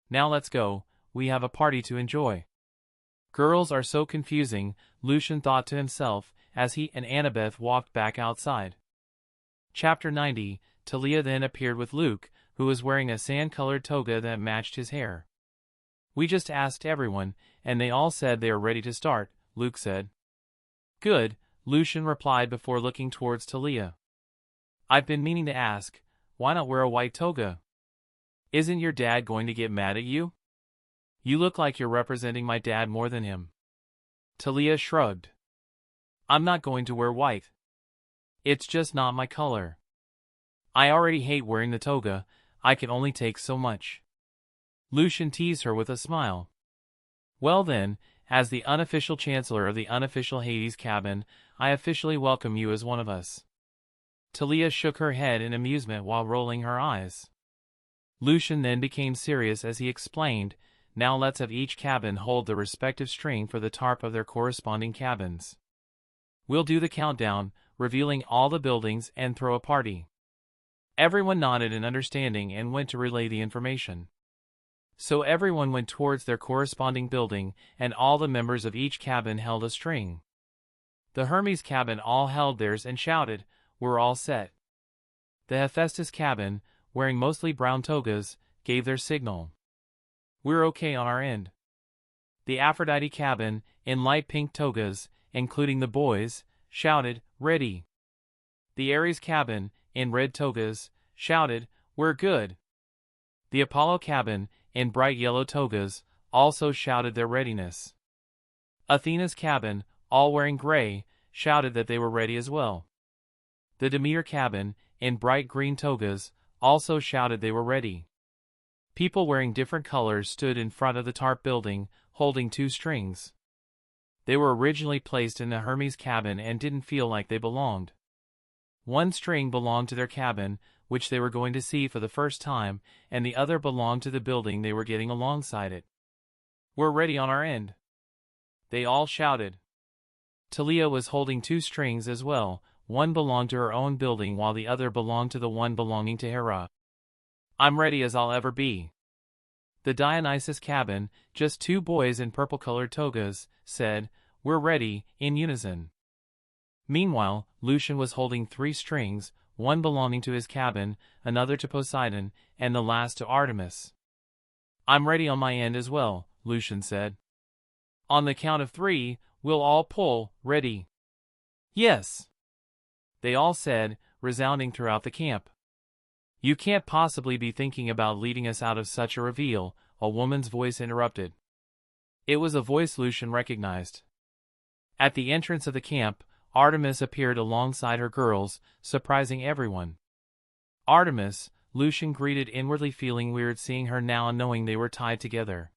Now let's go, we have a party to enjoy." Girls are so confusing, Lucian thought to himself, as he and Annabeth walked back outside. Chapter 90, Talia then appeared with Luke, who was wearing a sand-colored toga that matched his hair. "We just asked everyone, and they all said they are ready to start," Luke said. "Good," Lucian replied before looking towards Talia. "I've been meaning to ask, why not wear a white toga? Isn't your dad going to get mad at you? You look like you're representing my dad more than him." Talia shrugged. "I'm not going to wear white. It's just not my color. I already hate wearing the toga, I can only take so much." Lucian teased her with a smile. "Well then, as the unofficial chancellor of the unofficial Hades cabin, I officially welcome you as one of us." Talia shook her head in amusement while rolling her eyes. Lucian then became serious as he explained, "Now let's have each cabin hold the respective string for the tarp of their corresponding cabins. We'll do the countdown, revealing all the buildings, and throw a party." Everyone nodded in understanding and went to relay the information. So everyone went towards their corresponding building, and all the members of each cabin held a string. The Hermes cabin all held theirs and shouted, "We're all set." The Hephaestus cabin, wearing mostly brown togas, gave their signal. "We're okay on our end." The Aphrodite cabin, in light pink togas, including the boys, shouted, "Ready." The Ares cabin, in red togas, shouted, "We're good." The Apollo cabin, in bright yellow togas, also shouted their readiness. Athena's cabin, all wearing gray, shouted that they were ready as well. The Demeter cabin, in bright green togas, also shouted they were ready. People wearing different colors stood in front of the tarp building, holding 2 strings. They were originally placed in the Hermes cabin and didn't feel like they belonged. One string belonged to their cabin, which they were going to see for the first time, and the other belonged to the building they were getting alongside it. "We're ready on our end," they all shouted. Talia was holding 2 strings as well, one belonged to her own building while the other belonged to the one belonging to Hera. "I'm ready as I'll ever be." The Dionysus cabin, just 2 boys in purple-colored togas, said, "We're ready," in unison. Meanwhile, Lucian was holding 3 strings, one belonging to his cabin, another to Poseidon, and the last to Artemis. "I'm ready on my end as well," Lucian said. "On the count of 3, we'll all pull, ready." "Yes," they all said, resounding throughout the camp. "You can't possibly be thinking about leading us out of such a reveal," a woman's voice interrupted. It was a voice Lucian recognized. At the entrance of the camp, Artemis appeared alongside her girls, surprising everyone. Artemis, Lucian greeted, inwardly feeling weird seeing her now and knowing they were tied together.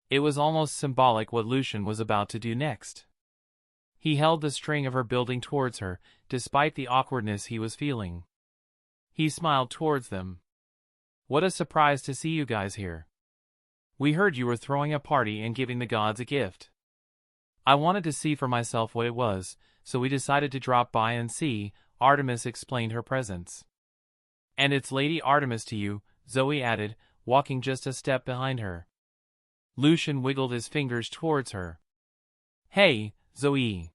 It was almost symbolic what Lucian was about to do next. He held the string of her building towards her, despite the awkwardness he was feeling. He smiled towards them. "What a surprise to see you guys here. We heard you were throwing a party and giving the gods a gift. I wanted to see for myself what it was, so we decided to drop by and see," Artemis explained her presence. "And it's Lady Artemis to you," Zoe added, walking just a step behind her. Lucian wiggled his fingers towards her. "Hey, Zoe."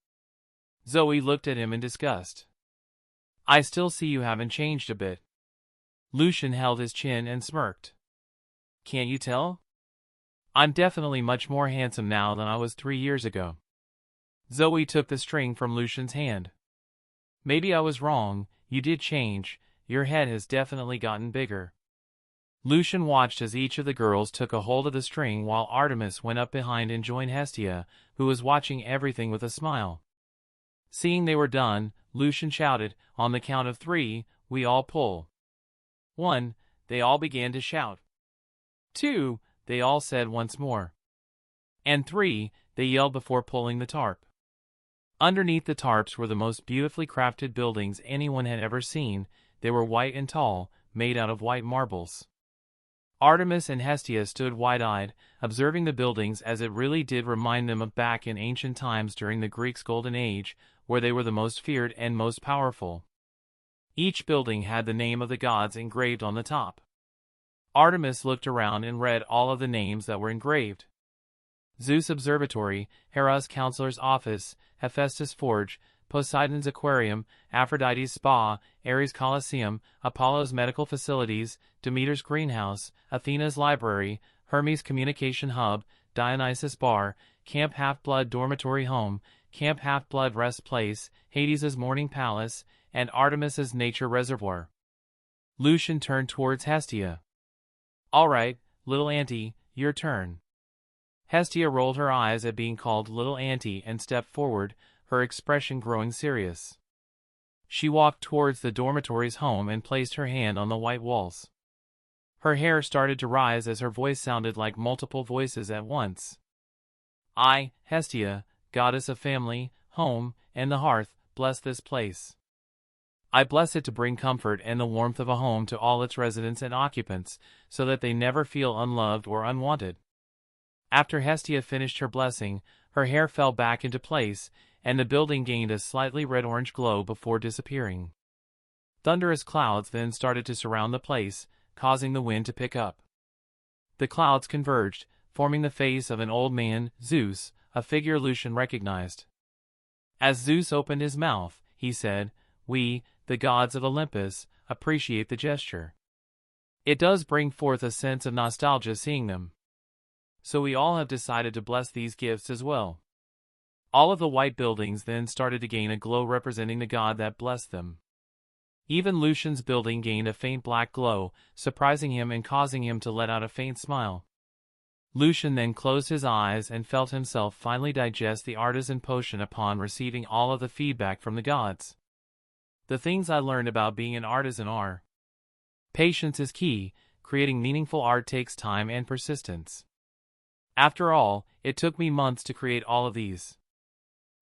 Zoe looked at him in disgust. I still see you haven't changed a bit. Lucian held his chin and smirked. Can't you tell? I'm definitely much more handsome now than I was 3 years ago. Zoe took the string from Lucian's hand. Maybe I was wrong, you did change, your head has definitely gotten bigger. Lucian watched as each of the girls took a hold of the string while Artemis went up behind and joined Hestia, who was watching everything with a smile. Seeing they were done, Lucian shouted, on the count of 3, we all pull. 1, they all began to shout. 2, they all said once more. And 3, they yelled before pulling the tarp. Underneath the tarps were the most beautifully crafted buildings anyone had ever seen. They were white and tall, made out of white marbles. Artemis and Hestia stood wide-eyed, observing the buildings as it really did remind them of back in ancient times during the Greeks' Golden Age, where they were the most feared and most powerful. Each building had the name of the gods engraved on the top. Artemis looked around and read all of the names that were engraved. Zeus Observatory, Hera's Counselor's Office, Hephaestus Forge, Poseidon's Aquarium, Aphrodite's Spa, Ares Colosseum, Apollo's Medical Facilities, Demeter's Greenhouse, Athena's Library, Hermes Communication Hub, Dionysus Bar, Camp Half-Blood Dormitory Home, Camp Half-Blood Rest Place, Hades's Morning Palace, and Artemis's Nature Reservoir. Lucian turned towards Hestia. All right, little auntie, your turn. Hestia rolled her eyes at being called little auntie and stepped forward, her expression growing serious. She walked towards the dormitory's home and placed her hand on the white walls. Her hair started to rise as her voice sounded like multiple voices at once. I, Hestia, goddess of family, home, and the hearth, bless this place. I bless it to bring comfort and the warmth of a home to all its residents and occupants, so that they never feel unloved or unwanted. After Hestia finished her blessing, her hair fell back into place, and the building gained a slightly red-orange glow before disappearing. Thunderous clouds then started to surround the place, causing the wind to pick up. The clouds converged, forming the face of an old man, Zeus, a figure Lucian recognized. As Zeus opened his mouth, he said, "We, the gods of Olympus, appreciate the gesture. It does bring forth a sense of nostalgia seeing them. So we all have decided to bless these gifts as well." All of the white buildings then started to gain a glow representing the god that blessed them. Even Lucian's building gained a faint black glow, surprising him and causing him to let out a faint smile. Lucian then closed his eyes and felt himself finally digest the artisan potion upon receiving all of the feedback from the gods. The things I learned about being an artisan are: patience is key, creating meaningful art takes time and persistence. After all, it took me months to create all of these.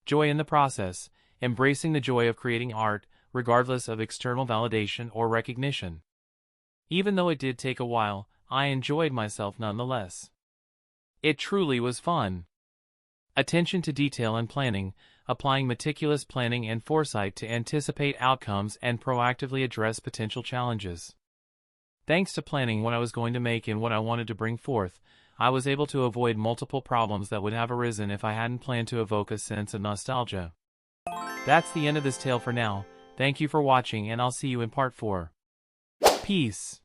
Joy in the process, embracing the joy of creating art, regardless of external validation or recognition. Even though it did take a while, I enjoyed myself nonetheless. It truly was fun. Attention to detail and planning, applying meticulous planning and foresight to anticipate outcomes and proactively address potential challenges. Thanks to planning what I was going to make and what I wanted to bring forth, I was able to avoid multiple problems that would have arisen if I hadn't planned to evoke a sense of nostalgia. That's the end of this tale for now. Thank you for watching and I'll see you in part 4. Peace.